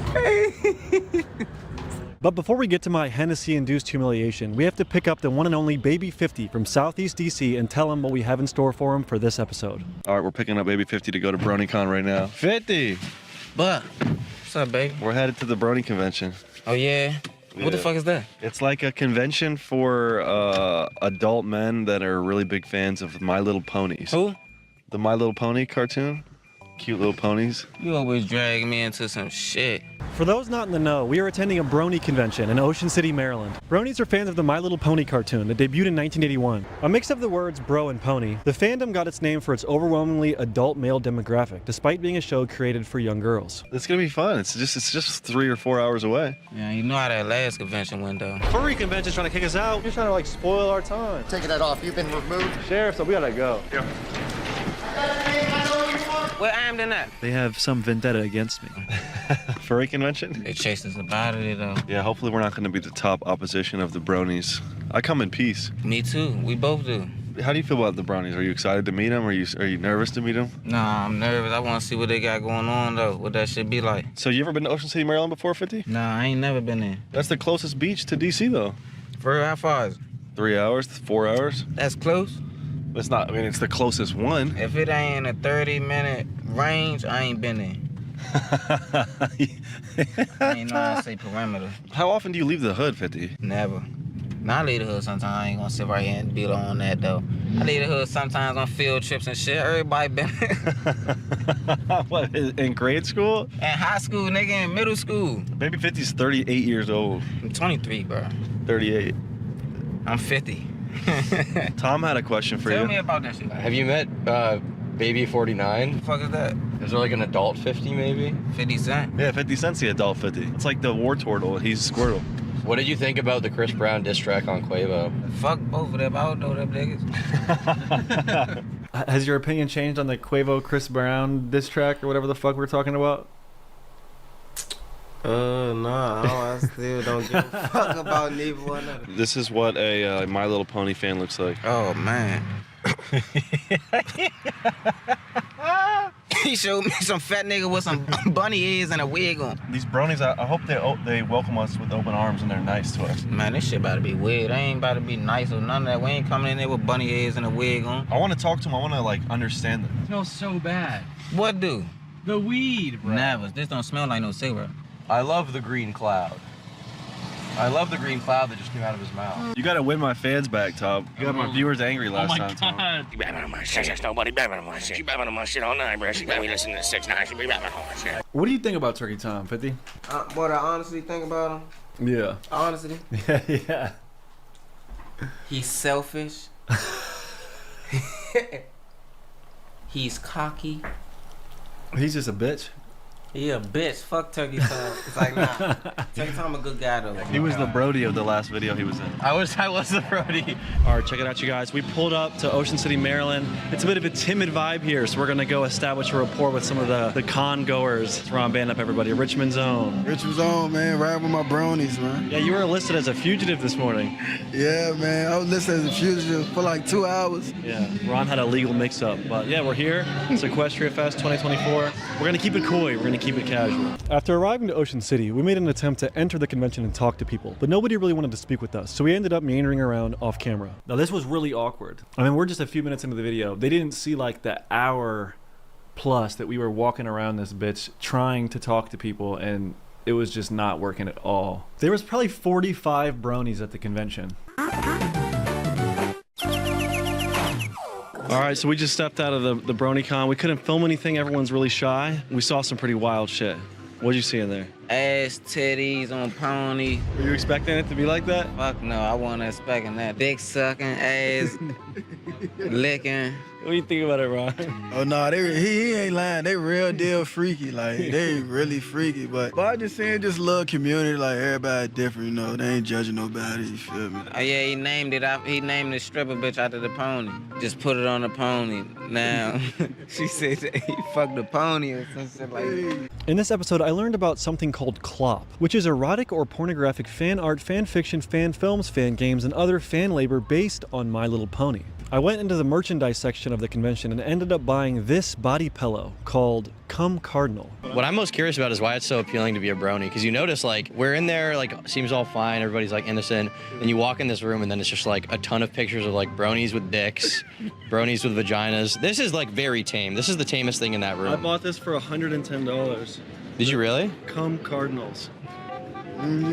S: But before we get to my Hennessy-induced humiliation, we have to pick up the one and only Baby 50 from Southeast DC and tell him what we have in store for him for this episode.
Y: All right, we're picking up Baby 50 to go to BronyCon right now. 50!
V: But, what's up, baby?
Y: We're headed to the Brony convention.
V: Oh, yeah? What the fuck is that?
Y: It's like a convention for adult men that are really big fans of My Little Ponies.
V: Who?
Y: The My Little Pony cartoon. Cute little ponies.
V: You always drag me into some shit.
S: For those not in the know, we are attending a Brony convention in Ocean City, Maryland. Bronies are fans of the My Little Pony cartoon that debuted in 1981. A mix of the words bro and pony, the fandom got its name for its overwhelmingly adult male demographic, despite being a show created for young girls.
Y: It's gonna be fun. It's just 3 or 4 hours away.
V: Yeah, you know how that last convention went though.
S: Furry convention's trying to kick us out. You're trying to like spoil our time.
T: Taking that off. You've been removed.
S: Sheriff, so we gotta go.
Y: Yeah.
V: Where I am than that?
S: They have some vendetta against me.
Y: Furry convention?
V: They chased us about it though.
Y: Yeah, hopefully we're not gonna be the top opposition of the bronies. I come in peace.
V: Me too. We both do.
Y: How do you feel about the bronies? Are you excited to meet them? Are you nervous to meet them?
V: Nah, I'm nervous. I want to see what they got going on though. What that shit be like.
Y: So you ever been to Ocean City, Maryland before, 50?
V: Nah, I ain't never been there.
Y: That's the closest beach to DC though.
V: For real, how far is it?
Y: 3 hours, 4 hours.
V: That's close?
Y: It's not, I mean, it's the closest one.
V: If it ain't in a 30-minute range, I ain't been there. I ain't know how to say perimeter.
Y: How often do you leave the hood, 50?
V: Never. Now I leave the hood sometimes. I ain't gonna sit right here and be on that though. I leave the hood sometimes on field trips and shit. Everybody been
Y: What, in grade school?
V: in high school, nigga, in middle school.
Y: Baby 50's 38 years old.
V: I'm 23, bro.
Y: 38.
V: I'm 50.
Y: Tom had a question for you.
V: Tell me about that shit.
E: Have you met Baby 49?
V: What the fuck is that?
E: Is there like an adult 50 maybe?
V: 50 Cent?
Y: Yeah, 50 Cent's the adult 50. It's like the War Turtle. He's Squirtle.
E: What did you think about the Chris Brown diss track on Quavo?
V: Fuck both of them. I don't know them niggas.
S: Has your opinion changed on the Quavo Chris Brown diss track or whatever the fuck we're talking about?
V: Nah, I still don't give a fuck about neither one of them.
Y: This is what a My Little Pony fan looks like.
V: Oh, man. He showed me some fat nigga with some bunny ears and a wig on.
Y: These bronies, I hope they welcome us with open arms and they're nice to us.
V: Man, this shit about to be weird. They ain't about to be nice or none of that. We ain't coming in there with bunny ears and a wig on.
Y: I want to talk to them. I want to like understand them.
V: It smells so bad. What do?
S: The weed, bro.
V: Never. This don't smell like no cigarette.
E: I love the green cloud. I love the green cloud that just came out of his mouth.
Y: You gotta win my fans back, Tom. You got my viewers angry last time, Tom.
W: You babbling on my shit. There's nobody babbling on my shit. She babbling on my shit all night, bro. She got me listening to 6 9 She be babbling on my shit.
S: What do you think about Turkey Tom, 50?
V: What I honestly think about him?
S: Yeah.
V: Honestly?
S: Yeah.
V: He's selfish. He's cocky.
S: He's just a bitch.
V: He a bitch. Fuck Turkey Tom. It's like, nah. Turkey Tom a good guy, though.
Y: He was the Brody of the last video he was in.
S: I was the Brody. All right, check it out, you guys. We pulled up to Ocean City, Maryland. It's a bit of a timid vibe here, so we're going to go establish a rapport with some of the con goers. Let's Ron band up, everybody. Richmond's Own.
T: Richmond's Own, man. Ride with my bronies, man.
S: Yeah, you were listed as a fugitive this morning.
T: Yeah, man. I was listed as a fugitive for like 2 hours.
S: Yeah, Ron had a legal mix-up. But yeah, we're here. SequestriaFest 2024. We're going to keep it coy. We're going to keep it casual. After arriving to Ocean City, we made an attempt to enter the convention and talk to people, but nobody really wanted to speak with us, so we ended up meandering around off camera. Now this was really awkward. I mean, we're just a few minutes into the video. They didn't see like the hour plus that we were walking around this bitch trying to talk to people, and it was just not working at all. There was probably 45 bronies at the convention. All right, so we just stepped out of the BronyCon. We couldn't film anything. Everyone's really shy. We saw some pretty wild shit. What'd you see in there?
V: Ass, titties on pony.
S: Were you expecting it to be like that?
V: Fuck no, I wasn't expecting that. Dick sucking, ass licking.
S: What do you think about it, Ron?
C: Oh no, he ain't lying. They real deal freaky. Like they really freaky. But I just saying, just little community. Like everybody different, you know. They ain't judging nobody. You feel me?
V: Oh yeah, he named it. He named the stripper bitch after the pony. Just put it on the pony. Now she said he fucked the pony or some shit like that.
S: In this episode, I learned about something called CLOP, which is erotic or pornographic fan art, fan fiction, fan films, fan games, and other fan labor based on My Little Pony. I went into the merchandise section of the convention and ended up buying this body pillow called Come Cardinal.
E: What I'm most curious about is why it's so appealing to be a brony, because you notice like we're in there, like seems all fine, everybody's like innocent, and you walk in this room and then it's just like a ton of pictures of like bronies with dicks, bronies with vaginas. This is like very tame. This is the tamest thing in that room.
S: I bought this for $110.
E: Did you really?
S: Come Cardinals.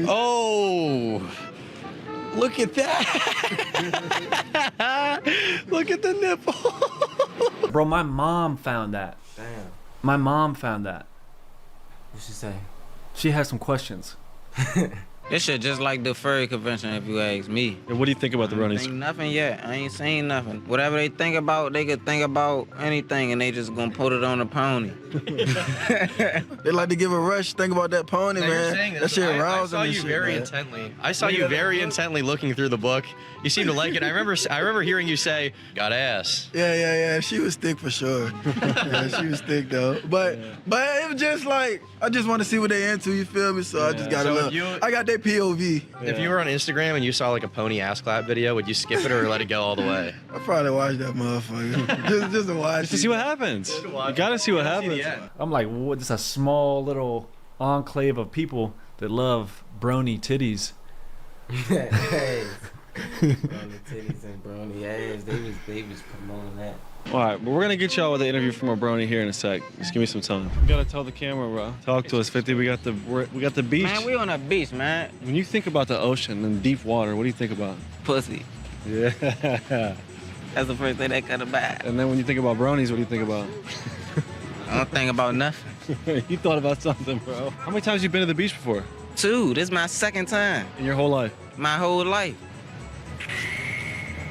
E: Oh! Look at that! Look at the nipple!
G: Bro, my mom found that.
V: Damn.
G: My mom found that.
V: What'd she say?
G: She has some questions.
V: This shit just like the furry convention, if you ask me.
S: And what do you think about the bronies?
V: Ain't nothing yet. I ain't seen nothing. Whatever they think about, they could think about anything, and they just gonna put it on a pony.
C: They like to give a rush. Think about that pony, man. That shit arousing
E: I saw
C: and
E: you
C: shit,
E: very
C: man.
E: intently. I saw you very intently looking through the book. You seemed to like it. I remember hearing you say, "Got ass."
C: Yeah. She was thick for sure. Yeah, she was thick though. But it was just like I just want to see what they into. You feel me? So I just got
E: So
C: to
E: if you-
C: look. I got their POV.
E: If you were on Instagram and you saw like a pony ass clap video, would you skip it or let it go all the way?
C: I probably watched that motherfucker just to watch.
S: Just to see what happens. You gotta see what happens.
G: I'm like, what? This is a small little enclave of people that love brony titties.
V: Hey, brony titties and brony ass. They was promoting that.
S: All right, but we're gonna get y'all with the interview from a brony here in a sec. Just give me some time. You gotta tell the camera, bro. Talk to us, 50. We got the beach.
V: Man, we on a beach, man.
S: When you think about the ocean and deep water, what do you think about?
V: Pussy.
S: Yeah.
V: That's the first thing that cut about.
S: And then when you think about bronies, what do you think about?
V: I don't think about nothing.
S: You thought about something, bro. How many times you been to the beach before?
V: 2. This is my second time.
S: In your whole life?
V: My whole life.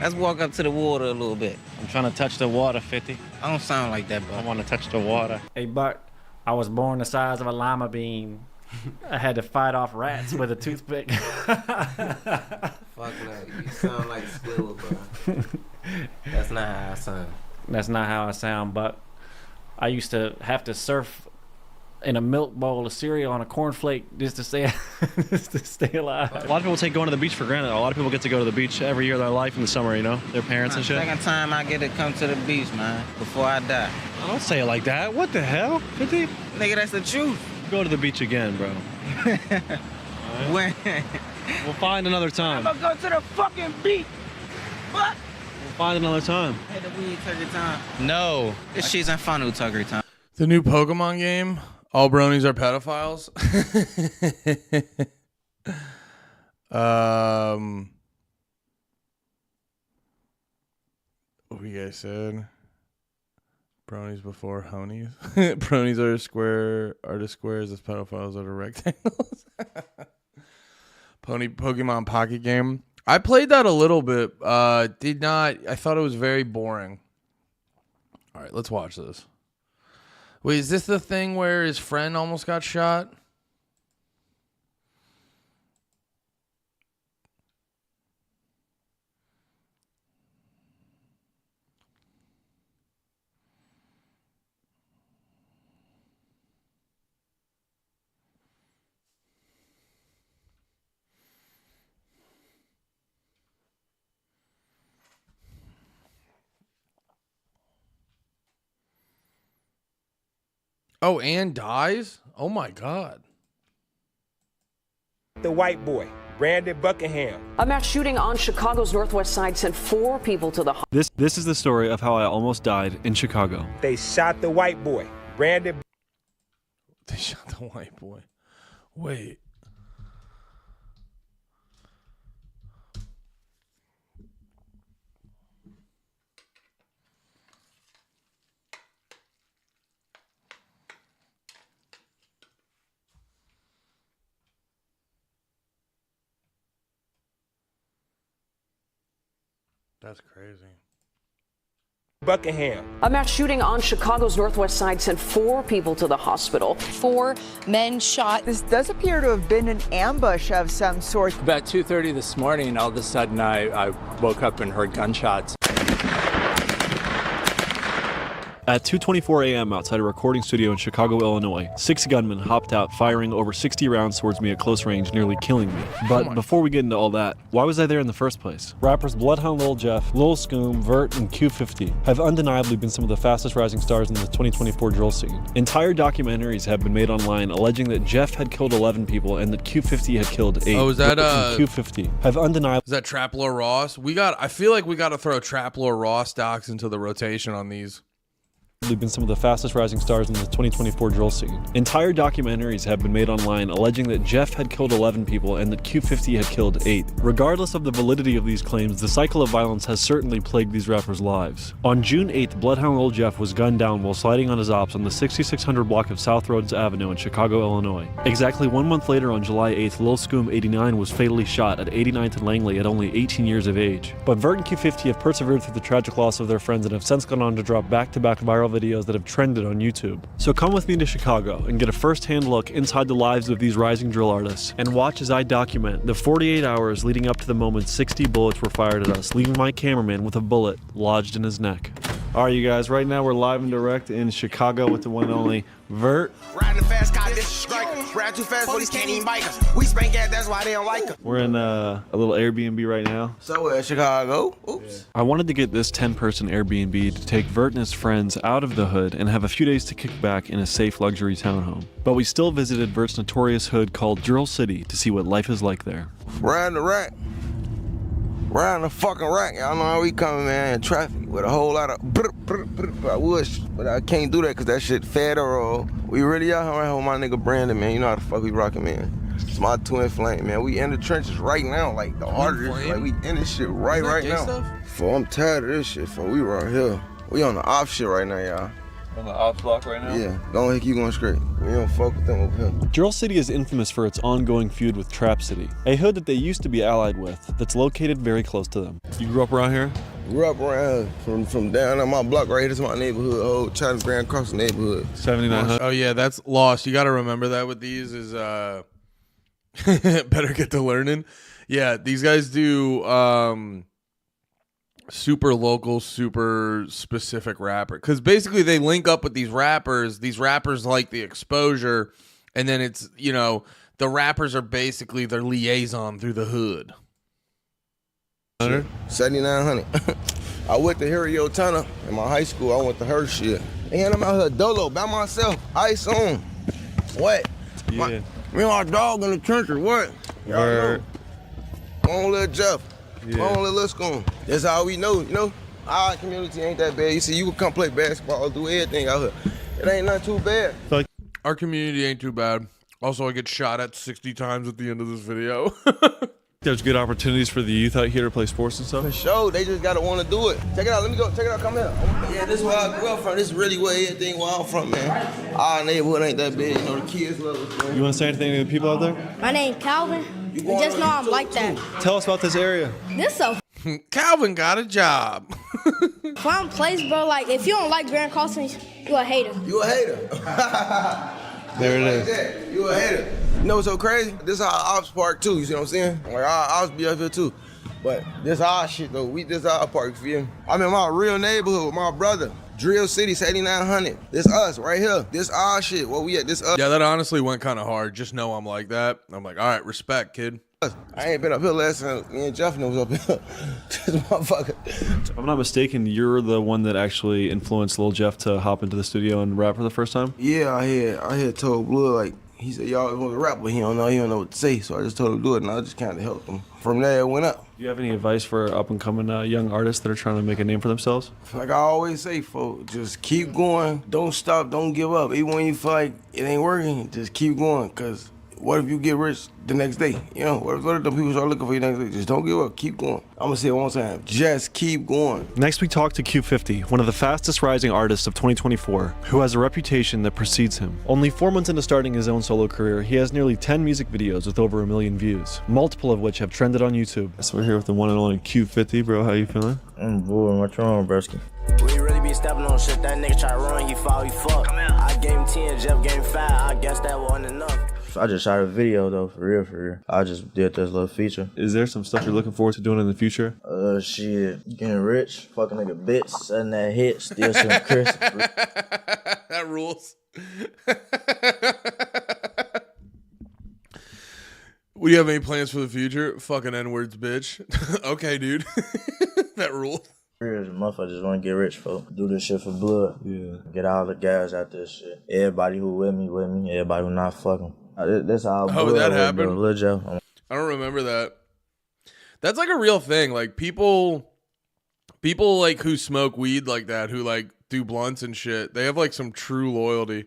V: Let's walk up to the water a little bit.
G: I'm trying to touch the water, 50.
V: I don't sound like that, bro.
G: I want to touch the water. Hey, Buck, I was born the size of a lima bean. I had to fight off rats with a toothpick.
V: Fuck no, you sound like Squirrel, bro. That's not how I sound.
G: That's not how I sound, Buck. I used to have to surf in a milk bowl of cereal on a cornflake just to stay alive.
S: A lot of people take going to the beach for granted. A lot of people get to go to the beach every year of their life in the summer, you know? Their parents and shit.
V: Second time I get to come to the beach, man, before I die.
S: I don't say it like that. What the hell? 50?
V: Nigga, that's the truth.
S: Go to the beach again, bro.
V: When?
S: We'll find another time.
V: I'm gonna go to the fucking beach. What?
S: We'll find another time.
V: Hey, the weed turkey time.
E: No.
V: This shit's in funnel turkey time.
D: The new Pokemon game, all bronies are pedophiles. What you guys said? Bronies before honies. Bronies are the squares as pedophiles are the rectangles. Pokemon Pocket Game. I played that a little bit. I thought it was very boring. All right, let's watch this. Wait, is this the thing where his friend almost got shot? Oh, and dies? Oh my God.
H: The white boy, Brandon Buckingham.
I: A mass shooting on Chicago's northwest side sent 4 people to the hospital.
S: This is the story of how I almost died in Chicago.
H: They shot the white boy, Brandon.
D: They shot the white boy. Wait. That's crazy.
H: Buckingham.
I: A mass shooting on Chicago's northwest side sent 4 people to the hospital.
K: 4 men shot. This does appear to have been an ambush of some sort.
L: About 2:30 this morning, all of a sudden I woke up and heard gunshots.
S: At 2:24 a.m. outside a recording studio in Chicago, Illinois, 6 gunmen hopped out firing over 60 rounds towards me at close range, nearly killing me. But before we get into all that, why was I there in the first place? Rappers Bloodhound Lil Jeff, Lil Scoom, Vert, and Q50 have undeniably been some of the fastest rising stars in the 2024 drill scene. Entire documentaries have been made online alleging that Jeff had killed 11 people and that Q50 had killed 8.
D: Oh, is that
S: Q50 have undeniably.
D: Is that Trap Lord Ross? I feel like we got to throw Trap Lord Ross docs into the rotation on these.
S: Been some of the fastest rising stars in the 2024 drill scene. Entire documentaries have been made online alleging that Jeff had killed 11 people and that Q50 had killed 8. Regardless of the validity of these claims, the cycle of violence has certainly plagued these rappers' lives. On June 8th, Bloodhound Lil Jeff was gunned down while sliding on his ops on the 6600 block of South Rhodes Avenue in Chicago, Illinois. Exactly 1 month later, on July 8th, Lil Scoom 89 was fatally shot at 89th and Langley at only 18 years of age. But Vert and Q50 have persevered through the tragic loss of their friends and have since gone on to drop back-to-back viral videos that have trended on YouTube. So come with me to Chicago and get a first-hand look inside the lives of these rising drill artists and watch as I document the 48 hours leading up to the moment 60 bullets were fired at us, leaving my cameraman with a bullet lodged in his neck. All right, you guys, right now we're live and direct in Chicago with the one and only Vert.
P: Riding the fast car, this is striker. Ride too fast, police can't even bike us. We spank at, that's why they don't like us.
S: We're in a little Airbnb right now.
P: So Chicago. Oops.
S: I wanted to get this 10-person Airbnb to take Vert and his friends out of the hood and have a few days to kick back in a safe luxury townhome. But we still visited Vert's notorious hood called Drill City to see what life is like there.
P: Riding the rack. Riding the fucking rack. Y'all know how we coming, man, in traffic with a whole lot of I wish, but I can't do that because that shit federal. We really out here right with my nigga Brandon, man. You know how the fuck we rocking, man. It's my twin flame, man. We in the trenches right now, like the arteries. Like we in this shit right now. For I'm tired of this shit, for we right here. We on the off shit right now, y'all.
Y: On the ops block right now?
P: Yeah, don't keep going straight. We don't fuck with them over here.
S: Drill City is infamous for its ongoing feud with Trap City, a hood that they used to be allied with, that's located very close to them. You grew up around here?
P: Grew up around from down on my block right here. This is my neighborhood, whole China Grand Cross neighborhood.
S: 7900.
D: Oh yeah, that's lost. You got to remember that with these is better get to learning. Yeah, these guys do super local, super specific rapper, because basically they link up with these rappers like the exposure, and then it's, you know, the rappers are basically their liaison through the hood.
P: 7900. I went to Harry Tunnel in my high school. I went to her shit, and I'm out here dolo by myself, ice on. What?
S: Yeah.
P: Me and my dog in the trenches. What? Y'all know. Come on, little Jeff. Yeah. Come on, little Scoom. That's how we know, you know? Our community ain't that bad. You see, you can come play basketball, do everything out here. It ain't not too bad.
D: Our community ain't too bad. Also, I get shot at 60 times at the end of this video.
S: There's good opportunities for the youth out here to play sports and stuff?
P: For sure, they just gotta wanna do it. Check it out, let me go, check it out, come here. Yeah, this is where I grew up from. This is really where everything where I'm from, man. Our neighborhood ain't that big, you know, the kids love us, man.
S: You wanna say anything to the people out there?
M: My name's Calvin. Just know I'm like that.
S: Tell us about this area.
M: This so
D: Calvin got a job.
M: fun place, bro. Like, if you don't like Grand Crossing, you a hater.
P: You a hater.
S: There it is.
P: That. You a hater. You know what's so crazy? This is our ops park too, you see what I'm saying? Like our ops be up here too. But this our shit though. This our park, you feel me? I'm in my real neighborhood with my brother. Drill City, 8900. This us right here. This our shit. Where we at? This us.
D: Yeah, that honestly went kind of hard. Just know I'm like that. I'm like, all right, respect, kid.
P: I ain't been up here last time. Me and Jeff was up here. This motherfucker.
S: If I'm not mistaken, you're the one that actually influenced Lil Jeff to hop into the studio and rap for the first time?
P: Yeah, I had told Blood, like, he said, y'all want to rap, but he don't know what to say. So I just told him to do it, and I just kind of helped him. From there, it went up.
S: Do you have any advice for up-and-coming young artists that are trying to make a name for themselves?
P: Like I always say, folks, just keep going. Don't stop. Don't give up. Even when you feel like it ain't working, just keep going, because what if you get rich the next day? You know, what if the people start looking for you next day? Just don't give up. Keep going. I'm going to say it one time. Just keep going.
S: Next, we talk to Q50, one of the fastest rising artists of 2024, who has a reputation that precedes him. Only 4 months into starting his own solo career, he has nearly 10 music videos with over 1 million views, multiple of which have trended on YouTube. So we're here with the one and only Q50, bro. How you feeling?
F: I'm bored. What's wrong, broski?
N: We really be stepping on shit. That nigga try to run, he fall, he fuck. I gave him 10, Jeff gave him 5. I guess that wasn't enough.
F: I just shot a video though, for real. I just did this little feature.
S: Is there some stuff you're looking forward to doing in the future?
F: Shit, getting rich, fucking nigga bitch, setting that hit, steal some crisp.
D: That rules. Do you have any plans for the future? Fucking N-words, bitch. Okay, dude. That rules.
F: Motherfucker just want to get rich, folks. Do this shit for blood.
S: Yeah.
F: Get all the guys out this shit. Everybody who with me. Everybody who not fucking. This how
D: Oh, that happened?
F: Lil Joe.
D: I don't remember that. That's like a real thing. Like people like who smoke weed like that, who like do blunts and shit, they have like some true loyalty.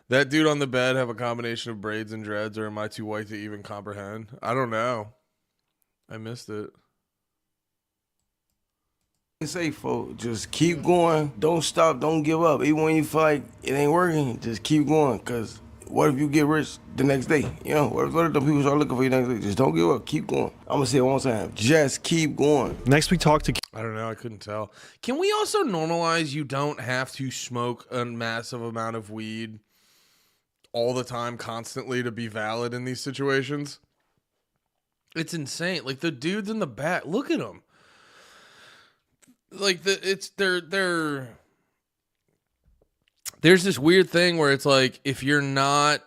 D: That dude on the bed have a combination of braids and dreads, or am I too white to even comprehend? I don't know. I missed it.
P: Say, folks, just keep going. Don't stop. Don't give up. Even when you feel like it ain't working, just keep going, because what if you get rich the next day? You know, what if the people start looking for you next day? Just don't give up. Keep going. I'm going to say it one time. Just keep going.
S: Next, we talk to...
D: I don't know. I couldn't tell. Can we also normalize you don't have to smoke a massive amount of weed all the time, constantly, to be valid in these situations? It's insane. Like, the dudes in the back, look at them. Like, there's this weird thing where it's like, if you're not,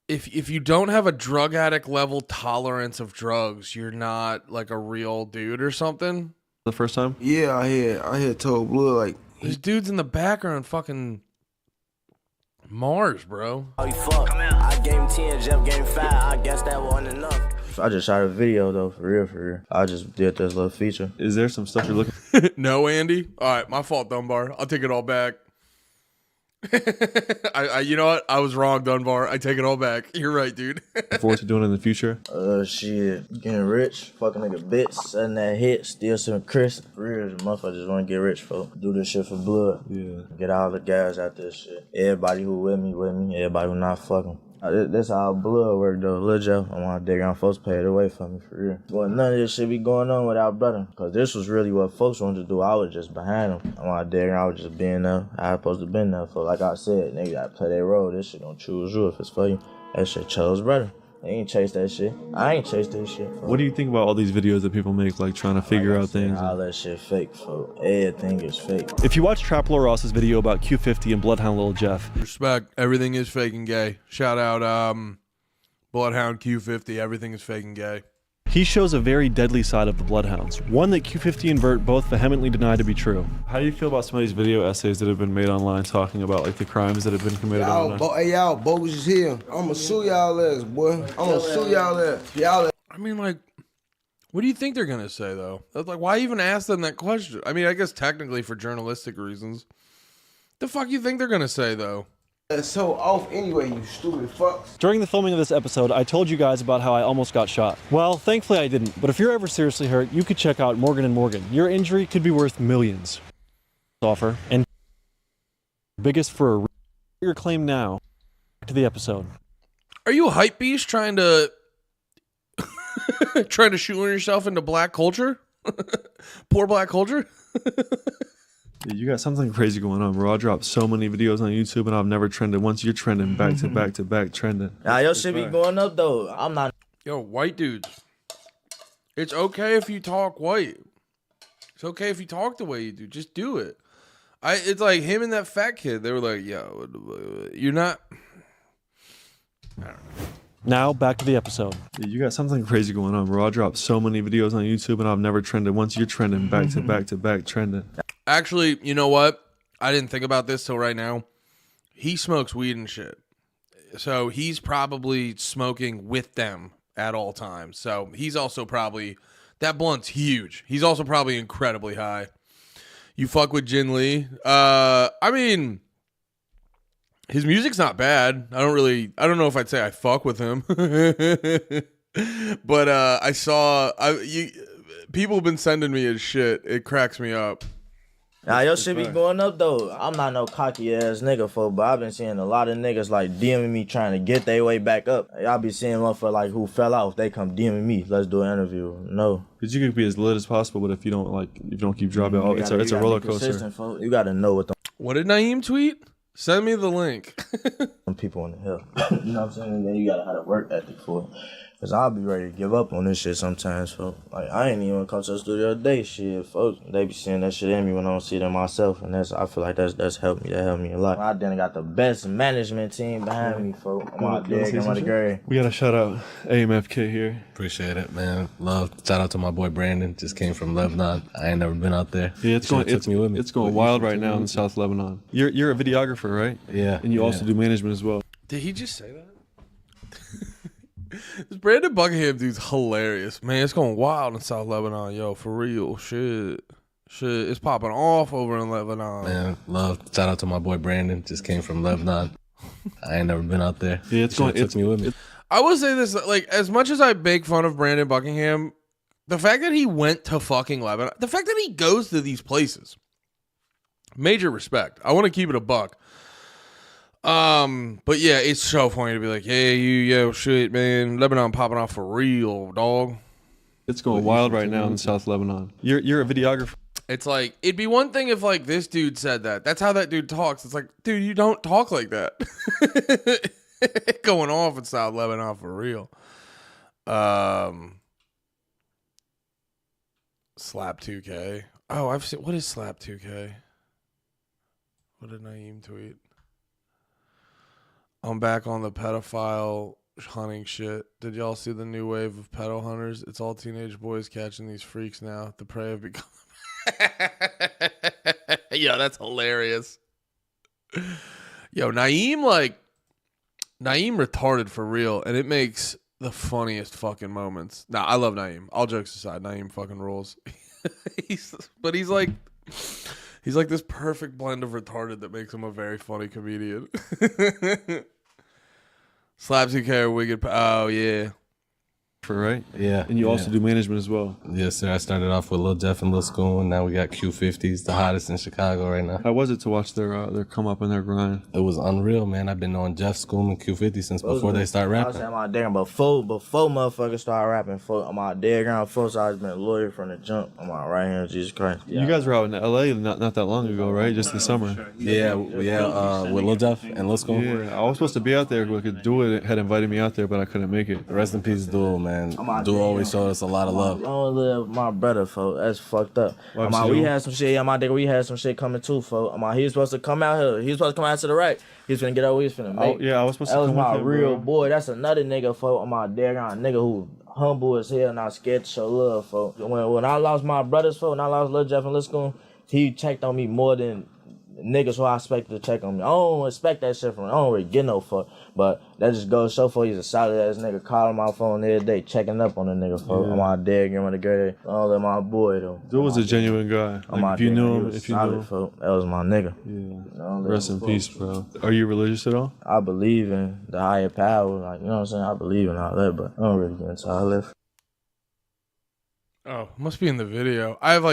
D: if you don't have a drug addict level tolerance of drugs, you're not like a real dude or something.
S: The first time?
P: Yeah, I had told Blood, like,
D: there's dudes in the background fucking Mars, bro.
N: Oh, you fuck. I gave him 10, Jeff gave him 5. I guess that wasn't enough.
F: I just shot a video though, for real. I just did this little feature.
S: Is there some stuff you're looking
D: No, Andy? All right, my fault, Dunbar. I'll take it all back. You know what? I was wrong, Dunbar. I take it all back. You're right, dude.
S: forward to doing in the future?
F: Shit, getting rich, fucking nigga bitch, setting that hit, steal some crisp. For real, motherfucker just want to get rich, folks. Do this shit for blood.
S: Yeah.
F: Get all the guys out this shit. Everybody who with me. Everybody who not fucking. This how blood work though, Lil Joe. I want to dig on folks paid away for me, for real. Well, none of this shit be going on without brother. Cause this was really what folks wanted to do. I was just behind them. I want to dig around, I was just being there. I was supposed to been there for, like I said, nigga gotta play their role. This shit don't choose you if it's for you. That shit chose brother. They ain't chase that shit. I ain't chase that shit.
S: What do you think about all these videos that people make, like trying to figure out things?
F: All that shit fake, folks. Everything is fake.
S: If you watch Trap Lord Ross's video about Q50 and Bloodhound Lil Jeff.
D: Respect. Everything is fake and gay. Shout out Bloodhound Q50. Everything is fake and gay.
S: He shows a very deadly side of the Bloodhounds, one that Q50 and Vert both vehemently deny to be true. How do you feel about some of these video essays that have been made online talking about like the crimes that have been committed online?
P: Y'all bogus is here. I'ma sue y'all ass, boy. I'ma sue y'all ass.
D: I mean, like, what do you think they're gonna say though? That's like, why even ask them that question? I mean, I guess technically for journalistic reasons. The fuck you think they're gonna say though?
P: That's so off anyway, you stupid fucks.
S: During the filming of this episode, I told you guys about how I almost got shot. Well, thankfully I didn't, but if you're ever seriously hurt, you could check out Morgan & Morgan. Your injury could be worth millions. Offer, and biggest for your claim now. To the episode.
D: Are you a hype beast trying to shoehorn yourself into black culture? Poor black culture?
S: Yeah, you got something crazy going on, bro. I drop so many videos on YouTube and I've never trended. Once you're trending back to back to back trending.
F: Nah, your shit be going up though. I'm not.
D: Yo, white dudes. It's okay if you talk white. It's okay if you talk the way you do. Just do it. It's like him and that fat kid. They were like, yo, you're not. I don't know.
S: Now, back to the episode. Dude, you got something crazy going on, bro. I dropped so many videos on YouTube and I've never trended. Once you're trending back to back to back trending.
D: Actually, you know what? I didn't think about this till right now. He smokes weed and shit. So he's probably smoking with them at all times. So he's also probably, that blunt's huge. He's also probably incredibly high. You fuck with Jin Lee. I mean, his music's not bad. I don't know if I'd say I fuck with him. But people have been sending me his shit. It cracks me up.
F: Nah, your shit be going up though. I'm not no cocky ass nigga, folk, but I've been seeing a lot of niggas like DMing me trying to get their way back up. Y'all be seeing one for like who fell off. They come DMing me. Let's do an interview. No.
S: Because you can be as lit as possible, but if you don't keep dropping, it's a roller coaster.
F: You gotta know what the.
D: What did Naeem tweet? Send me the link.
F: Some people in the hell. You know what I'm saying? And then you gotta have a work ethic for it. Cause I'll be ready to give up on this shit sometimes, folks. Like I ain't even come to the studio today, shit, folks. They be seeing that shit in me when I don't see it in myself, and I feel like that's helped me. That helped me a lot. I done got the best management team behind me, folks. I'm out there, I'm the grade.
S: We gotta shout out AMFK here.
A: Appreciate it, man. Love. Shout out to my boy Brandon. Just came from Lebanon. I ain't never been out there.
S: Yeah, it's going wild right now in South Lebanon. You're a videographer, right?
A: Yeah.
S: And you also do management as well.
D: Did he just say that? This Brandon Buckingham dude's hilarious. Man, it's going wild in South Lebanon, yo, for real. Shit, it's popping off over in Lebanon.
A: Man, love. Shout out to my boy Brandon. Just came from Lebanon. I ain't never been out there.
S: Yeah,
A: took me with me.
D: I will say this, like, as much as I make fun of Brandon Buckingham, the fact that he went to fucking Lebanon, the fact that he goes to these places, major respect. I want to keep it a buck. But yeah, it's so funny to be like, yeah, yo, shit, man, Lebanon popping off for real, dog.
S: It's going wild right now in South Lebanon. You're a videographer.
D: It's like, it'd be one thing if like this dude said that. That's how that dude talks. It's like, dude, you don't talk like that. Going off in South Lebanon for real. Slap 2K. Oh, I've seen, what is Slap 2K? What did Naeem tweet? I'm back on the pedophile hunting shit. Did y'all see the new wave of pedo hunters? It's all teenage boys catching these freaks now. The prey have become... Yo, that's hilarious. Yo, Naeem retarded for real, and it makes the funniest fucking moments. Nah, I love Naeem. All jokes aside, Naeem fucking rules. He's like this perfect blend of retarded that makes him a very funny comedian. Slaps you care, wicked. Oh yeah.
S: Right?
A: Yeah.
S: And you also do management as well.
A: Yes, sir. I started off with Lil Jeff and Lil Schoon. Now we got Q50s, the hottest in Chicago right now.
S: How was it to watch their come up and their grind?
A: It was unreal, man. I've been knowing Jeff, Schoon, and Q50 since before they start rapping.
F: I was saying I'm out there before motherfuckers start rapping. I'm out there ground folks. I was been a lawyer from the jump. I'm out right here, Jesus Christ.
S: You guys were out in LA not that long ago, right? Just this summer.
A: Yeah, with Lil Jeff and Lil Schoon.
S: Yeah, I was supposed to be out there. Duel had invited me out there, but I couldn't make it.
A: Rest in peace, Duel, man. Duel always showed us a lot of love.
F: I don't live with my brother, folks. That's fucked up. We had some shit. We had some shit coming too, folks. He was supposed to come out here. He was supposed to come out to the right. He was finna get out. He was finna make.
S: I was supposed to come
F: my
S: with him,
F: real
S: bro.
F: boy. That's another nigga, folks. I'm out there, got a nigga who humble as hell, not scared to show love, folks. When I lost my brothers, folks, when I lost Lil Jeff and Lil Schoon, he checked on me more than niggas who I expected to check on me. I don't expect that shit from him. I don't really get no fuck. But that just goes so far. He's a solid ass nigga. Calling my phone every day, checking up on the nigga, folks.
S: Yeah.
F: I'm out there, giving him the girl. I don't let my boy though.
S: Duel was a genuine guy. Like, if you knew him,
F: that was my nigga.
S: Yeah. Rest in peace, bro. Are you religious at all?
F: I believe in the higher power. Like, you know what I'm saying? I believe in all that, but I don't really get into all that.
D: Oh, must be in the video. I have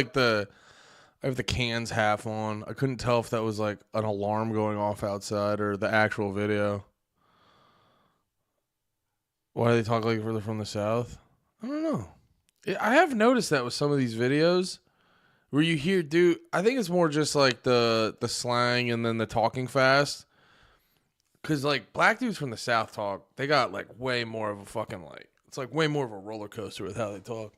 D: the cans half on. I couldn't tell if that was like an alarm going off outside or the actual video. Why do they talk like they're from the South? I don't know. I have noticed that with some of these videos where you hear, dude, I think it's more just like the slang and then the talking fast. Because like black dudes from the South talk, they got like way more of a fucking like, it's like way more of a roller coaster with how they talk.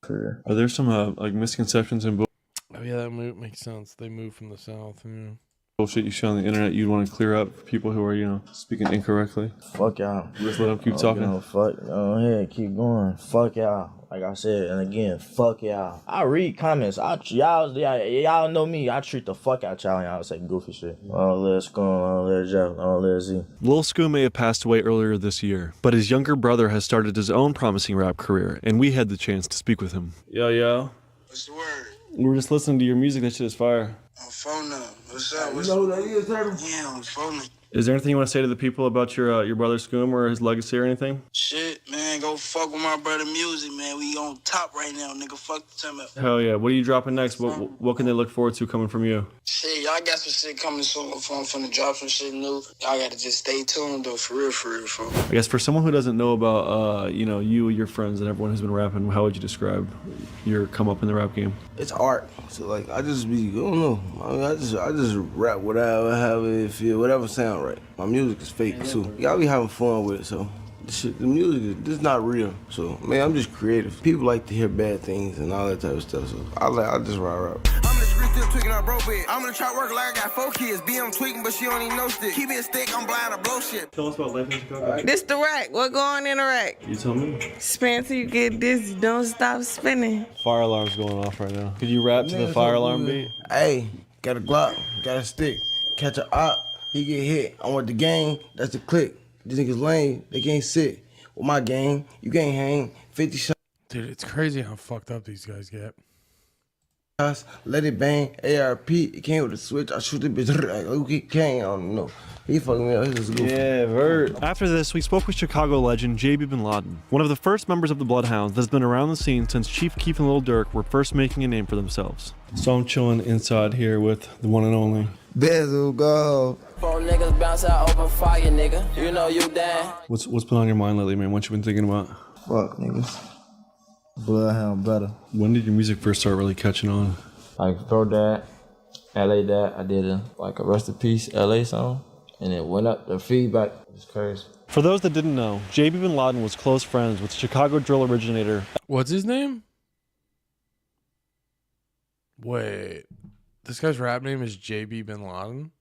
S: Are there some like misconceptions in both?
D: Oh yeah, that makes sense. They moved from the South. Yeah.
S: Bullshit you see on the internet you'd want to clear up for people who are, you know, speaking incorrectly?
F: Fuck y'all.
S: Just let them keep talking.
F: Fuck. Go ahead, keep going. Fuck y'all. Like I said, and again, fuck y'all. I read comments. Y'all know me. I treat the fuck out y'all and y'all say goofy shit. Oh, let's go. Oh, let's Jeff. Oh, let's see.
S: Lil Scoop may have passed away earlier this year, but his younger brother has started his own promising rap career, and we had the chance to speak with him. Yo.
B: What's the word?
S: We were just listening to your music. That shit is fire.
B: On phone now. What's up?
F: You know who that is, Turtle?
B: Yeah, on phone.
S: Is there anything you want to say to the people about your brother Scoom or his legacy or anything?
B: Shit, man, go fuck with my brother music, man. We on top right now, nigga. Fuck the time up.
S: Hell yeah. What are you dropping next? What can they look forward to coming from you?
B: Shit, y'all got some shit coming soon. I'm finna drop some shit new. Y'all gotta just stay tuned though, for real, for real.
S: I guess for someone who doesn't know about you, your friends, and everyone who's been rapping, how would you describe your come up in the rap game?
P: It's art. So like I just be, I don't know. I mean, I just rap whatever, however it feel, whatever sound right. My music is fake too. Y'all be having fun with it, so the music is not real. So man, I'm just creative. People like to hear bad things and all that type of stuff. So I just rap. I'm in the street still tweaking out bro bed. I'm in the trap working like I got 4 kids. BM tweaking, but she don't even know stick. Keep me a stick, I'm blind to blow shit.
S: Tell us about life in Chicago.
O: This the rack. What going in the rack?
S: You tell me.
O: Spin till you get dizzy. Don't stop spinning.
S: Fire alarm's going off right now. Could you rap to the fire alarm beat?
P: Hey, got a Glock, got a stick, catch a op, he get hit. I'm with the gang, that's the click. These niggas lame, they can't sit. With my gang, you can't hang. 50 shots.
D: Dude, it's crazy how fucked up these guys get.
P: Let it bang, ARP, it came with a switch, I shoot the bitch, like, okay, can't, I don't know. He fucking me up, he was goofy.
S: Yeah, Vert. After this, we spoke with Chicago legend J.B. Bin Laden, one of the first members of the Bloodhounds that's been around the scene since Chief Keef and Lil Durk were first making a name for themselves. So I'm chilling inside here with the one and only
P: Bezel, go.
N: 4 niggas bounce out open fire, nigga. You know you down.
S: What's been on your mind lately, man? What you been thinking about?
F: Fuck, niggas. Bloodhound better.
S: When did your music first start really catching on?
F: Like, Bro Dad, LA Dad, I did a Rest in Peace LA song, and it went up, the feedback was crazy.
S: For those that didn't know, J.B. Bin Laden was close friends with Chicago drill originator.
D: What's his name? Wait, this guy's rap name is J.B. Bin Laden?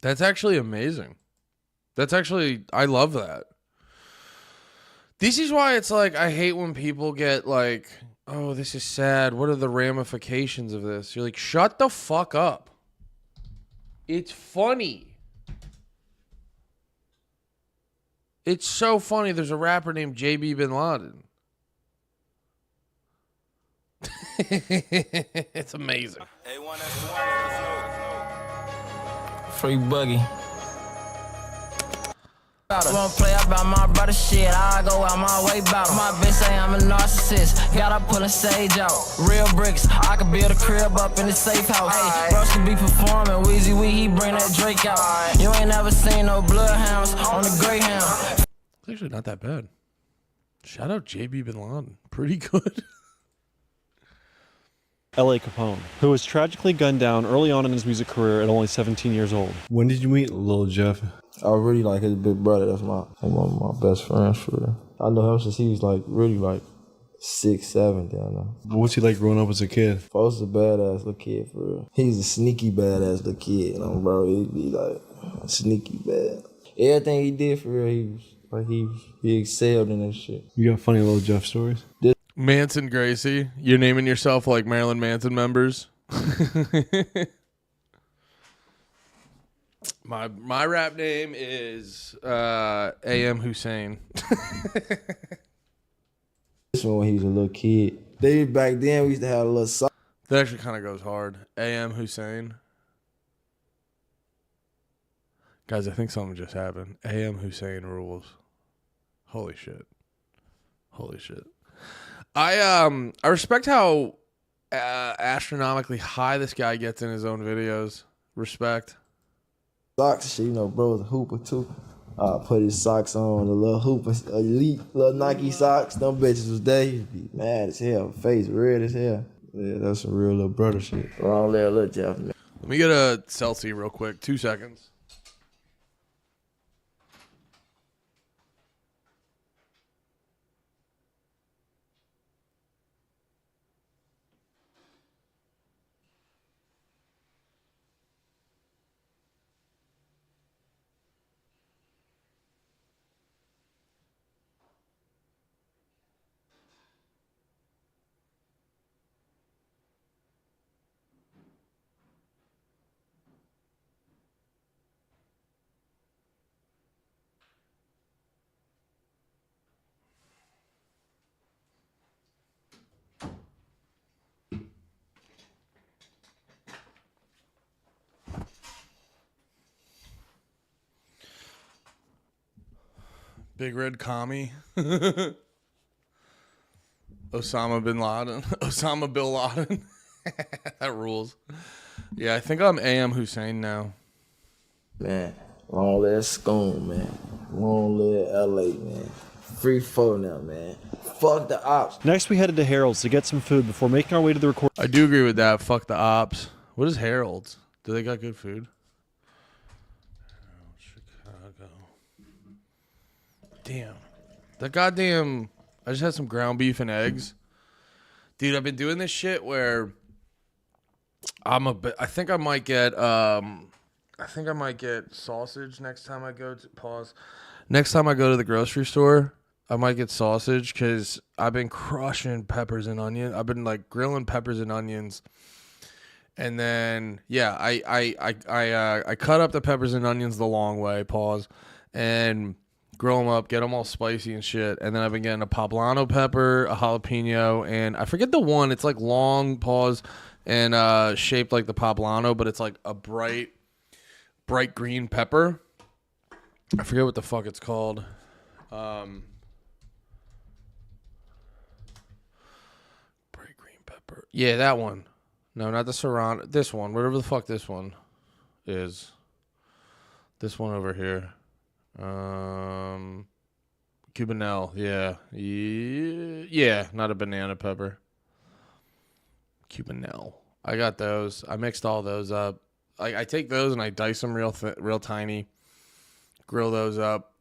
D: That's actually amazing. I love that. This is why it's like, I hate when people get like, oh, this is sad. What are the ramifications of this? You're like, shut the fuck up. It's funny. It's so funny. There's a rapper named J.B. Bin Laden. It's amazing.
N: Free buggy. Won't play about my brother shit. I go out my way about my bitch say I'm a narcissist. Gotta pull a sage out. Real bricks. I could build a crib up in the safe house. Hey, bros could be performing. Weezy Wee, he bring that Drake out. You ain't never seen no bloodhounds on the Greyhound.
D: It's actually not that bad. Shout out J.B. Bin Laden. Pretty good.
S: L.A. Capone, who was tragically gunned down early on in his music career at only 17 years old. When did you meet Lil Jeff?
F: I really like his big brother. That's one of my best friends for real. I know him since he was really 6, 7 down there.
S: What's he like growing up as a kid?
F: Folks a badass little kid for real. He's a sneaky badass little kid, you know, bro. He'd be like sneaky bad. Everything he did for real, he excelled in that shit.
S: You got funny Lil Jeff stories?
D: Manson Gracie. You're naming yourself like Marilyn Manson members. My rap name is A.M. Hussein.
F: This one when he was a little kid. Back then we used to have a little sock.
D: That actually kind of goes hard. A.M. Hussein. Guys, I think something just happened. A.M. Hussein rules. Holy shit. I respect how astronomically high this guy gets in his own videos. Respect.
F: Socks, shit, you know, bro was a hooper too. Put his socks on, the little hooper, elite little Nike socks. Them bitches was there. He'd be mad as hell, face red as hell. Yeah, that's some real little brother shit. Wrong there, little Jeff. Man.
D: Let me get a selfie real quick. 2 seconds. Big Red Commie. Osama bin Laden. Osama bin Laden. That rules. Yeah, I think I'm AM Hussein now.
F: Man, long live Scoon, man. Long live LA, man. Free for now, man. Fuck the ops.
S: Next, we headed to Harold's to get some food before making our way to the record.
D: I do agree with that. Fuck the ops. What is Harold's? Do they got good food? Chicago. Damn. That goddamn... I just had some ground beef and eggs. Dude, I've been doing this shit where I think I might get sausage next time I go to Next time I go to the grocery store, I might get sausage because I've been crushing peppers and onions. I've been like grilling peppers and onions. And then I cut up the peppers and onions the long way, and grill them up, get them all spicy and shit. And then I've been getting a poblano pepper, a jalapeno, and I forget the one. It's like long, and shaped like the poblano, but it's like a bright green pepper. I forget what the fuck it's called. Bright green pepper. Yeah, that one. No, not the Serrano. This one. Whatever the fuck this one is. This one over here. Cubanelle. Yeah. Yeah, not a banana pepper. Cubanelle. I got those. I mixed all those up. I take those and I dice them real tiny. Grill those up,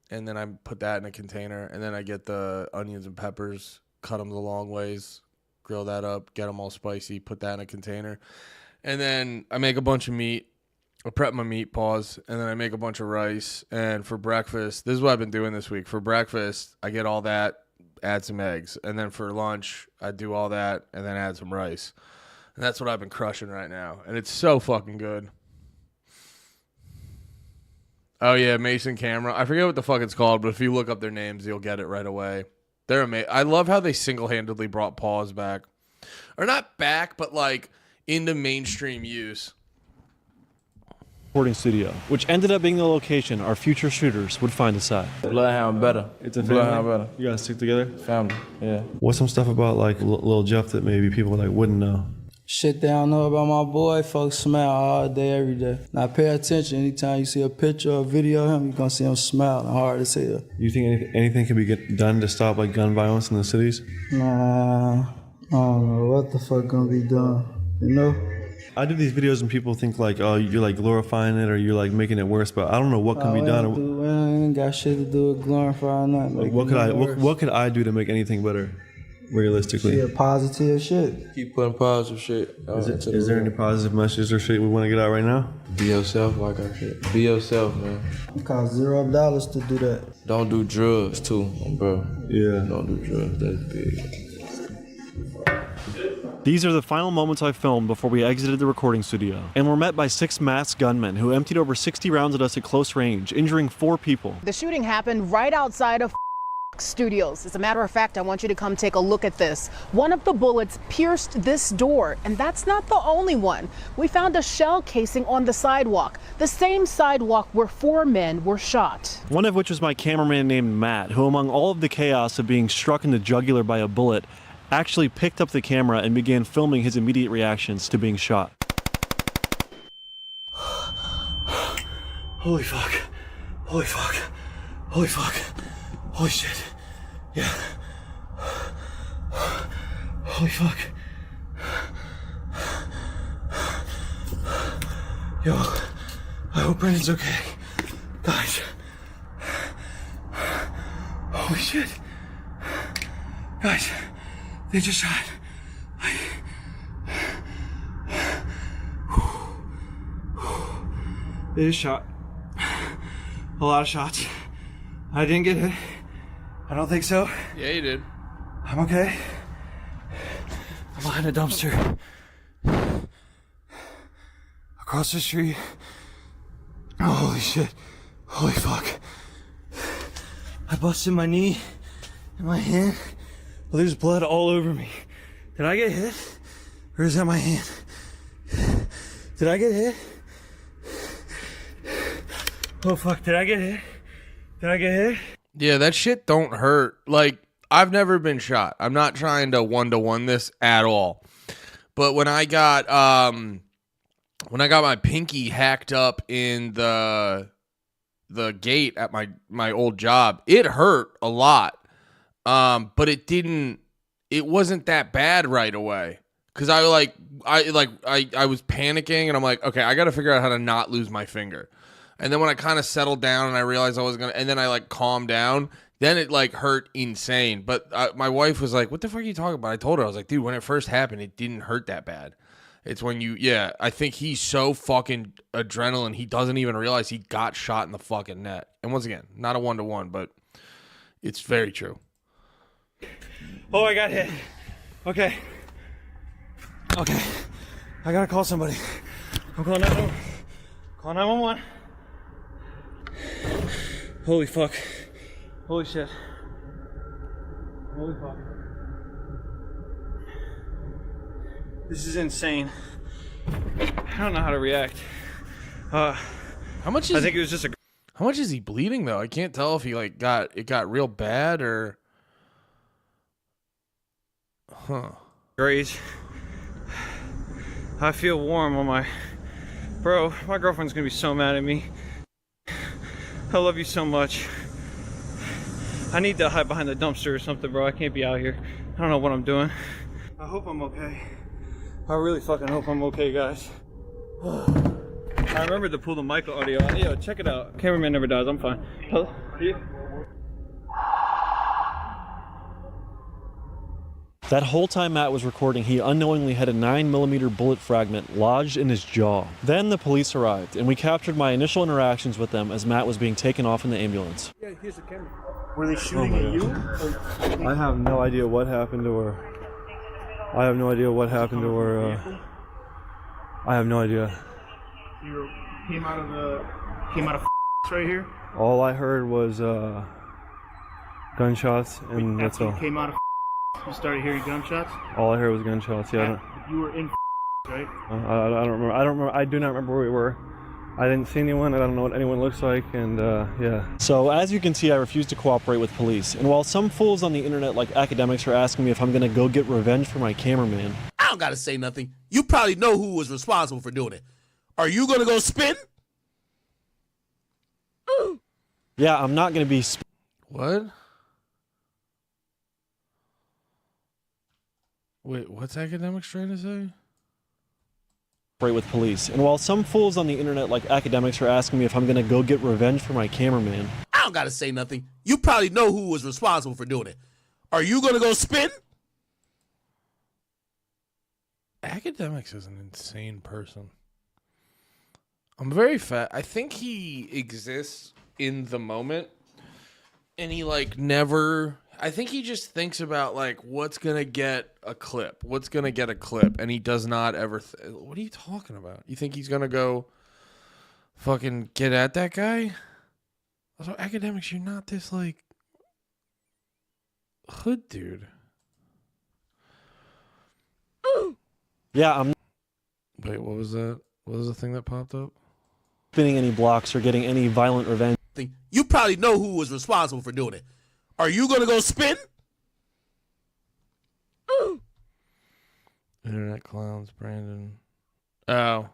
D: and then I put that in a container, and then I get the onions and peppers, cut them the long ways, grill that up, get them all spicy, put that in a container, and then I make a bunch of meat. I prep my meat, and then I make a bunch of rice, and for breakfast, this is what I've been doing this week. For breakfast, I get all that, add some eggs, and then for lunch, I do all that, and then add some rice, and that's what I've been crushing right now, and it's so fucking good. Oh, yeah, Mason Camera. I forget what the fuck it's called, but if you look up their names, you'll get it right away. They're amazing. I love how they single-handedly brought Paws back. Or not back, but, like, into mainstream use.
S: Recording studio, which ended up being the location our future shooters would find us at.
F: Bloodhound better.
S: It's a
F: Bloodhound better.
S: You guys stick together?
F: Family, yeah.
S: What's some stuff about, like, Lil Jeff that maybe people, like, wouldn't know?
J: Shit they don't know about my boy, folks smile all day, every day. Now pay attention, anytime you see a picture or video of him, you're gonna see him smiling hard as hell.
S: You think anything can be done to stop like gun violence in the cities?
J: Nah, I don't know what the fuck gonna be done, you know?
S: I do these videos and people think like, oh, you're like glorifying it or you're like making it worse, but I don't know what can be done.
J: We ain't got shit to do with glorifying nothing.
S: Like, what could I do to make anything better? Realistically,
J: shit, positive shit.
F: Keep putting positive shit.
S: Is there any positive messages or shit we want to get out right now?
F: Be yourself, like I said. Be yourself, man.
J: It costs $0 to do that.
F: Don't do drugs too, bro.
S: Yeah.
F: Don't do drugs. That's big.
S: These are the final moments I filmed before we exited the recording studio, and were met by 6 masked gunmen who emptied over 60 rounds at us at close range, injuring 4 people.
Q: The shooting happened right outside of Studios. As a matter of fact, I want you to come take a look at this. One of the bullets pierced this door, and that's not the only one. We found a shell casing on the sidewalk, the same sidewalk where 4 men were shot.
S: One of which was my cameraman named Matt, who among all of the chaos of being struck in the jugular by a bullet, actually picked up the camera and began filming his immediate reactions to being shot. Holy fuck. Holy fuck. Holy fuck. Holy shit. Yeah. Holy fuck. Yo, I hope Brandon's okay. Guys. Holy shit. Guys, they just shot. They just shot. A lot of shots. I didn't get hit. I don't think so.
D: Yeah, you did.
S: I'm okay. I'm behind a dumpster. Across the street. Oh, holy shit. Holy fuck. I busted my knee and my hand. Well, there's blood all over me. Did I get hit? Or is that my hand? Did I get hit? Oh fuck, did I get hit? Did I get hit?
D: Yeah, that shit don't hurt. Like, I've never been shot. I'm not trying to one-to-one this at all. But when I got my pinky hacked up in the gate at my old job, it hurt a lot. But it wasn't that bad right away. Cause I was panicking and I'm like, okay, I got to figure out how to not lose my finger. And then when I kind of settled down and I realized I was going to, and then I like calmed down, then it like hurt insane. But my wife was like, what the fuck are you talking about? I told her, I was like, dude, when it first happened, it didn't hurt that bad. It's when I think he's so fucking adrenaline, he doesn't even realize he got shot in the fucking net. And once again, not a one-to-one, but it's very true.
S: Oh, I got hit. Okay. I gotta call somebody. I'm calling 911. Call 911. Holy fuck. Holy shit. Holy fuck. This is insane. I don't know how to react.
D: How much is
S: I think it was just
D: How much is he bleeding though? I can't tell if he like got real bad or
S: Graze. I feel warm on my... Bro, my girlfriend's gonna be so mad at me. I love you so much. I need to hide behind the dumpster or something, bro. I can't be out here. I don't know what I'm doing. I hope I'm okay. I really fucking hope I'm okay, guys. I remember to pull the mic audio on. Yo, check it out. Cameraman never dies. I'm fine. Hello? That whole time Matt was recording, he unknowingly had a 9mm bullet fragment lodged in his jaw. Then the police arrived, and we captured my initial interactions with them as Matt was being taken off in the ambulance.
R: Yeah, here's the camera. Were they shooting at you?
S: I have no idea what happened to her. I have no idea what happened to her. I have no idea.
R: You came out of right here?
S: All I heard was gunshots, and that's all.
R: You came out of you started hearing gunshots?
S: All I heard was gunshots, yeah.
R: You were in right?
S: I don't remember. I do not remember where we were. I didn't see anyone. I don't know what anyone looks like, and yeah. So as you can see, I refuse to cooperate with police. And while some fools on the internet like academics are asking me if I'm gonna go get revenge for my cameraman,
T: I don't gotta say nothing. You probably know who was responsible for doing it. Are you gonna go spin?
S: yeah, I'm not gonna be.
D: What? Wait, what's academics trying to say?
S: With police. And while some fools on the internet like academics are asking me if I'm gonna go get revenge for my cameraman,
T: I don't gotta say nothing. You probably know who was responsible for doing it. Are you gonna go spin?
D: Academics is an insane person. I'm very fat. I think he exists in the moment, and he like never. I think he just thinks about like what's gonna get a clip, and he does not ever. What are you talking about? You think he's gonna go fucking get at that guy? Also, academics, you're not this like hood dude.
S: yeah, I'm.
D: Wait, what was that? What was the thing that popped up?
S: Spinning any blocks or getting any violent revenge.
T: You probably know who was responsible for doing it. Are you gonna go spin?
D: Internet clowns, Brandon. Oh.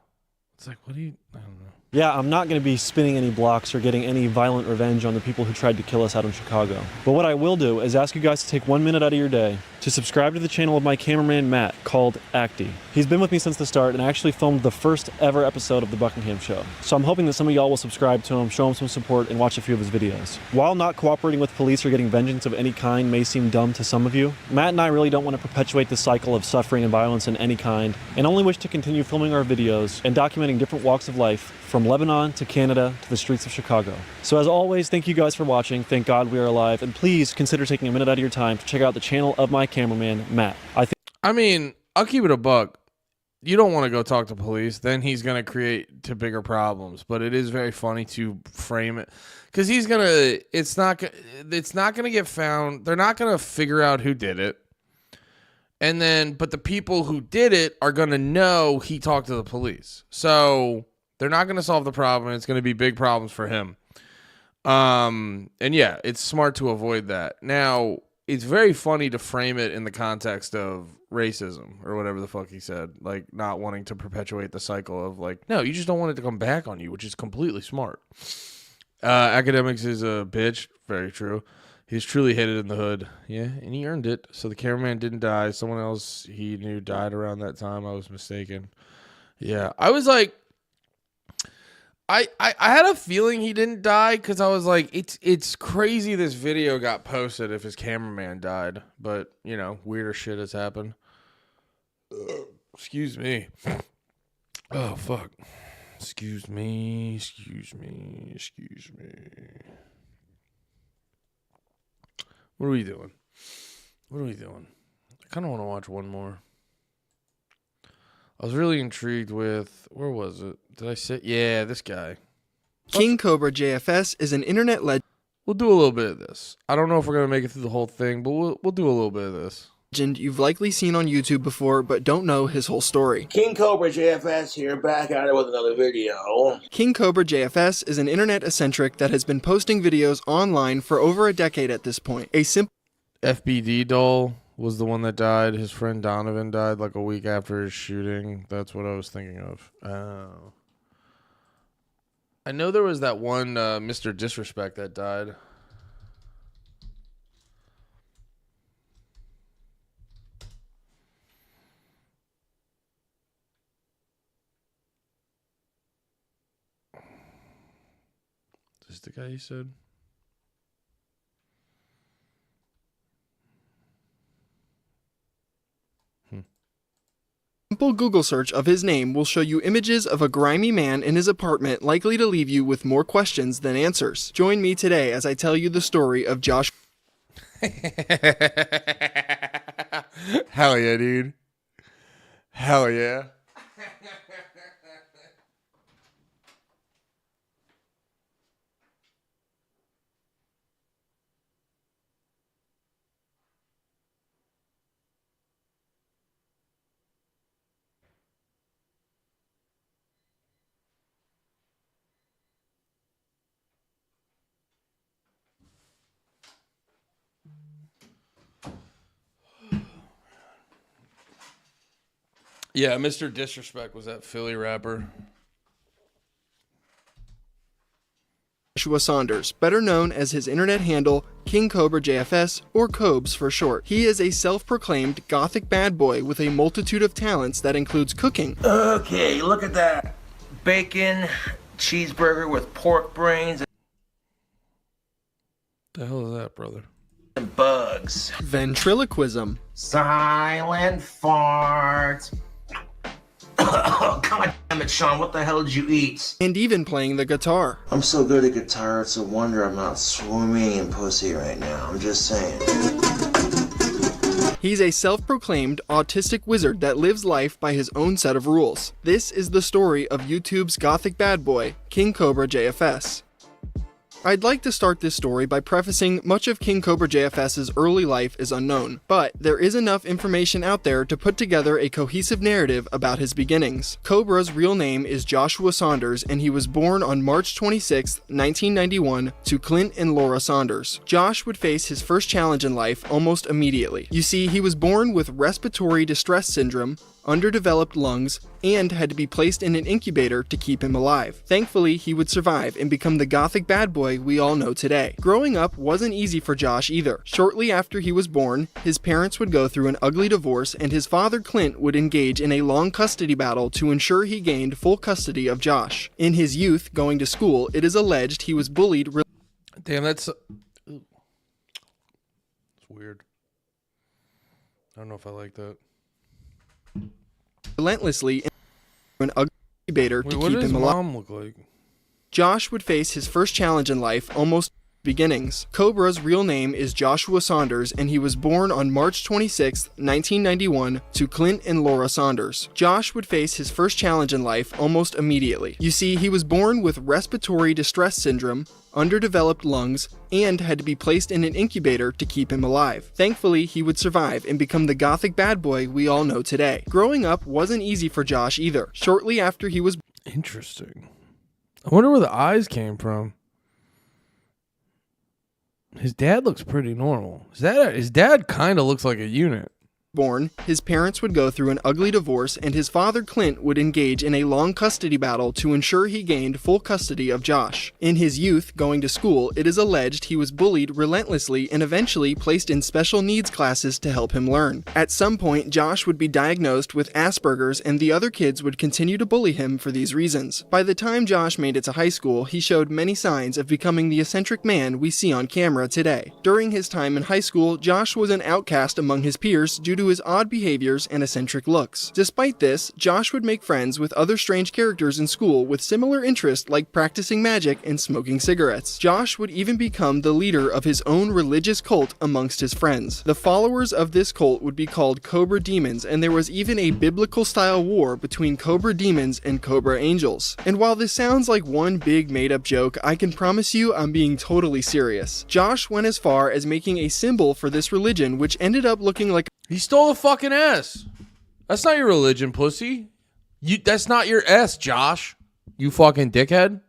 D: It's like, what do you... I don't know.
S: Yeah, I'm not going to be spinning any blocks or getting any violent revenge on the people who tried to kill us out in Chicago. But what I will do is ask you guys to take 1 minute out of your day to subscribe to the channel of my cameraman Matt called Acty. He's been with me since the start and actually filmed the first ever episode of the Buckingham show. So I'm hoping that some of y'all will subscribe to him, show him some support, and watch a few of his videos. While not cooperating with police or getting vengeance of any kind may seem dumb to some of you, Matt and I really don't want to perpetuate the cycle of suffering and violence in any kind, and only wish to continue filming our videos and documenting different walks of life from Lebanon to Canada to the streets of Chicago. So as always, thank you guys for watching. Thank God we are alive. And please consider taking a minute out of your time to check out the channel of my cameraman, Matt.
D: I mean, I'll keep it a buck. You don't want to go talk to police. Then he's going to create to bigger problems. But it is very funny to frame it. Because he's going to, it's not going to get found. They're not going to figure out who did it. And then, but the people who did it are going to know he talked to the police. So they're not going to solve the problem. It's going to be big problems for him. And yeah, it's smart to avoid that. Now, it's very funny to frame it in the context of racism or whatever the fuck he said, like not wanting to perpetuate the cycle of like, no, you just don't want it to come back on you, which is completely smart. Academics is a bitch. Very true. He's truly hit it in the hood. Yeah, and he earned it. So the cameraman didn't die. Someone else he knew died around that time. I was mistaken. Yeah, I was like, I had a feeling he didn't die because I was like, it's crazy this video got posted if his cameraman died. But, you know, weirder shit has happened. Excuse me. Oh, fuck. Excuse me. What are we doing? I kind of want to watch one more. I was really intrigued with, where was it? Did I say? Yeah, this guy.
C: KingCobraJFS is an internet legend.
D: We'll do a little bit of this. I don't know if we're going to make it through the whole thing, but we'll do a little bit of this.
C: You've likely seen on YouTube before, but don't know his whole story.
F: KingCobraJFS here, back at it with another video.
C: KingCobraJFS is an internet eccentric that has been posting videos online for over a decade at this point. A simple
D: FBD doll was the one that died. His friend Donovan died like a week after his shooting. That's what I was thinking of. Oh. I know there was that one Mr. Disrespect that died. Is this the guy you said?
C: Simple Google search of his name will show you images of a grimy man in his apartment, likely to leave you with more questions than answers. Join me today as I tell you the story of Josh.
D: Hell yeah, dude. Hell yeah. Yeah, Mr. Disrespect was that Philly rapper.
C: Joshua Saunders, better known as his internet handle KingCobraJFS or Cobes for short. He is a self-proclaimed gothic bad boy with a multitude of talents that includes cooking.
G: Okay, look at that. Bacon, cheeseburger with pork brains.
D: The hell is that, brother?
G: And bugs.
C: Ventriloquism.
G: Silent farts. God damn it, Sean, what the hell did you eat?
C: And even playing the guitar.
F: I'm so good at guitar, it's a wonder I'm not swimming in pussy right now. I'm just saying.
C: He's a self-proclaimed autistic wizard that lives life by his own set of rules. This is the story of YouTube's gothic bad boy, KingCobraJFS. I'd like to start this story by prefacing much of KingCobraJFS's early life is unknown, but there is enough information out there to put together a cohesive narrative about his beginnings. Cobra's real name is Joshua Saunders, and he was born on March 26, 1991, to Clint and Laura Saunders. Josh would face his first challenge in life almost immediately. You see, he was born with respiratory distress syndrome, underdeveloped lungs, and had to be placed in an incubator to keep him alive. Thankfully, he would survive and become the gothic bad boy we all know today. Growing up wasn't easy for Josh either. Shortly after he was born, his parents would go through an ugly divorce, and his father Clint would engage in a long custody battle to ensure he gained full custody of Josh. In his youth, going to school, it is alleged he was bullied.
D: Damn, that's... It's weird. I don't know if I like that.
C: Relentlessly in an ugly incubator to keep him alive.
D: What does mom look like?
C: Josh would face his first challenge in life almost beginnings. Cobra's real name is Joshua Saunders, and he was born on March 26, 1991, to Clint and Laura Saunders. Josh would face his first challenge in life almost immediately. You see, he was born with respiratory distress syndrome, underdeveloped lungs, and had to be placed in an incubator to keep him alive. Thankfully, he would survive and become the gothic bad boy we all know today. Growing up wasn't easy for Josh either. Shortly after he was...
D: Interesting. I wonder where the eyes came from. His dad looks pretty normal. His dad kind of looks like a unit.
C: Born, his parents would go through an ugly divorce, and his father Clint would engage in a long custody battle to ensure he gained full custody of Josh. In his youth, going to school, it is alleged he was bullied relentlessly and eventually placed in special needs classes to help him learn. At some point, Josh would be diagnosed with Asperger's, and the other kids would continue to bully him for these reasons. By the time Josh made it to high school, he showed many signs of becoming the eccentric man we see on camera today. During his time in high school, Josh was an outcast among his peers due to his odd behaviors and eccentric looks. Despite this, Josh would make friends with other strange characters in school with similar interests like practicing magic and smoking cigarettes. Josh would even become the leader of his own religious cult amongst his friends. The followers of this cult would be called Cobra Demons, and there was even a biblical-style war between Cobra Demons and Cobra Angels. And while this sounds like one big made-up joke, I can promise you I'm being totally serious. Josh went as far as making a symbol for this religion, which ended up looking like
D: He stole the fucking S. That's not your religion, pussy. That's not your S, Josh. You fucking dickhead.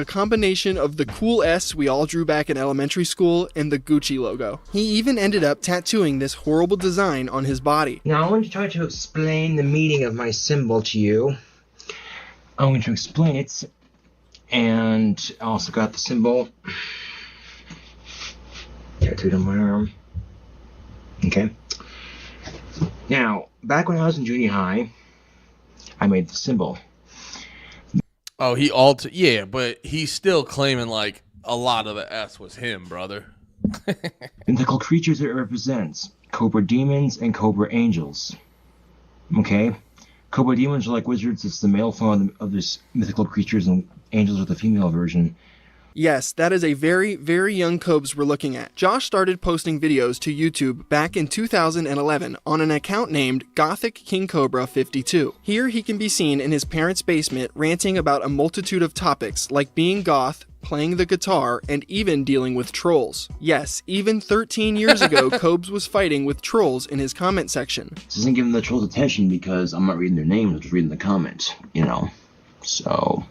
C: a combination of the cool S we all drew back in elementary school and the Gucci logo. He even ended up tattooing this horrible design on his body.
G: Now I'm going to try to explain the meaning of my symbol to you. I'm going to explain it, and I also got the symbol tattooed on my arm. Okay. Now, back when I was in junior high, I made the symbol.
D: Oh, yeah, but he's still claiming like a lot of the S was him, brother.
G: Mythical creatures it represents: Cobra Demons and Cobra Angels. Okay? Cobra Demons are like wizards. It's the male form of this mythical creatures, and angels are the female version.
C: Yes, that is a very, very young Cobes we're looking at. Josh started posting videos to YouTube back in 2011 on an account named Gothic KingCobra52. Here he can be seen in his parents' basement ranting about a multitude of topics like being goth, playing the guitar, and even dealing with trolls. Yes, even 13 years ago, Cobes was fighting with trolls in his comment section.
G: This isn't giving the trolls attention because I'm not reading their names, I'm just reading the comments, you know. So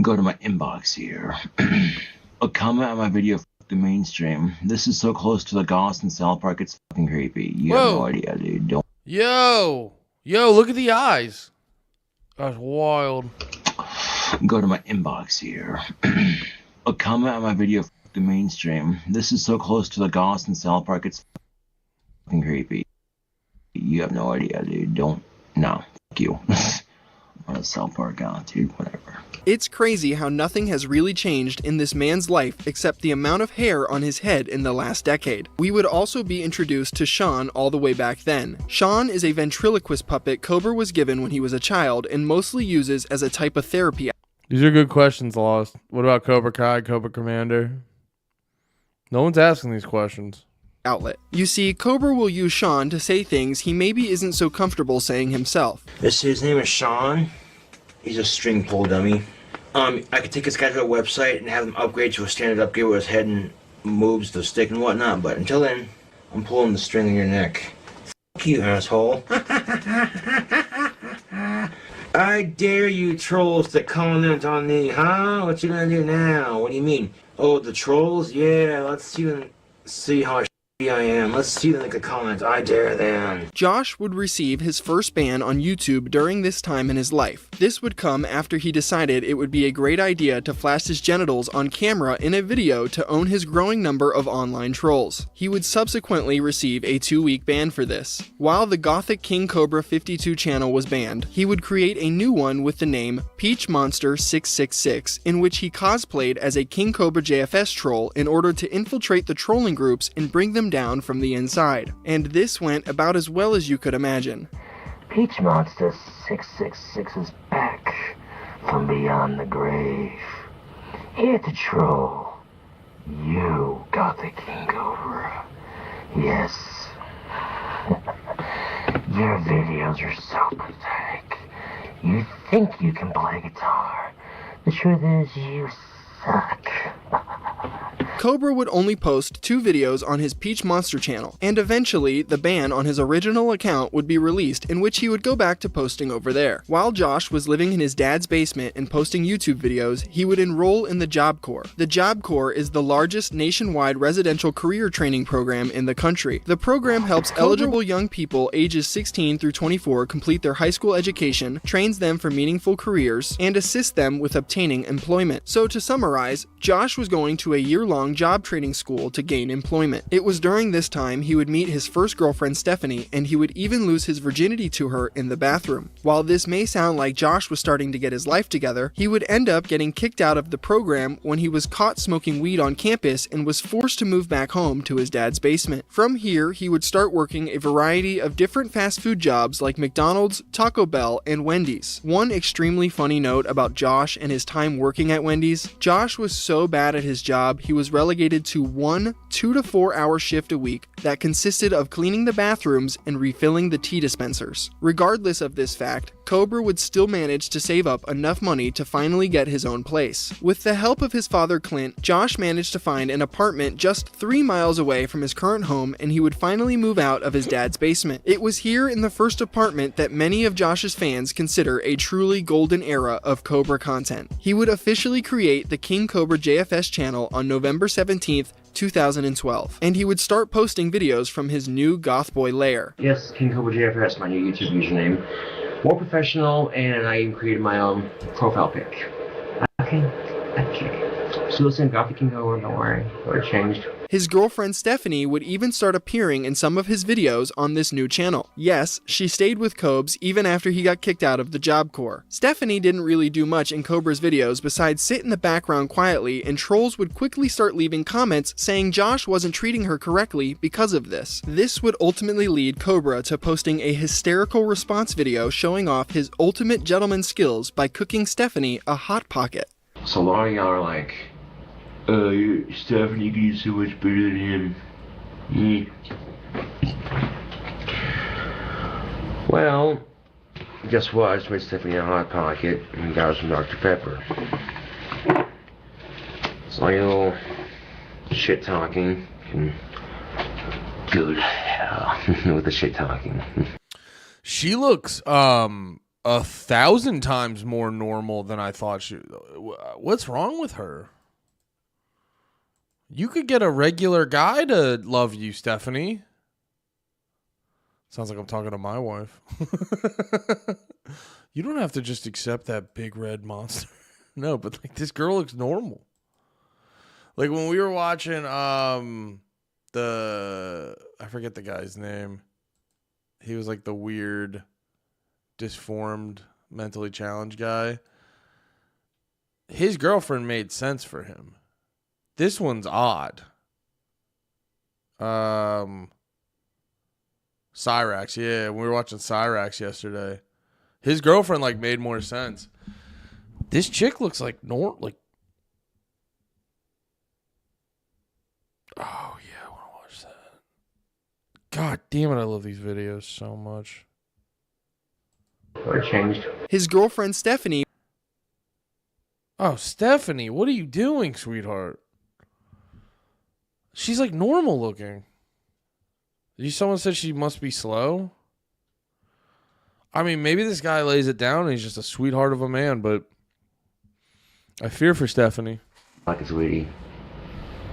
G: go to my inbox here. A comment on my video, f*** the mainstream. This is so close to the Goss in South Park, it's fucking creepy. You have no idea, dude. Don't.
D: Yo, look at the eyes. That's wild.
G: Go to my inbox here. A comment on my video, f*** the mainstream. This is so close to the Goss in South Park, it's fucking creepy. You have no idea, dude. Don't. No. Fuck you. I'm a South Park guy, dude. Whatever.
C: It's crazy how nothing has really changed in this man's life except the amount of hair on his head in the last decade. We would also be introduced to Sean all the way back then. Sean is a ventriloquist puppet Cobra was given when he was a child and mostly uses as a type of therapy.
D: These are good questions, Lost. What about Cobra Kai, Cobra Commander? No one's asking these questions.
C: Outlet. You see, Cobra will use Sean to say things he maybe isn't so comfortable saying himself.
G: His name is Sean. He's a string pull dummy. I could take this guy to a website and have him upgrade to a standard upgrade where his head and moves the stick and whatnot, but until then, I'm pulling the string in your neck. F*** you, asshole. I dare you trolls to comment on me, huh? What you gonna do now? What do you mean? Oh, the trolls? Yeah, let's see them. See how I am. Let's see them make a comment. I dare them.
C: Josh would receive his first ban on YouTube during this time in his life. This would come after he decided it would be a great idea to flash his genitals on camera in a video to own his growing number of online trolls. He would subsequently receive a 2-week ban for this. While the Gothic KingCobra52 channel was banned, he would create a new one with the name Peach Monster 666, in which he cosplayed as a KingCobraJFS troll in order to infiltrate the trolling groups and bring them down from the inside. And this went about as well as you could imagine.
E: Peach Monster 666 is back from beyond the grave, here to troll you, Gothic King Cobra. Yes. Your videos are so pathetic. You think you can play guitar. The truth is you suck.
C: Cobra would only post 2 videos on his Peach Monster channel, and eventually the ban on his original account would be released, in which he would go back to posting over there. While Josh was living in his dad's basement and posting YouTube videos, he would enroll in the Job Corps. The Job Corps is the largest nationwide residential career training program in the country. The program helps eligible young people ages 16 through 24 complete their high school education, trains them for meaningful careers, and assists them with obtaining employment. So to summarize, Josh was going to a year-long job training school to gain employment. It was during this time he would meet his first girlfriend Stephanie, and he would even lose his virginity to her in the bathroom. While this may sound like Josh was starting to get his life together, he would end up getting kicked out of the program when he was caught smoking weed on campus and was forced to move back home to his dad's basement. From here, he would start working a variety of different fast food jobs like McDonald's, Taco Bell, and Wendy's. One extremely funny note about Josh and his time working at Wendy's: Josh was so bad at his job, he was relegated to one 2 to 4 hour shift a week that consisted of cleaning the bathrooms and refilling the tea dispensers. Regardless of this fact, Cobra would still manage to save up enough money to finally get his own place. With the help of his father Clint, Josh managed to find an apartment just 3 miles away from his current home, and he would finally move out of his dad's basement. It was here in the first apartment that many of Josh's fans consider a truly golden era of Cobra content. He would officially create the KingCobraJFS channel on November 17th, 2012, and he would start posting videos from his new goth boy lair.
H: Yes, KingCobraJFS, my new YouTube username. More professional, and I even created my own profile pic. Okay. Still the same Gothic King Cobra, don't worry, but it changed.
C: His girlfriend Stephanie would even start appearing in some of his videos on this new channel. Yes, she stayed with Cobes even after he got kicked out of the Job Corps. Stephanie didn't really do much in Cobra's videos besides sit in the background quietly, and trolls would quickly start leaving comments saying Josh wasn't treating her correctly because of this. This would ultimately lead Cobra to posting a hysterical response video showing off his ultimate gentleman skills by cooking Stephanie a Hot Pocket.
H: So a lot of y'all are like, Stephanie can do so much better than him. Well, guess what? I just made Stephanie a Hot Pocket and got her some Dr. Pepper. So a little shit talking can go to hell with the shit talking.
D: She looks 1,000 times more normal than I thought she. What's wrong with her? You could get a regular guy to love you, Stephanie. Sounds like I'm talking to my wife. You don't have to just accept that big red monster. No, but like this girl looks normal. Like when we were watching I forget the guy's name. He was like the weird, disformed, mentally challenged guy. His girlfriend made sense for him. This one's odd. Cyrax, yeah, we were watching Cyrax yesterday. His girlfriend like made more sense. This chick looks like oh yeah, I want to watch that. God damn it, I love these videos so much.
H: What changed?
C: His girlfriend Stephanie.
D: Oh, Stephanie, what are you doing, sweetheart? She's like normal looking. Someone said she must be slow. I mean, maybe this guy lays it down and he's just a sweetheart of a man, but I fear for Stephanie.
H: Like it's sweetie.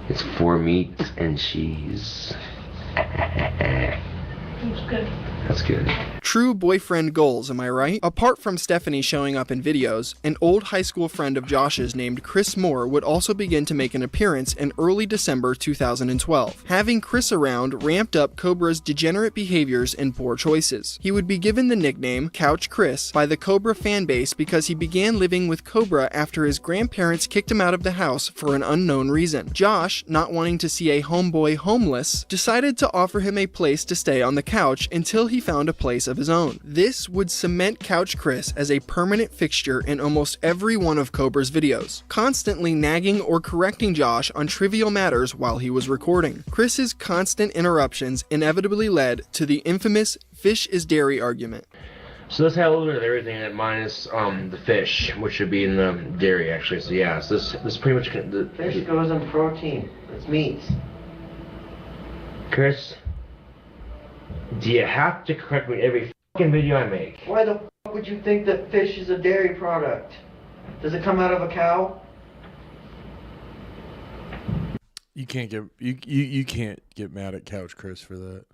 H: It's 4 meats and cheese. That's good. That's good.
C: True boyfriend goals, am I right? Apart from Stephanie showing up in videos, an old high school friend of Josh's named Chris Moore would also begin to make an appearance in early December 2012. Having Chris around ramped up Cobra's degenerate behaviors and poor choices. He would be given the nickname Couch Chris by the Cobra fanbase because he began living with Cobra after his grandparents kicked him out of the house for an unknown reason. Josh, not wanting to see a homeboy homeless, decided to offer him a place to stay on the couch until he found a place of his own. This would cement Couch Chris as a permanent fixture in almost every one of Cobra's videos, constantly nagging or correcting Josh on trivial matters while he was recording. Chris's constant interruptions inevitably led to the infamous fish is dairy argument.
H: So this had a little bit of everything minus the fish, which should be in the dairy actually. So yeah, so this pretty much the
I: Fish goes in protein. It's meat.
H: Chris, do you have to correct me every fucking video I make?
I: Why the fuck would you think that fish is a dairy product? Does it come out of a cow?
D: You can't get mad at Couch Chris for that.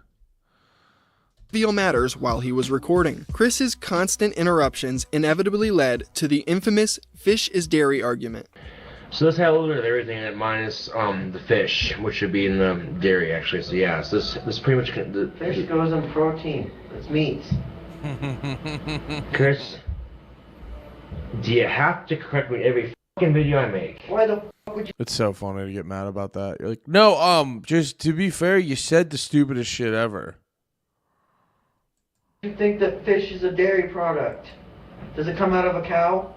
C: Trivial matters while he was recording. Chris's constant interruptions inevitably led to the infamous fish is dairy argument.
H: So this had a little bit of everything minus the fish, which should be in the dairy actually. So yeah, so this pretty much the
I: Fish goes in protein. It's meat.
H: Chris, do you have to correct me every fucking video I make?
I: Why the fuck would you?
D: It's so funny to get mad about that. You're like, no, just to be fair, you said the stupidest shit ever.
I: You think that fish is a dairy product? Does it come out of a cow?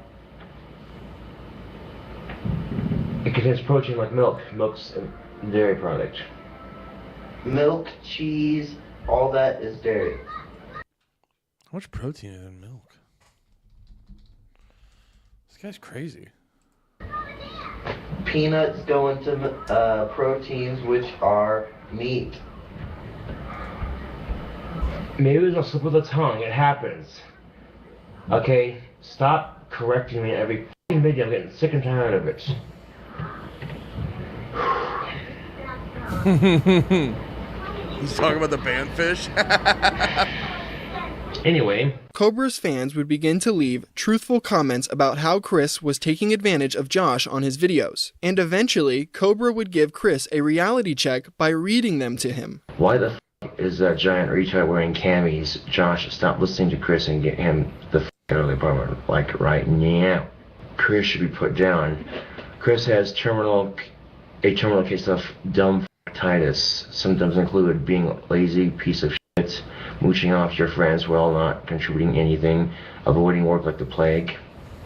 H: It contains protein like milk. Milk's a dairy product.
I: Milk, cheese, all that is dairy.
D: How much protein is in milk? This guy's crazy.
I: Peanuts go into proteins, which are meat.
H: Maybe it was a slip of the tongue. It happens. Okay, stop correcting me every fucking video. I'm getting sick and tired of it.
D: He's talking about the band fish.
H: Anyway,
C: Cobra's fans would begin to leave truthful comments about how Chris was taking advantage of Josh on his videos. And eventually, Cobra would give Chris a reality check by reading them to him.
H: why the is that giant retard wearing camis? Josh, stop listening to Chris and get him the out of the apartment, like right now. Chris should be put down. Chris has a terminal case of dumb titus. Symptoms include being a lazy piece of shit, mooching off your friends while not contributing anything, avoiding work like the plague.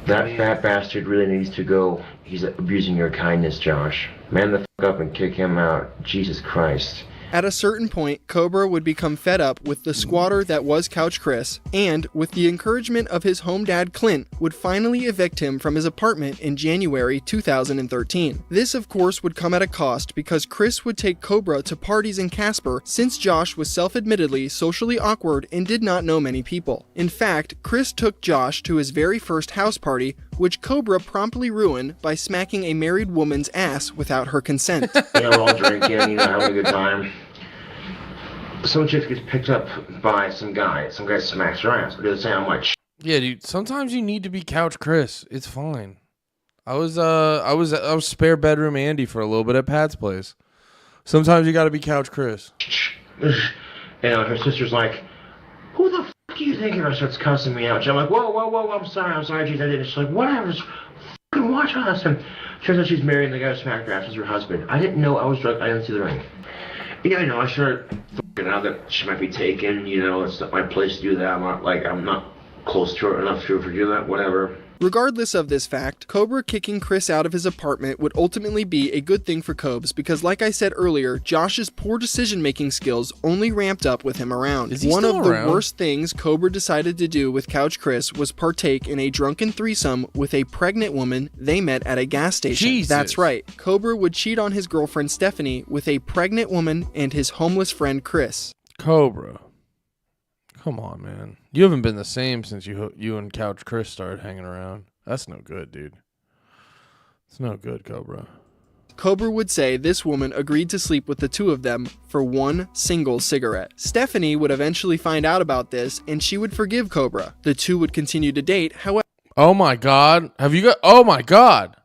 H: That fat bastard really needs to go. He's abusing your kindness, Josh. Man the fuck up and kick him out. Jesus Christ.
C: At a certain point, Cobra would become fed up with the squatter that was Couch Chris, and, with the encouragement of his home dad Clint, would finally evict him from his apartment in January 2013. This, of course, would come at a cost because Chris would take Cobra to parties in Casper since Josh was self-admittedly socially awkward and did not know many people. In fact, Chris took Josh to his very first house party, which Cobra promptly ruined by smacking a married woman's ass without her consent.
H: We're all drinking, having a good time. Some chick gets picked up by some guy. Some guy smacks her ass. But doesn't sound like
D: Yeah, dude. Sometimes you need to be Couch Chris. It's fine. I was spare bedroom Andy for a little bit at Pat's place. Sometimes you got to be Couch Chris.
H: And her sister's like, "Who the fuck do you think you are?" Starts cussing me out. I'm like, "Whoa, I'm sorry, geez, I did it." She's like, "Whatever, just fucking watch us." And turns out she's married, and the guy who smacked her ass is her husband. I didn't know I was drunk. I didn't see the ring. Yeah, I know. I started fucking out that she might be taken. It's not my place to do that. I'm not close to her enough to do that. Whatever.
C: Regardless of this fact, Cobra kicking Chris out of his apartment would ultimately be a good thing for Cobes because, like I said earlier, Josh's poor decision-making skills only ramped up with him around. One of the worst things Cobra decided to do with Couch Chris was partake in a drunken threesome with a pregnant woman they met at a gas station.
D: Jesus.
C: That's right, Cobra would cheat on his girlfriend Stephanie with a pregnant woman and his homeless friend Chris.
D: Cobra. Come on, man. You haven't been the same since you and Couch Chris started hanging around. That's no good, dude. It's no good, Cobra.
C: Cobra would say this woman agreed to sleep with the two of them for one single cigarette. Stephanie would eventually find out about this, and she would forgive Cobra. The two would continue to date, however...
D: Oh my God. Oh my God.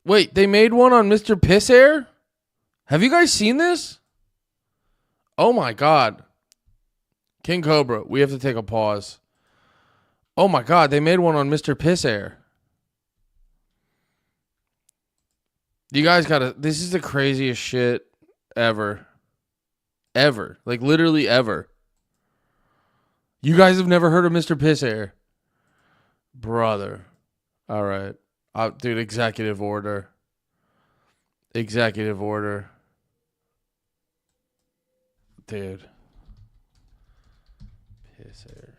D: Wait, they made one on MisterPissAIr? Have you guys seen this? Oh my God. King Cobra, we have to take a pause. Oh my God, they made one on MisterPissAIr. You guys gotta, this is the craziest shit ever. Ever. Like literally ever. You guys have never heard of MisterPissAIr? Brother. All right. Dude, executive order. Executive order. Dude. MisterPissAIr.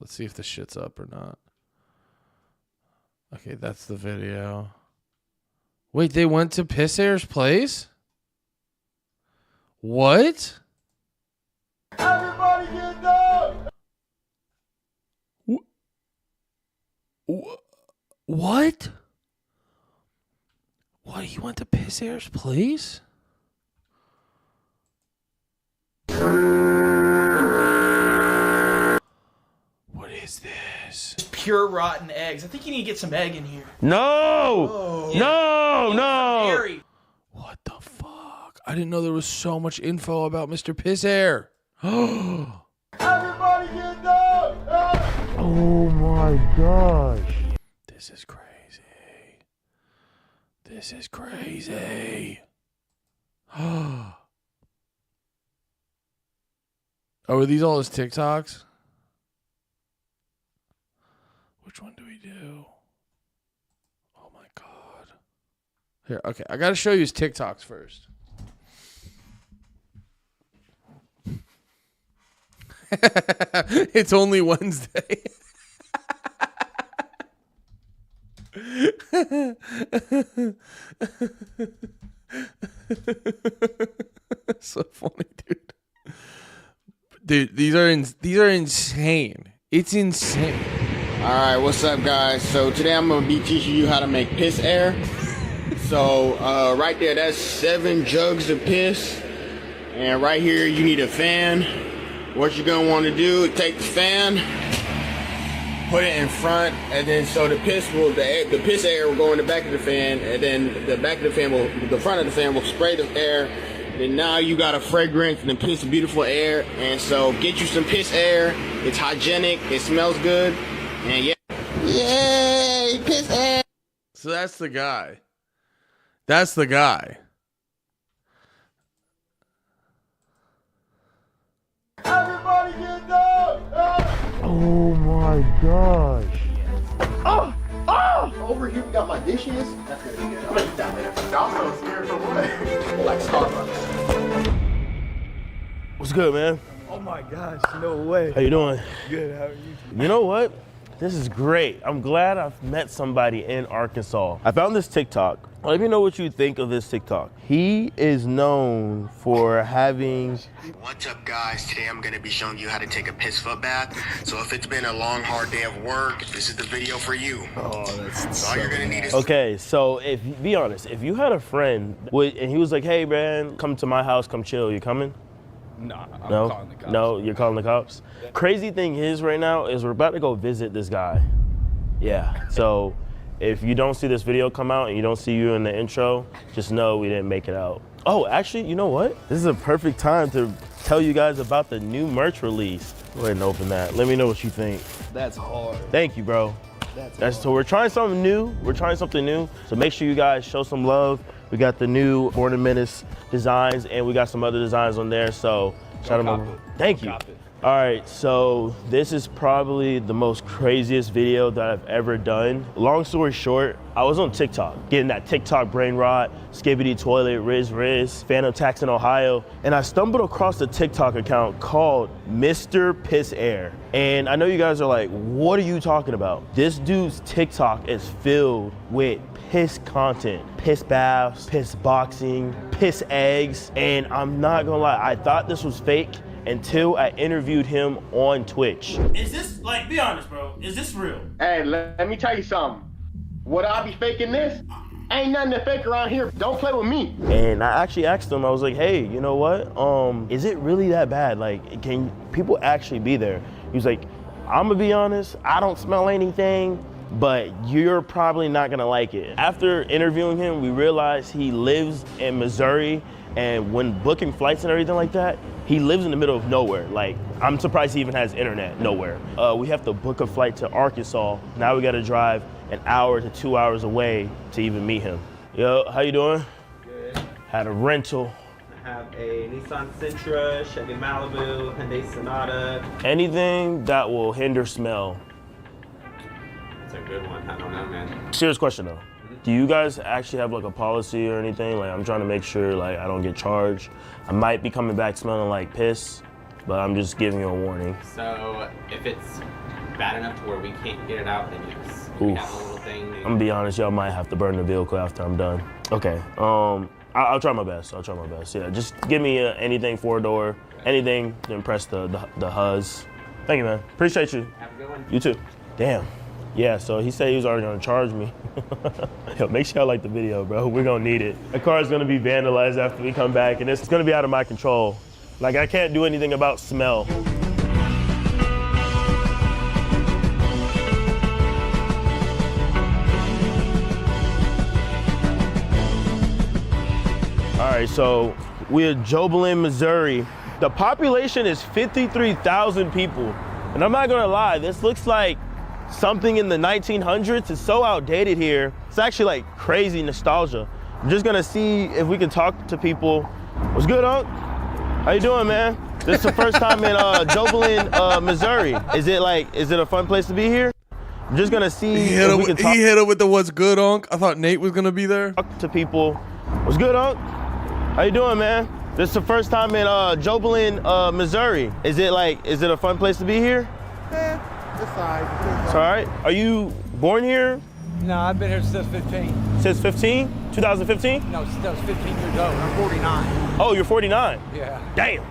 D: Let's see if the shit's up or not. Okay, that's the video. Wait, they went to PissAIr's place? What?
K: Everybody get down!
D: What? What? He went to PissAIr's place? What is this?
U: Pure rotten eggs. I think you need to get some egg in here.
D: No!
U: Yeah.
D: No! What the fuck? I didn't know there was so much info about MisterPissAIr.
K: Everybody get down!
D: Oh my gosh. This is crazy. This is crazy. Oh, are these all his TikToks? Which one do we do? Oh my God. Here, okay, I gotta show you his TikToks first. It's only Wednesday. So funny, dude. Dude, these are insane. It's insane.
V: Alright, what's up guys? So today I'm gonna be teaching you how to make piss air. So right there, that's 7 jugs of piss. And right here you need a fan. What you're gonna want to do, take the fan, put it in front, and then so the piss air will go in the back of the fan, and then the front of the fan will spray the air. Then now you got a fragrance and the piss, beautiful air. And so get you some piss air. It's hygienic, it smells good, and yeah. Yay, piss air.
D: So that's the guy. That's the guy.
K: Everybody get down!
D: Oh my gosh.
K: Oh! Oh! Over here we got my dishes. That's gonna be good. I'm gonna eat that later. I'm so scared for what? Like Starbucks.
W: What's good, man?
X: Oh my gosh, no way.
W: How you doing?
X: Good, how are you?
W: You know what? This is great. I'm glad I've met somebody in Arkansas. I found this TikTok. Let me know what you think of this TikTok. He is known for having...
V: What's up guys? Today I'm going to be showing you how to take a piss foot bath. So if it's been a long, hard day of work, this is the video for you.
X: Oh, that's
V: so all you're going to need is...
W: Okay, so be honest, if you had a friend and he was like, hey man, come to my house, come chill, you coming?
X: Nah, I'm
W: No?
X: calling the cops.
W: No, you're calling the cops? Crazy thing is right now is we're about to go visit this guy. Yeah, so if you don't see this video come out and you don't see you in the intro, just know we didn't make it out. Oh, actually, you know what? This is a perfect time to tell you guys about the new merch release. Go ahead and open that. Let me know what you think.
X: That's hard.
W: Thank you, bro. So we're trying something new. So make sure you guys show some love. We got the new Born and Menace designs, and we got some other designs on there. So shout them out. Thank you. All right, so this is probably the most craziest video that I've ever done. Long story short, I was on TikTok, getting that TikTok brain rot, skibbity toilet, riz, phantom tax in Ohio, and I stumbled across a TikTok account called MisterPissAIr. And I know you guys are like, what are you talking about? This dude's TikTok is filled with piss content, piss baths, piss boxing, piss eggs, and I'm not gonna lie, I thought this was fake until I interviewed him on Twitch.
K: Is this, like, be honest, bro, is this real? Hey, let me tell you something. Would I be faking this? Ain't nothing to fake around here. Don't play with me.
W: And I actually asked him, I was like, hey, you know what? Is it really that bad? Like, can people actually be there? He was like, I'm gonna be honest, I don't smell anything, but you're probably not gonna like it. After interviewing him, we realized he lives in Missouri, and when booking flights and everything like that, he lives in the middle of nowhere. Like, I'm surprised he even has internet nowhere. We have to book a flight to Arkansas. Now we gotta drive an hour to 2 hours away to even meet him. Yo, how you doing?
Z: Good.
W: Had a rental.
Z: I have a Nissan Sentra, Chevy Malibu, Hyundai Sonata.
W: Anything that will hinder smell.
Z: That's a good one. I don't know, man.
W: Serious question though. Do you guys actually have like a policy or anything? Like, I'm trying to make sure like I don't get charged. I might be coming back smelling like piss. but I'm just giving you a warning.
Z: So if it's bad enough to where we can't get it out, then yes. If we have a little thing.
W: I'm gonna be honest, y'all might have to burn the vehicle after I'm done. Okay, I'll try my best. I'll try my best. Yeah, just give me anything 4-door, anything to impress the huzz. Thank you, man. Appreciate you.
Z: Have a good one.
W: You too. Damn. Yeah, so he said he was already gonna charge me. Yo, make sure y'all like the video, bro. We're gonna need it. The car is gonna be vandalized after we come back, and it's gonna be out of my control. Like, I can't do anything about smell. All right, so we're in Buckingham, Missouri. The population is 53,000 people. And I'm not gonna lie, this looks like something in the 1900s. It's so outdated here. It's actually like crazy nostalgia. I'm just gonna see if we can talk to people. What's good, Unc? How you doing, man? This is the first time in Buckingham, Missouri. Is it a fun place to be here? I'm just gonna see if we can talk.
D: He hit him with the "What's good, Unc?" I thought Nate was gonna be there.
W: Talk to people. What's good, Unc? How you doing, man? This is the first time in Buckingham, Missouri. Is it a fun place to be here?
A: Yeah, it's all right.
W: It's all right. Are you born here?
A: No, I've been here since 15.
W: Since 15? 2015?
A: No, since I was 15 years old. I'm 49.
W: Oh, you're 49?
A: Yeah.
W: Damn.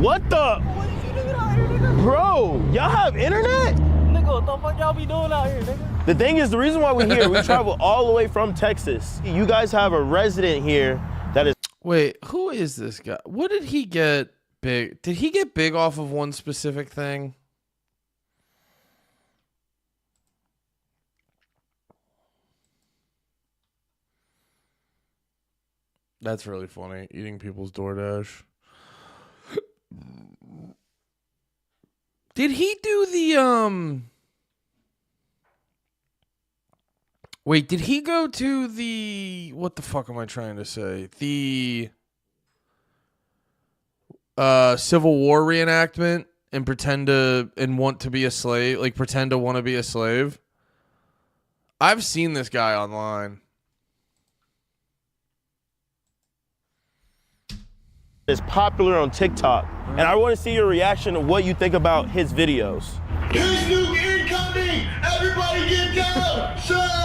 W: What the?
A: What did you doing out here, nigga?
W: Bro, y'all have internet?
A: Nigga, what the fuck y'all be doing out here, nigga?
W: The thing is, the reason why we're here, we travel all the way from Texas. You guys have a resident here that is...
D: Wait, who is this guy? What did he get big? Did he get big off of one specific thing? That's really funny. Eating people's DoorDash. Did he do the Wait, did he go to the what the fuck am I trying to say? The Civil War reenactment and want to be a slave, like pretend to want to be a slave? I've seen this guy online.
W: Is popular on TikTok, and I want to see your reaction to what you think about his videos.
B: Here's nuke incoming! Everybody get down! Shut up!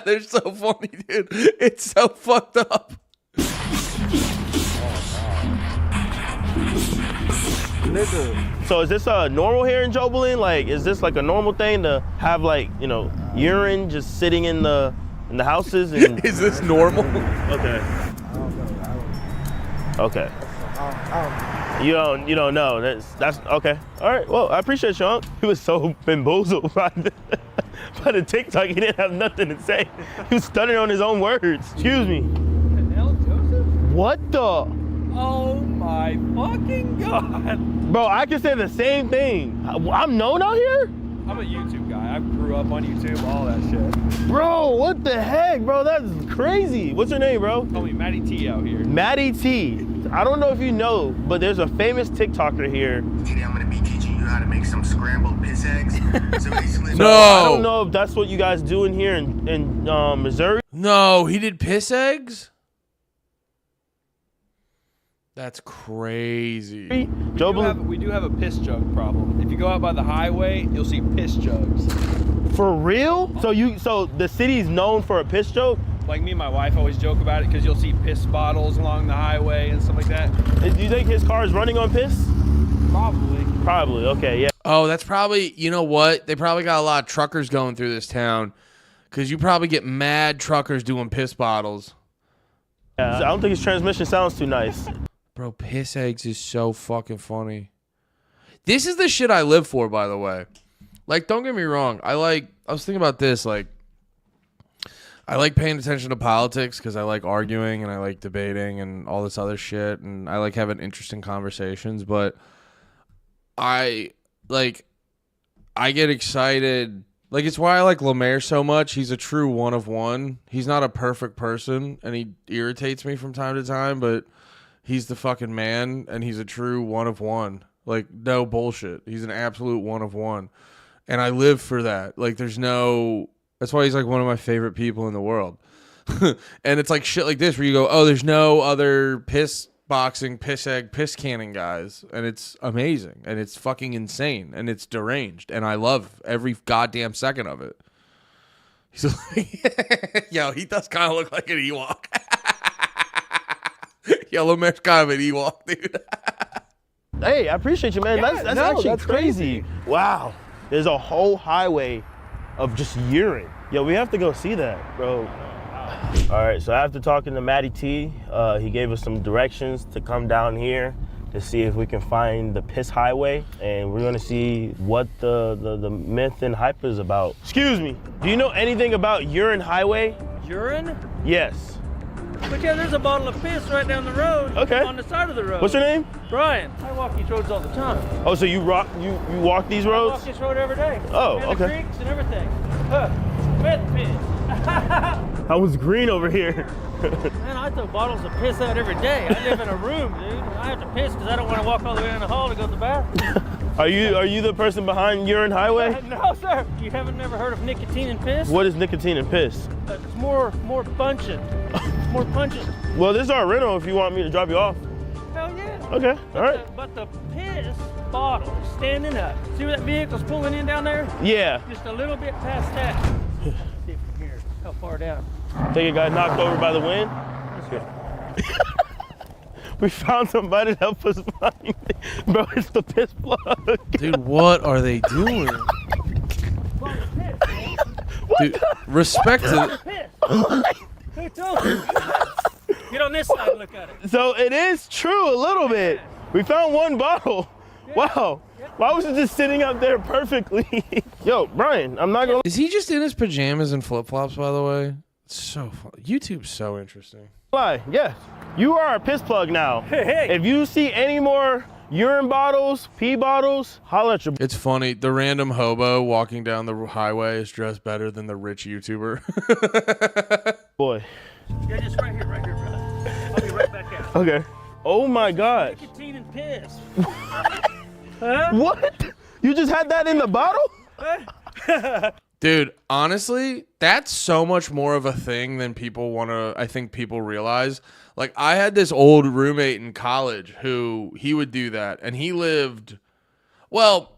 D: They're so funny, dude. It's so fucked up.
W: So is this normal here in Joblin? Like, is this like a normal thing to have, like, you know, urine just sitting in the houses? And...
D: Is this normal?
W: Okay. Okay. You don't know. That's okay. All right. Well, I appreciate you, Unc. He was so bamboozled by the TikTok. He didn't have nothing to say. He was stuttering on his own words. Excuse me. What the?
A: Oh my fucking god.
W: Bro, I can say the same thing. I'm known out here?
A: I'm a YouTube guy. I grew up on YouTube, all that shit.
W: Bro, what the heck, bro? That's crazy. What's your name, bro?
A: Call me Matty T out here.
W: Matty T. I don't know if you know, but there's a famous TikToker here.
B: Today I'm gonna be teaching you how to make some scrambled piss eggs.
W: So I don't know if that's what you guys do in here in Missouri.
D: No, he did piss eggs? That's crazy.
A: We do have a piss jug problem. If you go out by the highway, you'll see piss jugs.
W: For real? So the city's known for a piss joke?
A: Like me and my wife always joke about it because you'll see piss bottles along the highway and stuff like that.
W: Do you think his car is running on piss?
A: Probably.
W: Probably, okay, yeah.
D: Oh, that's probably, you know what? They probably got a lot of truckers going through this town because you probably get mad truckers doing piss bottles.
W: Yeah, I don't think his transmission sounds too nice.
D: Bro, piss eggs is so fucking funny. This is the shit I live for, by the way. Like, don't get me wrong. I was thinking about this, like, I like paying attention to politics because I like arguing and I like debating and all this other shit, and I like having interesting conversations, but I get excited. Like, it's why I like Lemaire so much. He's a true one of one. He's not a perfect person, and he irritates me from time to time, but he's the fucking man, and he's a true one of one. Like, no bullshit. He's an absolute one of one. And I live for that. Like, that's why he's like one of my favorite people in the world. And it's like shit like this where you go, oh, there's no other piss boxing, piss egg, piss canning guys. And it's amazing. And it's fucking insane. And it's deranged. And I love every goddamn second of it. He's like, yo, he does kind of look like an Ewok. Yellow mesh kind of an Ewok, dude.
W: Hey, I appreciate you, man.
D: Yeah,
W: that's
D: no,
W: actually
D: that's
W: crazy. Wow. There's a whole highway of just urine. Yo, we have to go see that, bro. All right, so after talking to Matty T, he gave us some directions to come down here to see if we can find the piss highway, and we're gonna see what the myth and hype is about. Excuse me, do you know anything about urine highway?
L: Urine?
W: Yes.
L: But yeah, there's a bottle of piss right down the road.
W: Okay.
L: On the side of the road.
W: What's your name?
L: Brian. I walk these roads all the time.
W: Oh, so you walk these
L: I
W: roads?
L: walk this road every day.
W: Oh,
L: and
W: okay.
L: The creeks and everything. Wet piss.
W: I was green over here.
L: Man, I throw bottles of piss out every day. I live in a room, dude. I have to piss because I don't want to walk all the way in the hall to go to the bathroom.
W: Are you the person behind Urine Highway?
L: No, sir. You haven't never heard of nicotine and piss?
W: What is nicotine and piss?
L: It's more pungent. It's more pungent.
W: Well, this is our rental if you want me to drop you off.
L: Hell yeah.
W: Okay, all right.
L: But the piss bottle is standing up. See where that vehicle's pulling in down there?
W: Yeah.
L: Just a little bit past that. See from here. How far down?
W: Think it got knocked over by the wind? We found somebody to help us find it. Bro, it's the piss plug.
D: Dude, what are they doing? Dude, respect to...
L: Who told you? Get on this side and look at it.
W: So it is true a little bit. We found one bottle. Wow. Why was it just sitting up there perfectly? Yo, Brian, I'm not gonna...
D: Is he just in his pajamas and flip-flops, by the way? It's so fun. YouTube's so interesting.
W: Lie, yes. You are a piss plug now.
L: Hey.
W: If you see any more urine bottles, pee bottles, holla at your...
D: It's funny. The random hobo walking down the highway is dressed better than the rich YouTuber.
W: Boy.
L: Yeah, just right here, brother. I'll be right back out.
W: Okay. Oh my God.
L: Nicotine and piss.
W: What? You just had that in the bottle?
D: Dude, honestly, that's so much more of a thing than people want to, I think people realize. Like, I had this old roommate in college who he would do that. And he lived, well,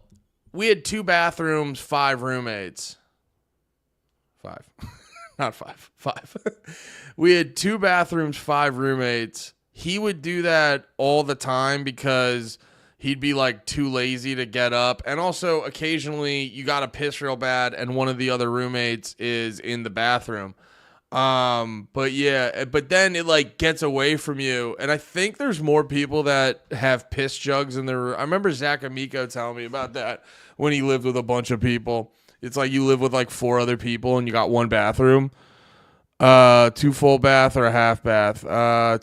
D: we had 2 bathrooms, 5 roommates. 5. Not 5. 5. We had 2 bathrooms, 5 roommates. He would do that all the time because he'd be like too lazy to get up. And also occasionally you got to piss real bad and one of the other roommates is in the bathroom. But yeah, but then it like gets away from you. And I think there's more people that have piss jugs in their room. I remember Zach Amico telling me about that when he lived with a bunch of people. It's like you live with like 4 other people and you got 1 bathroom. 2 full bath or a half bath.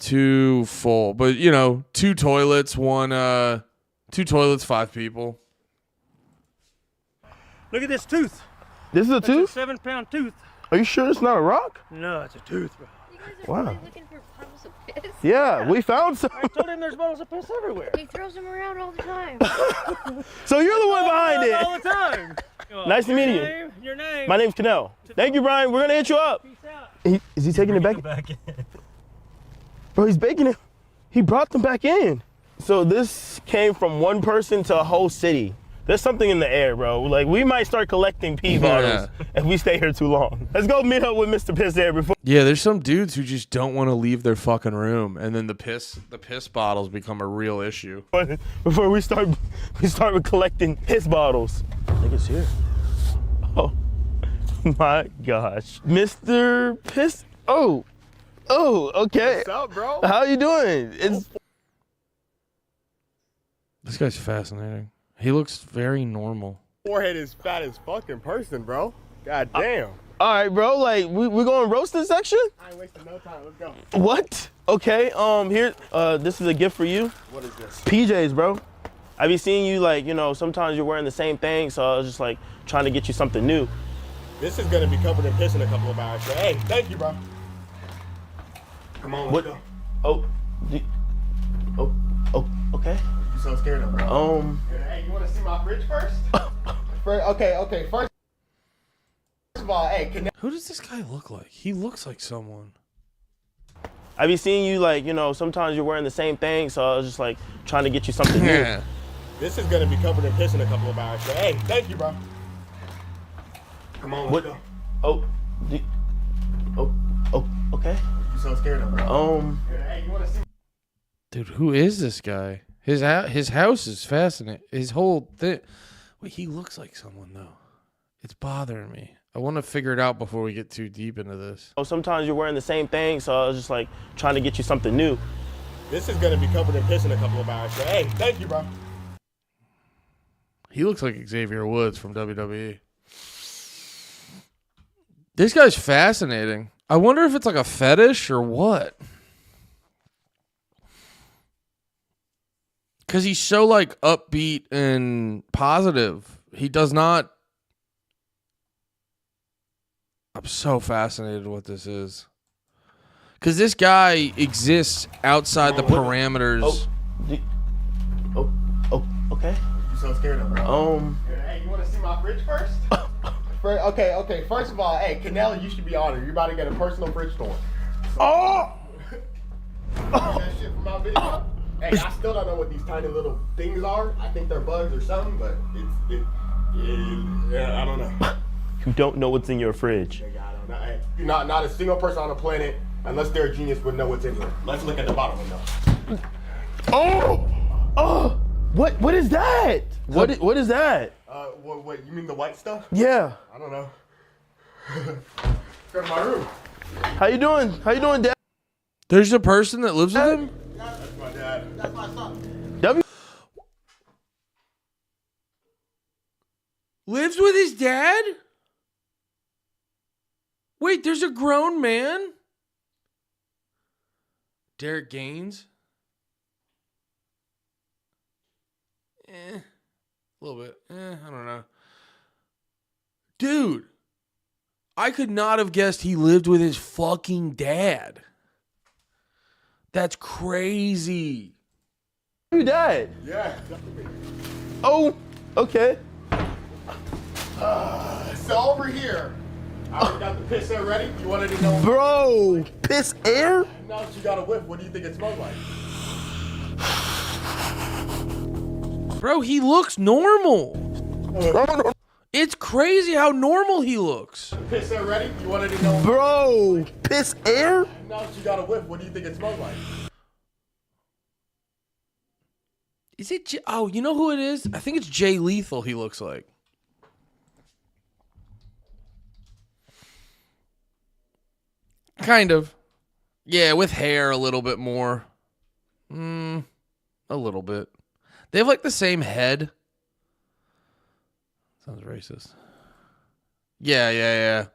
D: 2 full, but you know, 2 toilets, 2 toilets, 5 people.
L: Look at this tooth.
W: This is a tooth?
L: That's a 7-pound tooth.
W: Are you sure it's not a rock?
L: No, it's a tooth, bro.
W: Wow.
M: Looking for bottles of piss?
W: Yeah, we found some.
L: I told him there's bottles of piss everywhere.
M: He throws them around all the time.
W: So you're the one behind it.
L: All the time.
W: Nice to meet you.
L: Your name.
W: My name's Canel. Thank you, Brian. We're gonna hit you up.
L: Peace out.
W: Is he taking it back? Bro, he's baking it. He brought them back in. So this came from one person to a whole city. There's something in the air, bro. Like, we might start collecting pee bottles if we stay here too long. Let's go meet up with MisterPissAIr before.
D: Yeah, there's some dudes who just don't want to leave their fucking room, and then the piss bottles become a real issue.
W: Before we start with collecting piss bottles. I think it's here. Oh my gosh, Mr. Piss. Oh, okay.
V: What's up, bro?
W: How you doing? It's.
D: This guy's fascinating. He looks very normal.
V: Forehead is fat as fuck in person, bro. God damn.
W: All right, bro. Like, we going roast this section?
V: I ain't wasting no time. Let's go.
W: What? Okay. Here. This is a gift for you.
V: What is this?
W: PJs, bro. I be seeing you like, you know, sometimes you're wearing the same thing, so I was just like trying to get you something new.
V: This is gonna be covered in piss in a couple of hours. So, hey, thank you, bro. Come on, let's go.
W: Okay.
V: You so scared of, bro. Hey, you wanna see my fridge first? Okay. First of
K: of all, hey,
D: Who does this guy look like? He looks like someone.
W: I be seeing you like, you know, sometimes you're wearing the same thing, so I was just like trying to get you something new.
K: This is gonna be covered in piss in a couple of hours. But hey, thank you, bro. Come on, let's go.
W: Okay.
K: You so scared of, bro. Hey, you wanna see?
D: Dude, who is this guy? His house is fascinating. His whole thing. Wait, he looks like someone though. It's bothering me. I want to figure it out before we get too deep into this.
W: Sometimes you're wearing the same thing, so I was just like trying to get you something new.
K: This is gonna be covered in piss in a couple of hours. But hey, thank you, bro.
D: He looks like Xavier Woods from WWE. This guy's fascinating. I wonder if it's like a fetish or what. Because he's so like upbeat and positive. He does not. I'm so fascinated what this is. Because this guy exists outside the parameters.
W: Okay.
K: You so scared of, bro. Hey, you want to see my fridge first? Okay. First of all, hey, Canelo, you should be honored. You're about to get a personal fridge store. So, that shit from my video. Hey, I still don't know what these tiny little things are. I think they're bugs or something, but I don't know.
W: You don't know what's in your fridge.
K: Hey, not a single person on the planet, unless they're a genius, would know what's in here. Let's look at the bottom window.
W: What is that? What is that?
K: What you mean the white stuff?
W: Yeah.
K: I don't know. Go to my room.
W: How you doing? Dad?
D: There's a person that lives with him?
K: That's my dad. That's my son.
D: Lives with his dad? Wait, there's a grown man? Derek Gaines? A little bit. I don't know. Dude, I could not have guessed he lived with his fucking dad. That's crazy.
W: Your dad?
K: Yeah.
W: Oh, okay.
K: So over here, I already got the piss air ready. You wanted to know?
W: Bro, piss air?
K: Now that you got a whiff, what do you think it smells like?
D: Bro, he looks normal. It's crazy how normal he looks.
K: Piss air ready? You wanted to know?
W: Bro, piss air?
K: Now that you got a whiff, what do you think it smells like?
D: Is it? Oh, you know who it is? I think it's Jay Lethal. He looks like. Kind of. Yeah, with hair a little bit more. A little bit. They have like the same head. Sounds racist. Yeah.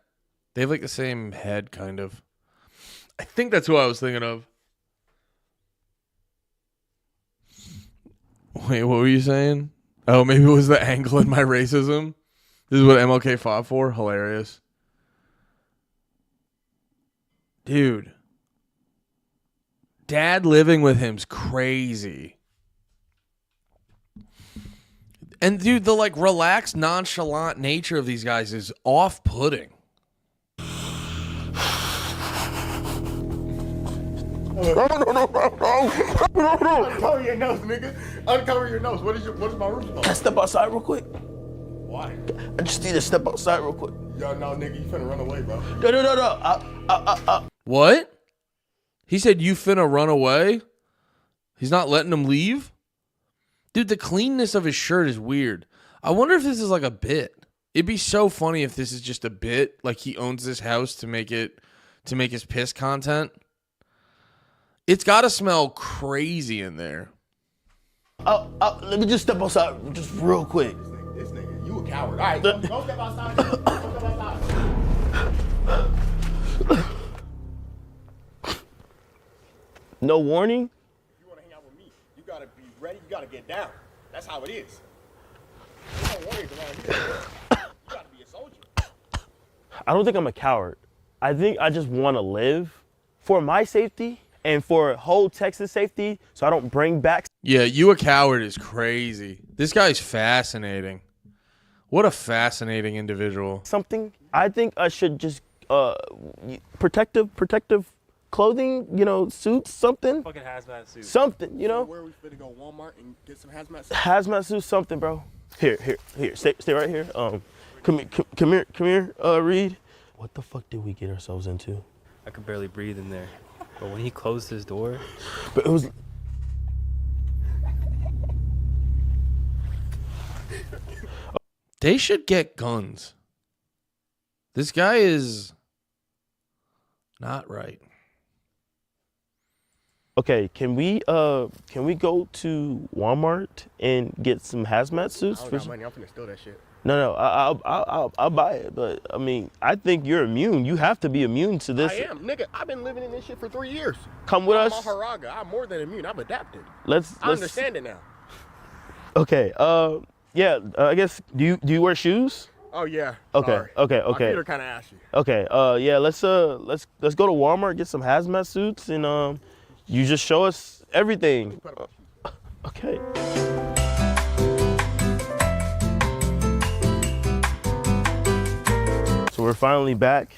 D: They have like the same head, kind of. I think that's who I was thinking of. Wait, what were you saying? Oh, maybe it was the angle in my racism. This is what MLK fought for? Hilarious. Dude. Dad living with him's crazy. And dude, the like relaxed, nonchalant nature of these guys is off-putting.
K: Uncover your nose, nigga. Uncover your nose. What is my room smell?
W: Can I step outside real quick?
K: Why?
W: I just need to step outside real quick.
K: Yo, no, nigga, you finna run away, bro.
W: No.
D: What? He said you finna run away? He's not letting him leave? Dude, the cleanness of his shirt is weird. I wonder if this is like a bit. It'd be so funny if this is just a bit, like he owns this house to make his piss content. It's got to smell crazy in there.
W: Let me just step outside just real quick.
K: This nigga, you a coward. All right, go step outside. Go step outside.
W: No warning?
K: If you want to hang out with me, you got to be ready. You got to get down. That's how it is. There's no warriors around here. You got to be a soldier.
W: I don't think I'm a coward. I think I just want to live for my safety and for whole Texas safety so I don't bring back.
D: Yeah, you a coward is crazy. This guy's fascinating. What a fascinating individual.
W: Something. I think I should just protective clothing, you know, suits, something.
S: Fucking hazmat suit.
W: Something, you know.
K: Where are we finna go? Walmart and get some hazmat suits?
W: Hazmat suit, something, bro. Here. Stay right here. Come here, Reed. What the fuck did we get ourselves into?
X: I could barely breathe in there. But when he closed his door,
W: but it was.
D: They should get guns. This guy is not right.
W: Okay, can we go to Walmart and get some hazmat suits?
K: I don't got money. I'm finna steal that shit.
W: No, I'll buy it. But I mean, I think you're immune. You have to be immune to this.
K: I am, nigga. I've been living in this shit for 3 years.
W: Come with
K: I'm
W: us.
K: Maharaga. I'm more than immune. I'm adapted.
W: Let's
K: I understand it now.
W: Okay. Yeah. I guess. Do you wear shoes?
K: Oh yeah.
W: Okay.
K: Sorry.
W: Okay.
K: My feet are kind of ashy.
W: Okay. Yeah. Let's go to Walmart, get some hazmat suits, and you just show us everything. Okay. So we're finally back.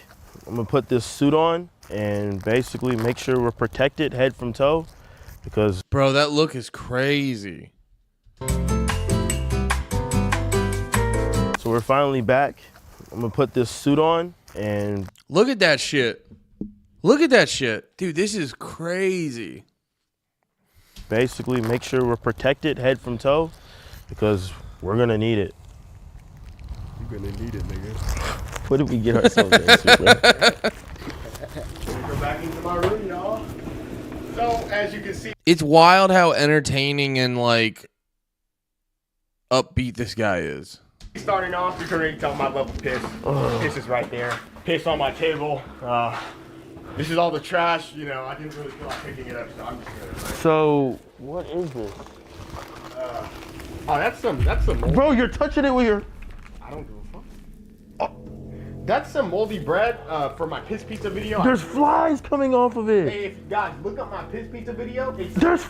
W: I'm gonna put this suit on and basically make sure we're protected head from toe, because
D: bro, that look is crazy.
W: So we're finally back. I'm gonna put this suit on and
D: look at that shit. Look at that shit. Dude, this is crazy.
W: Basically make sure we're protected head from toe, because we're gonna need it.
K: You're gonna need it, nigga.
W: What did we get ourselves into, bro?
K: Go back into my room, y'all. So as you can see,
D: It's wild how entertaining and like upbeat this guy is.
K: starting off, you can already tell my level piss. Piss is right there. Piss on my table. This is all the trash. You know, I didn't really feel like picking it up, so I'm just gonna.
W: So what is this?
K: Oh, that's some. Moldy.
W: Bro, you're touching it with your.
K: I don't give a fuck. Oh, that's some moldy bread for my piss pizza video.
W: There's flies coming off of it.
K: Hey, if you guys look up my piss pizza video, it's
W: There's.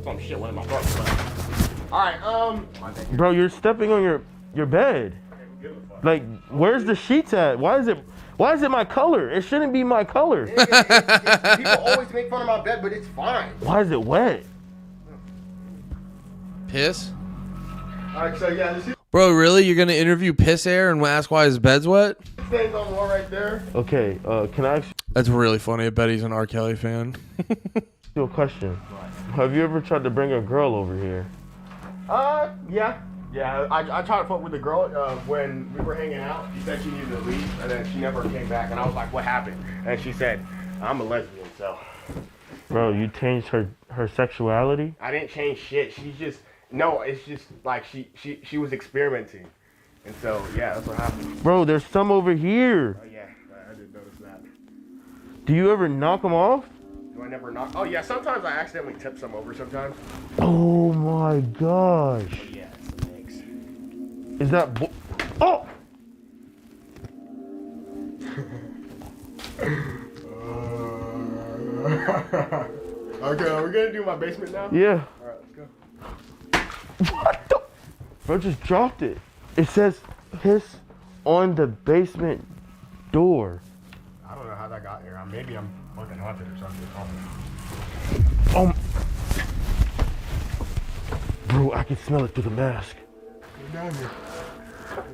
K: some shit went in my throat. All right,
W: Bro, you're stepping on your bed. Like, where's the sheets at? Why is it my color? It shouldn't be my color.
K: People always make fun of my bed, but it's fine.
W: Why is it wet?
D: Piss?
K: All right, so yeah, this is
D: Bro, really? You're gonna interview PissAIr and ask why his bed's wet?
K: stains on the wall right there.
W: Okay, can I ask
D: That's really funny. I bet he's an R. Kelly fan.
W: you a question? Have you ever tried to bring a girl over here?
K: Yeah. I tried to fuck with the girl when we were hanging out. She said she needed to leave, and then she never came back. And I was like, "What happened?" And she said, "I'm a lesbian." So
W: Bro, you changed her sexuality?
K: I didn't change shit. She's just it's just like she was experimenting, and so yeah, that's what happened.
W: Bro, there's some over here.
K: Oh yeah, I didn't notice that.
W: Do you ever knock them off?
K: Do I never knock? Oh yeah, sometimes I accidentally tip some over. Sometimes.
W: Oh my gosh.
K: Oh, yeah, some eggs.
W: Is that oh!
K: Okay, are we gonna do my basement now?
W: Yeah.
K: All right, let's go.
W: What the? Bro just dropped it. It says piss on the basement door.
K: I don't know how that got here. Maybe I'm fucking haunted or something.
W: Bro, I can smell it through the mask.
K: Go down here.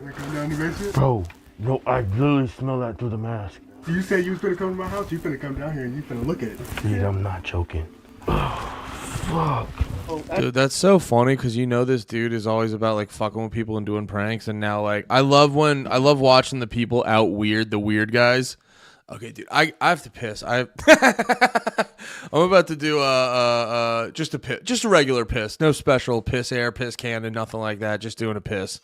K: We come down the basement?
W: Bro, no, I literally smell that through the mask.
K: So you said you was gonna come to my house? You finna come down here and you finna look at it.
W: Dude, I'm not joking. Oh, fuck.
D: Dude, that's so funny because you know this dude is always about like fucking with people and doing pranks, and now like I love watching the people out weird the weird guys. Okay, dude, I have to piss. I'm about to do just a regular piss, no special PissAIr, piss cannon, nothing like that. Just doing a piss.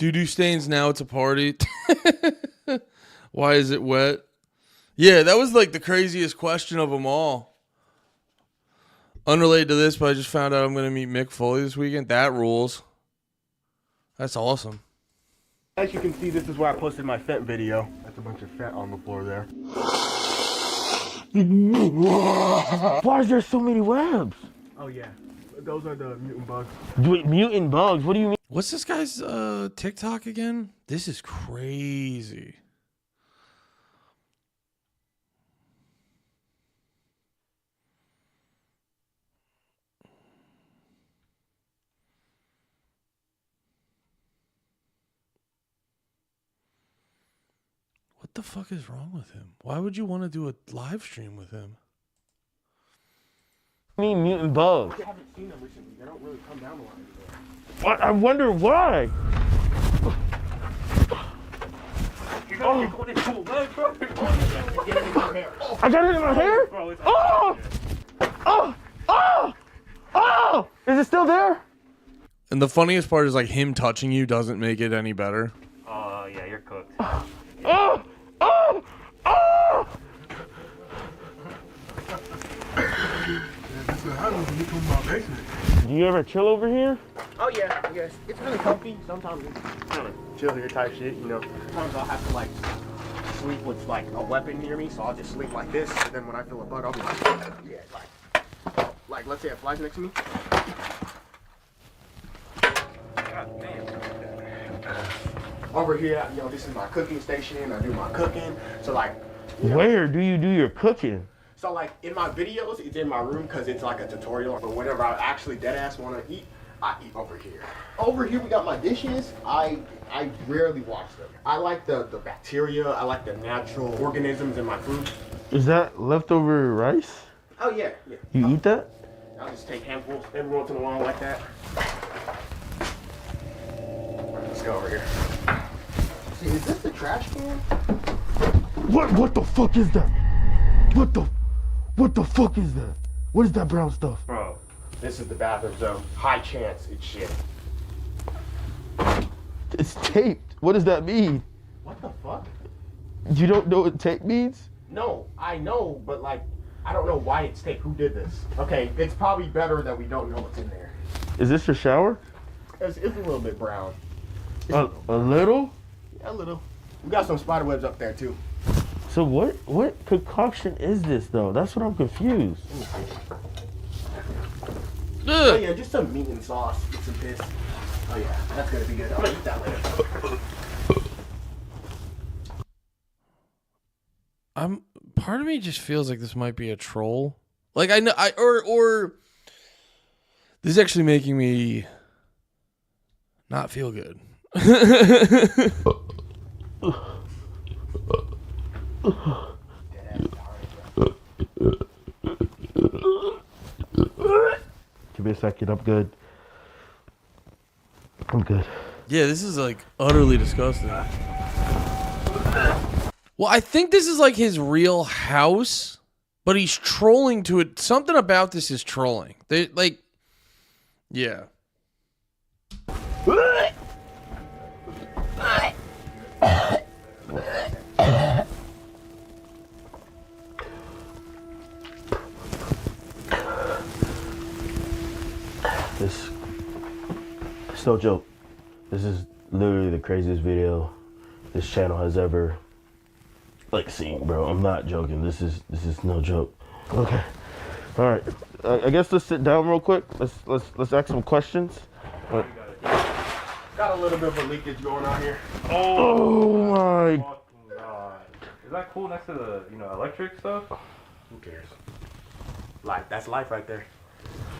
D: Doo-doo stains, now it's a party. Why is it wet? Yeah, that was like the craziest question of them all. Unrelated to this, but I just found out I'm going to meet Mick Foley this weekend. That rules. That's awesome.
K: As you can see, this is where I posted my Fent video. That's a bunch of Fent on the floor there.
W: Why is there so many webs?
K: Oh yeah, those are the mutant bugs.
W: Wait, mutant bugs? What do you mean?
D: What's this guy's TikTok again? This is crazy. What the fuck is wrong with him? Why would you want to do a live stream with him?
W: I mean mutant bugs.
K: I haven't seen them recently. They don't really come down a lot anymore.
W: What? I wonder why. I got it in my hair? Oh! Oh! Oh! Oh! Is it still there?
D: And the funniest part is like him touching you doesn't make it any better.
X: Oh, yeah, you're cooked.
W: Oh! Oh! Oh! Do you ever chill over here?
K: Oh yeah, yes. It's really comfy. Sometimes it's kind of chill here type shit, you know. Sometimes I'll have to like sleep with like a weapon near me, so I'll just sleep like this, and then when I feel a bug, I'll be like, yeah, like let's say it flies next to me. God damn. Over here, you know, this is my cooking station. I do my cooking. So like,
W: where do you do your cooking?
K: So like in my videos, it's in my room because it's like a tutorial. But whenever I actually deadass want to eat, I eat over here. Over here we got my dishes. I rarely wash them. I like the bacteria. I like the natural organisms in my food.
W: Is that leftover rice?
K: Oh yeah, yeah.
W: You eat that?
K: I'll just take handfuls every once in a while like that. Let's go over here. See, is this the trash can?
W: What the fuck is that? What the fuck is that? What is that brown stuff?
K: Bro, this is the bathroom zone. High chance it's shit.
W: It's taped. What does that mean?
K: What the fuck?
W: You don't know what tape means?
K: No, I know, but like, I don't know why it's taped. Who did this? Okay, it's probably better that we don't know what's in there.
W: Is this your shower?
K: It's a little bit brown.
W: A little?
K: Yeah, a little. We got some spider webs up there too.
W: So what concoction is this though? That's what I'm confused.
K: Oh yeah, just some meat and sauce with some piss. Oh yeah, that's gonna be good. I'm gonna eat that later.
D: Part of me just feels like this might be a troll. Like I know or this is actually making me not feel good.
W: Give me a second, I'm good. I'm good.
D: Yeah, this is like utterly disgusting. Well, I think this is like his real house, but he's trolling to it. Something about this is trolling. They like, yeah.
W: It's no joke. This is literally the craziest video this channel has ever seen, bro. I'm not joking. This is no joke. Okay. All right. I guess let's sit down real quick. Let's ask some questions.
K: Got a little bit of a leakage going on here.
W: Oh my
X: God. Is that cool next to the electric stuff?
K: Who cares? Life. That's life right there.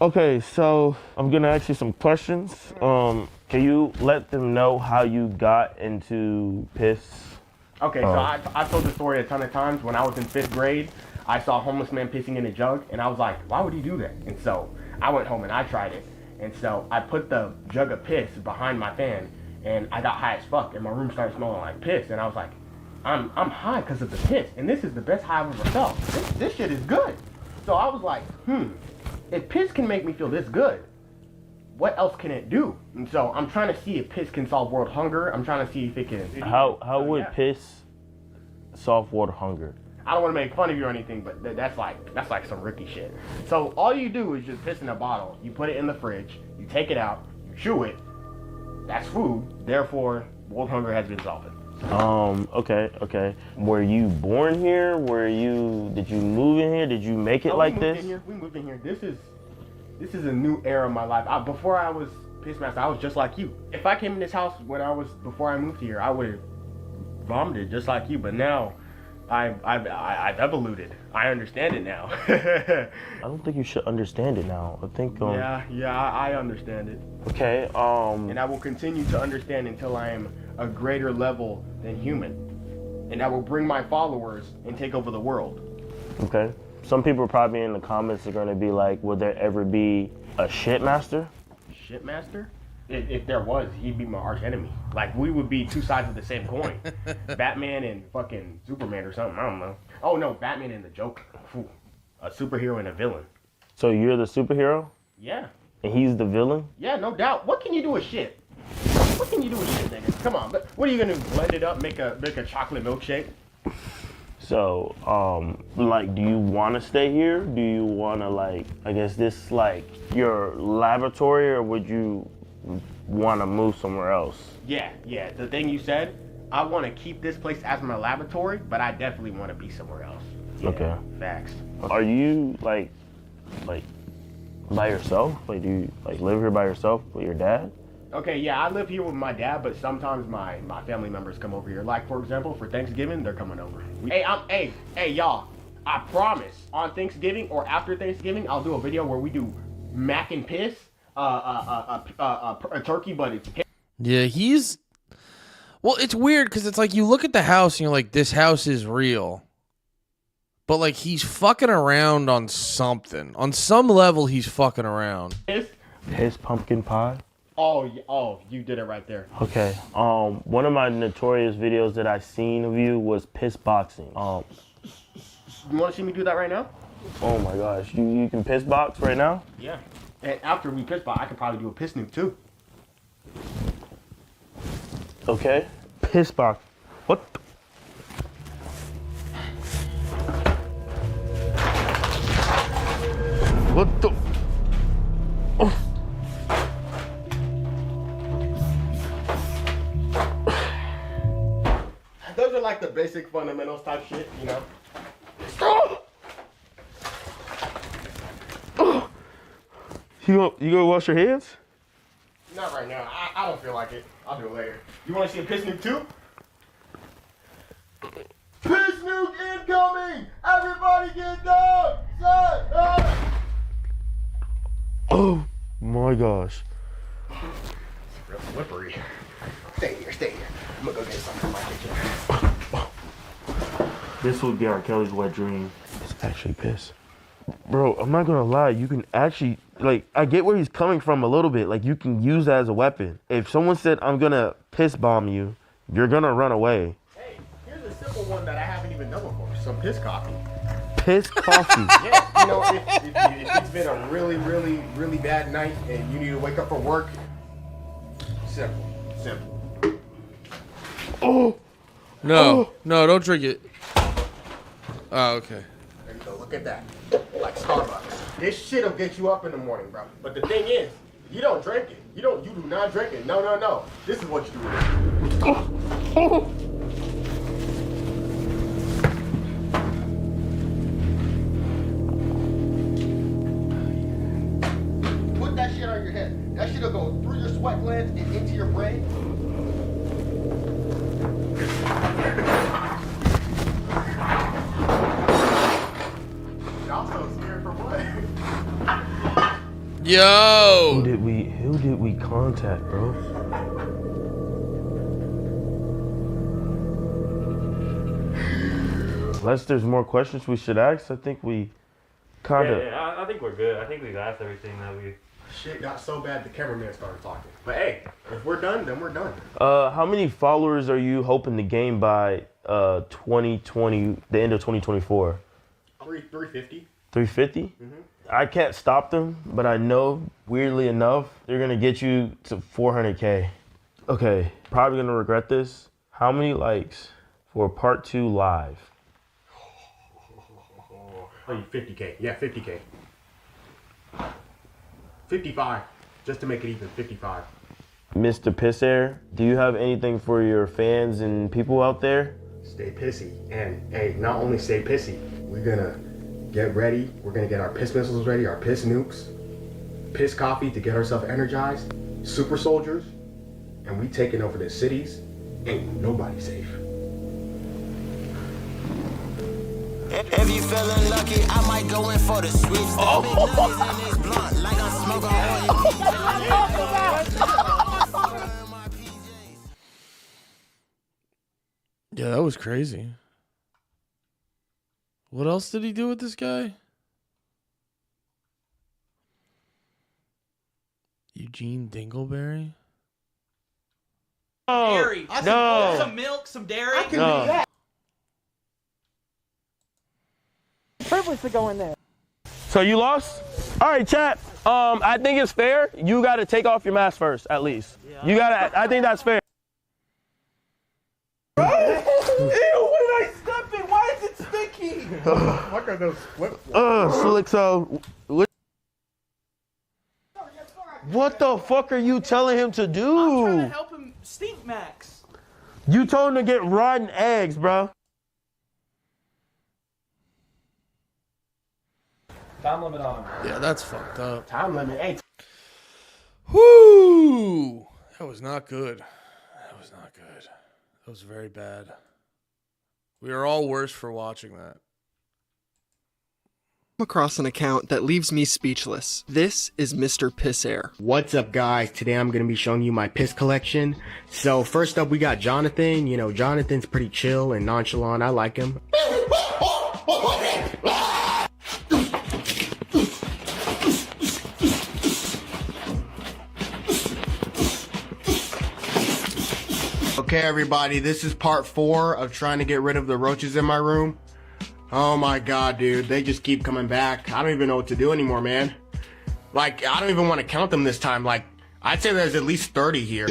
W: Okay, so I'm gonna ask you some questions. Can you let them know how you got into piss?
K: Okay, so I've told the story a ton of times. When I was in 5th grade, I saw a homeless man pissing in a jug, and I was like, why would he do that? And so I went home and I tried it. And so I put the jug of piss behind my fan, and I got high as fuck, and my room started smelling like piss. And I was like, I'm high because of the piss, and this is the best high I've ever felt. This shit is good. So I was like, if piss can make me feel this good, what else can it do? And so I'm trying to see if piss can solve world hunger. I'm trying to see if it can.
W: How would piss solve world hunger?
K: I don't want to make fun of you or anything, but that's like some rookie shit. So all you do is just piss in a bottle. You put it in the fridge. You take it out. You chew it. That's food. Therefore, world hunger has been solved.
W: Okay. Were you born here? Did you move in here? Did you make it like this?
K: We moved in here. This is a new era of my life. Before I was Pissmaster, I was just like you. If I came in this house before I moved here, I would have vomited just like you. But now, I've evoluted. I understand it now.
W: I don't think you should understand it now. I think.
K: I understand it.
W: Okay.
K: And I will continue to understand until I am a greater level than human, and I will bring my followers and take over the world.
W: Okay. Some people probably in the comments are gonna be like, "Would there ever be a shitmaster?"
K: Shitmaster? If there was, he'd be my arch enemy. Like, we would be two sides of the same coin. Batman and fucking Superman or something. I don't know. Oh no, Batman and the Joker. A superhero and a villain.
W: So you're the superhero?
K: Yeah.
W: And he's the villain?
K: Yeah, no doubt. What can you do with shit? What can you do with shit, nigga? Come on, but what are you gonna do? Blend it up, make a chocolate milkshake?
W: So, like, do you want to stay here? Do you want to, like, I guess this, like, your laboratory, or would you want to move somewhere else?
K: Yeah. The thing you said, I want to keep this place as my laboratory, but I definitely want to be somewhere else. Yeah,
W: okay.
K: Facts.
W: Are you, like, by yourself? Like, do you, like, live here by yourself with your dad?
K: Okay, yeah, I live here with my dad, but sometimes my family members come over here. Like, for example, for Thanksgiving, they're coming over. Hey, y'all, I promise, on Thanksgiving or after Thanksgiving, I'll do a video where we do mac and piss, a turkey, but it's piss.
D: Yeah, well, it's weird because it's like you look at the house and you're like, this house is real. But, like, he's fucking around on something. On some level, he's fucking around.
W: Piss pumpkin pie?
K: Oh, you did it right there.
W: Okay. One of my notorious videos that I seen of you was piss boxing.
K: You want to see me do that right now?
W: Oh my gosh, you can piss box right now?
K: Yeah. And after we piss box, I could probably do a piss nuke too.
W: Okay. Piss box. What? What the? Oh.
K: Those are like the basic fundamentals type shit, you know?
W: You gonna wash your hands?
K: Not right now. I don't feel like it. I'll do it later. You want to see a piss nuke too? Piss nuke incoming! Everybody get down! Set up!
W: Oh my gosh.
K: It's real slippery. Stay here. I'm gonna go get something from my kitchen.
W: This would be R. Kelly's wet dream. It's actually piss. Bro, I'm not gonna lie, you can actually, like, I get where he's coming from a little bit. Like, you can use that as a weapon. If someone said, I'm gonna piss bomb you, you're gonna run away.
K: Hey, here's a simple one that I haven't even done before. Some piss coffee.
W: Piss coffee?
K: Yeah, you know, if it's been a really, really, really bad night and you need to wake up for work, simple.
W: Oh!
D: No, don't drink it. Oh, okay.
K: There you go, look at that. Like Starbucks. This shit'll get you up in the morning, bro. But the thing is, you don't drink it. You do not drink it. No. This is what you do with it. Put that shit on your head. That shit'll go through your sweat glands and into your brain. Y'all so scared for what?
D: Yo!
W: Who did we contact, bro? Unless there's more questions we should ask, I think we kind of...
X: Yeah, I think we're good. I think we've asked everything that we...
K: Shit got so bad the cameraman started talking. But hey, if we're done, then we're done.
W: How many followers are you hoping to gain by 2020, the end of 2024?
K: 350.
W: 350?
K: Mm-hmm.
W: I can't stop them, but I know, weirdly enough, they're gonna get you to 400K. Okay, probably gonna regret this. How many likes for part 2 live?
K: Oh, 50K. Yeah, 50K. 55. Just to make it even, 55.
W: MisterPissAIr, do you have anything for your fans and people out there?
K: Stay pissy. And hey, not only stay pissy, we're gonna get ready. We're gonna get our piss missiles ready, our piss nukes, piss coffee to get ourselves energized, super soldiers, and we taking over the cities. Ain't nobody safe.
B: If you feeling lucky, I might go in for the sweet.
D: Yeah, that was crazy. What else did he do with this guy? Eugene Dingleberry?
U: Dairy.
W: No.
U: Some milk, some dairy.
K: I can do that.
J: Privilege to go in there.
W: So you lost? All right, chat. I think it's fair. You got to take off your mask first, at least. You got to. I think that's fair.
K: Ew, what did I step in? Why is it sticky? What are those flip-flops?
W: So what the fuck are you telling him to do?
U: I'm trying to help him stink max.
W: You told him to get rotten eggs, bro.
N: Time limit on.
D: Yeah, that's fucked up.
K: Time limit. Hey.
D: Whoo! That was not good. That was not good. That was very bad. We are all worse for watching that.
C: Across an account that leaves me speechless. This is MisterPissAIr.
K: What's up, guys? Today I'm going to be showing you my piss collection. So first up, we got Jonathan. You know, Jonathan's pretty chill and nonchalant. I like him. Okay, everybody, this is part 4 of trying to get rid of the roaches in my room. Oh my god, dude, they just keep coming back. I don't even know what to do anymore, man. Like, I don't even want to count them this time. Like, I'd say there's at least 30 here.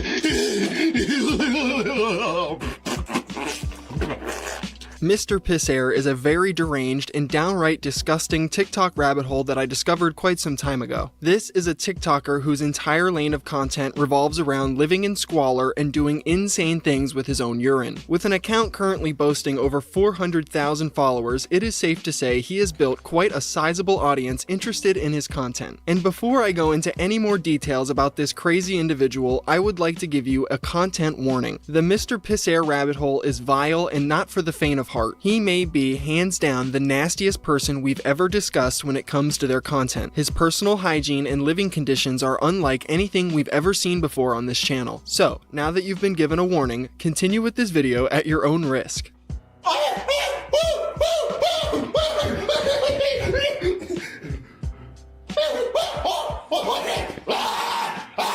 C: MisterPissAIr is a very deranged and downright disgusting TikTok rabbit hole that I discovered quite some time ago. This is a TikToker whose entire lane of content revolves around living in squalor and doing insane things with his own urine. With an account currently boasting over 400,000 followers, it is safe to say he has built quite a sizable audience interested in his content. And before I go into any more details about this crazy individual, I would like to give you a content warning. The MisterPissAIr rabbit hole is vile and not for the faint of heart. He may be hands down the nastiest person we've ever discussed when it comes to their content. His personal hygiene and living conditions are unlike anything we've ever seen before on this channel. So, now that you've been given a warning, continue with this video at your own risk.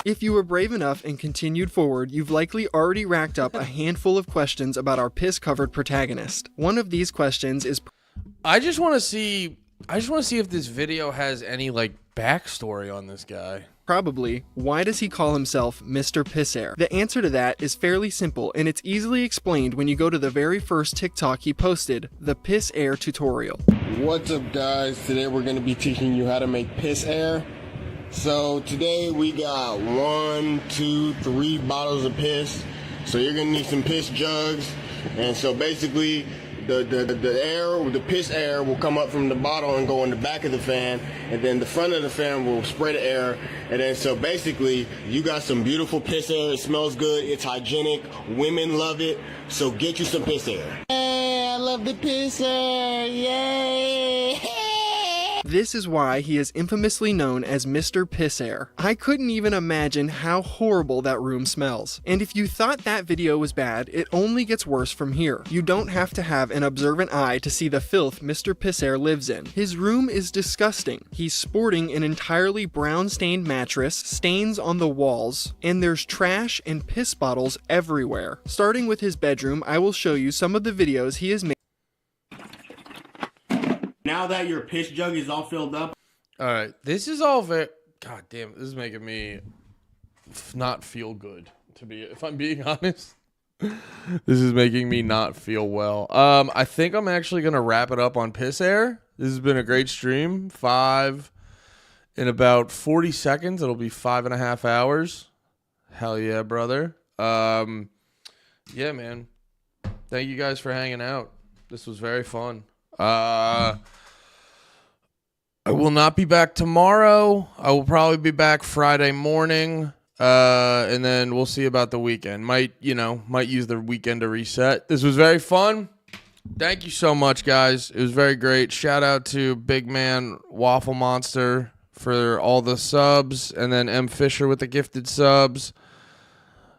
C: If you were brave enough and continued forward, you've likely already racked up a handful of questions about our piss-covered protagonist. One of these questions is...
D: I just want to see if this video has any, like, backstory on this guy.
C: Probably, why does he call himself MisterPissAIr? The answer to that is fairly simple, and it's easily explained when you go to the very first TikTok he posted, the PissAIr tutorial.
V: What's up, guys? Today we're going to be teaching you how to make piss air. So today we got 1, 2, 3 bottles of piss. So you're gonna need some piss jugs. And so basically the piss air will come up from the bottle and go in the back of the fan, and then the front of the fan will spray the air. And then so basically you got some beautiful piss air. It smells good, it's hygienic, women love it. So get you some piss air. Hey, I love the piss air, yay!
C: This is why he is infamously known as MisterPissAIr. I couldn't even imagine how horrible that room smells. And if you thought that video was bad, it only gets worse from here. You don't have to have an observant eye to see the filth MisterPissAIr lives in. His room is disgusting. He's sporting an entirely brown-stained mattress, stains on the walls, and there's trash and piss bottles everywhere. Starting with his bedroom, I will show you some of the videos he has made.
K: Now that your piss jug is all filled up.
D: All right. This is all very... God damn it. This is making me not feel good, if I'm being honest. This is making me not feel well. I think I'm actually going to wrap it up on PissAIr. This has been a great stream. In about 40 seconds, it'll be 5.5 hours. Hell yeah, brother. Yeah, man. Thank you guys for hanging out. This was very fun. I will not be back tomorrow. I will probably be back Friday morning. And then we'll see about the weekend. Might use the weekend to reset. This was very fun. Thank you so much, guys. It was very great. Shout out to Big Man Waffle Monster for all the subs, and then M Fisher with the gifted subs.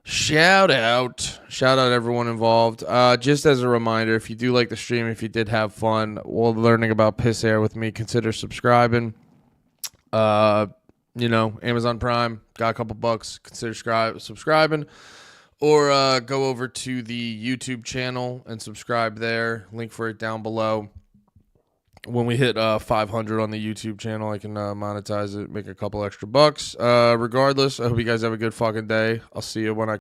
D: Shout out everyone involved. Just as a reminder, if you do like the stream, if you did have fun while learning about PissAIr with me, consider subscribing. Amazon Prime, got a couple bucks, consider subscribing. Or go over to the YouTube channel and subscribe there. Link for it down below. When we hit 500 on the YouTube channel, I can monetize it, make a couple extra bucks. Regardless, I hope you guys have a good fucking day. I'll see you when I